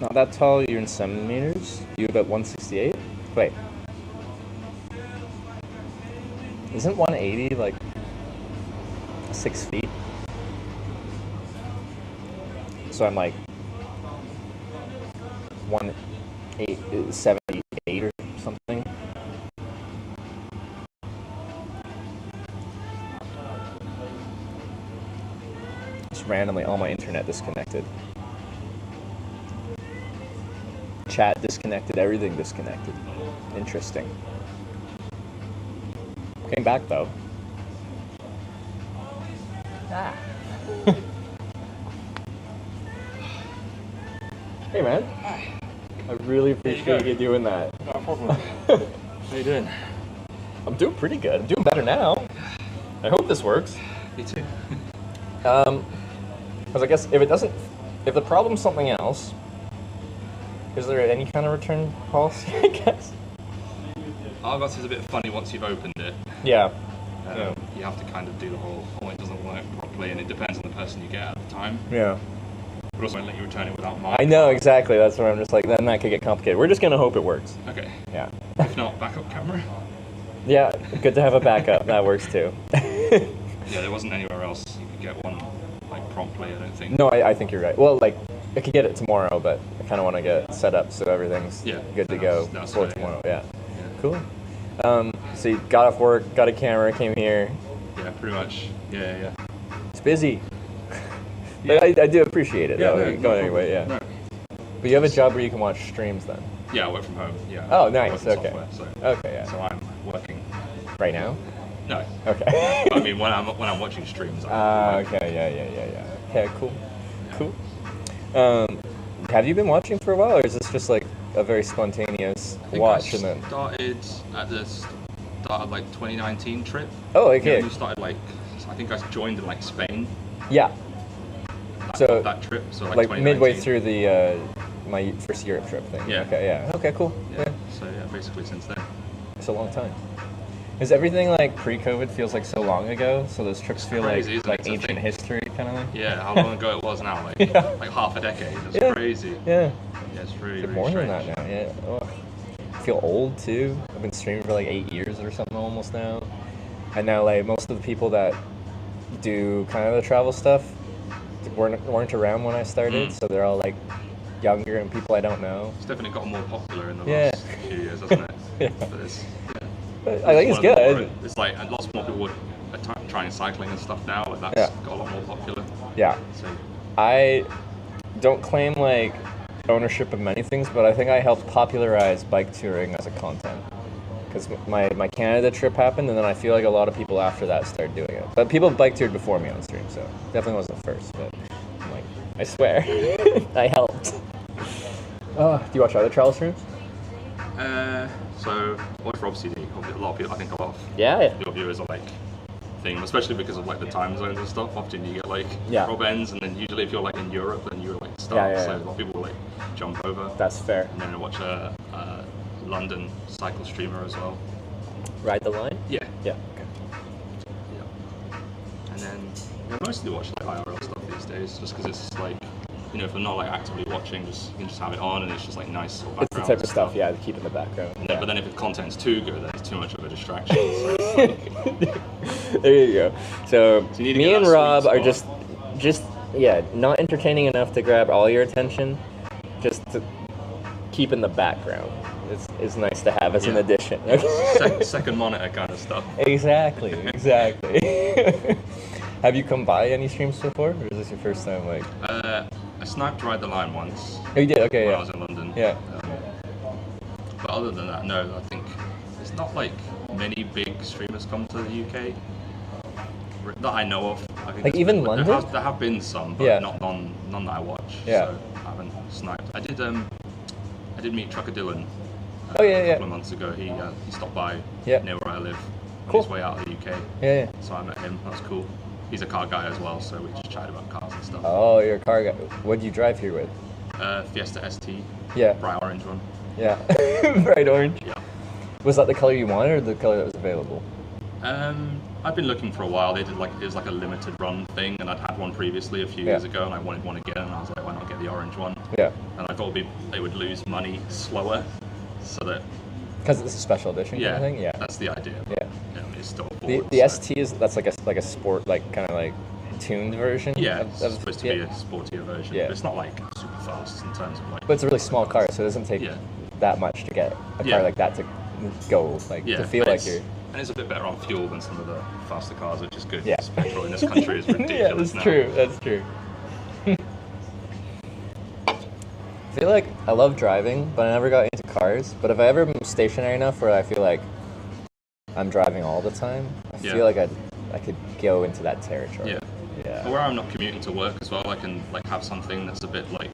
Not that tall, you're in centimeters? You about 168? Wait. Isn't 180 like 6 feet? So I'm like 178 or something. Just randomly all my internet disconnected. Chat disconnected, everything disconnected. Interesting. Came back though. Ah. Hey man. Hi. I really appreciate you doing that. No problem. How you doing? I'm doing pretty good. I'm doing better now. I hope this works. Me too. Because I guess if the problem's something else, is there any kind of return policy, I guess? Argos is a bit funny once you've opened it. Yeah. You have to kind of do the whole, oh, it doesn't work properly, and it depends on the person you get at the time. Yeah. But also, won't let you return it without mark. I know, exactly. That's where I'm just like, then that could get complicated. We're just going to hope it works. Okay. Yeah. If not, backup camera. Yeah, good to have a backup. That works too. Yeah, there wasn't anywhere else you could get one like promptly, I don't think. No, I think you're right. Well, like, I could get it tomorrow, but I kind of want to get it set up so everything's good to go for tomorrow. Yeah. Cool. So you got off work, got a camera, came here. Yeah, pretty much. Yeah. It's busy. But I do appreciate it, though. No, Going anyway, yeah. No. But you have a job where you can watch streams then? Yeah, I work from home. Yeah. Oh, nice. I work in Okay. software, Okay, yeah. So I'm working. Right now? No. Okay. But I mean, when I'm watching streams. Okay. Yeah. Okay, cool. Have you been watching for a while, or is this just like a very spontaneous watch? And then started at the start of like 2019 trip. Oh, okay. You started like, I think I joined in like Spain. Yeah. So that trip, so like midway 2019. through the my first Europe trip thing. Yeah. Okay. Yeah. Okay. Cool. Yeah. So yeah, basically since then. It's a long time. Is everything like pre-COVID feels like so long ago? So those trips feel Crazy, isn't like it? It's a ancient thing. history kind of thing? Yeah, how long ago it was now? Like like half a decade. It's crazy. Yeah. Yeah, it's really, Is it really more strange. than that now? Yeah. Oh. I feel old too. I've been streaming for like 8 years or something almost now. And now like most of the people that do kind of the travel stuff weren't around when I started, so they're all like younger and people I don't know. It's definitely got more popular in the Yeah. last few years, hasn't it? Yeah. But it's, But I think it's good. It's like, and lots more people are trying cycling and stuff now, like that's got a lot more popular. Yeah. So, I don't claim like ownership of many things, but I think I helped popularize bike touring as a content. Because my Canada trip happened, and then I feel like a lot of people after that started doing it. But people bike toured before me on stream, so definitely wasn't first. But I'm like, I swear, I helped. Do you watch other travel streams? so watch Rob CD. A lot of people, I think a lot of Yeah. your viewers are like thing, especially because of like the time zones and stuff. Often you get like Rob ends, and then usually if you're like in Europe, then you're like stuck. Yeah. So a lot of people will like jump over. That's fair. And then watch a London cycle streamer as well. Ride the Line? Yeah. Yeah. And then mostly watch like IRL stuff these days, just because it's like, you know, if I'm not like actively watching, you can just have it on, and it's just like nice sort of It's the background type of stuff, to keep in the background. And then, but then if the content's too good, then it's too much of a distraction. So it's like, there you go. So you need to me get and that sweet Rob are spot. not entertaining enough to grab all your attention, just to keep in the background. It's nice to have as an addition. Second monitor kind of stuff. Exactly. Have you come by any streams before, or is this your first time? Like, I sniped Ride the Line once. Oh, you did? Okay, when yeah. I was in London. Yeah. But other than that, no. I think there's not like many big streamers come to the UK that I know of. I think like even London. There have been some, but none that I watch. Yeah. So I haven't sniped. I did meet Trucker Dylan. A couple of months ago. He stopped by near where I live on his way out of the UK. Yeah. So I met him. That was cool. He's a car guy as well, so we just chatted about cars and stuff. Oh, you're a car guy. What do you drive here with? Fiesta ST. Yeah. Bright orange one. Yeah. Bright orange. Yeah. Was that the color you wanted, or the color that was available? I've been looking for a while. They did it was like a limited run thing, and I'd had one previously a few years ago, and I wanted one again, and I was like, why not get the orange one? Yeah. And I thought they would lose money slower, so that. Because it's a special edition kind of thing. Yeah. That's the idea. Yeah. It's still the ST that's like a sport, like kind of like tuned version. Yeah, of, it's supposed to be a sportier version. Yeah. But it's not like super fast in terms of like. But it's a really small car, so it doesn't take that much to get a car like that to go to feel like you're. And it's a bit better on fuel than some of the faster cars, which is good. Yeah. Because petrol in this country is ridiculous yeah, that's now. true. That's true. I feel like I love driving, but I never got into cars. But if I ever am stationary enough where I feel like I'm driving all the time, I feel like I could go into that territory. Yeah. Yeah. But where I'm not commuting to work as well, I can like have something that's a bit like,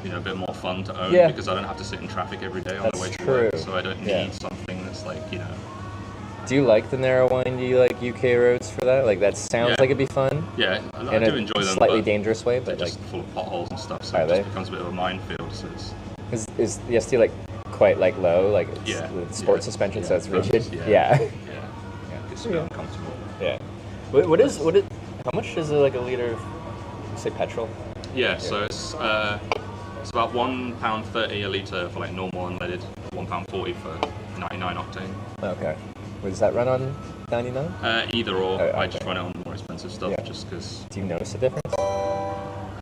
you know, a bit more fun to own because I don't have to sit in traffic every day on the way to work. So I don't need something that's like, you know. Do you like the narrow, windy, like UK roads for that? Like that sounds like it'd be fun. Yeah, I in do a enjoy them. Slightly but dangerous way, but they're like just full of potholes and stuff, so it just becomes a bit of a minefield. So it's. Is the ST like quite like low, like it's with sport suspension, so it's rigid? Yeah. It's a bit uncomfortable. Yeah. What is How much is like a liter of, say, petrol? Yeah, so it's about £1.30 a litre for like normal unleaded, £1.40 for 99 octane. Okay. Does that run on 99? Either or. Okay. I just run it on the more expensive stuff just because. Do you notice a difference?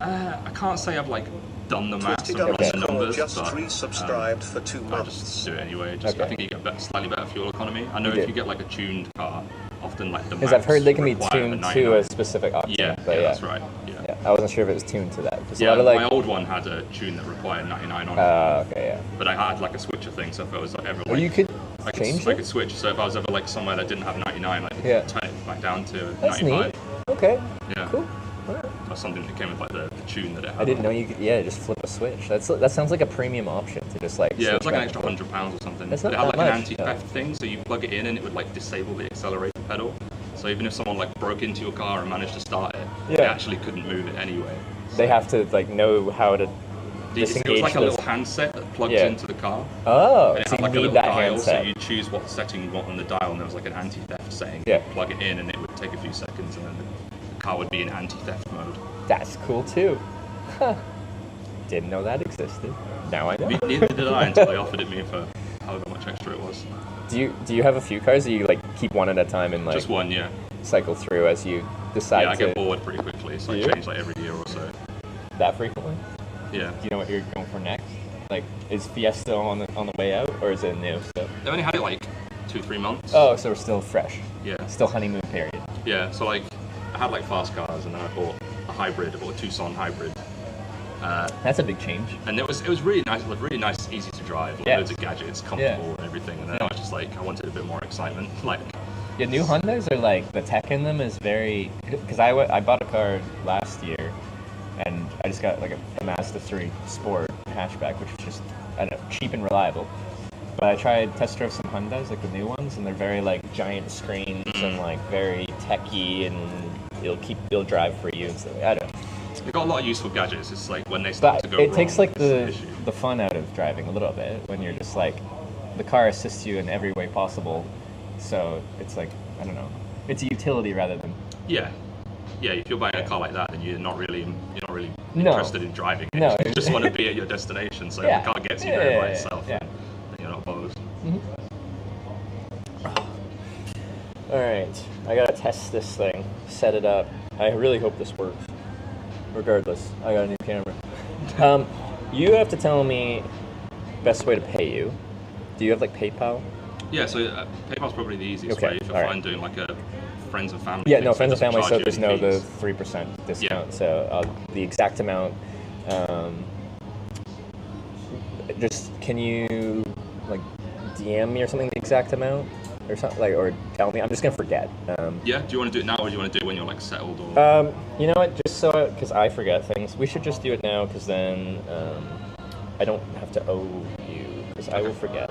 I can't say I've like done the maths and run the numbers, just but resubscribed for 2 months. I just do it anyway. I think you get slightly better fuel economy. I know if you get like a tuned car, often like the Because I've heard they can be require tuned the to a specific octane. Yeah, but that's right. Yeah. I wasn't sure if it was tuned to that. Yeah, a lot of, like, my old one had a tune that required 99 on it. Okay, yeah. But I had like a switcher thing, so if it was like ever like, Well, you could I change could switch. So if I was ever like somewhere that didn't have 99, like turn it back down to That's 95. neat. Okay. Yeah. Cool. That's something that came with like the tune that it had. I didn't know you could, just flip a switch. That sounds like a premium option to just like. Yeah, it was switch like an back extra and forth. £100 or something. That's not It had that like an much, anti-theft thing, so you plug it in and it would like disable the accelerator pedal. So even if someone like broke into your car and managed to start it, they actually couldn't move it anyway. So They have to like know how to disengage. it was like a this- little handset that plugs into the car. Oh, and it so had you like a need little that dial, handset. so you choose what setting you want on the dial, and there was like an anti-theft setting. Yeah. You plug it in, and it would take a few seconds, and then the car would be in anti-theft mode. That's cool too. Huh. Didn't know that existed. Now I know. Neither did I until they offered it me for however much extra it was. Do you have a few cars, or you like keep one at a time and like Just one, yeah. cycle through as you decide Yeah, I to? get bored pretty quickly, so I You? change like every year or so. That frequently? Yeah. Do you know what you're going for next? Like, is Fiesta on the way out, or is it new stuff? They only had it like 2-3 months. Oh, so we're still fresh. Yeah. Still honeymoon period. Yeah, so like I had like fast cars, and then I bought a hybrid, I bought a Tucson hybrid. That's a big change. And it was really nice, easy to drive, like, loads of gadgets, comfortable and everything. And then I was just like, I wanted a bit more excitement, like. Yeah, new Hondas are like, the tech in them is very, because I bought a car last year, and I just got like a Mazda 3 Sport hatchback, which is just, I don't know, cheap and reliable. But I tried test drove some Hondas, like the new ones, and they're very like giant screens and like very techy, and it'll drive for you and stuff. I don't know. They've got a lot of useful gadgets. It's like when they start to go it wrong, takes like it's an issue. the fun out of driving a little bit when you're just like, the car assists you in every way possible. So it's like, I don't know, it's a utility rather than. Yeah, if you're buying a car like that, then you're not really No. interested in driving it. No. You just want to be at your destination. So Yeah. if the car gets you there by Yeah. itself, then you're not bothered. All right, I gotta test this thing, set it up. I really hope this works. Regardless, I got a new camera. You have to tell me best way to pay you. Do you have like PayPal? Yeah, so PayPal's probably the easiest Okay, way if you're alright. fine doing like a friends and family. Yeah, thing, no, so friends it and family, doesn't so charge there's you no any the fees. 3% discount. So the exact amount. Just can you like DM me or something the exact amount or something, like, or tell me? I'm just gonna forget. Yeah, do you want to do it now, or do you want to do it when you're like settled? Or You know what? Just so, because I forget things, we should just do it now, because then I don't have to owe you, because I will forget.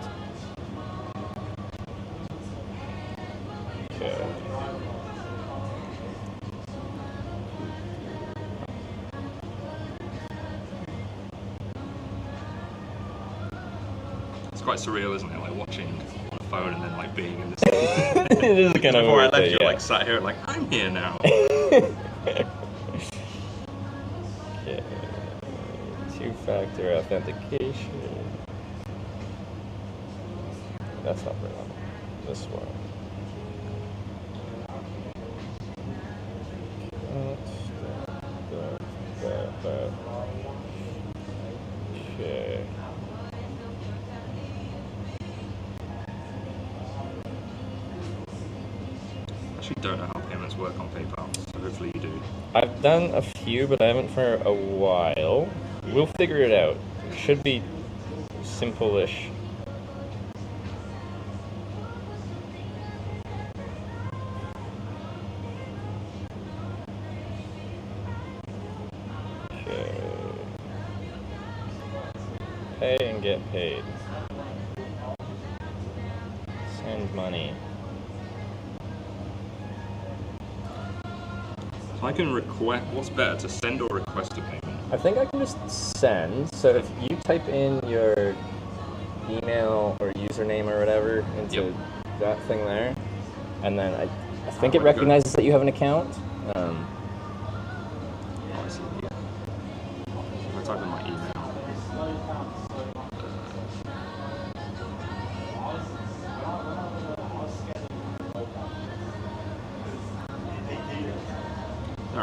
Okay. it's quite surreal, isn't it? Like watching on a phone and then like being in this. It is kind of before I weird, left, you're yeah. like sat here like I'm here now. Okay. Two-factor authentication. That's not very long. This one. Okay. I actually don't know how payments work on PayPal, so hopefully you do. I've done a few, but I haven't for a while. We'll figure it out. It should be simple-ish. Okay. Pay and get paid. Send money. So I can request. What's better, to send or request a payment? I think I can just send. So if you type in your email or username or whatever into that thing there, and then I think it recognizes that you have an account.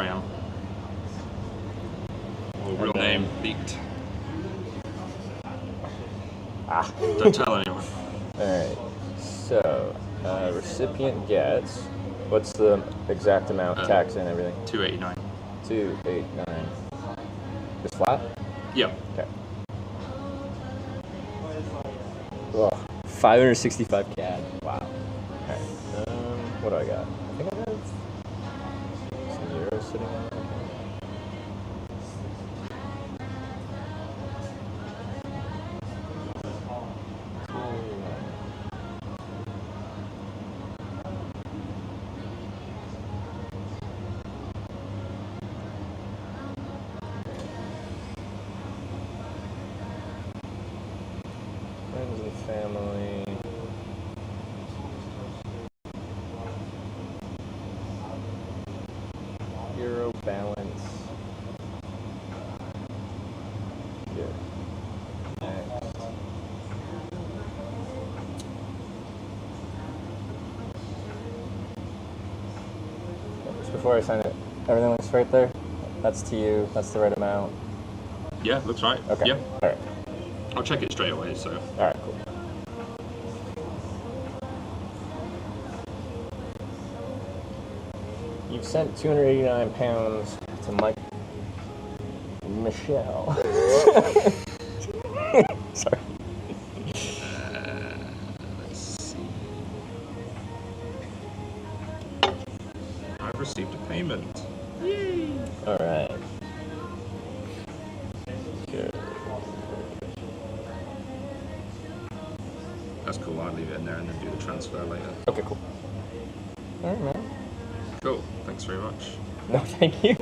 I am. Oh, real name leaked. Don't tell anyone. Alright, so recipient gets, what's the exact amount, tax and everything? $289. $289. Just flat? Yep. Okay. Ugh, 565 CAD. Wow. Okay. What do I got? I think I have some euros sitting on it. Friends and family. Euro balance. Here. Next. Just before I sign it, everything looks right there? That's to you, that's the right amount. Yeah, looks right. Okay. Yep. Alright. I'll check it straight away, so. Alright, cool. You've sent £289 to Michelle. Sorry. Let's see. I've received a payment. Yay! Alright. Okay. That's cool, I'll leave it in there and then do the transfer later. Okay, cool. Alright, man. Cool, thanks very much. No, thank you.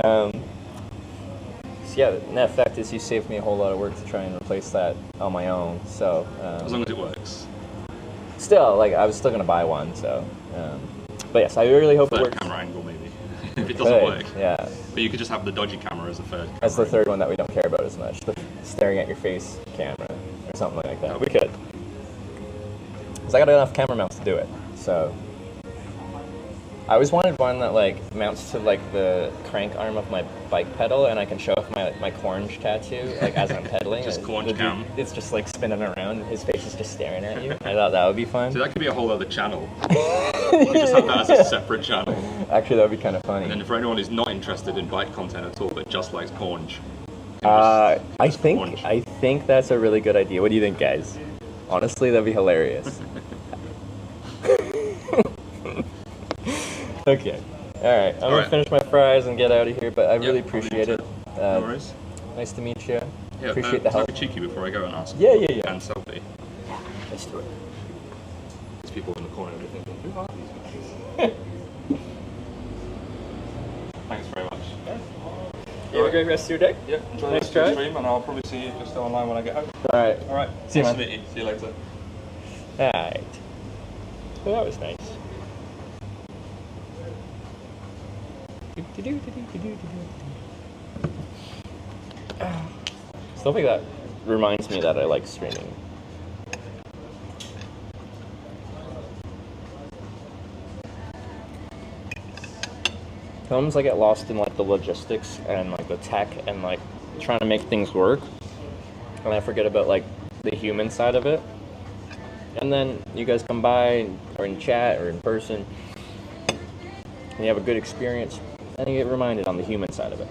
So yeah, the net effect is you saved me a whole lot of work to try and replace that on my own, so... as long as it works. Still, like, I was still going to buy one, so... but yes, I really hope it works. Camera angle, maybe. If it doesn't work. Yeah. But you could just have the dodgy camera as a third camera. As the third one that we don't care about as much. The staring at your face camera, or something like that. We could. Because I got enough camera mounts to do it, so... I always wanted one that like mounts to like the crank arm of my bike pedal, and I can show off my cornge tattoo like as I'm pedaling. Just cornge cam. It's just like spinning around, and his face is just staring at you. I thought that would be fun. So that could be a whole other channel. You could just have that as a separate channel. Actually, that would be kind of funny. And then for anyone who's not interested in bike content at all, but just likes cornge. I think that's a really good idea. What do you think, guys? Honestly, that'd be hilarious. Okay. Alright, I'm going to finish my fries and get out of here, but I really appreciate it. No worries. Nice to meet you. Yeah, appreciate the help. Can I be cheeky before I go and ask? Yeah. And selfie. Let's do it. There's people in the corner and thinking, who are these guys? Thanks very much. You have a great rest of your day. Yeah, enjoy Nice the try. stream, and I'll probably see you if you're still online when I get home. Alright. Alright. See you, nice man. to meet you. See you later. Alright. Well, that was nice. Stuff like that reminds me that I like streaming. Sometimes I get lost in like the logistics and like the tech and like trying to make things work, and I forget about like the human side of it. And then you guys come by or in chat or in person and you have a good experience, and you get reminded on the human side of it.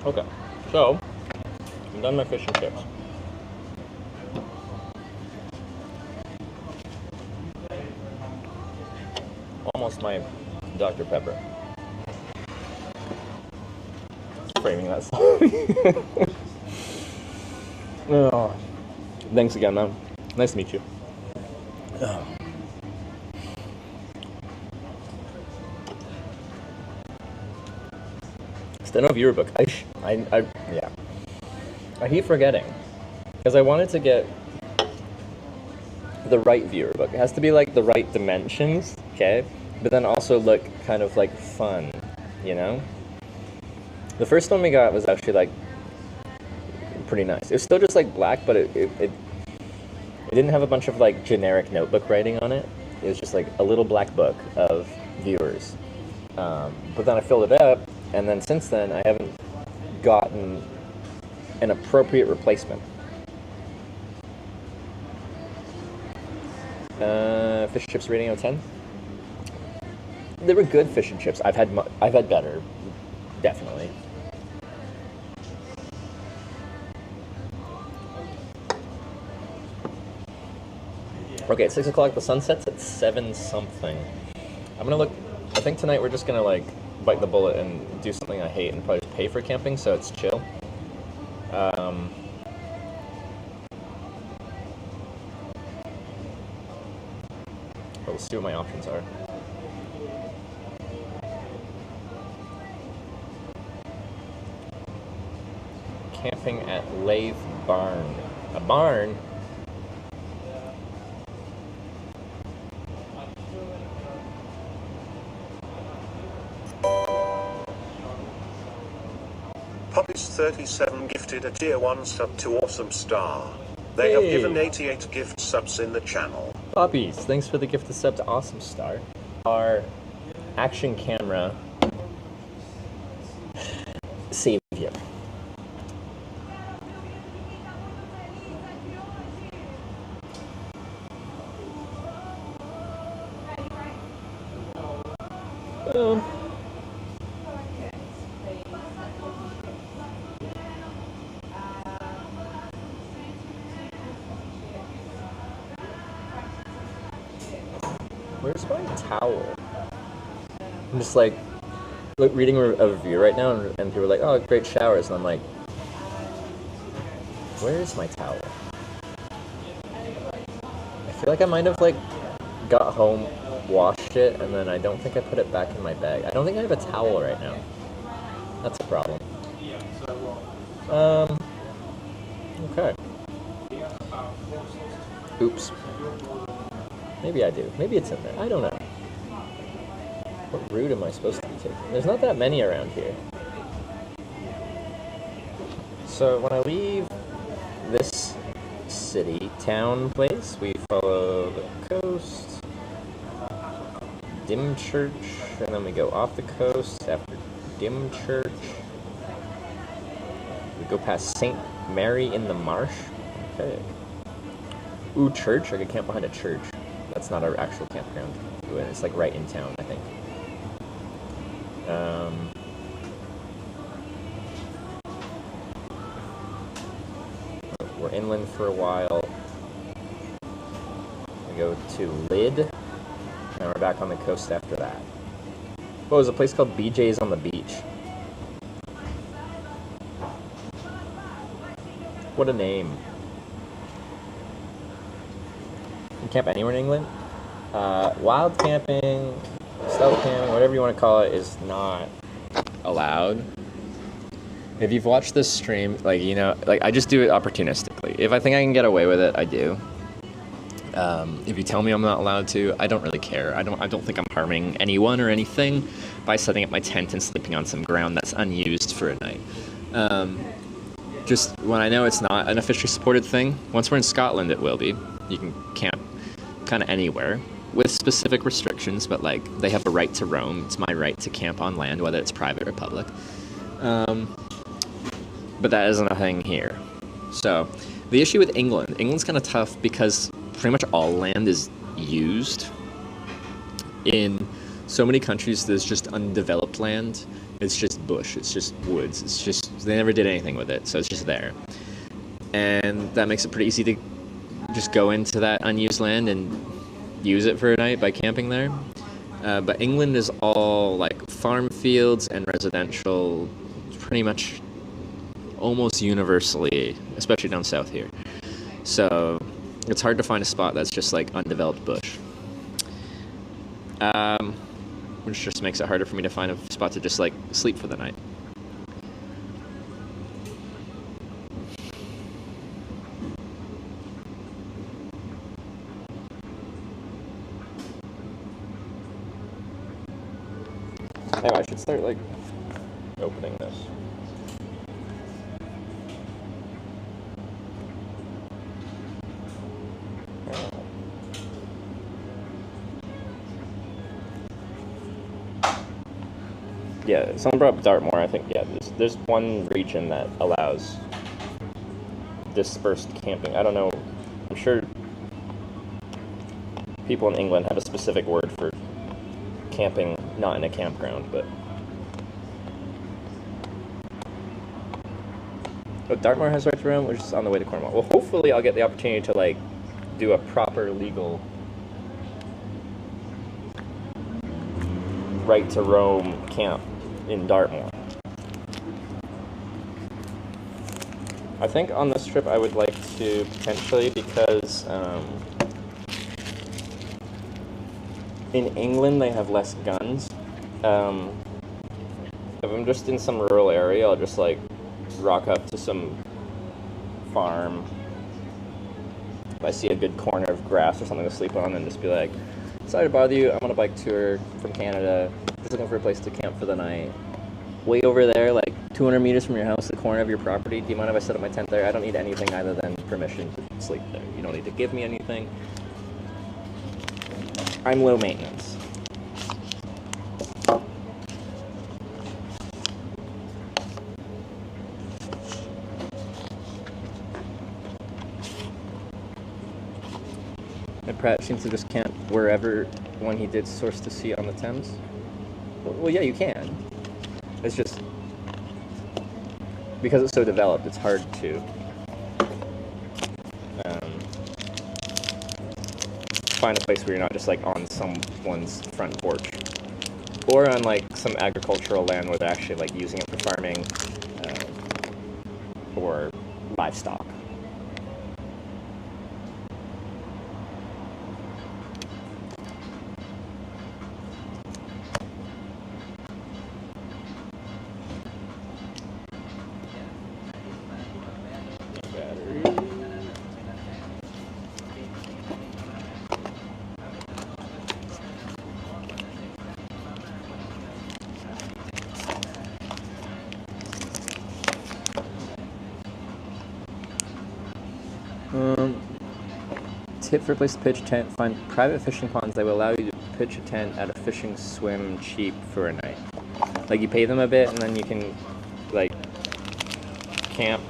Okay, so I'm done my fish and chips. Almost my Dr. Pepper. Framing that song. Oh, thanks again, man. Nice to meet you. Oh. Steno viewer book. Yeah. I keep forgetting because I wanted to get the right viewer book. It has to be like the right dimensions, okay? But then also look kind of like fun. you know? The first one we got was actually, like, pretty nice. It was still just, like, black, but it didn't have a bunch of, like, generic notebook writing on it. It was just, like, a little black book of viewers. But then I filled it up, and then since then, I haven't gotten an appropriate replacement. Fish and chips rating out of 10? They were good fish and chips. I've had better, definitely. Okay, it's 6 o'clock. The sun sets at 7 something. I'm gonna look. I think tonight we're just gonna like bite the bullet and do something I hate and probably just pay for camping, so it's chill. But we'll see what my options are. Camping at Lathe Barn. A barn? Poppies37 gifted a tier 1 sub to Awesome Star. They have given 88 gift subs in the channel. Poppies, thanks for the gifted sub to Awesome Star. Our action camera savior. Boom. Where's my towel? I'm just like reading a review right now, and people are like, "Oh, great showers," and I'm like, "Where's my towel?" I feel like I might have like got home, washed it, and then I don't think I put it back in my bag. I don't think I have a towel right now. That's a problem. Okay. Oops. Maybe I do. Maybe it's in there. I don't know. What route am I supposed to be taking? There's not that many around here. So when I leave this city, town place, we follow the coast, Dim Church, and then we go off the coast after Dim Church. We go past St. Mary in the Marsh. Okay. Ooh, church? I could camp behind a church. That's not our actual campground. It's like right in town, I think. We're inland for a while. We go to Lyd, and we're back on the coast after that. What was a place called BJ's on the Beach? What a name. You camp anywhere in England? Wild camping, stealth camping, whatever you want to call it, is not allowed. If you've watched this stream, like, you know, like, I just do it opportunistically. If I think I can get away with it, I do. If you tell me I'm not allowed to, I don't really care. I don't think I'm harming anyone or anything by setting up my tent and sleeping on some ground that's unused for a night. Just when I know it's not an officially supported thing, once we're in Scotland, it will be. You can camp kind of anywhere with specific restrictions, but like, they have a right to roam. It's my right to camp on land, whether it's private or public. But that isn't a thing here. So the issue with England's kind of tough because pretty much all land is used. In so many countries, there's just undeveloped land. It's just bush, it's just woods, it's just, they never did anything with it, so it's just there. And that makes it pretty easy to just go into that unused land and use it for a night by camping there. But England is all like farm fields and residential, pretty much almost universally, especially down south here. So it's hard to find a spot that's just like undeveloped bush. Which just makes it harder for me to find a spot to just like sleep for the night. Anyway, I should start, like, opening this. Yeah, someone brought up Dartmoor. I think, yeah, there's one region that allows dispersed camping. I don't know. I'm sure people in England have a specific word for camping, not in a campground, but... Oh, Dartmoor has right to roam, which is on the way to Cornwall. Well, hopefully I'll get the opportunity to, like, do a proper legal right to roam camp in Dartmoor. I think on this trip I would like to potentially, because in England they have less guns. If I'm just in some rural area, I'll just like rock up to some farm. If I see a good corner of grass or something to sleep on, and just be like, sorry to bother you, I'm on a bike tour from Canada, just looking for a place to camp for the night. Way over there, like 200 meters from your house, the corner of your property, do you mind if I set up my tent there? I don't need anything other than permission to sleep there. You don't need to give me anything. I'm low maintenance. And Pratt seems to just camp wherever when he did Source to Sea on the Thames. Well, yeah, you can. It's just because it's so developed, it's hard to find a place where you're not just like on someone's front porch, or on like some agricultural land where they're actually like using it for farming or livestock. Tip for a place to pitch a tent: find private fishing ponds that will allow you to pitch a tent at a fishing swim cheap for a night. Like, you pay them a bit and then you can like camp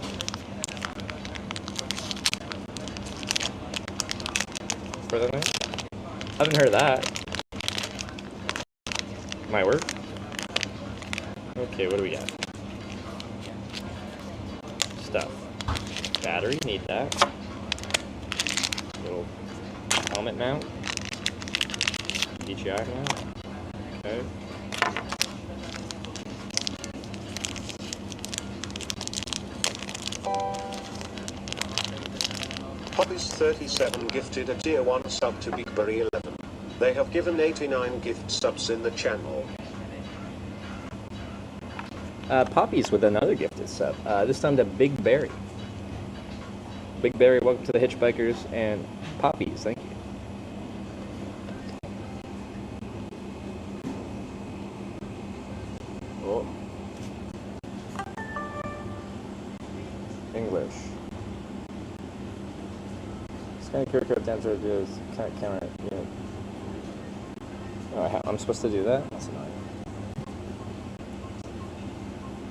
for the night. I haven't heard of that. Might work. Okay, what do we got? Stuff. Battery, need that. Little helmet mount. DJI mount. Okay. Hobbies37 gifted a tier 1 sub to BigBerry11. They have given 89 gift subs in the channel. Poppies with another gifted sub. This time to Big Berry. Big Berry, welcome to the Hitchbikers, and Poppies, thank you. Oh. English. Scan QR code down to do can't camera. Yeah. Oh, I'm supposed to do that? That's annoying.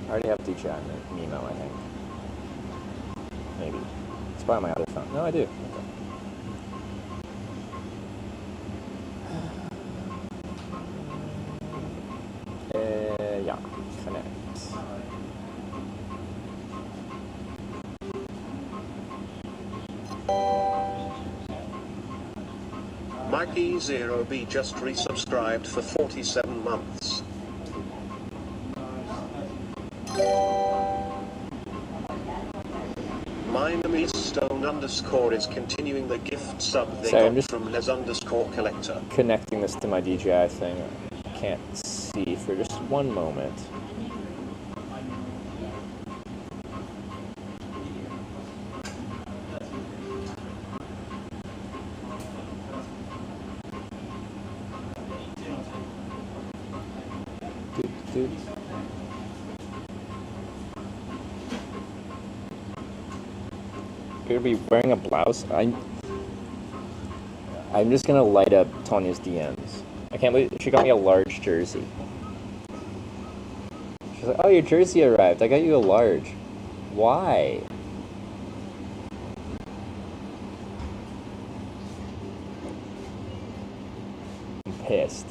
I already have DJI Mimo, I think. Maybe. It's probably my other phone. No, I do. Okay. Yeah. Connect. Mikey0B just resubscribed for 47 months. Stone_ is continuing the gift sub they got from Les_collector. Connecting this to my DJI thing. I can't see for just one moment. dude. You're gonna be wearing a blouse? I'm just gonna light up Tanya's DMs. I can't believe she got me a large jersey. She's like, oh, your jersey arrived. I got you a large. Why? I'm pissed.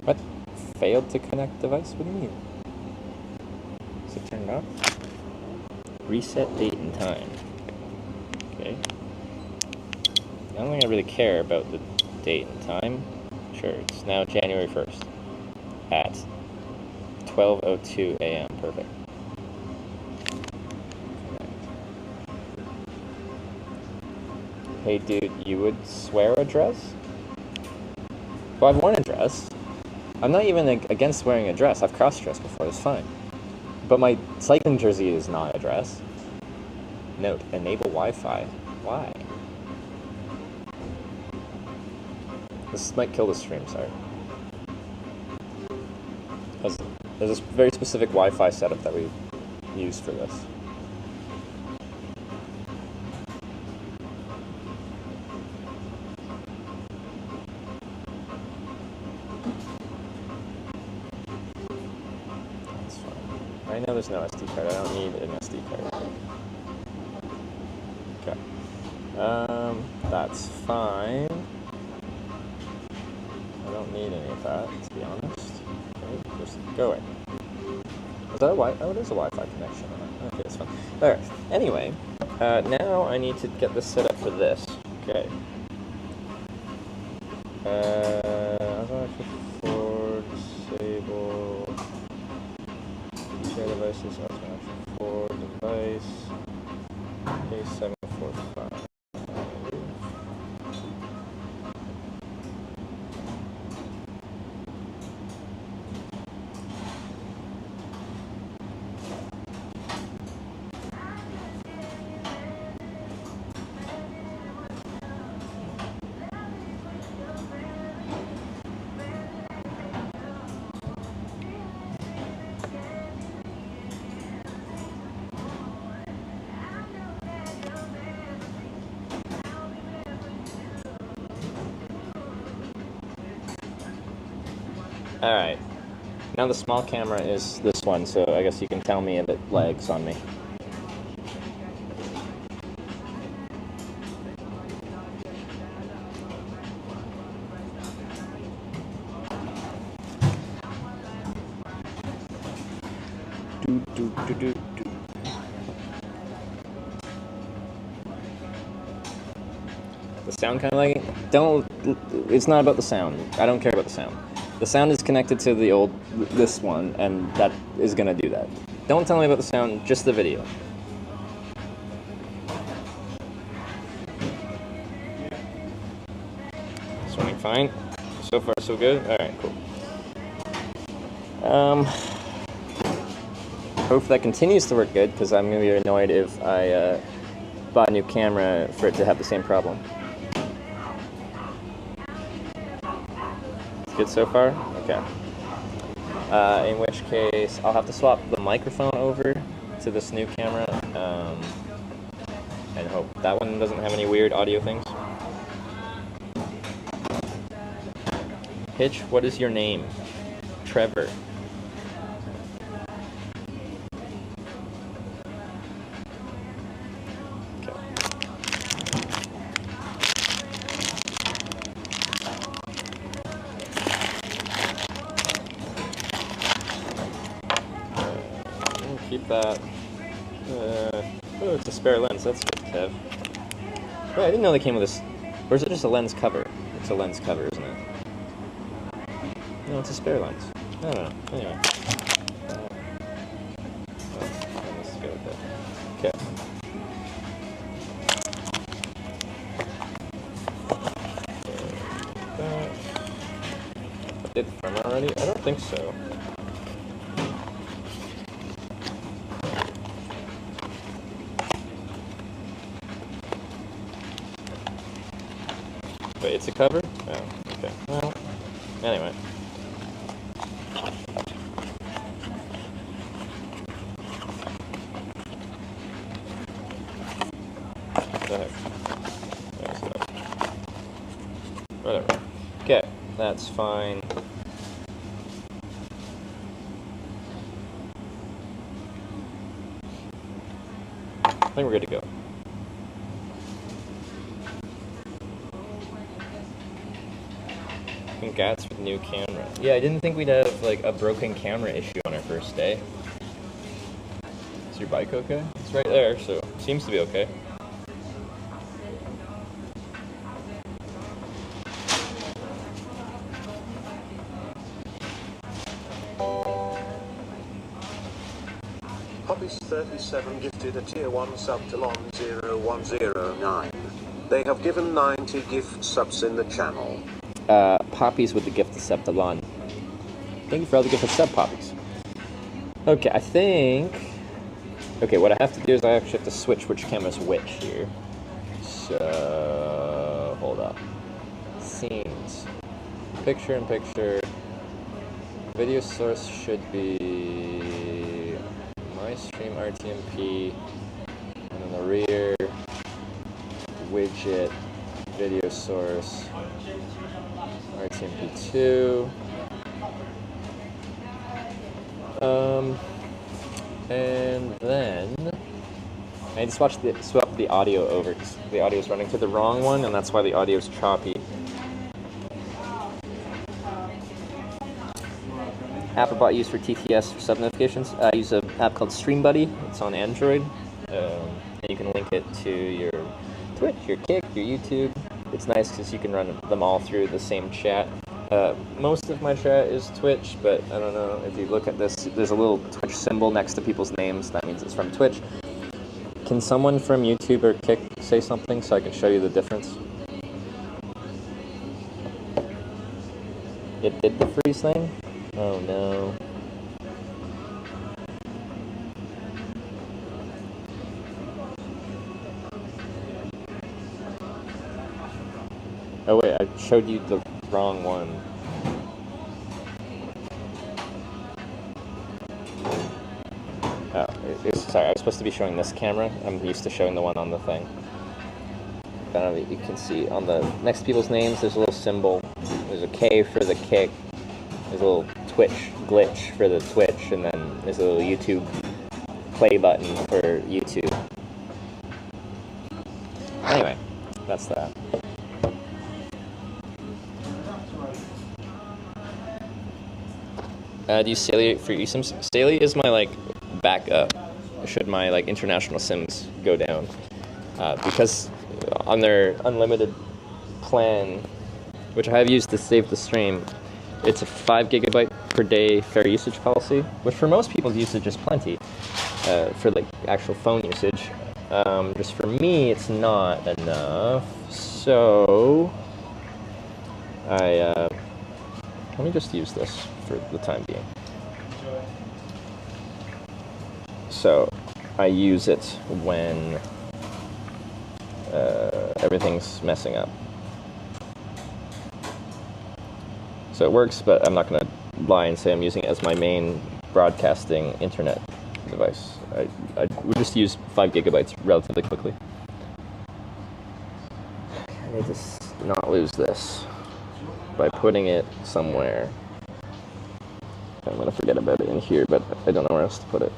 What? Failed to connect device? What do you mean? Is it turned off? Reset date and time. Okay. I don't think I really care about the date and time. Sure, it's now January 1st at 12:02 a.m. Perfect. Hey dude, you would swear a dress? Well, I've worn a dress. I'm not even against wearing a dress. I've cross-dressed before, it's fine. But my cycling jersey is not a dress. Note, enable Wi-Fi. Why? This might kill the stream, sorry. There's this very specific Wi-Fi setup that we use for this. That's fine. I know there's no SD card. I don't need an SD card. Okay. That's fine. I don't need any of that, to be honest. Okay, just go away. Is that a Wi-Fi? Oh, there's a Wi-Fi connection on it. Okay, that's fine. Alright, anyway, now I need to get this set up for this. Okay. For disable share devices, for device A745. Alright, now the small camera is this one, so I guess you can tell me if it lags on me. The sound kind of lagging? It's not about the sound. I don't care about the sound. The sound is connected to this one, and that is gonna do that. Don't tell me about the sound, just the video. It's running fine. So far, so good. Alright, cool. Hope that continues to work good, because I'm gonna be annoyed if I bought a new camera for it to have the same problem. Good so far? Okay. In which case, I'll have to swap the microphone over to this new camera, and hope that one doesn't have any weird audio things. Hitch, what is your name? Trevor. Keep that. Oh, it's a spare lens. That's good, Kev. Wait, I didn't know they came with this. Or is it just a lens cover? It's a lens cover, isn't it? No, it's a spare lens. I don't know. Anyway. Let's go with that. Okay. Did it from already? I don't think so. it's a cover? Oh, okay. Well, anyway. What the heck? There's that. Whatever. Okay, that's fine. I think we're good to go. Congrats with new camera. Yeah, I didn't think we'd have like a broken camera issue on our first day. Is your bike okay? It's right there, so it seems to be okay. Hobbies37 gifted a tier 1 sub to Lon0109. They have given 90 gift subs in the channel. Poppies with the gift of sub to Lon. Thank you for all the gift of sub, Poppies. Okay, I think... Okay, what I have to do is I actually have to switch which camera's which here. So... Hold up. Scenes. Picture-in-picture. Video source should be... My stream RTMP. And in the rear... Widget. Video source. RTMP2. And then I need to swap the audio over because the audio is running to the wrong one, and that's why the audio is choppy. App I bought used for TTS for sub notifications. I use an app called StreamBuddy. It's on Android, and you can link it to your Twitch, your Kick, your YouTube. It's nice because you can run them all through the same chat. Most of my chat is Twitch, but I don't know, if you look at this, there's a little Twitch symbol next to people's names. That means it's from Twitch. Can someone from YouTube or Kick say something so I can show you the difference? It did the freeze thing? Oh no. Oh wait, I showed you the wrong one. Oh, sorry, I was supposed to be showing this camera. I'm used to showing the one on the thing. I don't know if you can see on the next to people's names, there's a little symbol. There's a K for the Kick. There's a little Twitch glitch for the Twitch, and then there's a little YouTube play button for YouTube. Anyway, that's that. Do you Saley for eSIMs? Saley is my like backup should my like international SIMs go down, because on their unlimited plan, which I have used to save the stream, it's a 5 GB per day fair usage policy, which for most people's usage is plenty for like actual phone usage. Just for me, it's not enough. So let me just use this for the time being. So I use it when everything's messing up. So it works, but I'm not going to lie and say I'm using it as my main broadcasting internet device. I would just use 5 GB relatively quickly. I need to not lose this by putting it somewhere. I'm going to forget about it in here, but I don't know where else to put it.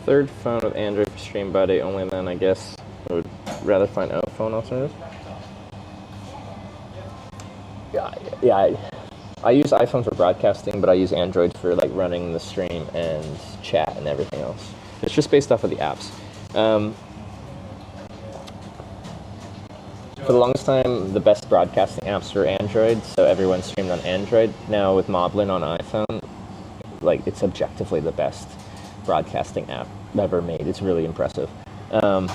Third phone with Android for StreamBuddy, only then I guess I would rather find a phone alternative. Yeah, I use iPhone for broadcasting, but I use Android for like running the stream and chat and everything else. It's just based off of the apps. For the longest time, the best broadcasting apps were Android, so everyone streamed on Android. Now with Moblin on iPhone, like it's objectively the best broadcasting app ever made. It's really impressive. But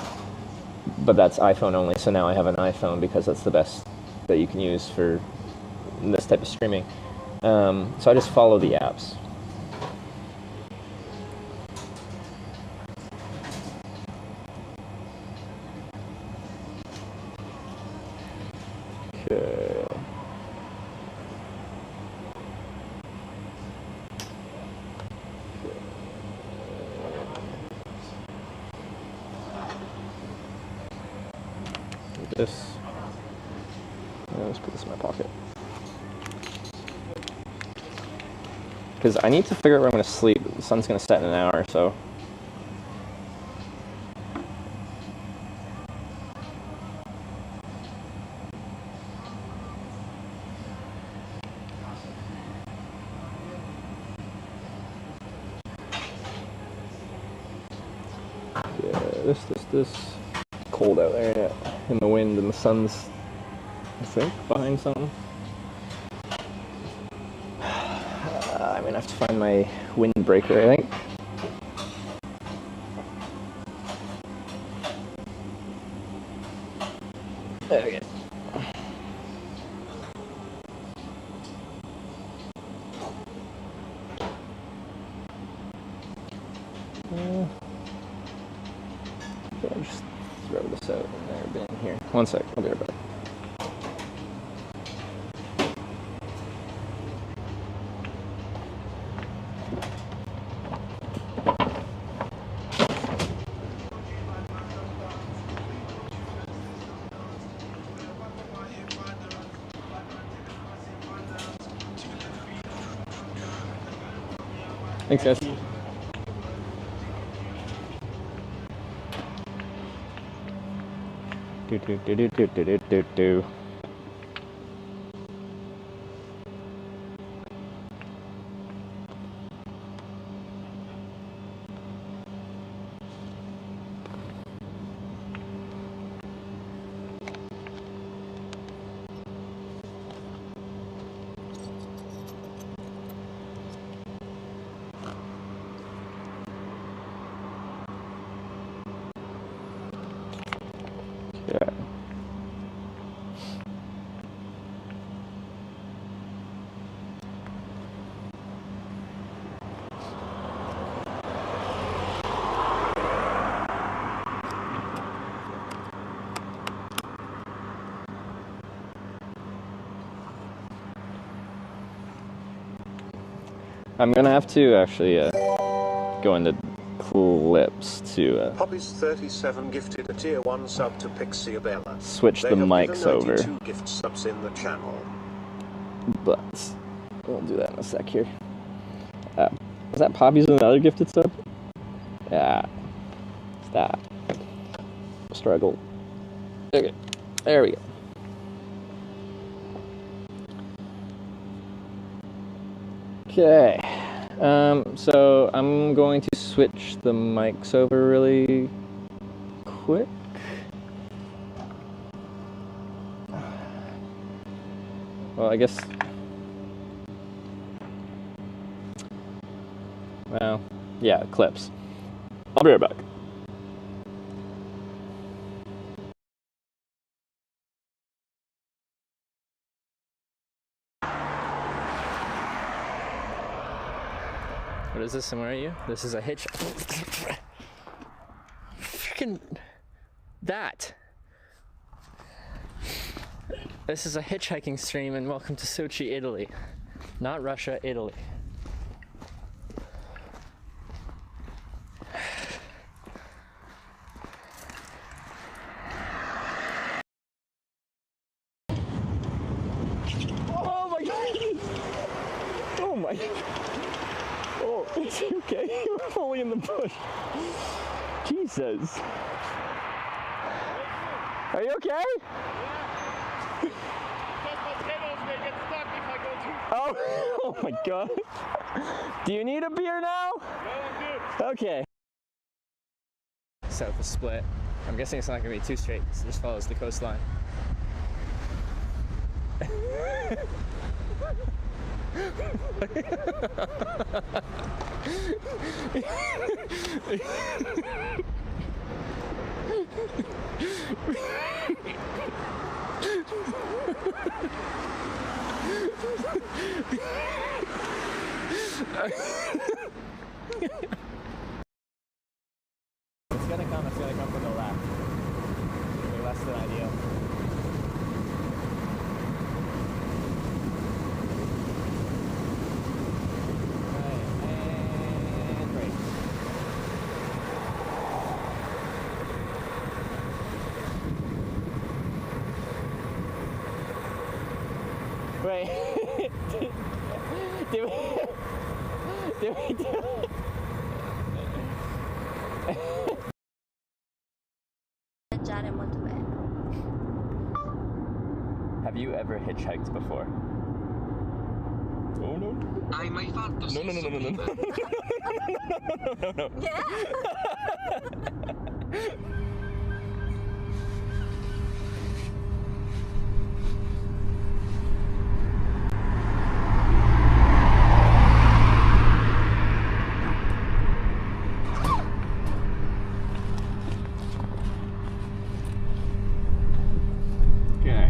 that's iPhone only, so now I have an iPhone because that's the best that you can use for this type of streaming. So I just follow the apps. Okay. This. Let's put this in my pocket. Because I need to figure out where I'm going to sleep. The sun's going to set in an hour or so. Yeah, this. Cold out there in the wind, and the sun's, I think, behind something. I'm gonna have to find my windbreaker, I think. There we go. I'll just throw this out in their bin here. One sec, I'll be right back. Thanks, guys. Do. Yeah. I'm gonna have to actually go into clips to Poppy's 37 gifted a tier 1 sub to Pixie Bella. switch the mics over. 92 gift subs in the channel. But we'll do that in a sec here. Was that Poppy's another gifted sub? Yeah. Stop. Struggle. Okay. There we go. Okay. So I'm going to switch the mics over really quick. Well, I guess. Well, yeah, clips. I'll be right back. What is this? And where are you? This is a hitch. Freaking that. This is a hitchhiking stream, and welcome to Sochi, Italy. Not Russia, Italy. Oh my god! Oh my god! Oh, it's okay. We're falling in the bush. Jesus. Are you okay? Oh my god. Do you need a beer now? No, I'm good. Okay. South is split. I'm guessing it's not going to be too straight, so it just follows the coastline. It's gonna come from the left. Maybe less than ideal. Wait. Did we do it? Have you ever hitchhiked before? Oh no. Hai mai fatto No. No. Okay.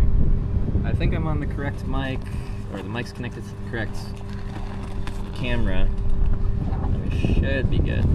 I think I'm on the correct mic, or the mic's connected to the correct camera. We should be good.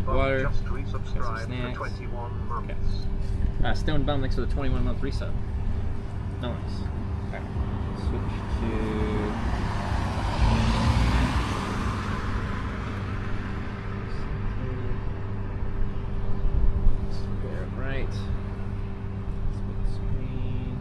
Water. Just resubscribed for 21 months. Okay. Stone Bum, thanks for the 21-month resub. Nice. Okay. Switch to... Square right. Split screen.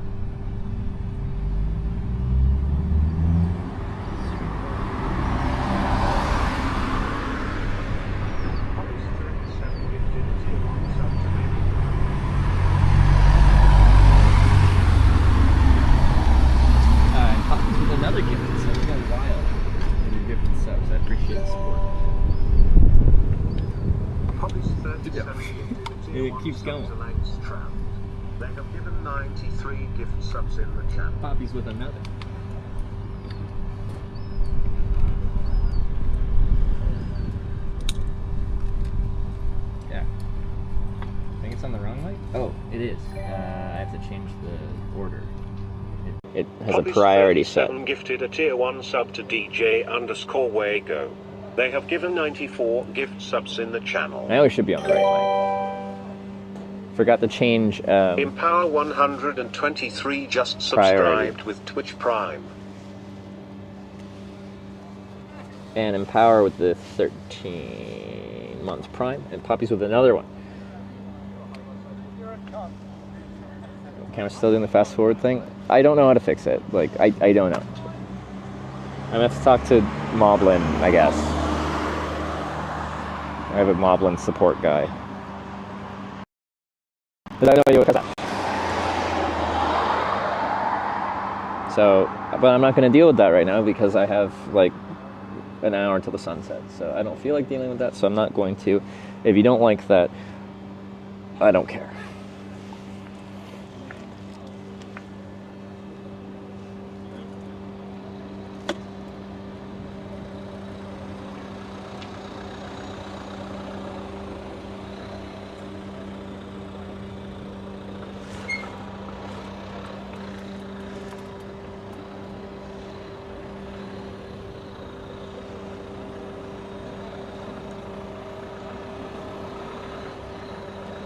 Another gifted sub. It's going wild in your gifted subs. I appreciate the support. It keeps going. They have given 93 gift subs in the chat. Poppy's with another. Yeah. I think it's on the wrong light? Oh, it is. I have to change the order. It has a priority set. Gifted a tier 1 sub to DJ_Wago. They have given 94 gift subs in the channel. I always should be on the right mic. Forgot to change. Empower 123 just subscribed with Twitch Prime. And Empower with the 13 months Prime. And Poppy's with another one. Camera's still doing the fast forward thing. I don't know how to fix it. Like, I don't know. I'm gonna have to talk to Moblin, I guess. I have a Moblin support guy. But I have no idea what does that. So, but I'm not gonna deal with that right now because I have like an hour until the sun sets. So I don't feel like dealing with that, so I'm not going to. If you don't like that, I don't care.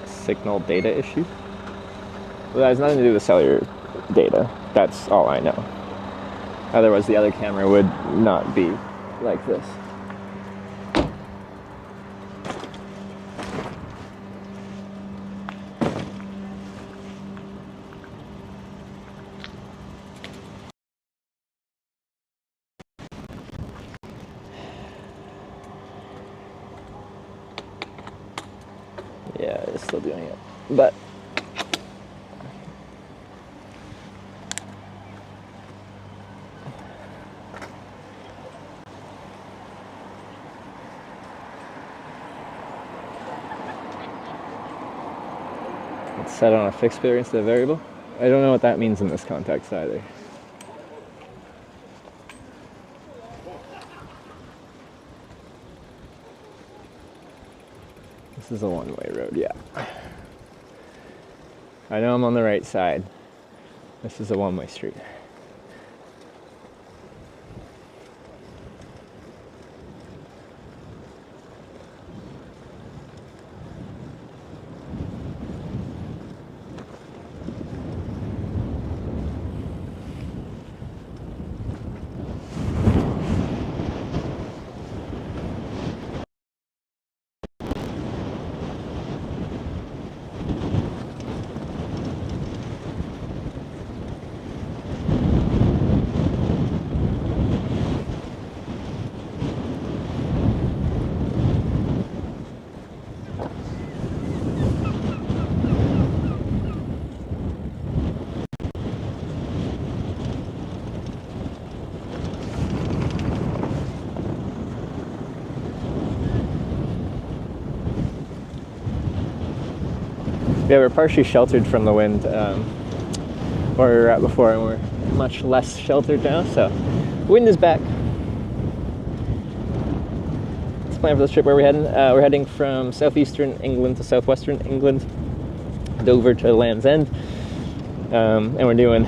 Signal data issue? Well, that has nothing to do with cellular data. That's all I know. Otherwise, the other camera would not be like this. Yeah, it's still doing it. But it's set on a fixed pair instead of variable. I don't know what that means in this context either. This is a one-way road, yeah. I know I'm on the right side. This is a one-way street. Yeah, we're partially sheltered from the wind where we were at before, and we're much less sheltered now, so wind is back. Let's plan for this trip. Where are we heading? We're heading from southeastern England to southwestern England, Dover to Land's End, and we're doing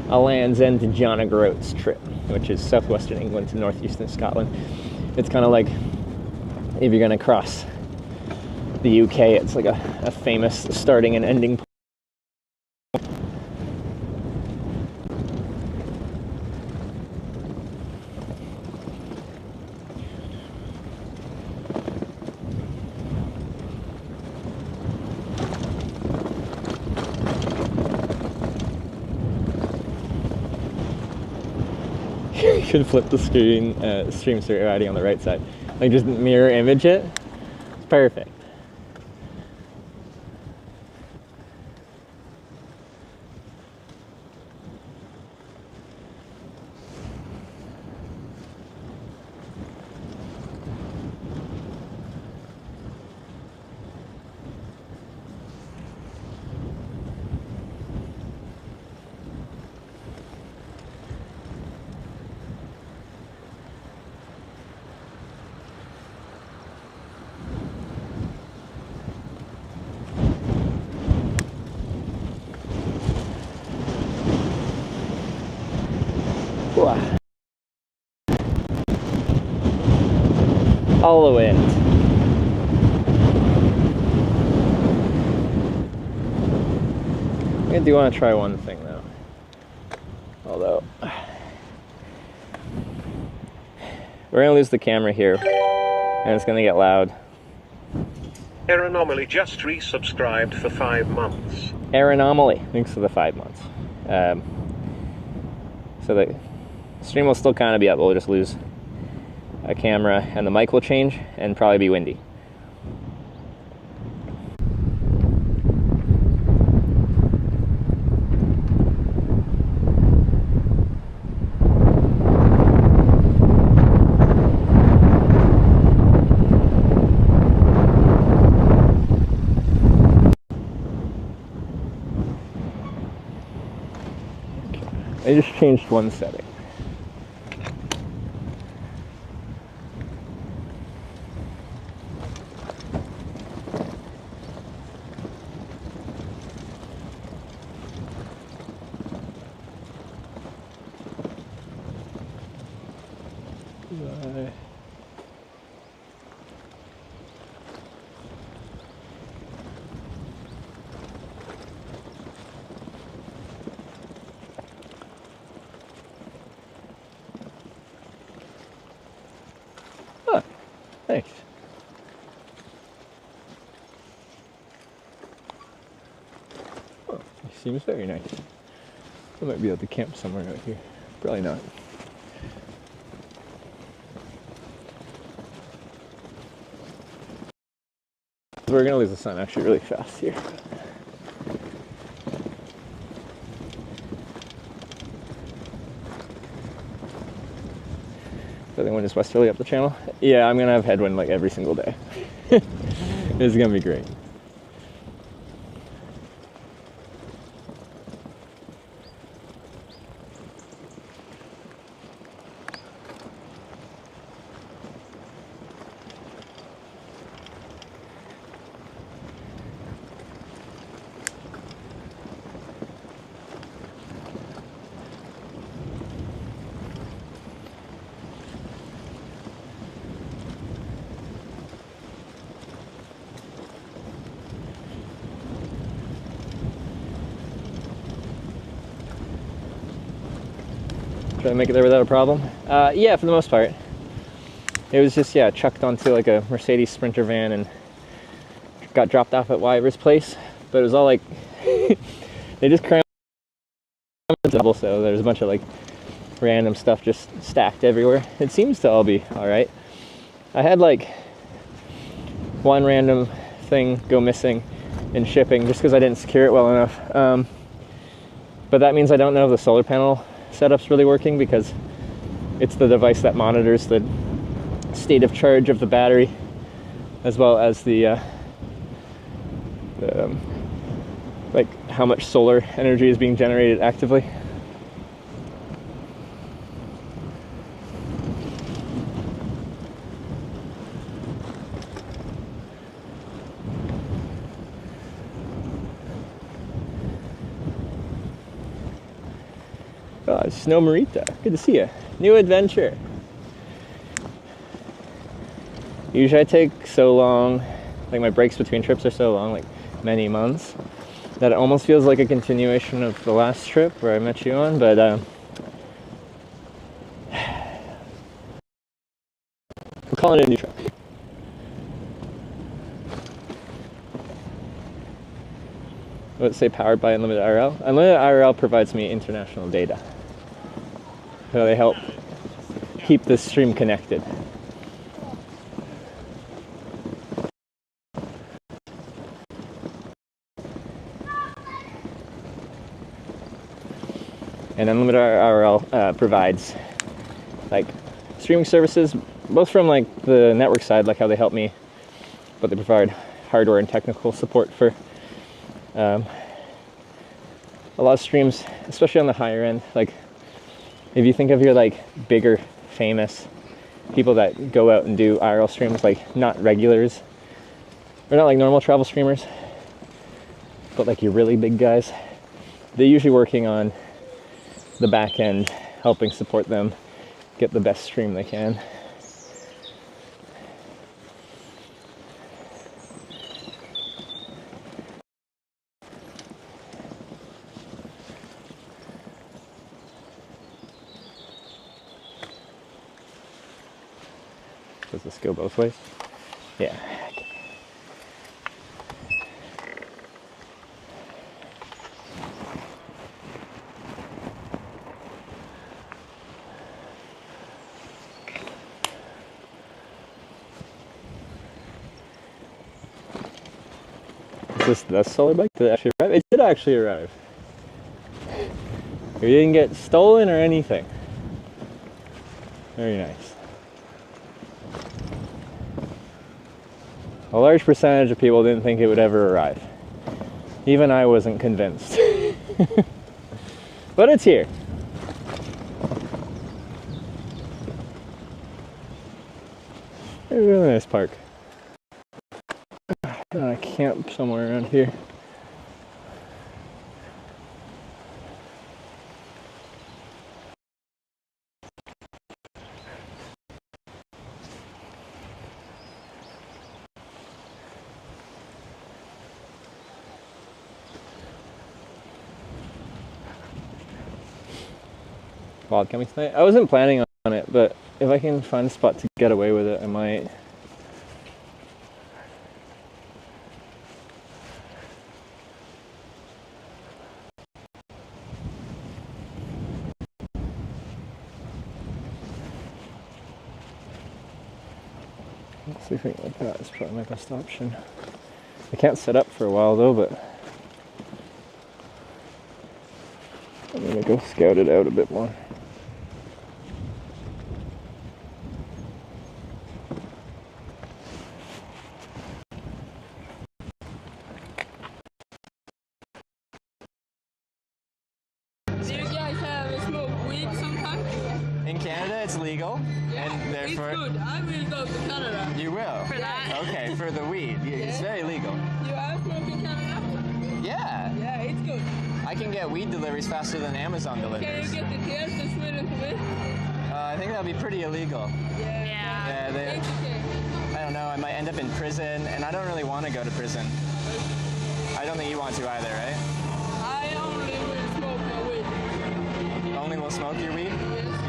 a Land's End to John O'Groats trip, which is southwestern England to northeastern Scotland. It's kind of like if you're going to cross the UK, it's like a famous starting and ending point. You could flip the screen, stream so you're already on the right side. Like just mirror image it. It's perfect. All the wind. I do want to try one thing though. Although we're gonna lose the camera here, and it's gonna get loud. Air Anomaly just resubscribed for 5 months. Air Anomaly, thanks for the 5 months. So the stream will still kind of be up, but we'll just lose a camera, and the mic will change and probably be windy. I just changed one setting. Thanks. Oh, it seems very nice. I might be able to camp somewhere out here. Probably not. We're gonna lose the sun actually really fast here. The wind is westerly up the channel. Yeah, I'm gonna have headwind like every single day. It's gonna be great. Try to make it there without a problem. Yeah, for the most part. It was just, yeah, chucked onto like a Mercedes Sprinter van and got dropped off at Wyver's place. But it was all like, they just crammed the double, so there's a bunch of like random stuff just stacked everywhere. It seems to all be alright. I had like one random thing go missing in shipping just because I didn't secure it well enough. But that means I don't know if the solar panel setup's really working because it's the device that monitors the state of charge of the battery as well as the like how much solar energy is being generated actively. Oh, Snow Marita, good to see you. New adventure. Usually I take so long, like my breaks between trips are so long, like many months, that it almost feels like a continuation of the last trip where I met you on, but we'll call it a new trip. Let's say powered by Unlimited IRL. Unlimited IRL provides me international data. So they help keep this stream connected. And Unlimited IRL provides like streaming services, both from like the network side, like how they help me, but they provide hardware and technical support for a lot of streams, especially on the higher end. Like if you think of your like bigger famous people that go out and do IRL streams, like not regulars, or not like normal travel streamers, but like your really big guys, they're usually working on the back end, helping support them get the best stream they can. Does this go both ways? Yeah. Is this the solar bike? Did it actually arrive? It did actually arrive. We didn't get stolen or anything. Very nice. A large percentage of people didn't think it would ever arrive. Even I wasn't convinced. But it's here. A really nice park. I camp somewhere around here. Wild coming tonight? I wasn't planning on it, but if I can find a spot to get away with it, I might. Sleeping like that is probably my best option. I can't set up for a while though, but I'm gonna go scout it out a bit more. Do you guys have smoked weed sometimes? In Canada, it's legal, Yeah, and therefore it's good. I will go to Canada. you will. For that. Okay, for the weed, it's very legal. You have smoke in Canada? Yeah. Yeah, it's good. I can get weed deliveries faster than Amazon Can deliveries. you get the tails to split it with? I think that'll be pretty illegal. Yeah. It's okay. I don't know. I might end up in prison, and I don't really want to go to prison. I don't think you want to either, right? I only will smoke my weed. Only will smoke your weed? Yes.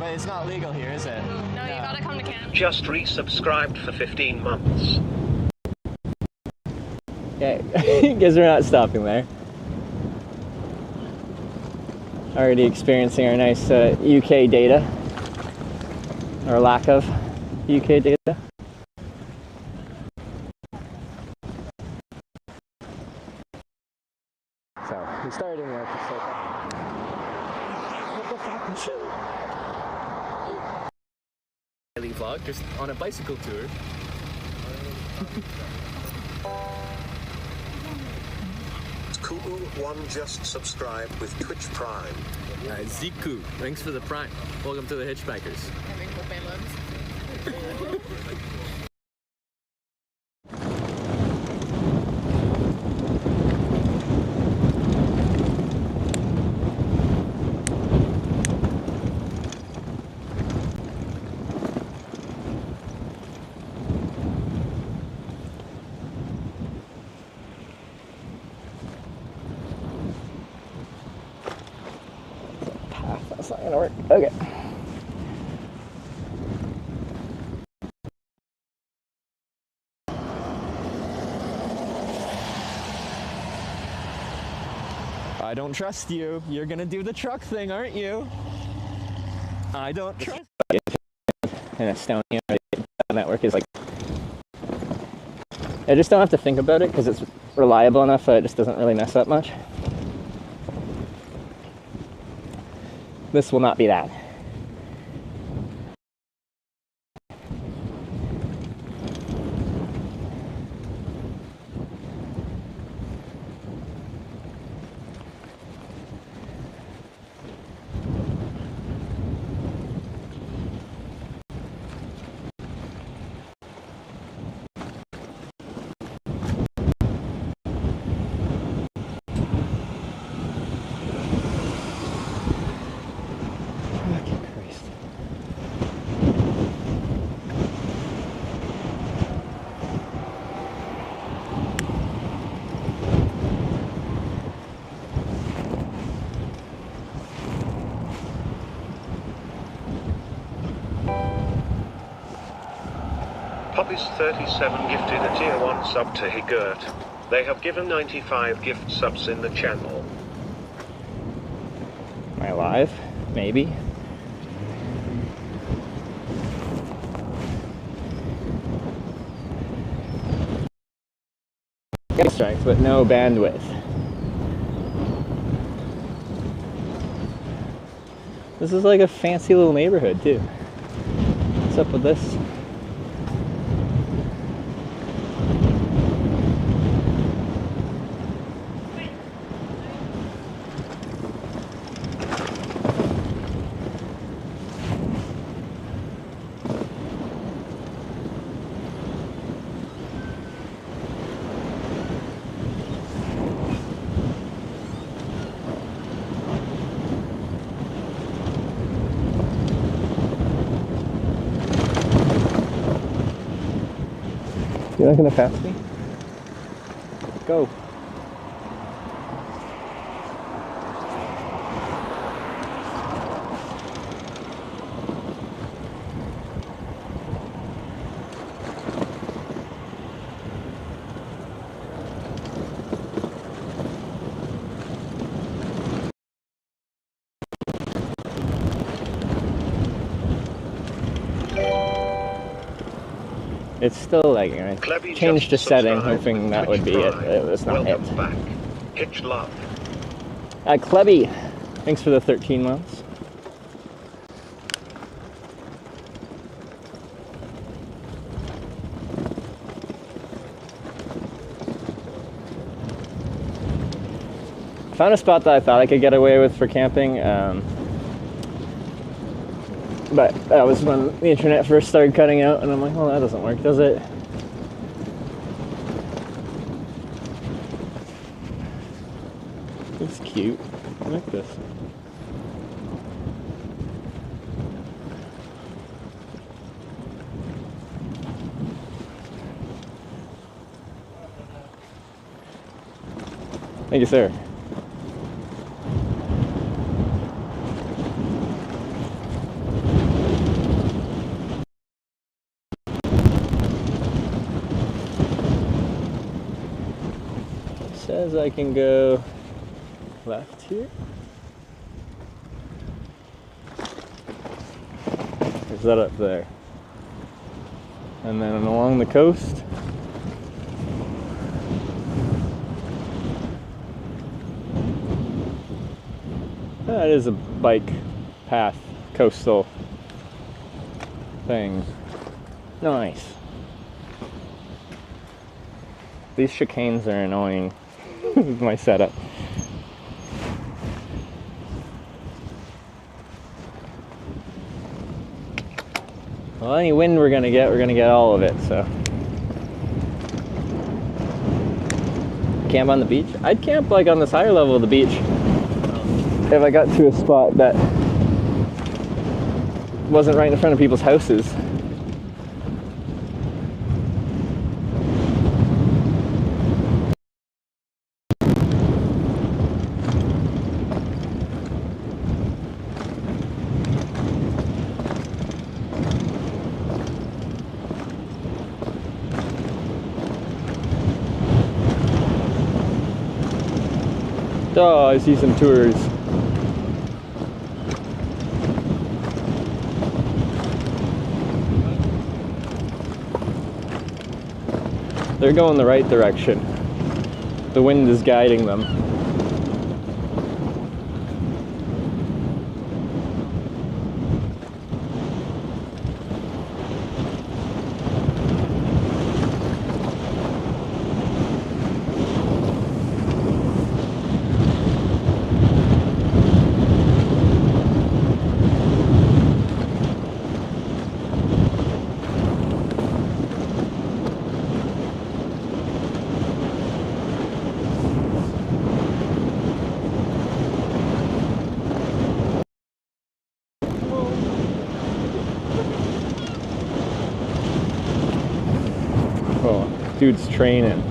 But it's not legal here, is it? No, you gotta come to Canada. Just resubscribed for 15 months. Okay, guess we're not stopping there. Already experiencing our nice UK data, or lack of UK data. So, we started in work, it's like, what the fuck is it? Daily vlog, just on a bicycle tour. Cool1 just subscribed with Twitch Prime. Ziku, thanks for the Prime. Welcome to the Hitchhikers. That's not gonna work. Okay. I don't trust you. You're gonna do the truck thing, aren't you? I don't trust. And Estonia network is like, I just don't have to think about it because it's reliable enough that it just doesn't really mess up much. This will not be that. Puppies37 gifted a tier 1 sub to Higert. They have given 95 gift subs in the channel. Am I live? Maybe. Strikes, but no bandwidth. This is like a fancy little neighborhood too. What's up with this? You're not gonna pass me? Go. It's still like, I changed the setting hoping that would be it, but it was not it. Back. Hitch love. Klebby, thanks for the 13 months. Found a spot that I thought I could get away with for camping, but that was when the internet first started cutting out, and I'm like, well, that doesn't work, does it? It's cute. I like this. Thank you, sir. says I can go left here. Is that up there? And then along the coast. That is a bike path, coastal thing. Nice. These chicanes are annoying with my setup. Well, any wind we're gonna get all of it, so. Camp on the beach? I'd camp like on this higher level of the beach if I got to a spot that wasn't right in front of people's houses. Oh, I see some tours. They're going the right direction. The wind is guiding them. Dude's training.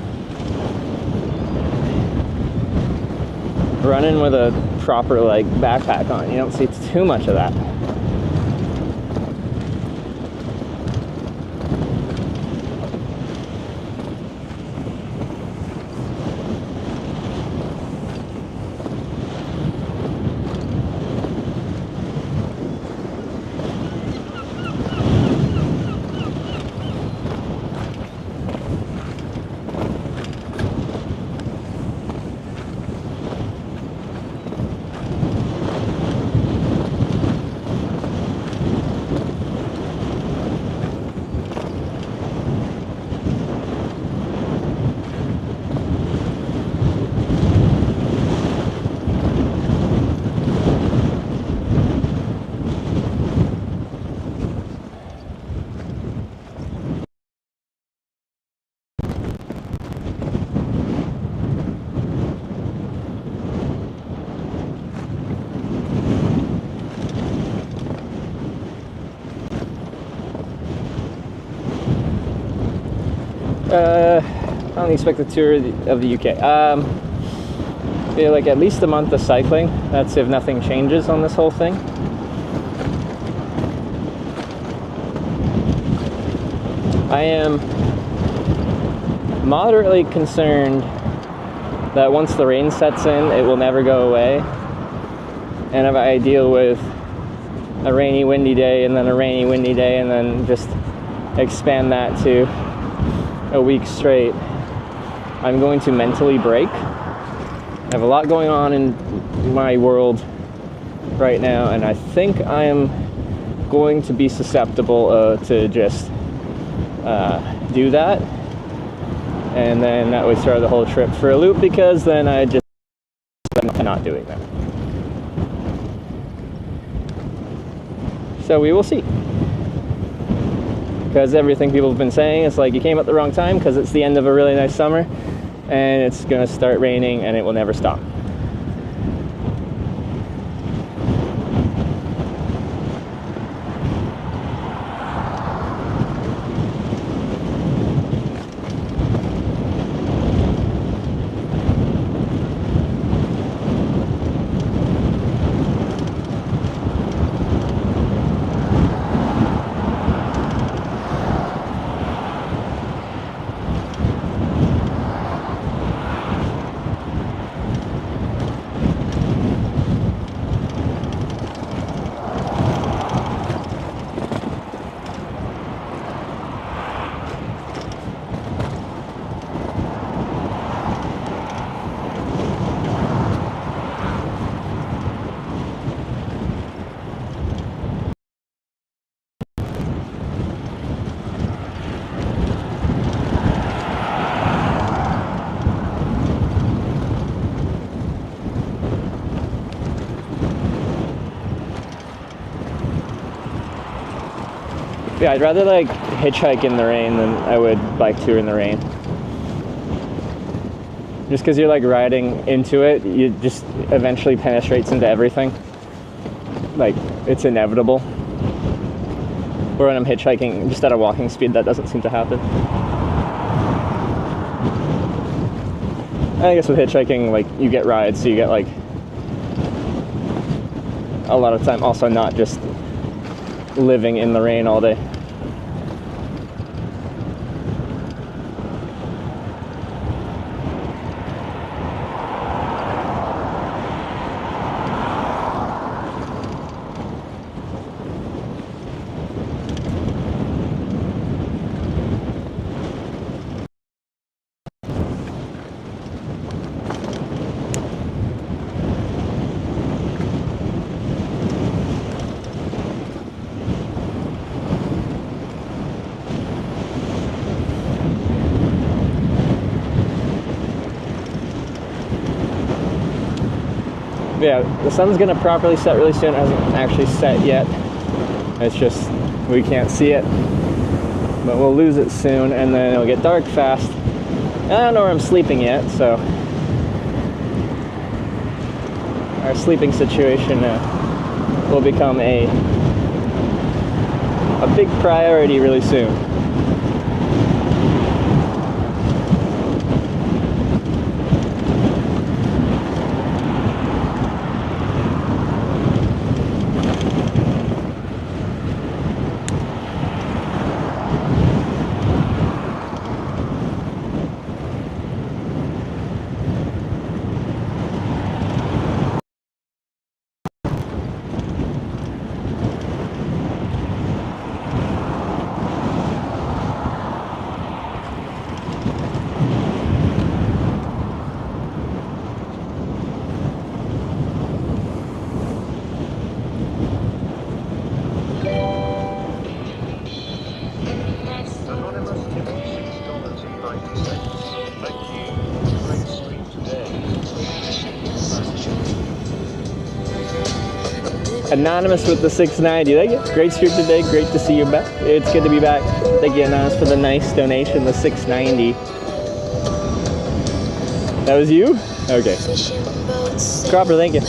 Running with a proper like backpack on. You don't see too much of that. I don't expect a tour of the UK. Yeah, like at least a month of cycling. That's if nothing changes on this whole thing. I am moderately concerned that once the rain sets in, it will never go away. And if I deal with a rainy, windy day, and then a rainy, windy day, and then just expand that to a week straight, I'm going to mentally break. I have a lot going on in my world right now, and I think I am going to be susceptible to just do that, and then that would throw the whole trip for a loop, because then I just am not doing that. So we will see. Because everything people have been saying, it's like you came at the wrong time, because it's the end of a really nice summer and it's going to start raining and it will never stop. Yeah, I'd rather like hitchhike in the rain than I would bike tour in the rain. Just because you're like riding into it, you just eventually penetrates into everything. Like, it's inevitable. Or when I'm hitchhiking just at a walking speed, that doesn't seem to happen. I guess with hitchhiking, like, you get rides, so you get like a lot of time also not just living in the rain all day. Yeah, the sun's gonna properly set really soon. It hasn't actually set yet. It's just, we can't see it. But we'll lose it soon, and then it'll get dark fast. And I don't know where I'm sleeping yet, so our sleeping situation will become a big priority really soon. Anonymous with the 690. Thank you. Great stream today. Great to see you back. It's good to be back. Thank you, Anonymous, for the nice donation, the 690. That was you? Okay. Cropper, thank you.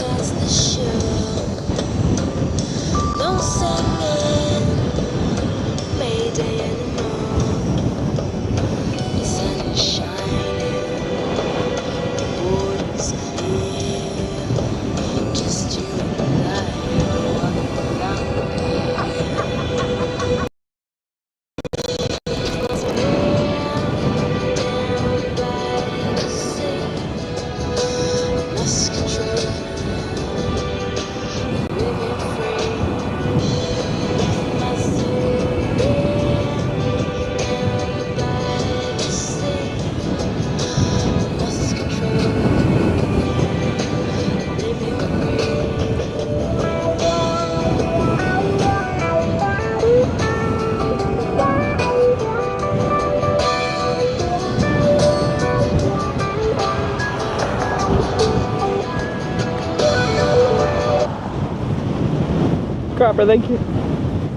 Cropper, thank you.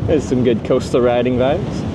There's some good coastal riding vibes.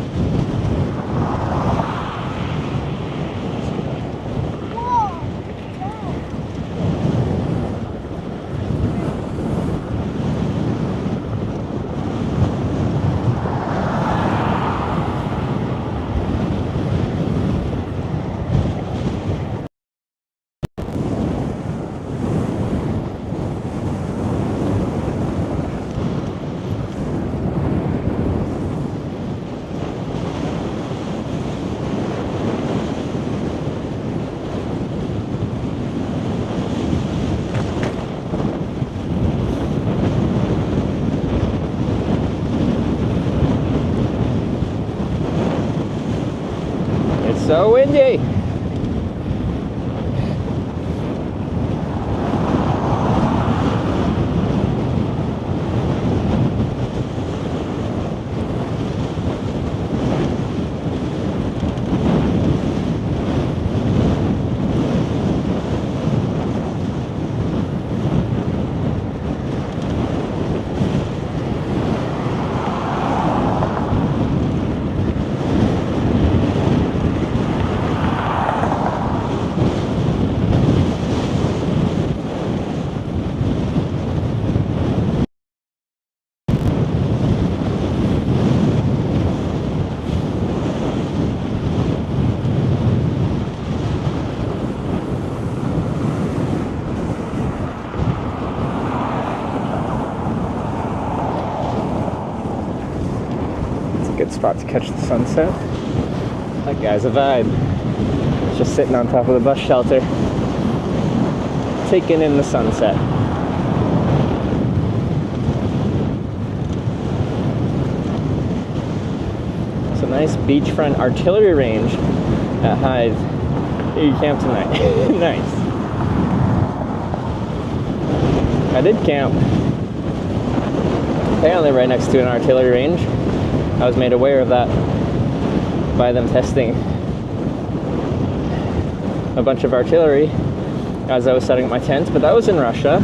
So windy. spot to catch the sunset. That guy's a vibe. Just sitting on top of the bus shelter, taking in the sunset. It's a nice beachfront artillery range at Hythe. You camp tonight. Nice. I did camp apparently right next to an artillery range. I was made aware of that by them testing a bunch of artillery as I was setting up my tent, but that was in Russia.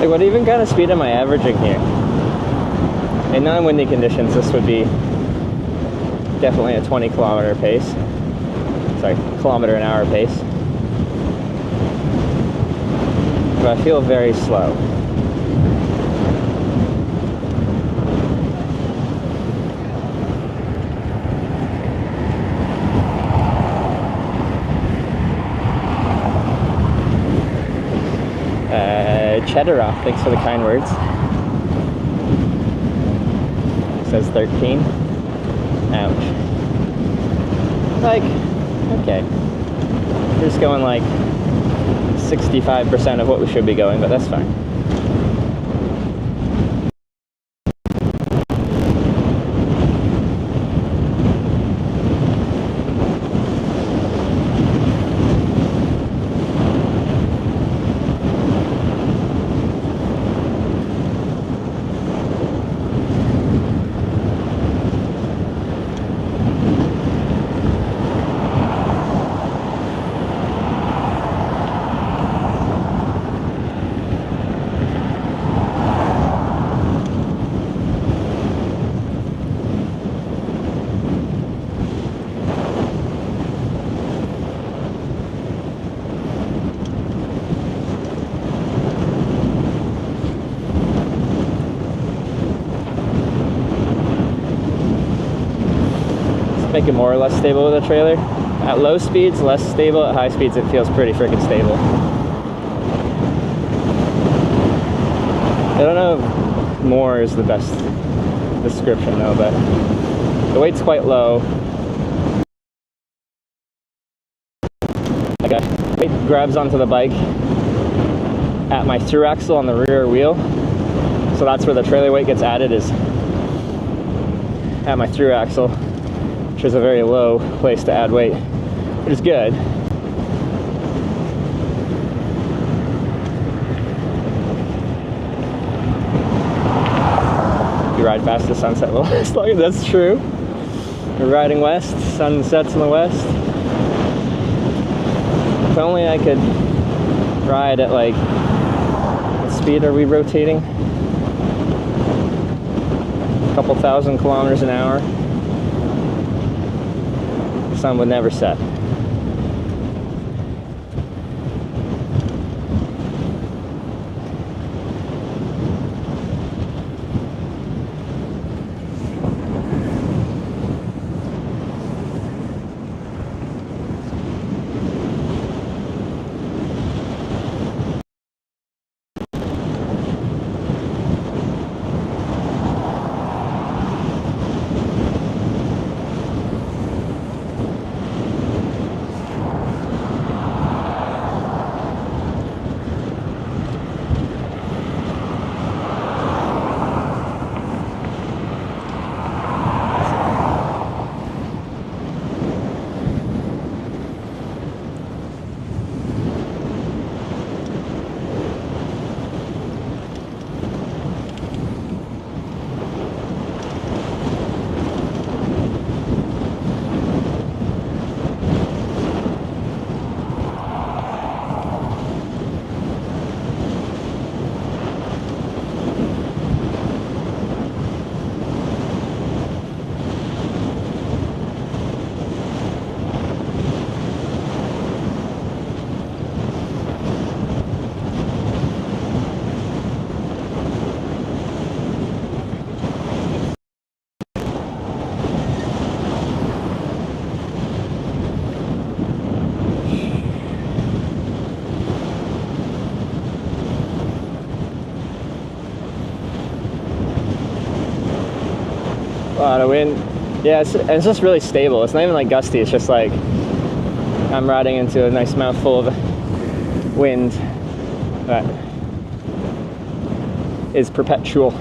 What even kind of speed am I averaging here? In non-windy conditions, this would be definitely a 20-kilometer pace. Sorry, kilometer an hour pace. But I feel very slow. Cheddarov, thanks for the kind words. It says 13. Ouch. Like, okay. We're just going like 65% of what we should be going, but that's fine. Make it more or less stable with a trailer. At low speeds, less stable. At high speeds, it feels pretty freaking stable. I don't know if more is the best description though, but the weight's quite low. Okay, weight grabs onto the bike at my through axle on the rear wheel. So that's where the trailer weight gets added, is at my through axle, which is a very low place to add weight, which is good. You ride past the sunset well, as long as that's true. We're riding west, sun sets in the west. If only I could ride at like, what speed are we rotating? A couple thousand kilometers an hour. The sun would never set. A lot of wind. Yeah, it's just really stable. It's not even like gusty. It's just like I'm riding into a nice mouthful of wind that is perpetual.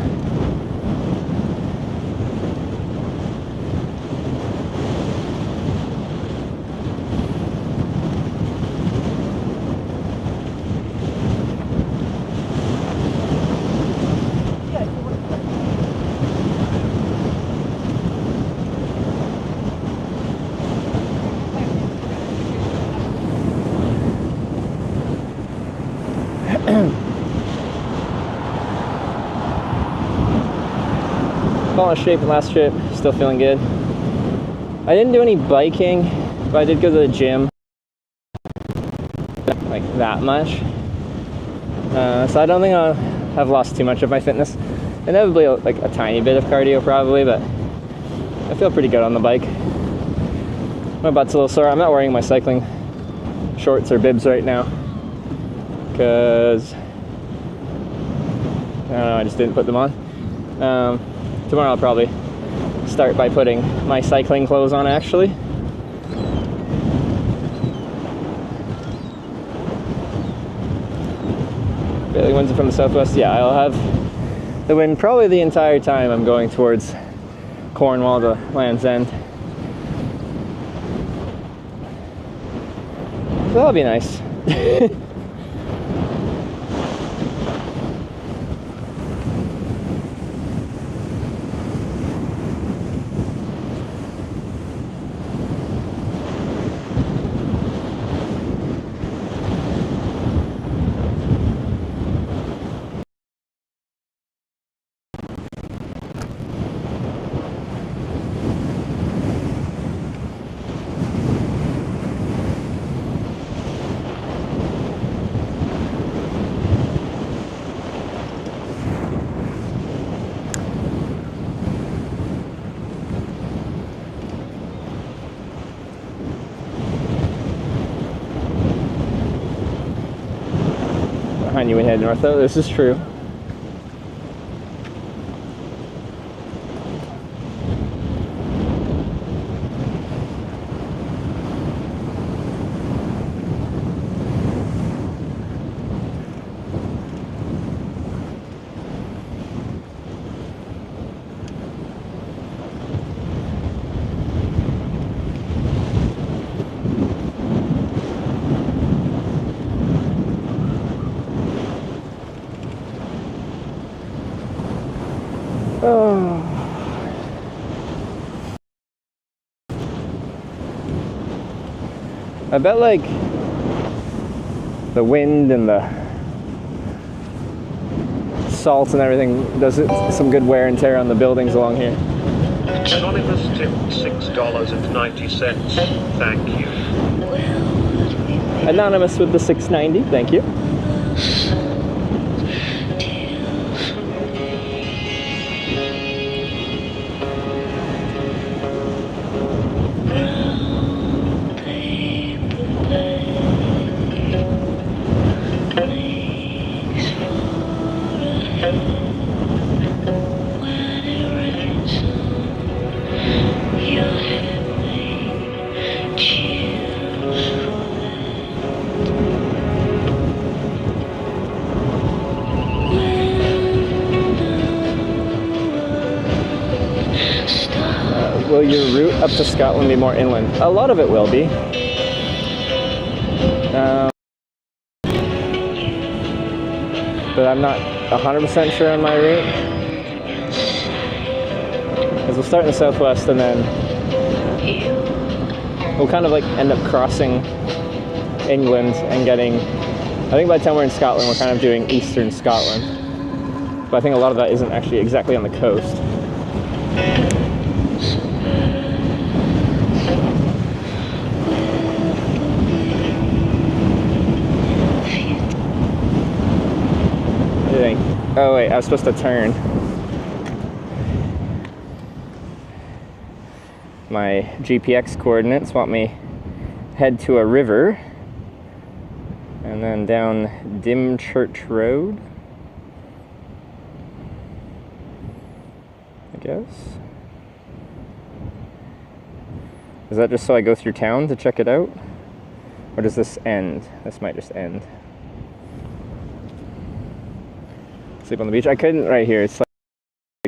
Falling shape last trip, still feeling good. I didn't do any biking, but I did go to the gym, like that much. So I don't think I'll have lost too much of my fitness. Inevitably, like a tiny bit of cardio probably, but I feel pretty good on the bike. My butt's a little sore. I'm not wearing my cycling shorts or bibs right now because I don't know, I just didn't put them on. Tomorrow I'll probably start by putting my cycling clothes on actually. Barely winds from the southwest. Yeah, I'll have the wind probably the entire time I'm going towards Cornwall to Land's End. So that'll be nice. Behind you, we head north though, this is true. Oh. I bet like the wind and the salt and everything does some good wear and tear on the buildings along here. Anonymous tipped $6.90. Thank you. Anonymous with the $6.90. Thank you. Will your route up to Scotland be more inland? A lot of it will be. But I'm not 100% sure on my route. Because we'll start in the southwest and then we'll kind of like end up crossing England and getting, I think by the time we're in Scotland we're kind of doing eastern Scotland. But I think a lot of that isn't actually exactly on the coast. Oh wait, I was supposed to turn. My GPX coordinates want me head to a river and then down Dymchurch Road, I guess. Is that just so I go through town to check it out? Or does this end? This might just end. Sleep on the beach? I couldn't right here. It's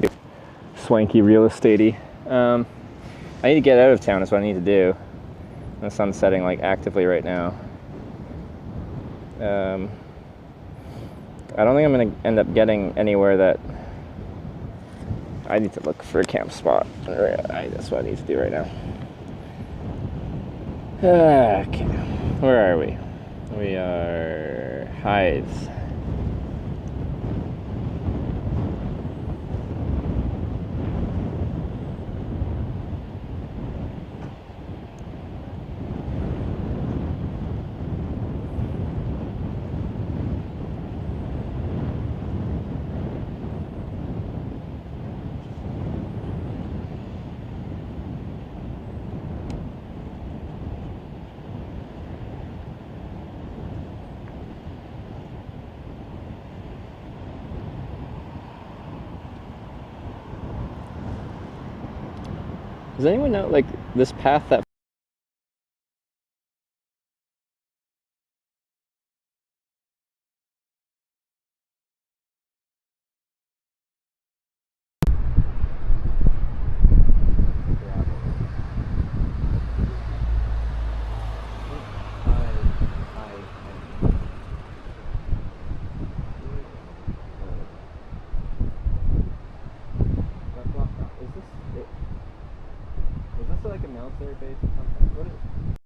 like swanky real estatey. I need to get out of town is what I need to do. The sun's setting like actively right now. I don't think I'm going to end up getting anywhere that I need to look for a camp spot. That's what I need to do right now. Okay, where are we? We are Hides. Does anyone know, like, this path that...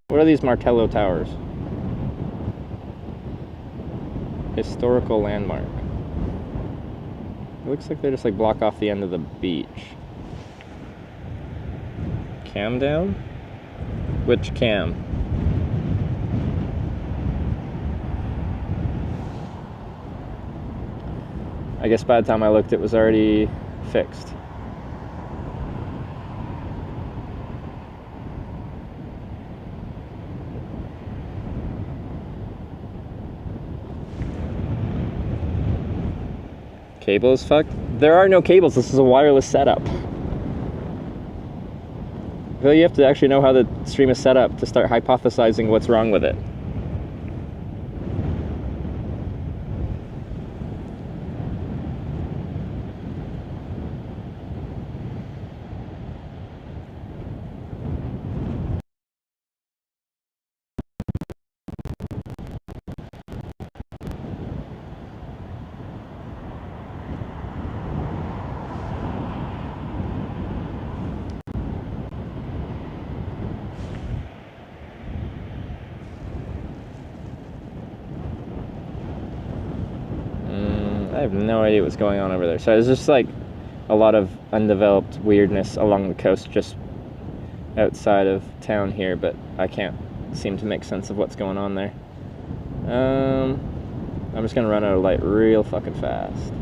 What are these Martello Towers? Historical landmark. It looks like they just like block off the end of the beach. Cam down? Which cam? I guess by the time I looked it was already fixed. Cable is fucked? There are no cables, this is a wireless setup. I feel you have to actually know how the stream is set up to start hypothesizing what's wrong with it. I have no idea what's going on over there. So it's just like a lot of undeveloped weirdness along the coast just outside of town here, but I can't seem to make sense of what's going on there. I'm just gonna run out of light real fucking fast.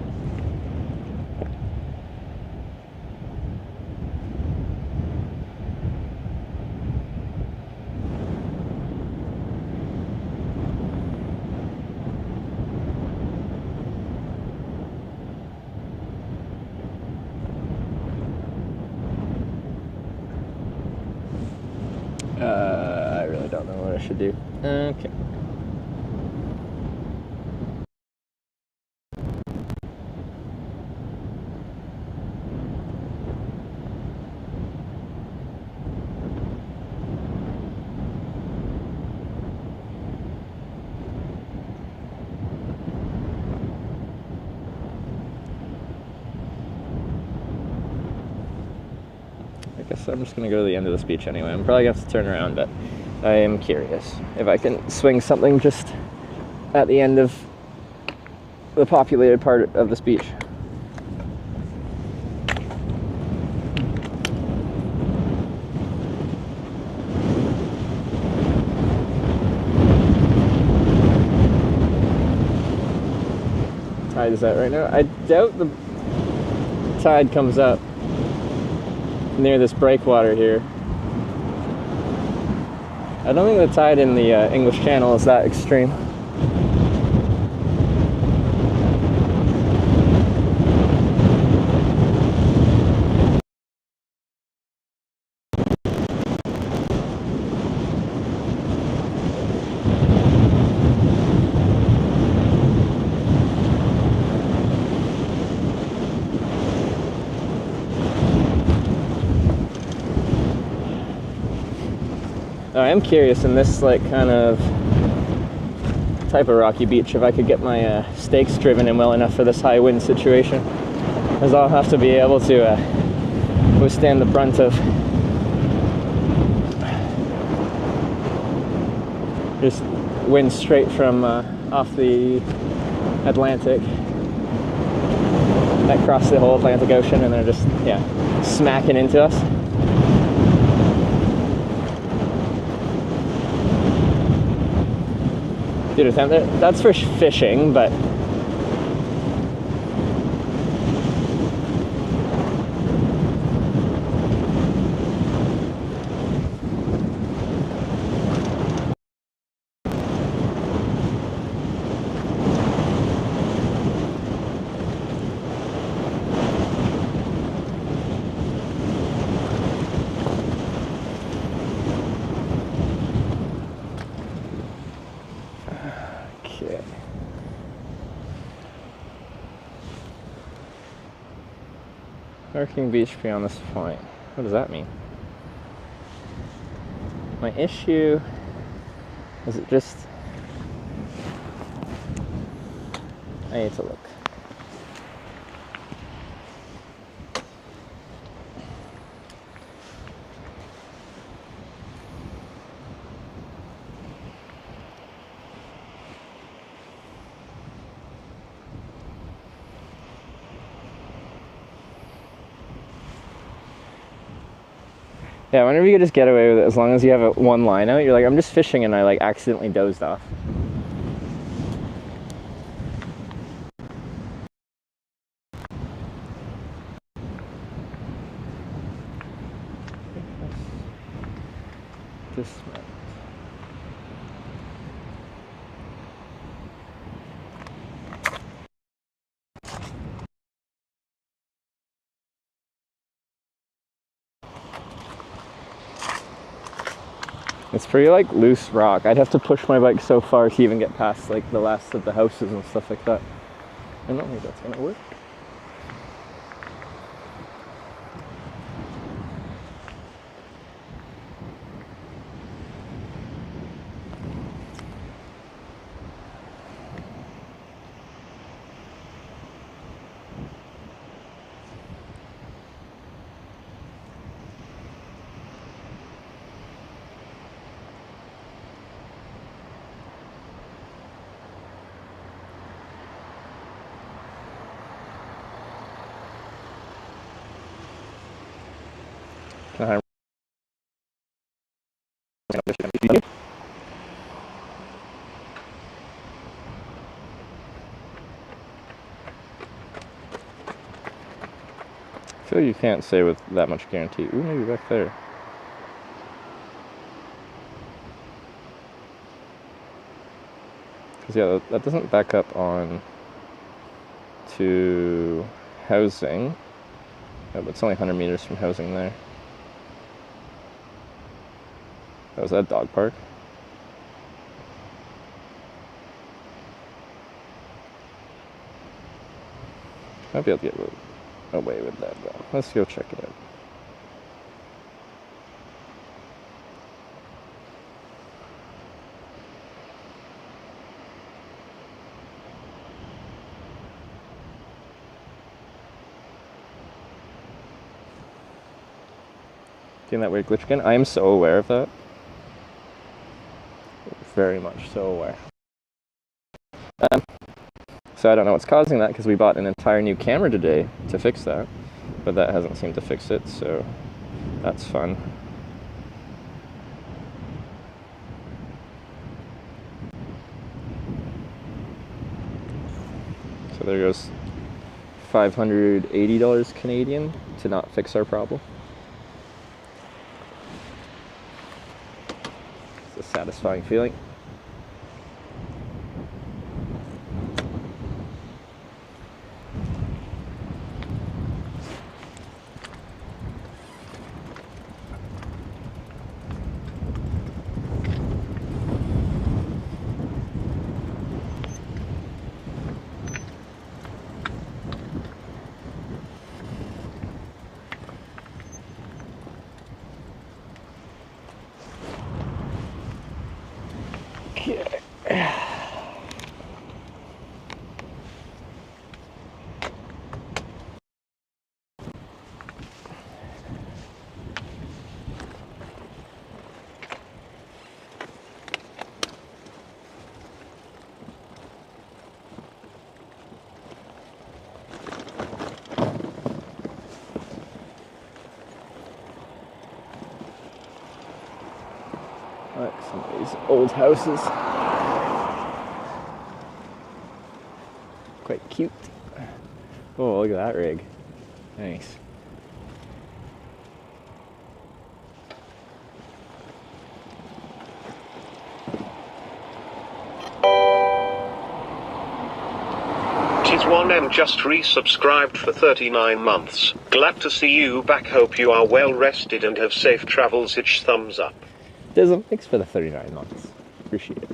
I really don't know what I should do. Okay. I guess I'm just gonna go to the end of this beach anyway. I'm probably gonna have to turn around, but I am curious if I can swing something just at the end of the populated part of this beach. Tide is at right now. I doubt the tide comes up near this breakwater here. I don't think the tide in the English Channel is that extreme. I am curious in this like kind of type of rocky beach if I could get my stakes driven in well enough for this high wind situation, as I'll have to be able to withstand the brunt of just wind straight from off the Atlantic that cross the whole Atlantic Ocean and they're just, yeah, smacking into us. Dude, that's for fishing, but parking beach beyond this point. What does that mean? My issue is it just... I need to look. Yeah, whenever you could just get away with it, as long as you have one line out, you're like, I'm just fishing and I like accidentally dozed off. Dismount. It's pretty like loose rock. I'd have to push my bike so far to even get past like the last of the houses and stuff like that. I don't think that's gonna work. I feel you can't say with that much guarantee. Ooh, maybe back there. Because yeah, that doesn't back up on to housing. Oh, but it's only 100 meters from housing there. Oh, was that dog park? I'll be able to get away with that though. Let's go check it out. Getting that weird glitch again? I am so aware of that. Very much so aware. So I don't know what's causing that because we bought an entire new camera today to fix that, but that hasn't seemed to fix it, so that's fun. So there goes $580 Canadian to not fix our problem. It's a satisfying feeling. Some of these old houses. Quite cute. Oh, look at that rig. Nice. Tis1M just resubscribed for 39 months. Glad to see you back. Hope you are well rested and have safe travels. Hitch thumbs up. Dism, thanks for the 39 months. Appreciate it.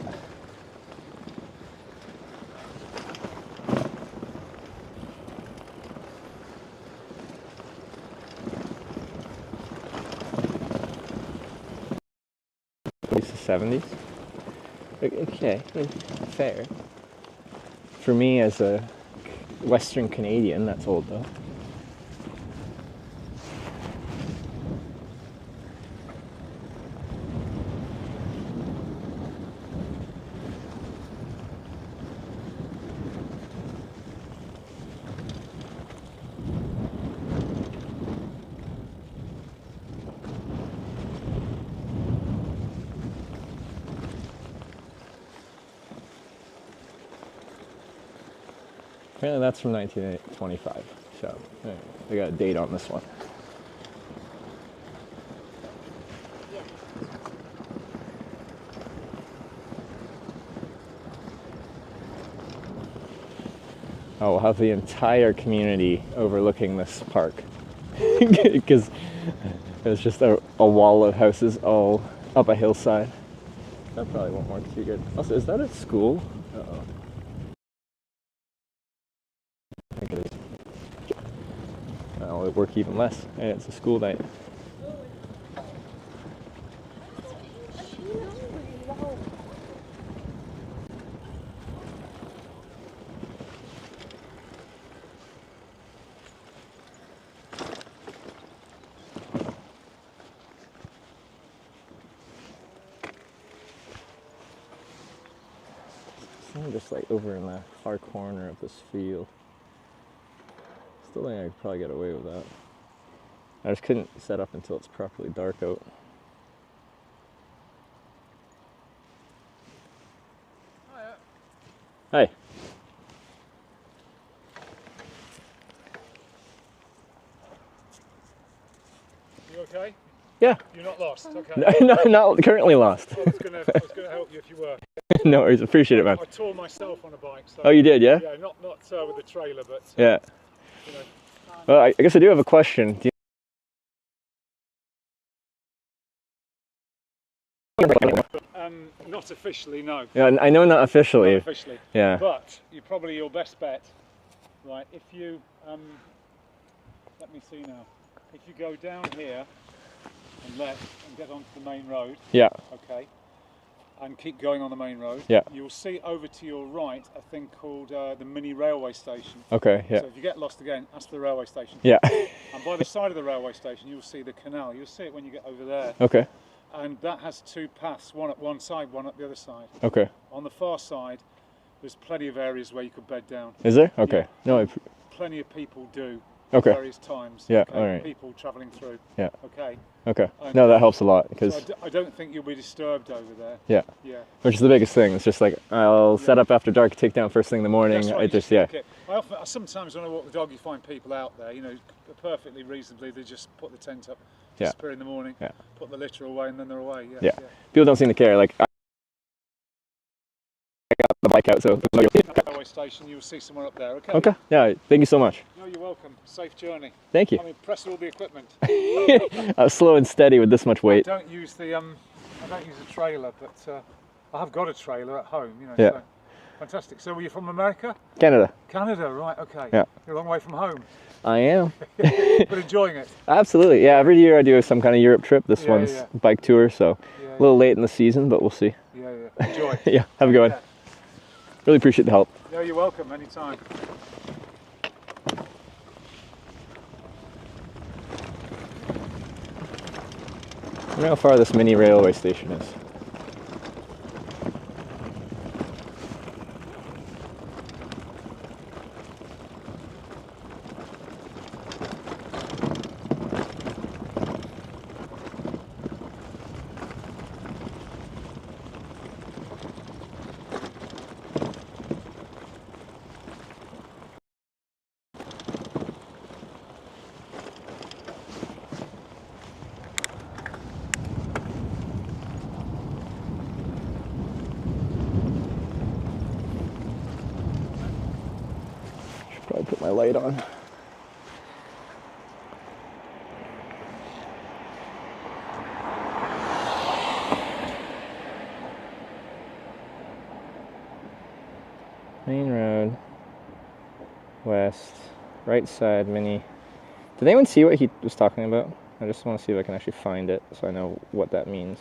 At least the 70s. Okay, fair. For me as a Western Canadian, that's old though. Apparently that's from 1925, so they got a date on this one. Oh, we'll have the entire community overlooking this park. Because there's just a wall of houses all up a hillside. That probably won't work too good. Also, is that a school? Uh-oh. I think it is. It'll work even less. And it's a school night. I'm just like over in the far corner of this field. Still think I could probably get away with that. I just couldn't set up until it's properly dark out. Hi. You okay? Yeah. You're not lost, okay. No, not currently lost. I was gonna help you if you were. No worries, appreciate it, man. I tore myself on a bike. So, oh, you did, yeah? Yeah, not with the trailer, but... yeah. You know. Well, I guess I do have a question. Not officially, no. Yeah, I know not officially. Not officially. Yeah. But you're probably your best bet, right? If you, let me see now. If you go down here and left and get onto the main road. Yeah. Okay. And keep going on the main road. Yeah. You'll see over to your right a thing called the mini railway station. Okay. Yeah. So if you get lost again, that's the railway station. Yeah. And by the side of the railway station, you'll see the canal. You'll see it when you get over there. Okay. And that has two paths, one at one side, one at the other side. Okay. On the far side, there's plenty of areas where you could bed down. Is there? Okay. Yeah. No. Plenty of people do. Okay. At various times. Yeah. Okay? All right. People travelling through. Yeah. Okay. Okay. No, that helps a lot because. So I don't think you'll be disturbed over there. Yeah. Yeah. Which is the biggest thing. It's just like I'll set up after dark, take down first thing in the morning. That's right, I just yeah. Sometimes when I walk the dog, you find people out there. You know, perfectly reasonably, they just put the tent up. Yeah. Disappear in the morning. Yeah. Put the litter away, and then they're away. Yeah. Yeah. People don't seem to care. Like I got the bike out, so. Railway station, you will see somewhere up there. Okay. Okay. Yeah. Thank you so much. No, you're welcome. Safe journey. Thank you. I mean, press all the equipment. I was slow and steady with this much weight. I don't use the trailer, but I have got a trailer at home. You know. Yeah. So, fantastic. So, were you from America? Canada. Canada, right? Okay. Yeah. You're a long way from home. I am. But enjoying it. Absolutely. Yeah. Every year I do some kind of Europe trip. This one's yeah. bike tour, so a little late in the season, but we'll see. Yeah. Yeah. Enjoy. Yeah. Have a good one. Really appreciate the help. No, you're welcome. Anytime. I wonder how far this mini railway station is. light on. Main road, west, right side, mini. Did anyone see what he was talking about? I just want to see if I can actually find it so I know what that means.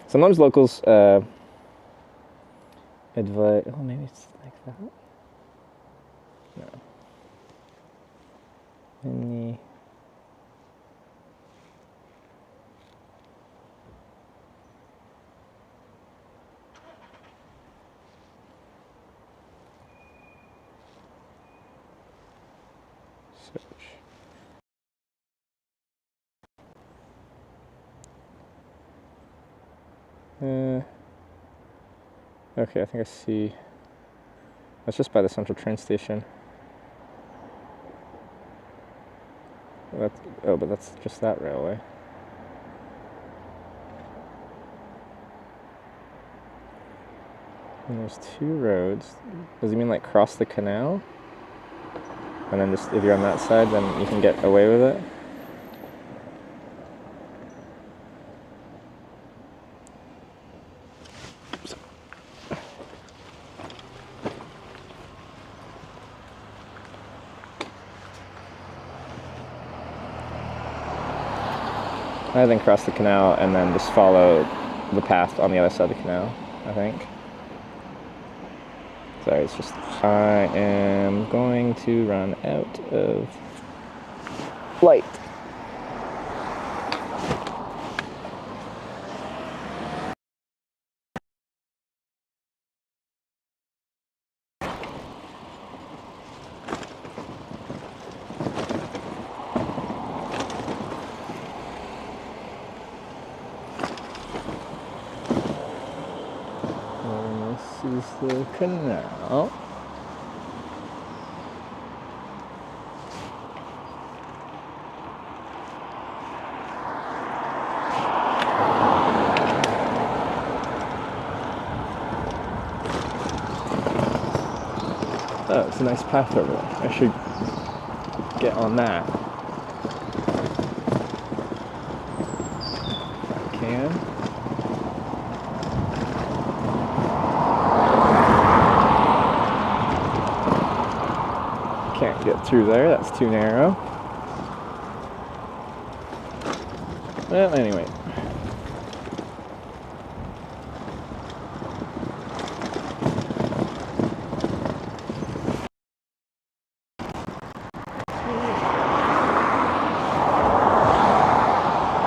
Sometimes locals advise. Oh, maybe it's like that. No. Mini. Search. Okay, I think I see. That's just by the central train station. Oh, but that's just that railway. And there's two roads. Does he mean like cross the canal? And then just if you're on that side, then you can get away with it? I think cross the canal and then just follow the path on the other side of the canal, I think. Sorry, it's just I am going to run out of light. This is the canal. Oh, it's a nice path over there. I should get on that. If I can. Can't get through there, that's too narrow. Well, anyway.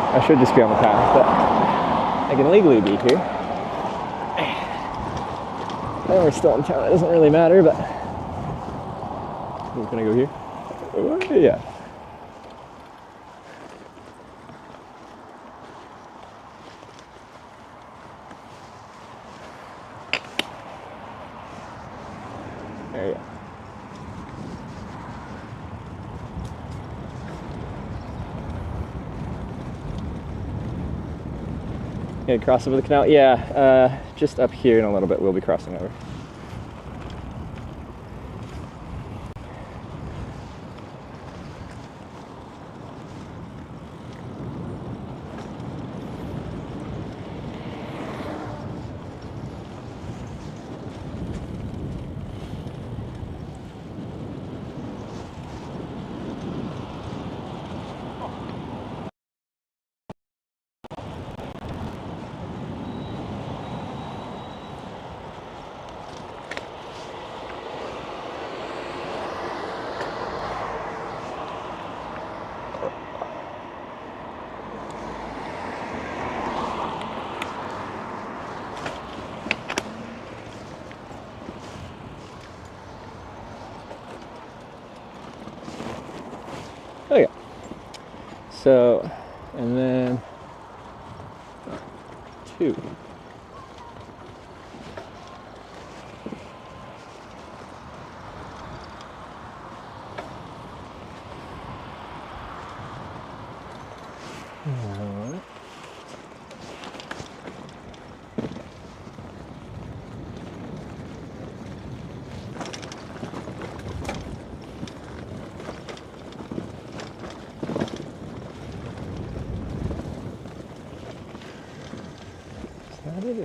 I should just be on the path, but I can legally be here. And we're still in town, it doesn't really matter, but we're gonna go here. Oh, yeah. There you go. Yeah, cross over the canal. Yeah, just up here in a little bit we'll be crossing over. Okay, so, and then 2.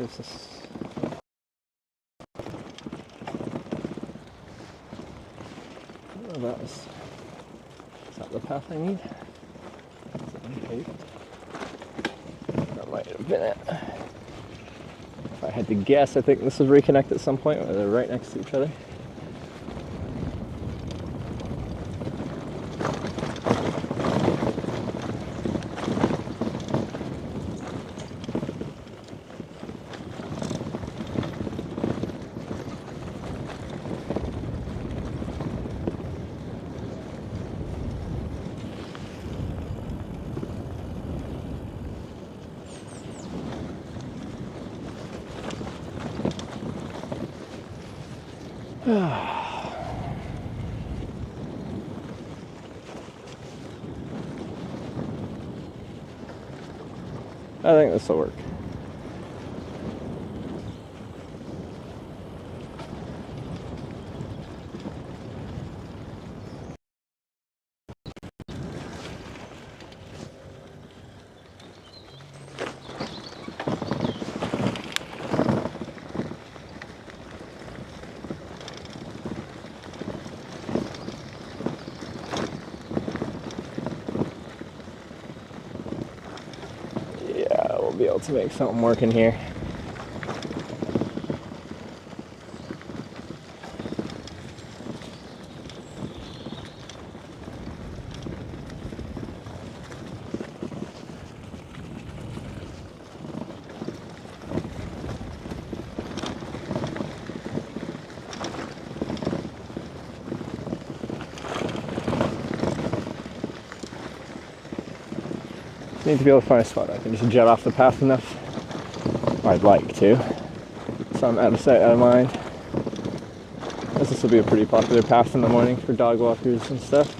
Is this? Oh, is that the path I need? Is it unpaved? That might have been it. If I had to guess, I think this is reconnect at some point, where they're right next to each other. I think this will work. Be able to make something work in here. Need to be able to find a spot I can just jet off the path enough. Or I'd like to. So I'm out of sight, out of mind. This will be a pretty popular path in the morning for dog walkers and stuff.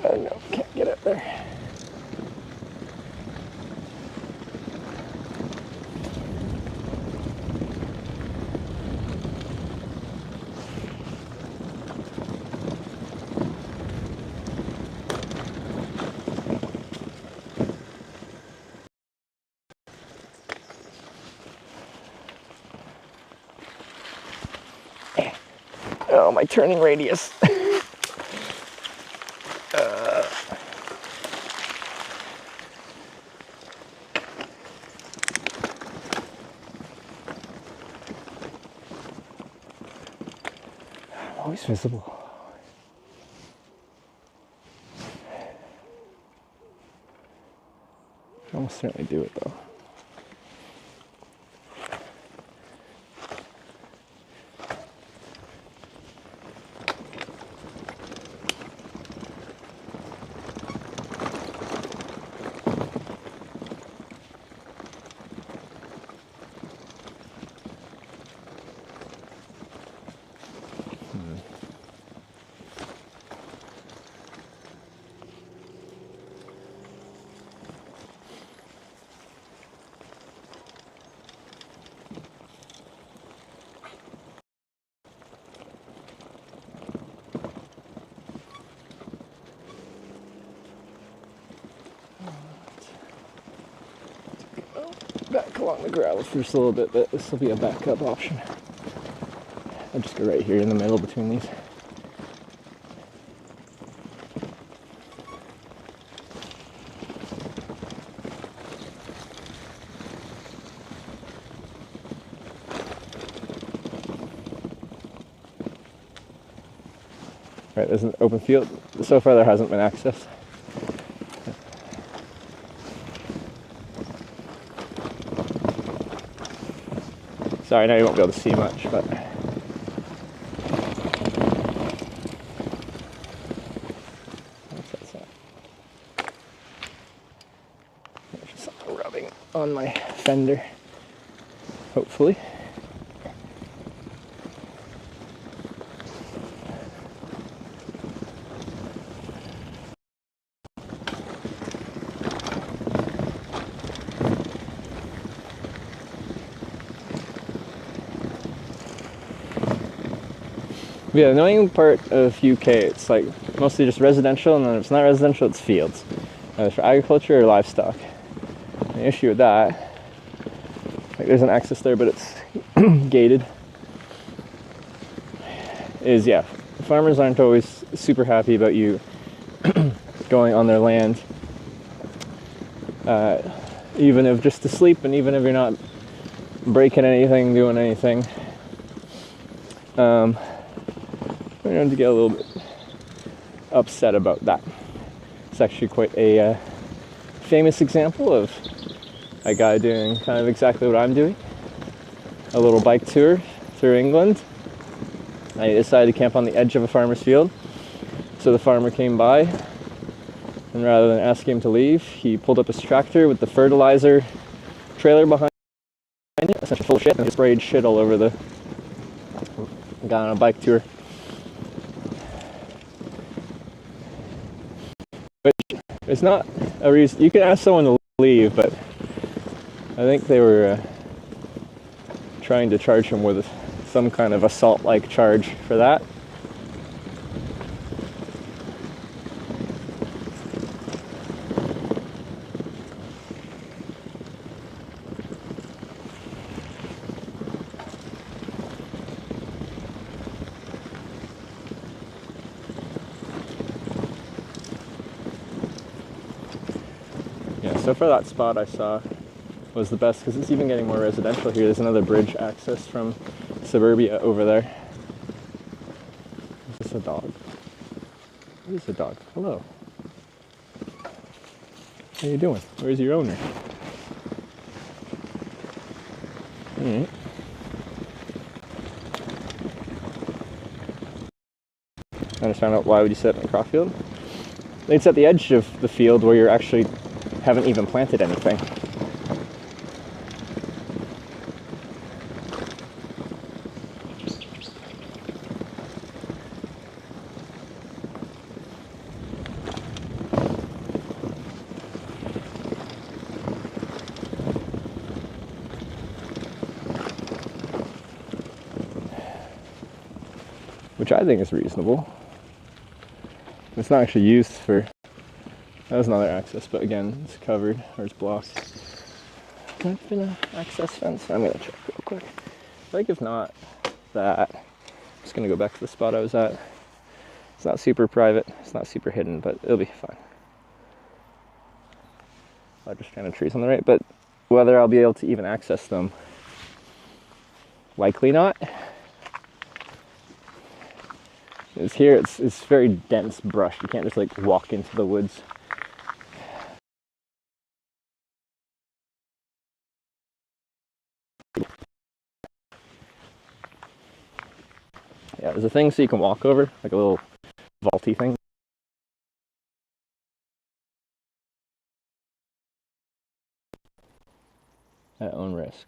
No, can't get up there. Oh, my turning radius. Always visible. I almost certainly do it though. Back along the gravel for just a little bit, but this will be a backup option. I'll just go right here in the middle between these. Right, there's an open field. So far there hasn't been access. Sorry, now you won't be able to see much, but what's that sound? There's just something rubbing on my fender, hopefully. Yeah, the annoying part of UK, it's like mostly just residential, and then if it's not residential, it's fields. Either for agriculture or livestock. The issue with that, like there's an access there, but it's gated, is yeah, farmers aren't always super happy about you going on their land, even if just to sleep, and even if you're not breaking anything, doing anything. We're going to get a little bit upset about that. It's actually quite a famous example of a guy doing kind of exactly what I'm doing. A little bike tour through England. I decided to camp on the edge of a farmer's field. So the farmer came by, and rather than asking him to leave, he pulled up his tractor with the fertilizer trailer behind it, essentially full of shit, and he sprayed shit all over the guy on a bike tour. But it's not a reason. You can ask someone to leave, but I think they were trying to charge him with some kind of assault-like charge for that. So for that spot I saw was the best because it's even getting more residential here. There's another bridge access from suburbia over there. Is this a dog? What is a dog? Hello. How you doing? Where's your owner? Alright. I just found out why would you set it in a crop field? It's at the edge of the field where you're actually haven't even planted anything. Which I think is reasonable. It's not actually used for. That was another access, but again, it's covered, or it's blocked. Might have been an access fence. I'm gonna check real quick. Like if not that, I'm just gonna go back to the spot I was at. It's not super private, it's not super hidden, but it'll be fine. I'll just strand of trees on the right, but whether I'll be able to even access them, likely not. It's here, it's very dense brush. You can't just like walk into the woods. Yeah, there's a thing so you can walk over, like a little vaulty thing. At own risk.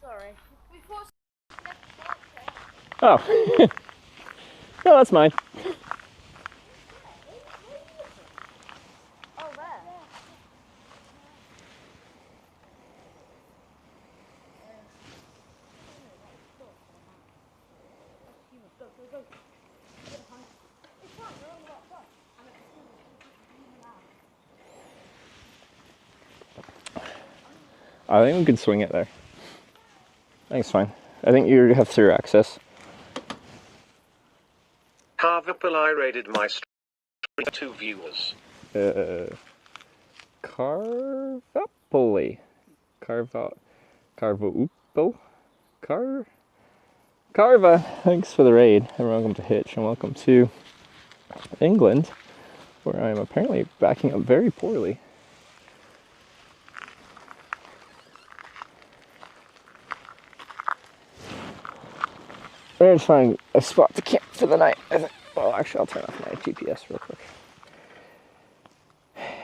Sorry. Oh. No, that's mine. Oh, there. I think we can swing it there. I think it's fine. I think you have through access. Carvapoli raided my stream. 2 viewers. Carvapoli. Carva, thanks for the raid, and welcome to Hitch, and welcome to England, where I'm apparently backing up very poorly. We're going to find a spot to camp for the night, I think. Oh, actually, I'll turn off my GPS real quick.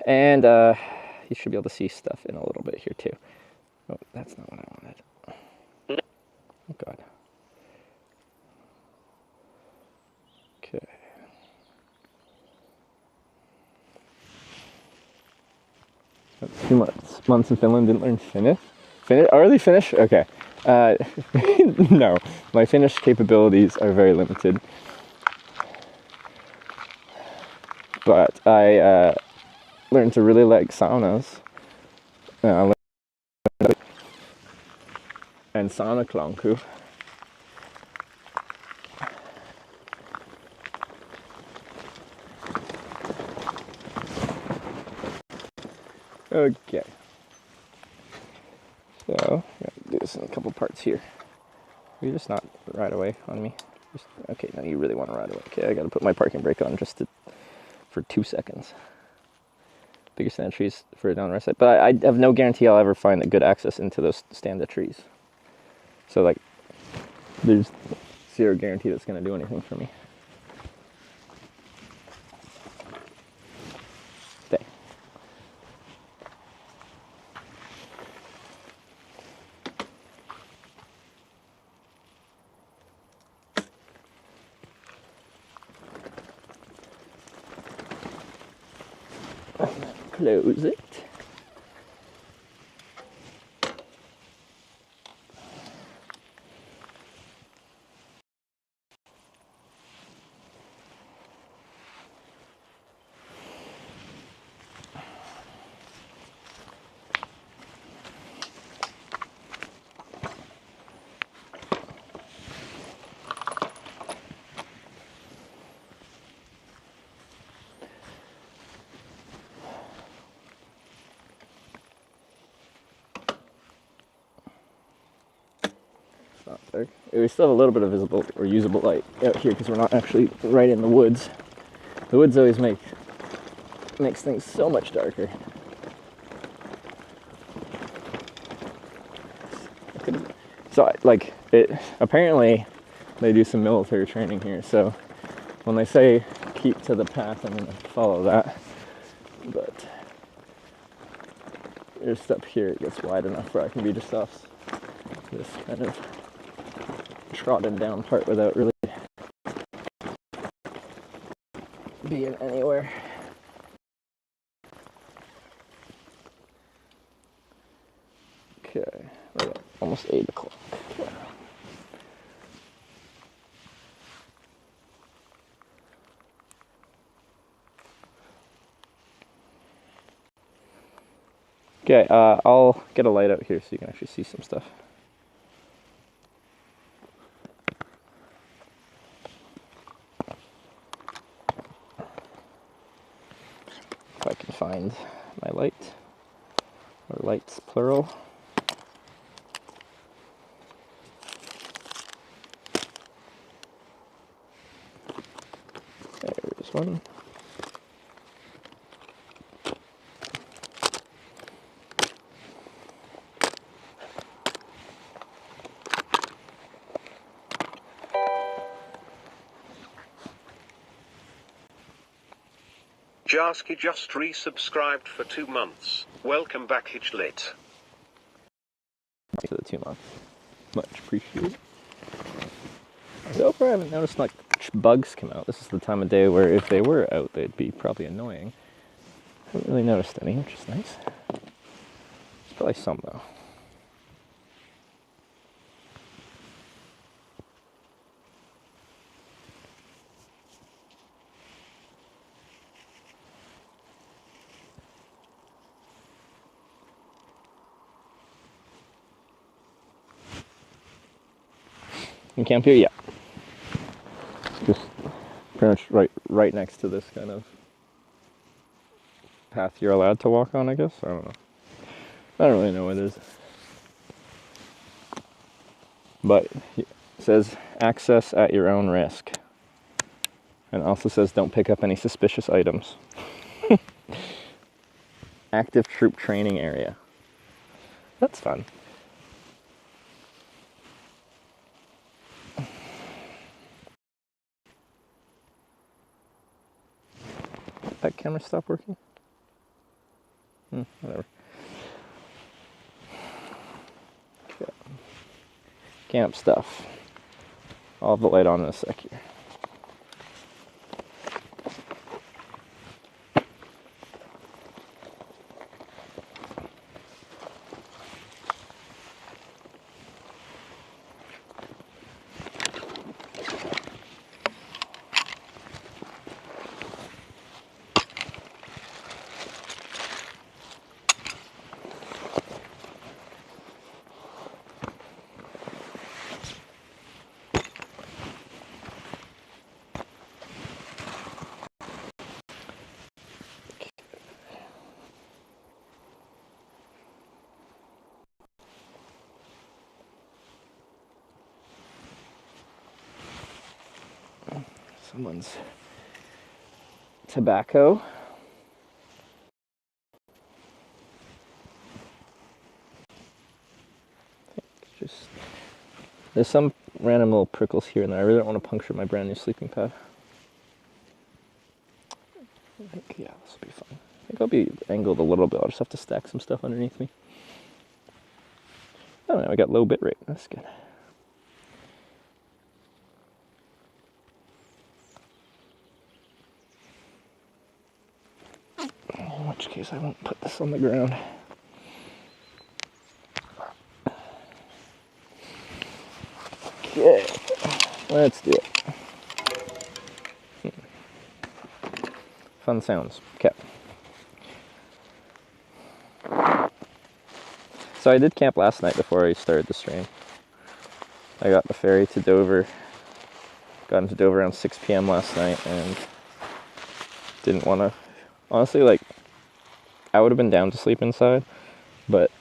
And you should be able to see stuff in a little bit here, too. Oh, that's not what I wanted. Oh, God. Okay. That's 2 months in Finland, didn't learn Finnish? Are they Finnish? Okay. No, my Finnish capabilities are very limited. But I learned to really like saunas. And saunaklanku. Okay. So, I'm going to do this in a couple parts here. You're just not right away on me. Okay, now you really want to ride away. Okay, I got to put my parking brake on just for 2 seconds. Bigger stand of trees further down the right side. But I have no guarantee I'll ever find a good access into those stand of trees. So, like, there's zero guarantee that's going to do anything for me. Stay. Close it. Not dark. We still have a little bit of visible or usable light out here because we're not actually right in the woods. The woods always makes things so much darker. So like apparently they do some military training here. So when they say keep to the path, I'm gonna follow that. But just up here it gets wide enough where I can be just off this kind of trodden down part without really being anywhere. Okay, we're at almost 8 o'clock. Okay, I'll get a light out here so you can actually see some stuff. If I can find my light, or lights plural. There's one. Jarsky just resubscribed for 2 months. Welcome back, Hitchlit. For the 2 months. Much appreciated. So far I haven't noticed like bugs come out. This is the time of day where if they were out, they'd be probably annoying. Haven't really noticed any, which is nice. There's probably some though. You camp here? Yeah. Just pretty much right next to this kind of path you're allowed to walk on, I guess. I don't know. I don't really know what it is. But it says access at your own risk. And also says don't pick up any suspicious items. Active troop training area. That's fun. That camera stop working? Whatever. Okay. Camp stuff. I'll have the light on in a sec here. Someone's tobacco. Just there's some random little prickles here and there. I really don't want to puncture my brand new sleeping pad. I think, yeah, this will be fun. I think I'll be angled a little bit. I'll just have to stack some stuff underneath me. Oh, now I got low bit rate. That's good. In which case I won't put this on the ground. Okay, let's do it. Fun sounds. Okay. So I did camp last night before I started the stream. I got the ferry to Dover. Got into Dover around 6 p.m. last night and didn't want to... Honestly, like, I would have been down to sleep inside, but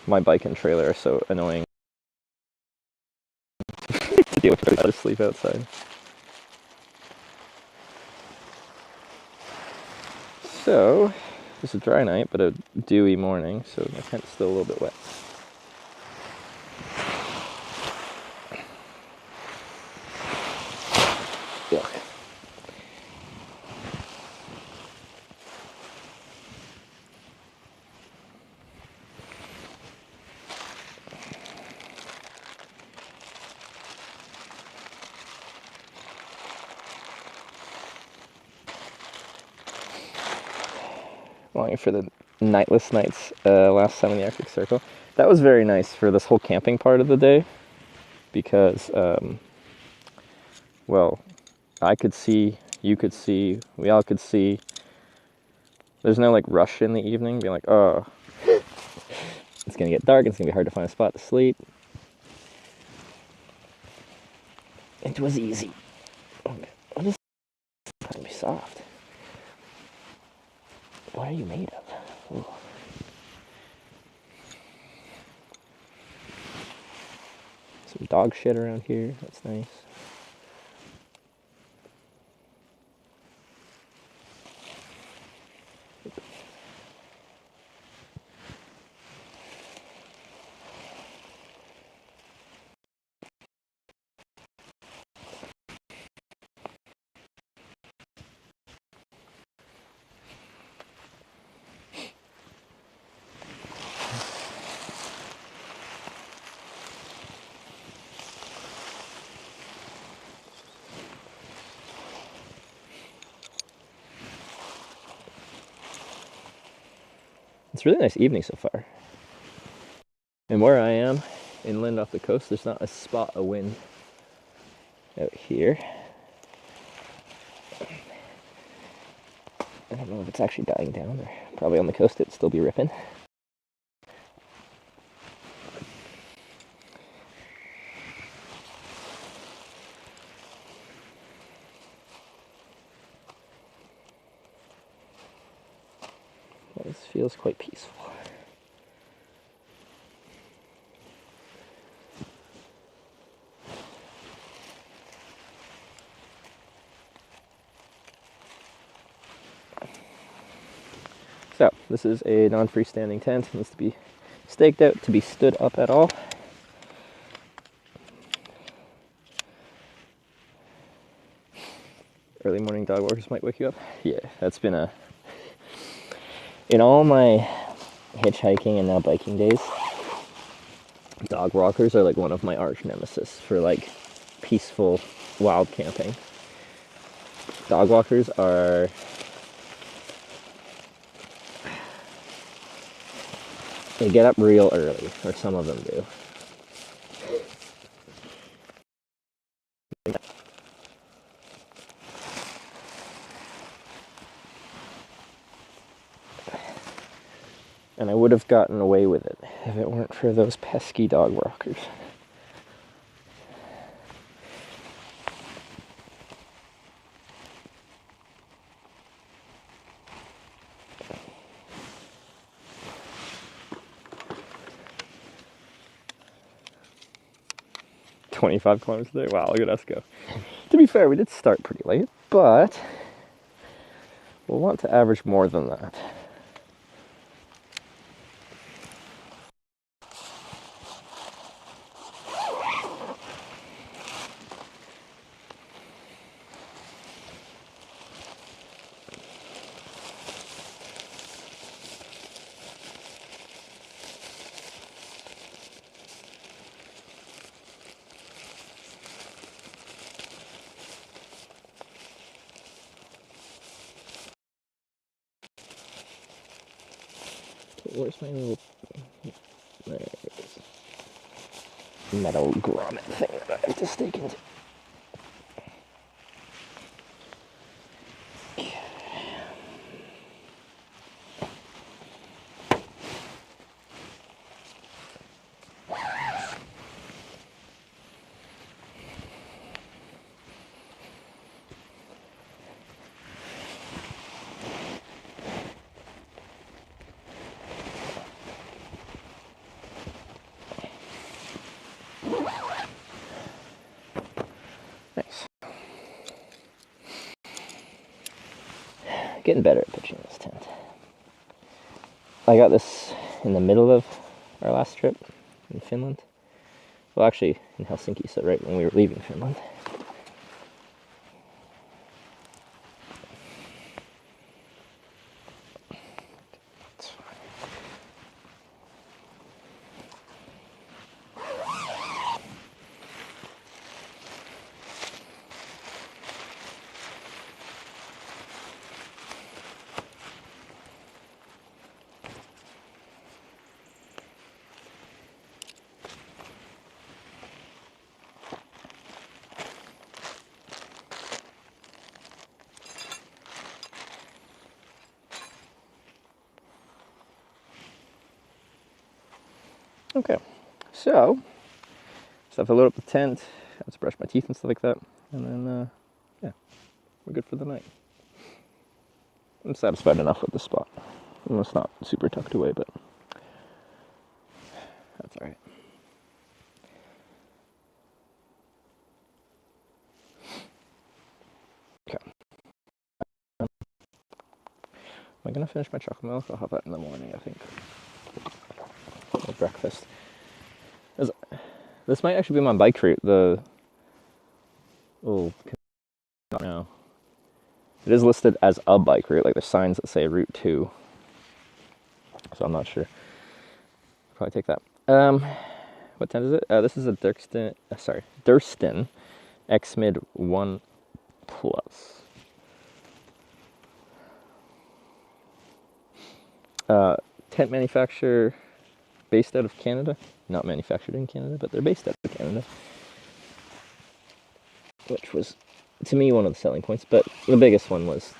my bike and trailer are so annoying to deal with. I just sleep outside. So, it's a dry night, but a dewy morning, so my tent's still a little bit wet. Yuck. Longing for the nightless nights last time in the Arctic Circle. That was very nice for this whole camping part of the day because, well, I could see, you could see, we all could see. There's no like rush in the evening being like, oh, it's gonna get dark, it's gonna be hard to find a spot to sleep. It was easy. Okay. What is this? It's gonna be soft. What are you made of? Ooh. Some dog shit around here. That's nice. It's a really nice evening so far. And where I am, inland off the coast, there's not a spot of wind out here. I don't know if it's actually dying down, or probably on the coast it'd still be ripping. This feels quite peaceful. So, this is a non-freestanding tent. It needs to be staked out to be stood up at all. Early morning dog walkers might wake you up. Yeah, that's been a... In all my hitchhiking and now biking days, dog walkers are like one of my arch nemesis for like peaceful wild camping. Dog walkers are... They get up real early, or some of them do. And I would have gotten away with it if it weren't for those pesky dog walkers. "25 kilometers a day? Wow, look at us go." To be fair, we did start pretty late, but we'll want to average more than that. Where's my little... There it is. Metal grommet thing that I have to stake into. Nice. Getting better at pitching this tent. I got this in the middle of our last trip in Finland. Well, actually in Helsinki, so right when we were leaving Finland. Okay, so just have to load up the tent, have to brush my teeth and stuff like that, and then, yeah, we're good for the night. I'm satisfied enough with the spot. It's not super tucked away, but that's alright. Okay. Am I gonna finish my chocolate milk? I'll have that in the morning, I think. Or breakfast. This might actually be my bike route. No. It is listed as a bike route, like there's signs that say Route 2. So I'm not sure. I'll probably take that. What tent is it? This is a Durston X-Mid 1 Plus. tent manufacturer based out of Canada. Not manufactured in Canada, but they're based out of Canada. Which was, to me, one of the selling points. But the biggest one was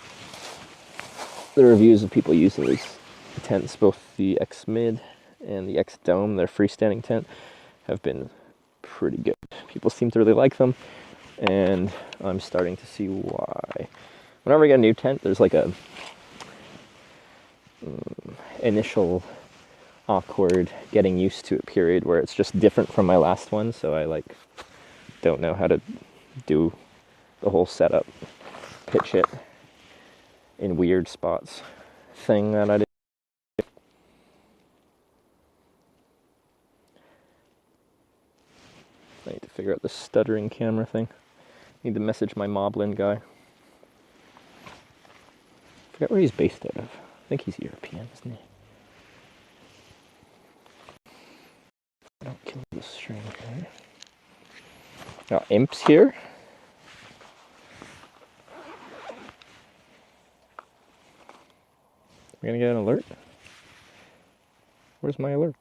the reviews of people using these tents, both the X-Mid and the X-Dome, their freestanding tent, have been pretty good. People seem to really like them, and I'm starting to see why. Whenever I get a new tent, there's like a initial awkward getting used to it period where it's just different from my last one, so I like don't know how to do the whole setup, pitch it in weird spots thing that I did. I need to figure out the stuttering camera thing. Need to message my Moblin guy. Forget where he's based out of. I think he's European, isn't he? Don't kill the string here. Got imps here. We're gonna get an alert. Where's my alerts?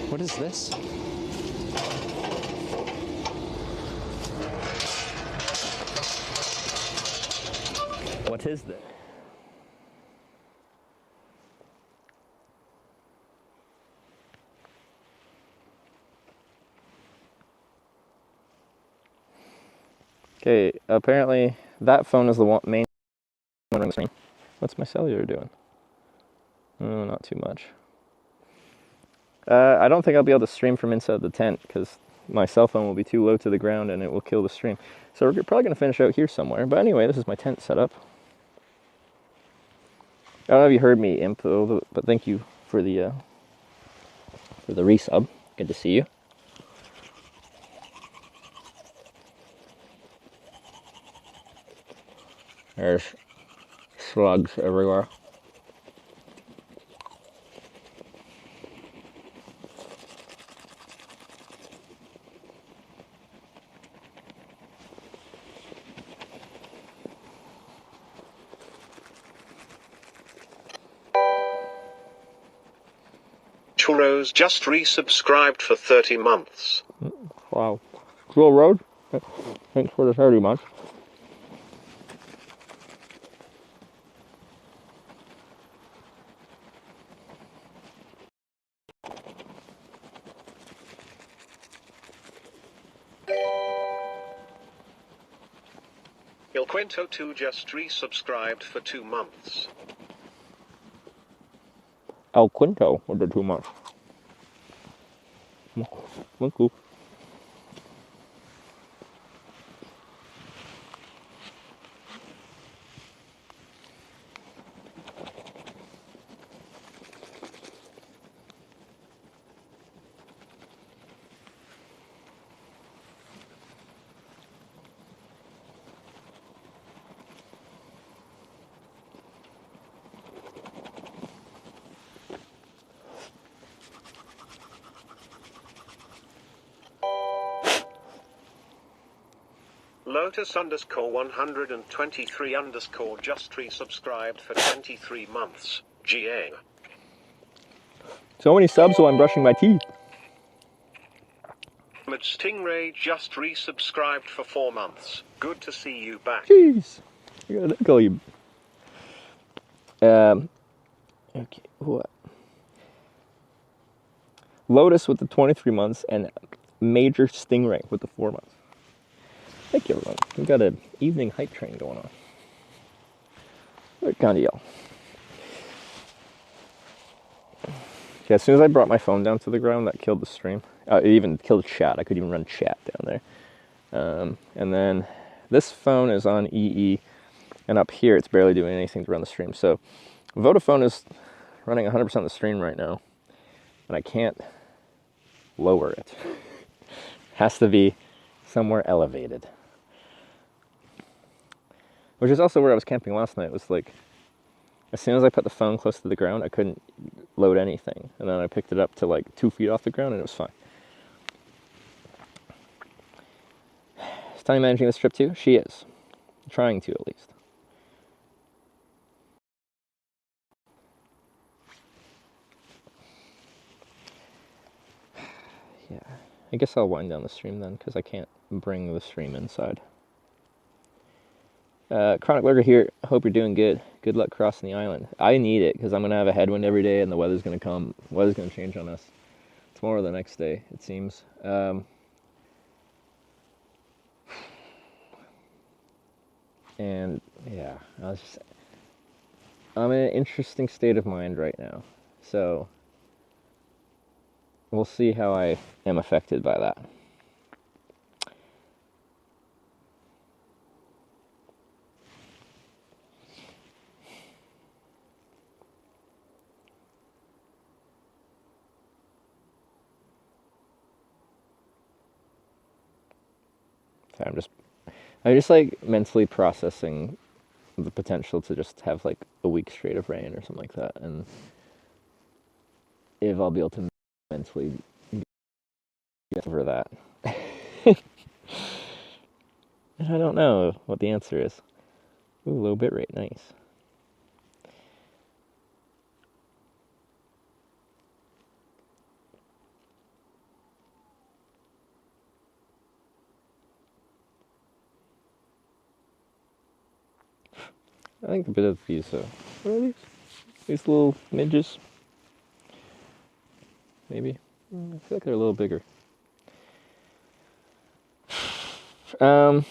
What is this? What is this? Okay, apparently that phone is the main one on the screen. What's my cellular doing? Oh, not too much. I don't think I'll be able to stream from inside the tent because my cell phone will be too low to the ground and it will kill the stream. So we're probably going to finish out here somewhere. But anyway, this is my tent setup. I don't know if you heard me, Imp, but thank you for the resub. Good to see you. There's slugs everywhere. Churros just resubscribed for 30 months. Wow. Drill Road, thanks for the 30 months. Il Quinto 2 just resubscribed for 2 months. El Quinto with the 2 months. Thank you. Lotus underscore 123 underscore just resubscribed for 23 months. GA. So many subs while I'm brushing my teeth. Stingray just resubscribed for 4 months. Good to see you back. Jeez. I gotta call you. Okay, what? Lotus with the 23 months and Major Stingray with the 4 months. Thank you, everyone. We've got an evening hype train going on. What kind of yell? Okay, as soon as I brought my phone down to the ground, that killed the stream. It even killed chat. I could even run chat down there. And then this phone is on EE, and up here it's barely doing anything to run the stream. So Vodafone is running 100% of the stream right now, and I can't lower it. Has to be somewhere elevated. Which is also where I was camping last night. It was like, as soon as I put the phone close to the ground, I couldn't load anything. And then I picked it up to like 2 feet off the ground and it was fine. time managing this trip too? She is. Trying to, at least. Yeah. I guess I'll wind down the stream then, because I can't bring the stream inside. Chronic Lurker here. Hope you're doing good. Good luck crossing the island. I need it, because I'm going to have a headwind every day, and the weather's going to come. The weather's going to change on us. Tomorrow or the next day, it seems. And, yeah, I'm in an interesting state of mind right now. So, we'll see how I am affected by that. I'm just like mentally processing the potential to just have like a week straight of rain or something like that, and if I'll be able to mentally get over that. And I don't know what the answer is. Ooh, low bit rate, nice. I think a bit of these, what are these? These little midges? Maybe? I feel like they're a little bigger. Okay.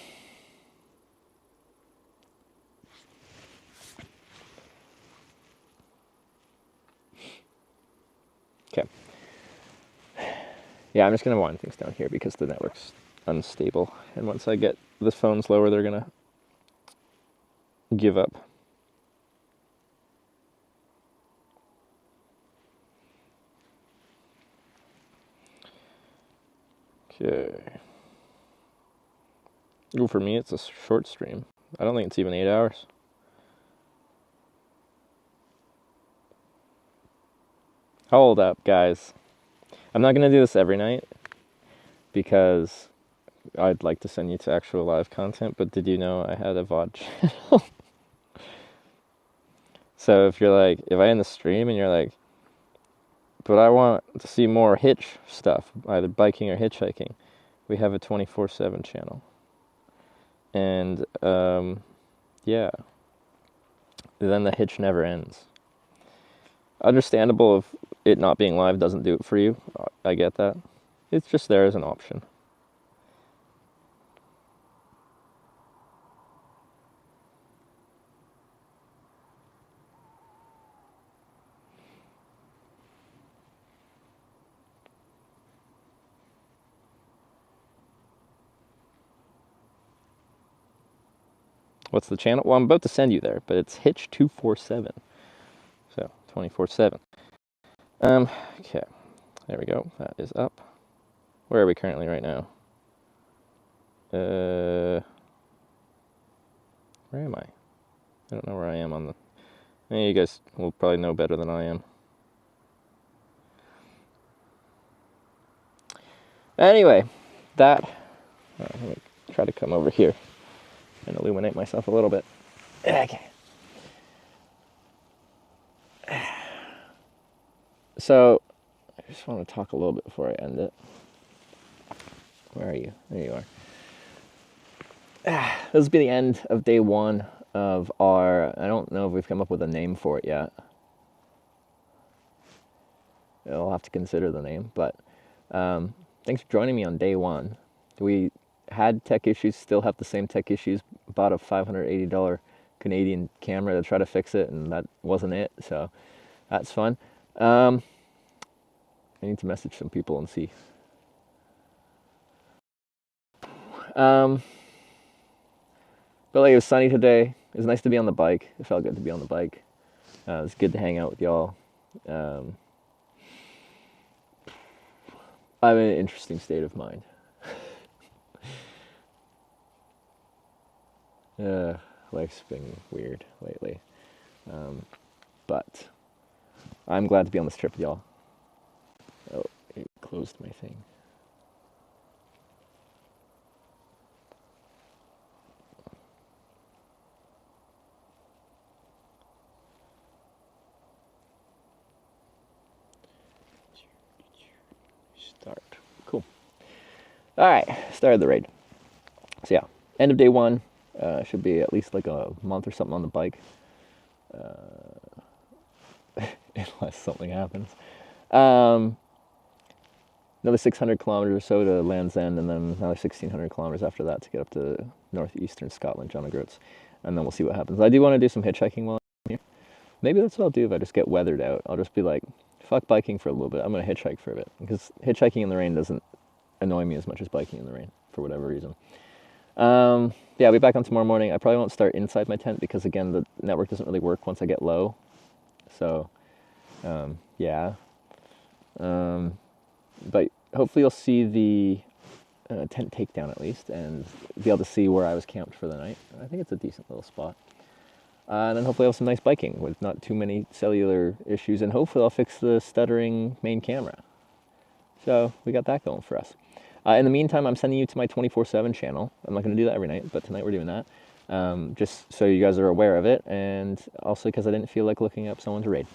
Yeah, I'm just going to wind things down here because the network's unstable. And once I get the phones lower, they're going to give up. Okay. Ooh, for me, it's a short stream. I don't think it's even 8 hours. Hold up, guys. I'm not going to do this every night because I'd like to send you to actual live content, but did you know I had a VOD channel? So if you're like, if I end the stream and you're like, but I want to see more hitch stuff, either biking or hitchhiking, we have a 24/7 channel. And, yeah. Then the hitch never ends. Understandable if it not being live doesn't do it for you. I get that. It's just there as an option. What's the channel? Well, I'm about to send you there, but it's Hitch 247. So, 24/7. Okay. There we go. That is up. Where are we currently right now? Where am I? I don't know where I am on the... You guys will probably know better than I am. Anyway, that... let me try to come over here and illuminate myself a little bit. Okay. So, I just want to talk a little bit before I end it. Where are you? There you are. This will be the end of day one of our... I don't know if we've come up with a name for it yet. I'll have to consider the name, but thanks for joining me on day one. We had tech issues, still have the same tech issues. Bought a $580 Canadian camera to try to fix it, and that wasn't it, so that's fun. I need to message some people and see. But like, it was sunny today. It was nice to be on the bike. It felt good to be on the bike. It was good to hang out with y'all. I'm in an interesting state of mind. Life's been weird lately. But I'm glad to be on this trip with y'all. Oh, it closed my thing. All right, started the raid. So yeah, end of day one. Should be at least like a month or something on the bike. Unless something happens. Another 600 kilometers or so to Land's End, and then another 1,600 kilometers after that to get up to northeastern Scotland, John O'Groats. And then we'll see what happens. I do want to do some hitchhiking while I'm here. Maybe that's what I'll do if I just get weathered out. I'll just be like, fuck biking for a little bit. I'm going to hitchhike for a bit. Because hitchhiking in the rain doesn't annoy me as much as biking in the rain, for whatever reason. Yeah, I'll be back on tomorrow morning. I probably won't start inside my tent because, again, the network doesn't really work once I get low. So, yeah. But hopefully you'll see the tent takedown at least and be able to see where I was camped for the night. I think it's a decent little spot. And then hopefully I'll have some nice biking with not too many cellular issues, and hopefully I'll fix the stuttering main camera. So we got that going for us. In the meantime, I'm sending you to my 24/7 channel. I'm not going to do that every night, but tonight we're doing that. Just so you guys are aware of it, and also because I didn't feel like looking up someone to raid.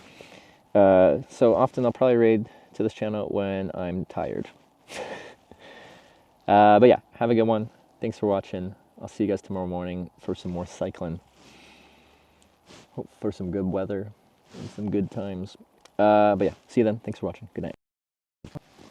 So often I'll probably raid to this channel when I'm tired. But yeah, have a good one. Thanks for watching. I'll see you guys tomorrow morning for some more cycling. Hope for some good weather and some good times. But yeah, see you then. Thanks for watching. Good night.